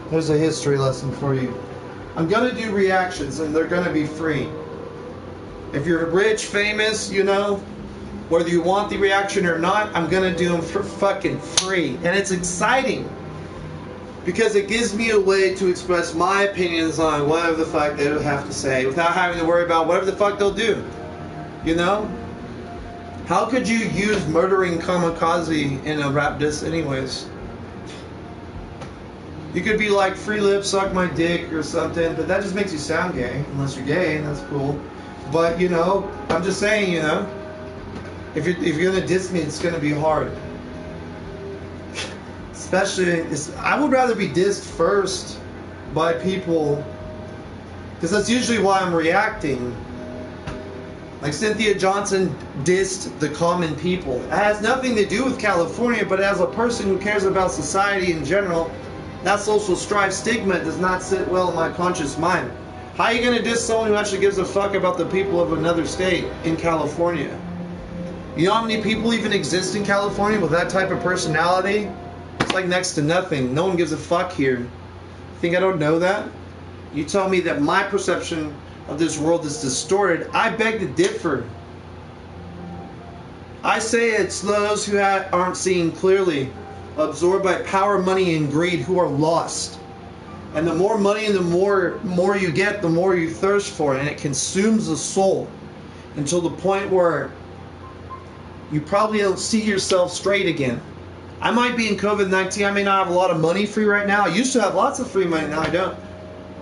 Speaker 1: There's a history lesson for you. I'm going to do reactions, and they're going to be free. If you're rich, famous, you know, whether you want the reaction or not, I'm going to do them for fucking free. And it's exciting. Because it gives me a way to express my opinions on whatever the fuck they have to say without having to worry about whatever the fuck they'll do. You know? How could you use murdering kamikaze in a rap diss anyways? You could be like, free lip, suck my dick or something, but that just makes you sound gay. Unless you're gay, and that's cool. But, you know, I'm just saying, you know, if you're going to diss me, it's going to be hard. Especially, I would rather be dissed first by people, because that's usually why I'm reacting. Like Cynthia Johnson dissed the common people. It has nothing to do with California, but as a person who cares about society in general, that social strife stigma does not sit well in my conscious mind. How are you going to diss someone who actually gives a fuck about the people of another state in California? You know how many people even exist in California with that type of personality? It's like next to nothing. No one gives a fuck here. Think I don't know that? You tell me that my perception of this world is distorted. I beg to differ. I say it's those who aren't seeing clearly. absorbed by power, money, and greed, who are lost. And the more money and the more you get, the more you thirst for it, and it consumes the soul until the point where you probably don't see yourself straight again. I might be in COVID-19. I may not have a lot of money free right now. I used to have lots of free money. Now I don't.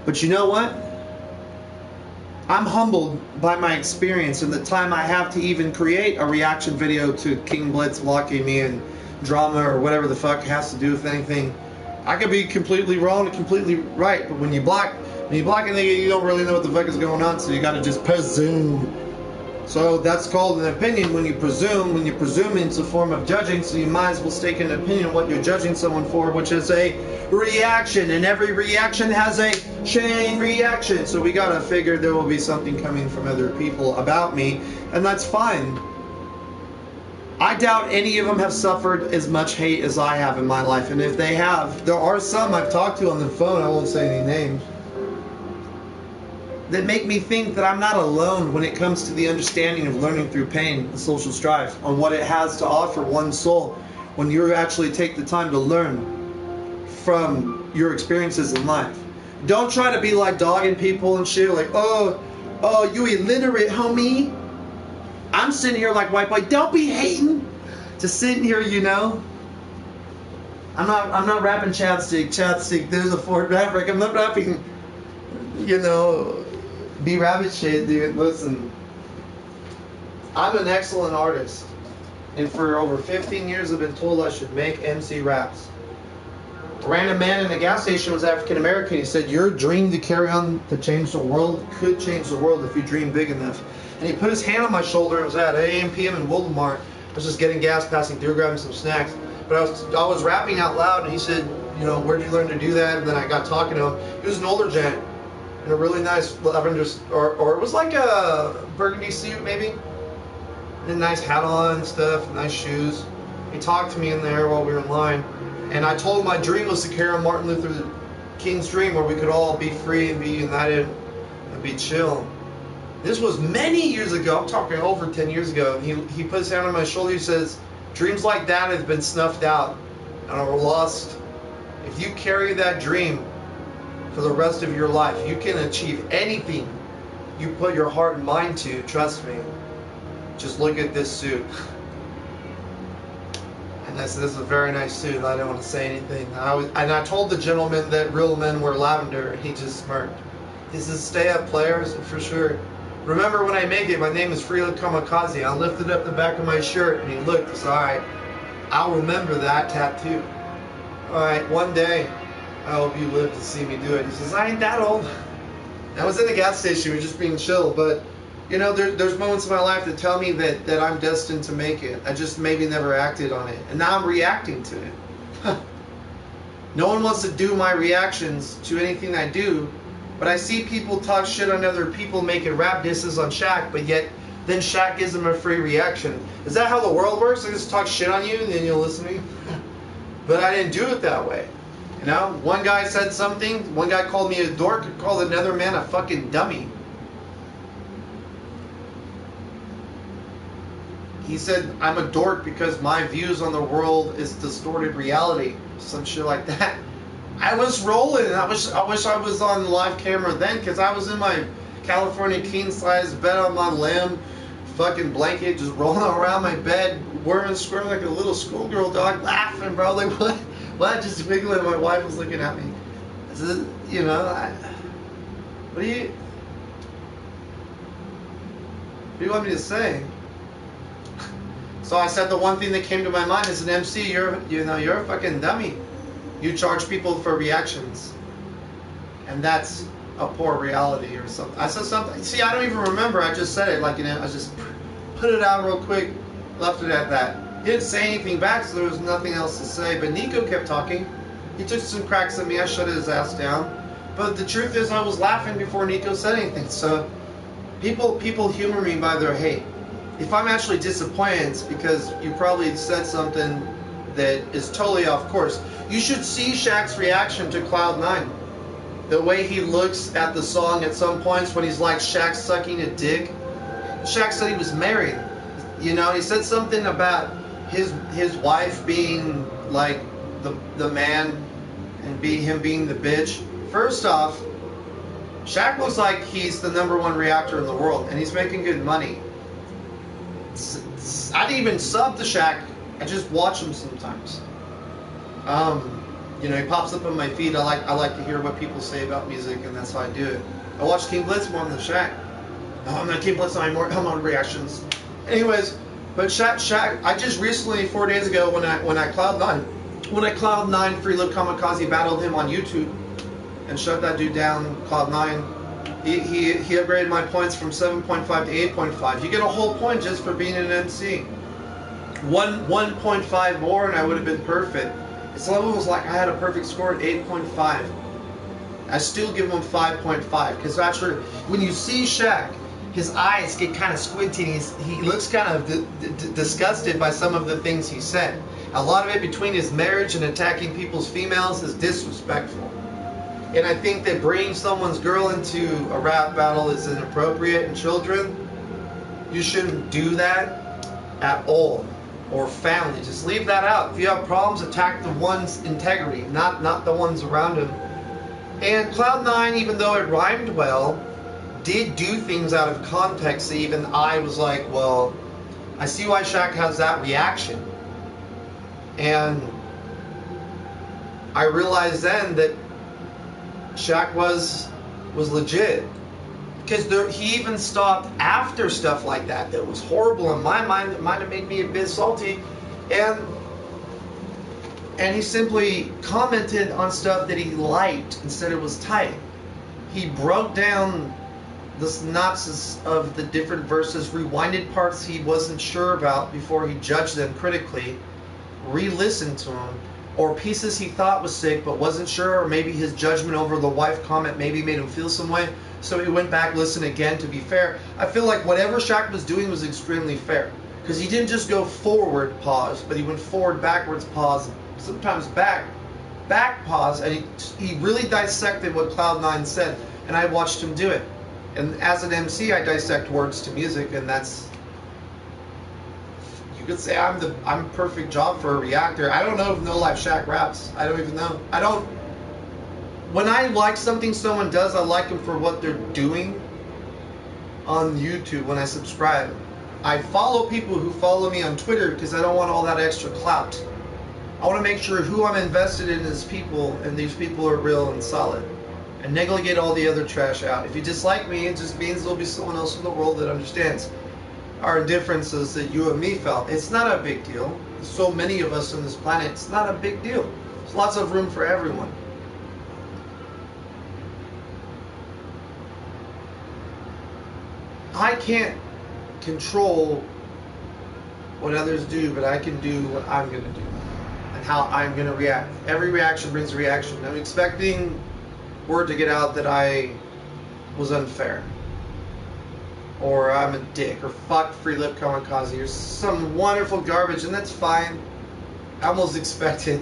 Speaker 1: But you know what? I'm humbled by my experience and the time I have to even create a reaction video to King Blitz, welocme, and drama, or whatever the fuck has to do with anything. I could be completely wrong and completely right, but when you block a nigga, you don't really know what the fuck is going on, so you gotta just presume. So that's called an opinion when you presume. When you presume, it's a form of judging, so you might as well stake an opinion on what you're judging someone for, which is a reaction, and every reaction has a chain reaction. So we gotta figure there will be something coming from other people about me, and that's fine. I doubt any of them have suffered as much hate as I have in my life, and if they have, there are some I've talked to on the phone, I won't say any names, that make me think that I'm not alone when it comes to the understanding of learning through pain and social strife, on what it has to offer one soul when you actually take the time to learn from your experiences in life. Don't try to be like dogging people and shit, like, oh, you illiterate, homie. I'm sitting here like, white boy, don't be hating. Just sitting here, you know. I'm not rapping chapstick, there's a Ford Maverick. I'm not rapping, you know, be rabbit shit, dude. Listen, I'm an excellent artist, and for over 15 years I've been told I should make MC raps. A random man in a gas station was African American. He said, your dream to carry on to change the world could change the world if you dream big enough. And he put his hand on my shoulder. It was at 8 a.m. p.m. in Walmart. I was just getting gas, passing through, grabbing some snacks. But I was rapping out loud, and he said, you know, where did you learn to do that? And then I got talking to him. He was an older gent in a really nice lavender, or it was like a burgundy suit maybe. And a nice hat on and stuff, nice shoes. He talked to me in there while we were in line. And I told him my dream was to carry on Martin Luther King's dream, where we could all be free and be united and be chill. This was many years ago. I'm talking over 10 years ago. He put his hand on my shoulder. He says, dreams like that have been snuffed out and are lost. If you carry that dream for the rest of your life, you can achieve anything you put your heart and mind to. Trust me. Just look at this suit. And this is a very nice suit. I didn't want to say anything. And I told the gentleman that real men wear lavender, and he just smirked. He says, stay up, players, for sure. Remember when I make it, my name is Freela Kamikaze. I lifted up the back of my shirt, and he looked. He said, alright, I'll remember that tattoo. Alright, one day, I hope you live to see me do it. He says, I ain't that old. I was in a gas station, we were just being chill, but, you know, there's moments in my life that tell me that I'm destined to make it. I just maybe never acted on it, and now I'm reacting to it. No one wants to do my reactions to anything I do. But I see people talk shit on other people making rap disses on Shaq, but yet then Shaq gives them a free reaction. Is that how the world works? I just talk shit on you and then you'll listen to me? But I didn't do it that way. You know, one guy said something, one guy called me a dork, called another man a fucking dummy. He said, I'm a dork because my views on the world is distorted reality. Some shit like that. I was rolling. I wish I was on live camera then, because I was in my California king-size bed on my limb, fucking blanket, just rolling around my bed, whirring, squirming like a little schoolgirl dog, laughing, bro. Like, what? Just wiggling. My wife was looking at me. I said, you know, what do you want me to say? So I said the one thing that came to my mind as an MC, you're a fucking dummy. You charge people for reactions, and that's a poor reality or something. I said something. See, I don't even remember. I just said it like, you know, I just put it out real quick, left it at that. He didn't say anything back, so there was nothing else to say. But Nico kept talking. He took some cracks at me. I shut his ass down. But the truth is, I was laughing before Nico said anything. So people humor me by their hate. If I'm actually disappointed, it's because you probably said something that is totally off course. You should see Shaq's reaction to Cloud9. The way he looks at the song at some points when he's like Shaq sucking a dick. Shaq said he was married. You know, he said something about his wife being like the man and him being the bitch. First off, Shaq looks like he's the #1 reactor in the world, and he's making good money. I didn't even sub to Shaq. I just watch him sometimes. You know, he pops up on my feed. I like to hear what people say about music, and that's how I do it. I watch King Blitz more than Shaq. No, I'm not King Blitz anymore. I'm on reactions. Anyways, but Shaq, I just recently, 4 days ago, when I Cloud9 Free Lip Kamikaze battled him on YouTube and shut that dude down, Cloud9. He upgraded my points from 7.5 to 8.5. You get a whole point just for being an MC. 1.5 more and I would have been perfect. His level was like I had a perfect score at 8.5. I still give him 5.5 because actually, when you see Shaq, his eyes get kind of squinty. He looks kind of disgusted by some of the things he said. A lot of it between his marriage and attacking people's females is disrespectful. And I think that bringing someone's girl into a rap battle is inappropriate. And children, you shouldn't do that at all. Or family, just leave that out. If you have problems, attack the one's integrity, not the ones around him. And Cloud9, even though it rhymed well, did do things out of context. So even I was like, well, I see why Shaq has that reaction. And I realized then that Shaq was legit. Because he even stopped after stuff like that was horrible in my mind, that might have made me a bit salty. And he simply commented on stuff that he liked and said it was tight. He broke down the synopsis of the different verses, rewinded parts he wasn't sure about before he judged them critically, re-listened to them, or pieces he thought was sick but wasn't sure, or maybe his judgment over the wife comment maybe made him feel some way, so he went back, listened again to be fair. I feel like whatever Shaq was doing was extremely fair, because he didn't just go forward, pause, but he went forward, backwards, pause, sometimes back pause, and he really dissected what Cloud9 said, and I watched him do it. And as an MC, I dissect words to music, and that's, you could say I'm perfect job for a reactor. I don't know if No Life Shaq raps. I don't even know. When I like something someone does, I like them for what they're doing on YouTube when I subscribe. I follow people who follow me on Twitter because I don't want all that extra clout. I want to make sure who I'm invested in is people, and these people are real and solid. And negligate all the other trash out. If you dislike me, it just means there'll be someone else in the world that understands our differences that you and me felt. It's not a big deal. There's so many of us on this planet. It's not a big deal. There's lots of room for everyone. I can't control what others do, but I can do what I'm going to do and how I'm going to react. Every reaction brings a reaction. I'm expecting word to get out that I was unfair, or I'm a dick, or fuck Free Lip Kamikaze, or some wonderful garbage, and that's fine. I almost expect it.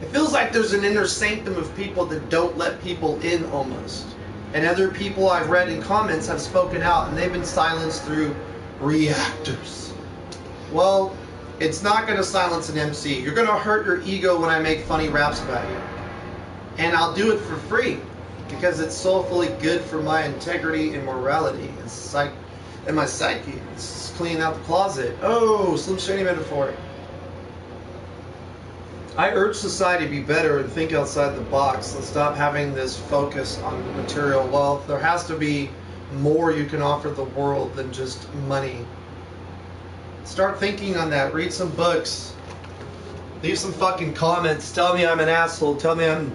Speaker 1: It feels like there's an inner sanctum of people that don't let people in almost. And other people I've read in comments have spoken out, and they've been silenced through reactors. Well, it's not going to silence an MC. You're going to hurt your ego when I make funny raps about you. And I'll do it for free because it's soulfully good for my integrity and morality and my psyche. It's cleaning out the closet. Oh, Slim Shady metaphor. I urge society to be better and think outside the box and stop having this focus on material wealth. There has to be more you can offer the world than just money. Start thinking on that. Read some books. Leave some fucking comments. Tell me I'm an asshole. Tell me I'm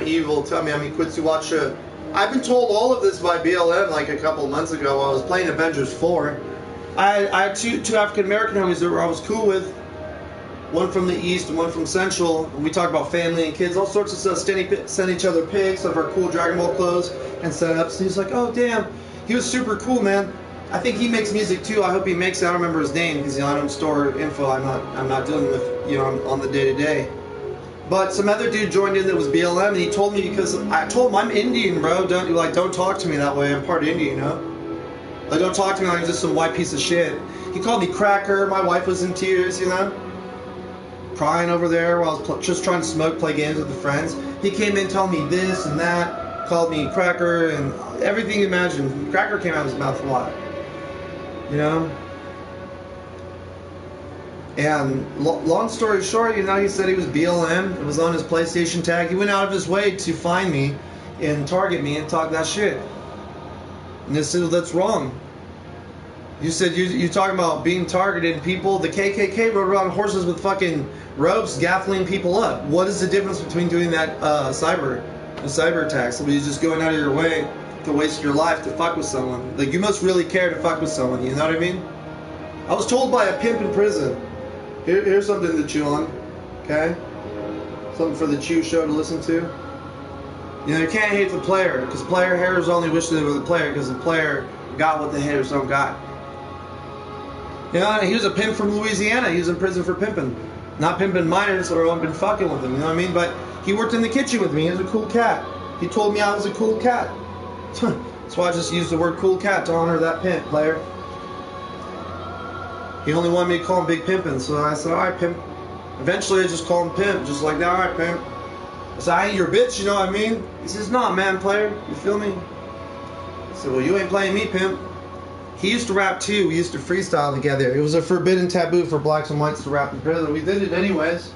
Speaker 1: evil. Tell me I'm Ikwitsuwacha. I've been told all of this by BLM like a couple months ago while I was playing Avengers 4. I had two African American homies that I was cool with. One from the East and one from Central. And we talk about family and kids, all sorts of stuff. Send each other pics of our cool Dragon Ball clothes and setups. And he's like, oh damn, he was super cool, man. I think he makes music too. I hope he makes it. I don't remember his name because I don't store info. I'm not dealing with on the day to day. But some other dude joined in that was BLM, and he told me, because I told him I'm Indian, bro. Don't talk to me that way. I'm part Indian, you know. Like, don't talk to me like I'm just some white piece of shit. He called me cracker. My wife was in tears, you know. crying over there while I was just trying to smoke, play games with the friends. He came in telling me this and that, called me cracker and everything you imagine. Cracker came out of his mouth a lot, you know? And long story short, you know, he said he was BLM. It was on his PlayStation tag. He went out of his way to find me and target me and talk that shit. And I said, well, that's wrong. You said you talking about being targeted and people. The KKK rode around horses with fucking ropes, gaffling people up. What is the difference between doing that cyber attack? Somebody's just going out of your way to waste your life to fuck with someone. Like, you must really care to fuck with someone. You know what I mean? I was told by a pimp in prison. Here's something to chew on, okay? Something for the Chew Show to listen to. You know, you can't hate the player, because player haters only wish they were the player, because the player got what the haters don't got. You know, he was a pimp from Louisiana. He was in prison for pimping. Not pimping minors, or I've been fucking with him, you know what I mean? But he worked in the kitchen with me. He was a cool cat. He told me I was a cool cat. That's why I just used the word cool cat to honor that pimp, player. He only wanted me to call him Big Pimpin', so I said, alright, Pimp. Eventually, I just called him Pimp, just like that, alright, Pimp. I said, I ain't your bitch, you know what I mean? He says, nah, man, player, you feel me? I said, well, you ain't playing me, Pimp. He used to rap too, we used to freestyle together. It was a forbidden taboo for blacks and whites to rap in prison. We did it anyways.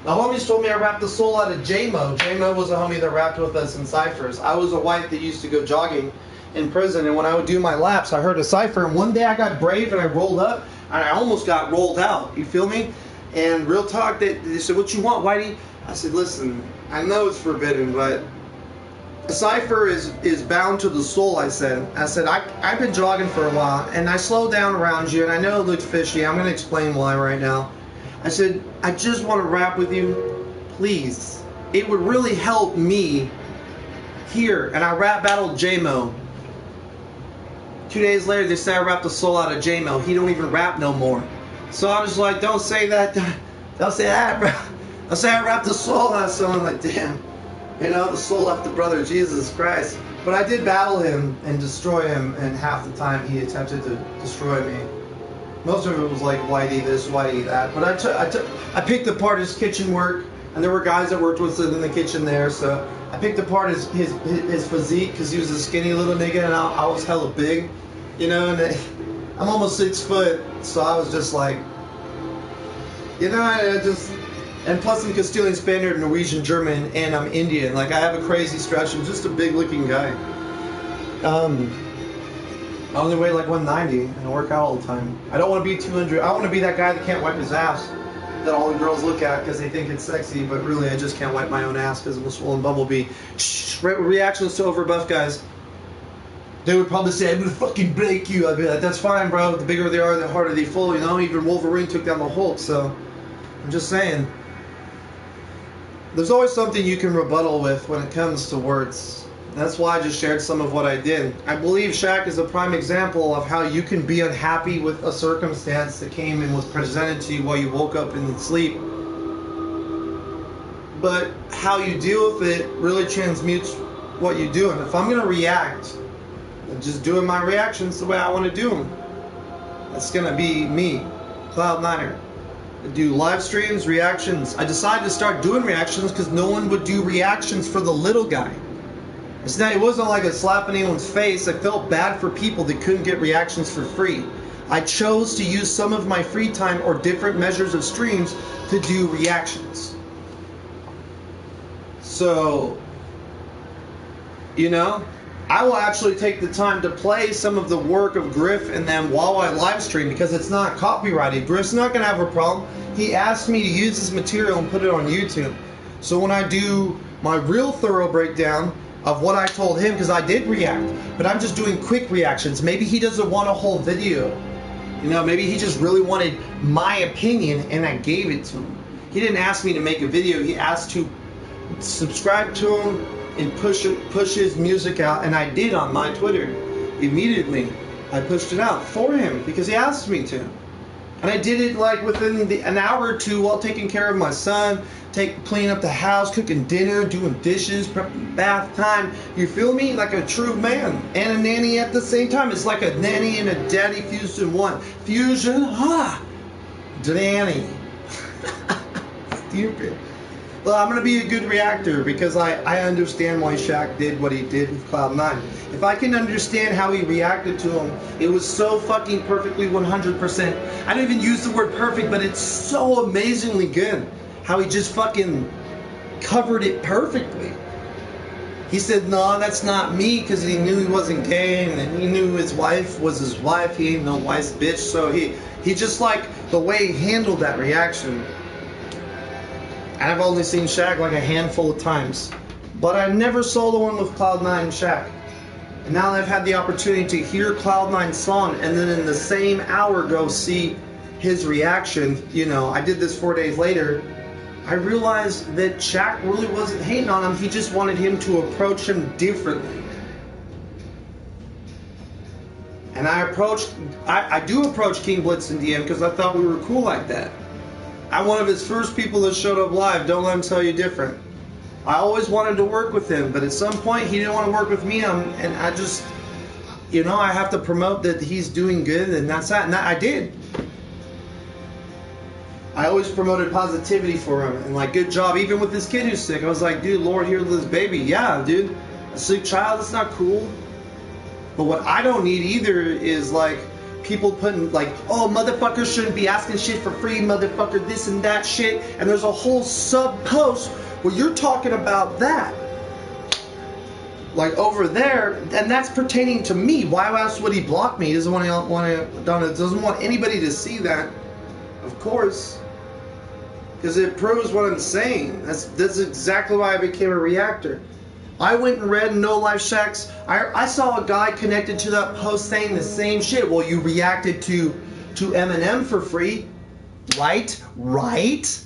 Speaker 1: The homies told me I rapped the soul out of J-Mo. J-Mo was a homie that rapped with us in ciphers. I was a white that used to go jogging in prison, and when I would do my laps, I heard a cipher, and one day I got brave and I rolled up, and I almost got rolled out, you feel me? And real talk, they said, what you want, Whitey? I said, listen, I know it's forbidden, but a cipher is bound to the soul, I said. I've been jogging for a while, and I slowed down around you, and I know it looks fishy. I'm going to explain why right now. I said, I just want to rap with you, please. It would really help me here. And I rap battled J-Mo. 2 days later, they say I rapped the soul out of J-Mo. He don't even rap no more. So I was like, don't say that. Don't say that, bro. I'll say I rapped the soul out of someone. Like, damn. You know, the soul left the brother, Jesus Christ. But I did battle him and destroy him, and half the time he attempted to destroy me. Most of it was like, Whitey this, Whitey that. But I picked apart his kitchen work, and there were guys that worked with him in the kitchen there, so I picked apart his physique, because he was a skinny little nigga, and I was hella big, you know, and I'm almost 6 foot, so I was just like, you know, and plus I'm Castilian, Spaniard, Norwegian, German, and I'm Indian. Like, I have a crazy stretch. I'm just a big looking guy. I only weigh like 190, and I work out all the time. I don't want to be 200. I want to be that guy that can't wipe his ass, that all the girls look at because they think it's sexy, but really I just can't wipe my own ass because I'm a swollen bumblebee. Reactions to overbuff guys. They would probably say, I'm gonna fucking break you. I'd be like, that's fine, bro. The bigger they are, the harder they fall, you know? Even Wolverine took down the Hulk, so I'm just saying. There's always something you can rebuttal with when it comes to words. That's why I just shared some of what I did. I believe Shaq is a prime example of how you can be unhappy with a circumstance that came and was presented to you while you woke up in sleep. But how you deal with it really transmutes what you do. And if I'm going to react, I'm just doing my reactions the way I want to do them. That's going to be me, Cloud9er. I do live streams, reactions. I decided to start doing reactions because no one would do reactions for the little guy. It's not, it wasn't like a slap in anyone's face. I felt bad for people that couldn't get reactions for free. I chose to use some of my free time or different measures of streams to do reactions. So, you know, I will actually take the time to play some of the work of Griff and them while I live stream because it's not copyrighted. Griff's not going to have a problem. He asked me to use his material and put it on YouTube. So when I do my real thorough breakdown of what I told him, because I did react, but I'm just doing quick reactions. Maybe he doesn't want a whole video. You know, maybe he just really wanted my opinion and I gave it to him. He didn't ask me to make a video. He asked to subscribe to him and push his music out, and I did on my Twitter. Immediately, I pushed it out for him because he asked me to. And I did it like within an hour or two while taking care of my son, cleaning up the house, cooking dinner, doing dishes, prepping bath time. You feel me? Like a true man and a nanny at the same time. It's like a nanny and a daddy fused in one. Fusion, Danny. stupid. Well, I'm gonna be a good reactor because I understand why Shaq did what he did with Cloud9. If I can understand how he reacted to him, it was so fucking perfectly 100%. I don't even use the word perfect, but it's so amazingly good. How he just fucking covered it perfectly. He said, no, that's not me, because he knew he wasn't gay, and he knew his wife was his wife. He ain't no wife's bitch. So he just like the way he handled that reaction. And I've only seen Shaq like a handful of times, but I never saw the one with Cloud9 and Shaq. And now that I've had the opportunity to hear Cloud9's song, and then in the same hour go see his reaction, you know, I did this 4 days later, I realized that Shaq really wasn't hating on him. He just wanted him to approach him differently. And I do approach King Blitz in DM because I thought we were cool like that. I'm one of his first people that showed up live. Don't let him tell you different. I always wanted to work with him, but at some point he didn't want to work with me. And I just, you know, I have to promote that he's doing good, and that's that. And I did. I always promoted positivity for him, and like, good job. Even with this kid who's sick, I was like, dude, Lord healed this baby. Yeah, dude, a sick child, that's not cool. But what I don't need either is like people putting like, oh, motherfuckers shouldn't be asking shit for free, motherfucker, this and that shit. And there's a whole sub post where you're talking about that. Like over there, and that's pertaining to me. Why else would he block me? He doesn't doesn't want anybody to see that, of course. Because it proves what I'm saying. That's exactly why I became a reactor. I went and read No Life Shaq's. I saw a guy connected to that post saying the same shit. Well, you reacted to Eminem for free, right? Right?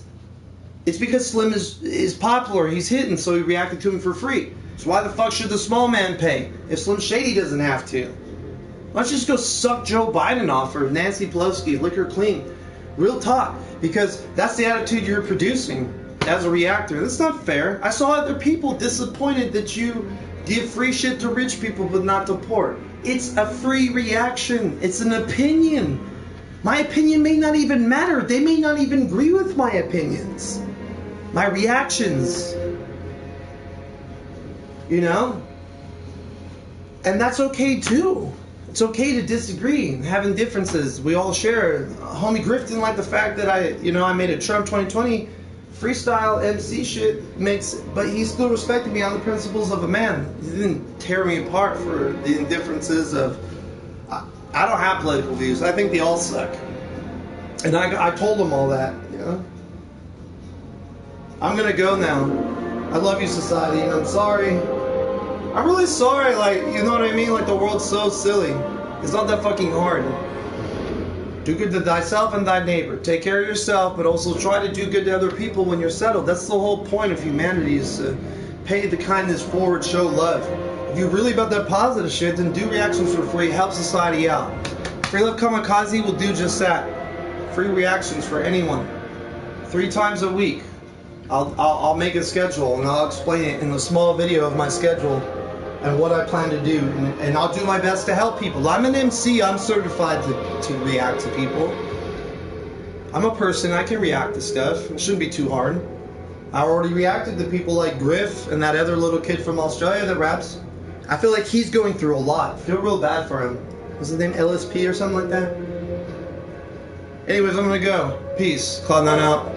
Speaker 1: It's because Slim is popular. He's hitting, so he reacted to him for free. So why the fuck should the small man pay if Slim Shady doesn't have to? Let's just go suck Joe Biden off or Nancy Pelosi, lick her clean. Real talk, because that's the attitude you're producing as a reactor. That's not fair. I saw other people disappointed that you give free shit to rich people but not to poor. It's a free reaction. It's an opinion. My opinion may not even matter. They may not even agree with my opinions. My reactions. You know? And that's okay too. It's okay to disagree, having differences. We all share. Homie Griff didn't like the fact that I made a Trump 2020 freestyle MC shit but he still respected me on the principles of a man. He didn't tear me apart for the indifferences of, I don't have political views. I think they all suck. And I told him all that, you know. I'm gonna go now. I love you, society, and I'm sorry. I'm really sorry, like, you know what I mean? Like, the world's so silly. It's not that fucking hard. Do good to thyself and thy neighbor. Take care of yourself, but also try to do good to other people when you're settled. That's the whole point of humanity, is to pay the kindness forward, show love. If you're really about that positive shit, then do reactions for free. Help society out. Free Love Kamikaze will do just that. Free reactions for anyone. 3 times a week. I'll make a schedule, and I'll explain it in a small video of my schedule and what I plan to do, and I'll do my best to help people. I'm an MC, I'm certified to react to people. I'm a person, I can react to stuff. It shouldn't be too hard. I already reacted to people like Griff and that other little kid from Australia that raps. I feel like he's going through a lot. I feel real bad for him. What's his name, LSP or something like that? Anyways, I'm gonna go. Peace. Cloud9 out.